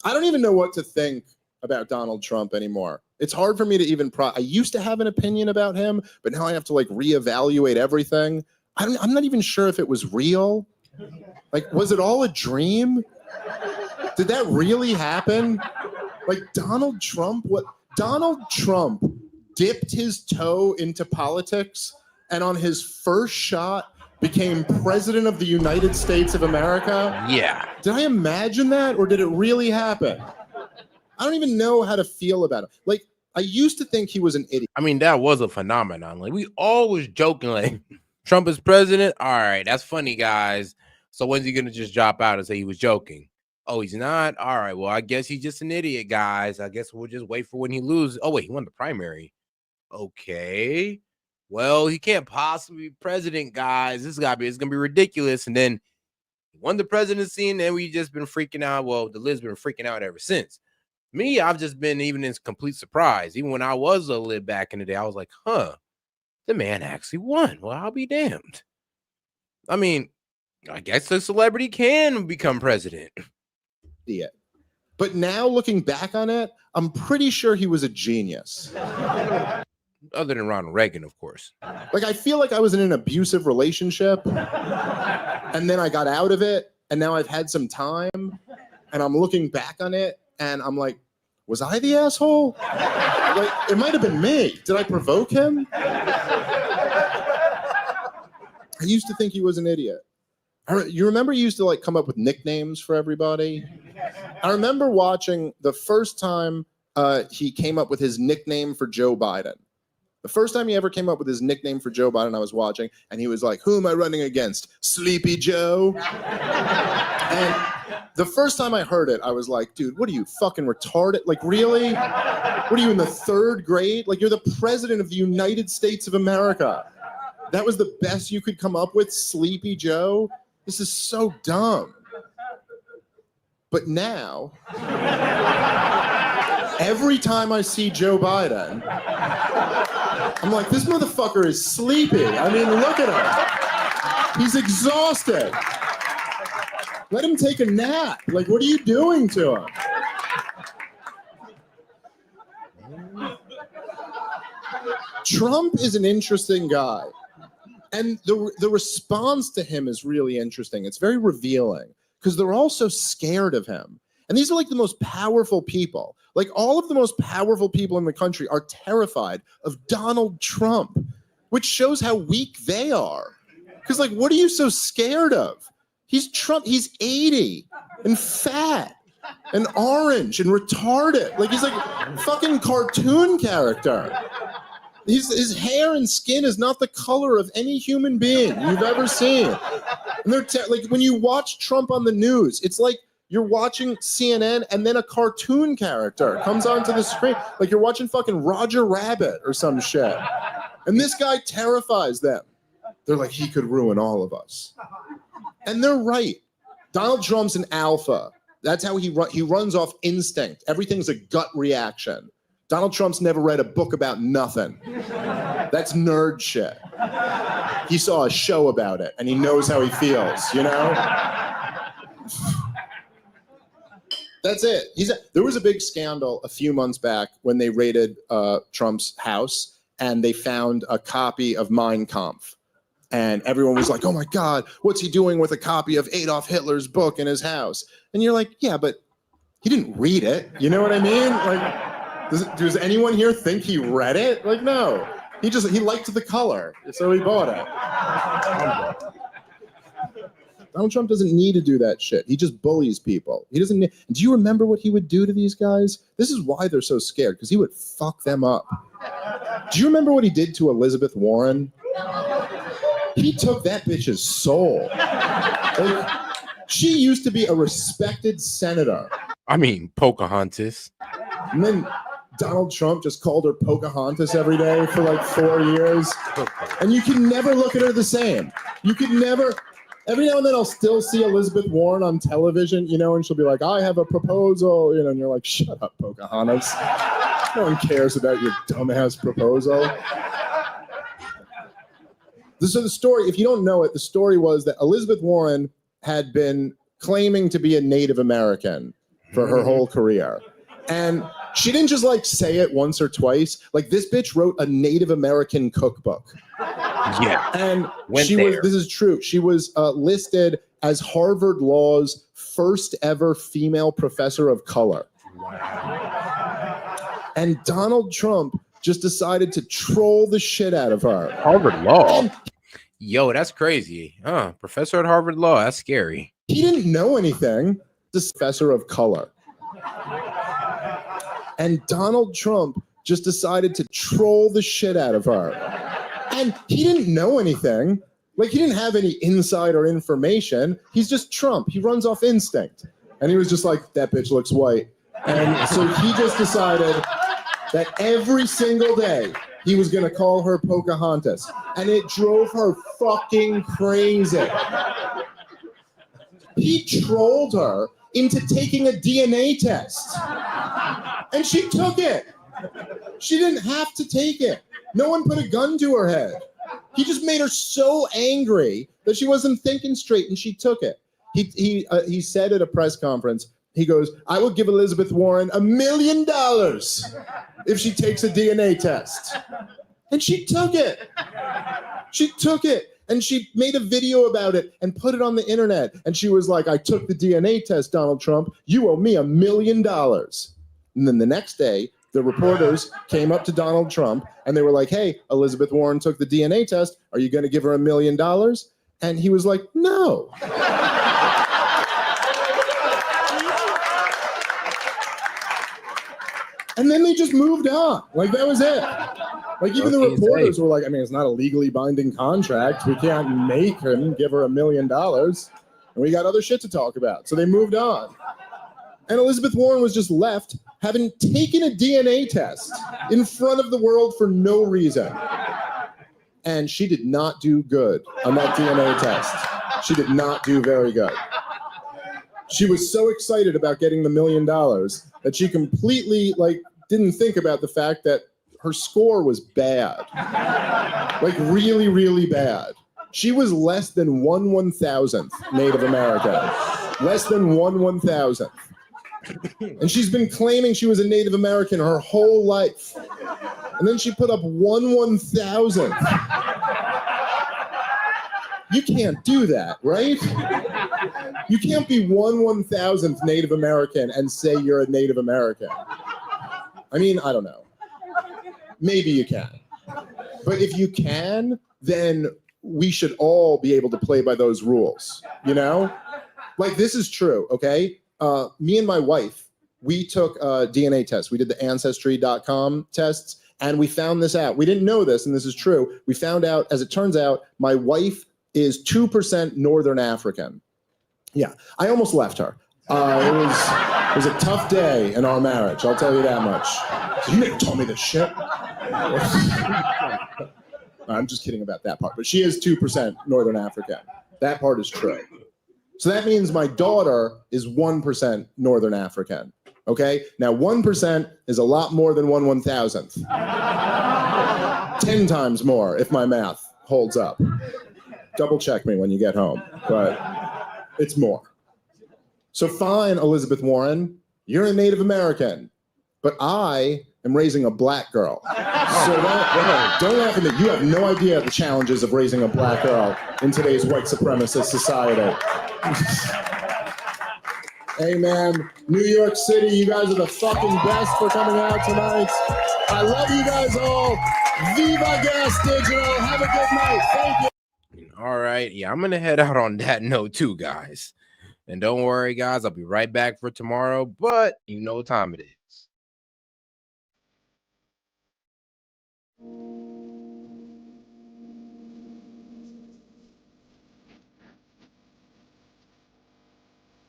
I don't even know what to think about Donald Trump anymore. It's hard for me to even I used to have an opinion about him, but now I have to like reevaluate everything. I'm not even sure if it was real. Like, was it all a dream? Did that really happen? Like Donald Trump dipped his toe into politics and on his first shot became president of the United States of America? Yeah. Did I imagine that or did it really happen? I don't even know how to feel about it. Like, I used to think he was an idiot. I mean, that was a phenomenon. Like, we always joking, like, Trump is president? All right, that's funny, guys. So when's he going to just drop out and say he was joking? Oh, he's not? All right, well, I guess he's just an idiot, guys. I guess we'll just wait for when he loses. Oh, wait, he won the primary. Okay. Well, he can't possibly be president, guys. It's going to be ridiculous. And then he won the presidency, and then we just been freaking out. Well, the Lid's been freaking out ever since. Me, I've just been even in complete surprise. Even when I was a Lid back in the day, I was like, huh, the man actually won. Well, I'll be damned. I mean, I guess a celebrity can become president. Yeah. But now looking back on it, I'm pretty sure he was a genius. Other than Ronald Reagan, of course. Like, I feel like I was in an abusive relationship and then I got out of it and now I've had some time and I'm looking back on it and I'm like, was I the asshole? Like, it might have been me. Did I provoke him? I used to think he was an idiot. You remember he used to like come up with nicknames for everybody? I remember watching the first time he came up with his nickname for Joe Biden. The first time he ever came up with his nickname for Joe Biden, I was watching, and he was like, who am I running against? Sleepy Joe? And the first time I heard it, I was like, dude, what are you, fucking retarded? Like, really? What are you, in the 3rd grade? Like, you're the president of the United States of America. That was the best you could come up with, Sleepy Joe? This is so dumb. But now, every time I see Joe Biden, I'm like, this motherfucker is sleepy. I mean, look at him. He's exhausted. Let him take a nap. Like, what are you doing to him? Trump is an interesting guy. And the response to him is really interesting. It's very revealing because they're all so scared of him. And these are like the most powerful people. Like all of the most powerful people in the country are terrified of Donald Trump, which shows how weak they are. Because like, what are you so scared of? He's Trump. He's 80 and fat and orange and retarded. Like he's like a fucking cartoon character. His hair and skin is not the color of any human being you've ever seen. And they're like, when you watch Trump on the news, it's like you're watching CNN and then a cartoon character comes onto the screen. Like you're watching fucking Roger Rabbit or some shit. And this guy terrifies them. They're like, he could ruin all of us. And they're right. Donald Trump's an alpha. That's how he runs off instinct. Everything's a gut reaction. Donald Trump's never read a book about nothing. That's nerd shit. He saw a show about it and he knows how he feels, you know? That's it. There was a big scandal a few months back when they raided Trump's house and they found a copy of Mein Kampf. And everyone was like, oh my God, what's he doing with a copy of Adolf Hitler's book in his house? And you're like, yeah, but he didn't read it. You know what I mean? Like, does anyone here think he read it? Like, no. He liked the color, so he bought it. Donald Trump doesn't need to do that shit. He just bullies people. He doesn't need. Do you remember what he would do to these guys? This is why they're so scared, because he would fuck them up. Do you remember what he did to Elizabeth Warren? He took that bitch's soul. Like, she used to be a respected senator. I mean, Pocahontas. And then Donald Trump just called her Pocahontas every day for like 4 years. And you can never look at her the same. You could never. Every now and then I'll still see Elizabeth Warren on television, you know, and she'll be like, I have a proposal, you know, and you're like, shut up, Pocahontas. No one cares about your dumbass proposal. So the story, if you don't know it, the story was that Elizabeth Warren had been claiming to be a Native American for her whole career. And she didn't just like say it once or twice. Like this bitch wrote a Native American cookbook. Yeah. And this is true. She was listed as Harvard Law's first ever female professor of color. Wow. And Donald Trump just decided to troll the shit out of her. Harvard Law. Yo, that's crazy. Professor at Harvard Law. That's scary. He didn't know anything. This professor of color. And Donald Trump just decided to troll the shit out of her. And he didn't know anything. Like, he didn't have any insider information. He's just Trump. He runs off instinct. And he was just like, that bitch looks white. And so he just decided that every single day he was going to call her Pocahontas. And it drove her fucking crazy. He trolled her into taking a DNA test. And she took it. She didn't have to take it. No one put a gun to her head. He just made her so angry that she wasn't thinking straight, and she took it. He said at a press conference, he goes, I will give Elizabeth Warren $1 million if she takes a DNA test. And she took it. She took it. And she made a video about it and put it on the internet. And she was like, I took the DNA test, Donald Trump. You owe me $1 million. And then the next day, the reporters came up to Donald Trump and they were like, hey, Elizabeth Warren took the DNA test. Are you going to give her $1 million? And he was like, no. And then they just moved on. Like, that was it. Like, even the reporters were like, I mean, it's not a legally binding contract. We can't make him give her $1 million. And we got other shit to talk about. So they moved on. And Elizabeth Warren was just left having taken a DNA test in front of the world for no reason. And she did not do good on that DNA test. She did not do very good. She was so excited about getting the $1 million that she completely didn't think about the fact that her score was bad. Like, really, really bad. She was less than 1/1000th Native American. Less than 1/1000th. And she's been claiming she was a Native American her whole life. And then she put up 1/1000th. You can't do that, right? You can't be 1/1000th Native American and say you're a Native American. I mean, I don't know. Maybe you can. But if you can, then we should all be able to play by those rules, you know? Like, this is true, okay? Me and my wife, we took a DNA test. We did the Ancestry.com tests, and we found this out. We didn't know this, and this is true. We found out, as it turns out, my wife is 2% Northern African. Yeah, I almost left her. It was a tough day in our marriage, I'll tell you that much. So you never told me this shit. I'm just kidding about that part, but she is 2% Northern African. That part is true. So that means my daughter is 1% Northern African. Okay? Now 1% is a lot more than 1/1000th. 10 times more if my math holds up. Double check me when you get home, but it's more. So fine, Elizabeth Warren, you're a Native American, but I am raising a black girl. So don't laugh at me. You have no idea the challenges of raising a black girl in today's white supremacist society. Hey man, New York City, you guys are the fucking best for coming out tonight. I love you guys all. Viva Gas Digital. Have a good night. Thank you. All right. Yeah, I'm going to head out on that note too, guys. And don't worry, guys. I'll be right back for tomorrow. But you know what time it is.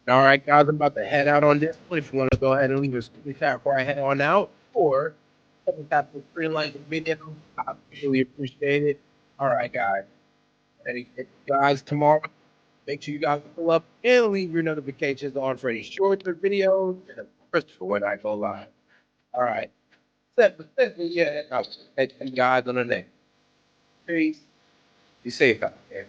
All right, guys. I'm about to head out on this one. If you want to go ahead and leave a super chat before I head on out, or tap the screen like the video, I really appreciate it. All right, guys. Ready, guys, tomorrow. Make sure you guys pull up and leave your notifications on for any shorter videos and first for when I go live. All right. Yeah. I'll catch you guys on the next. Peace. Be safe out there.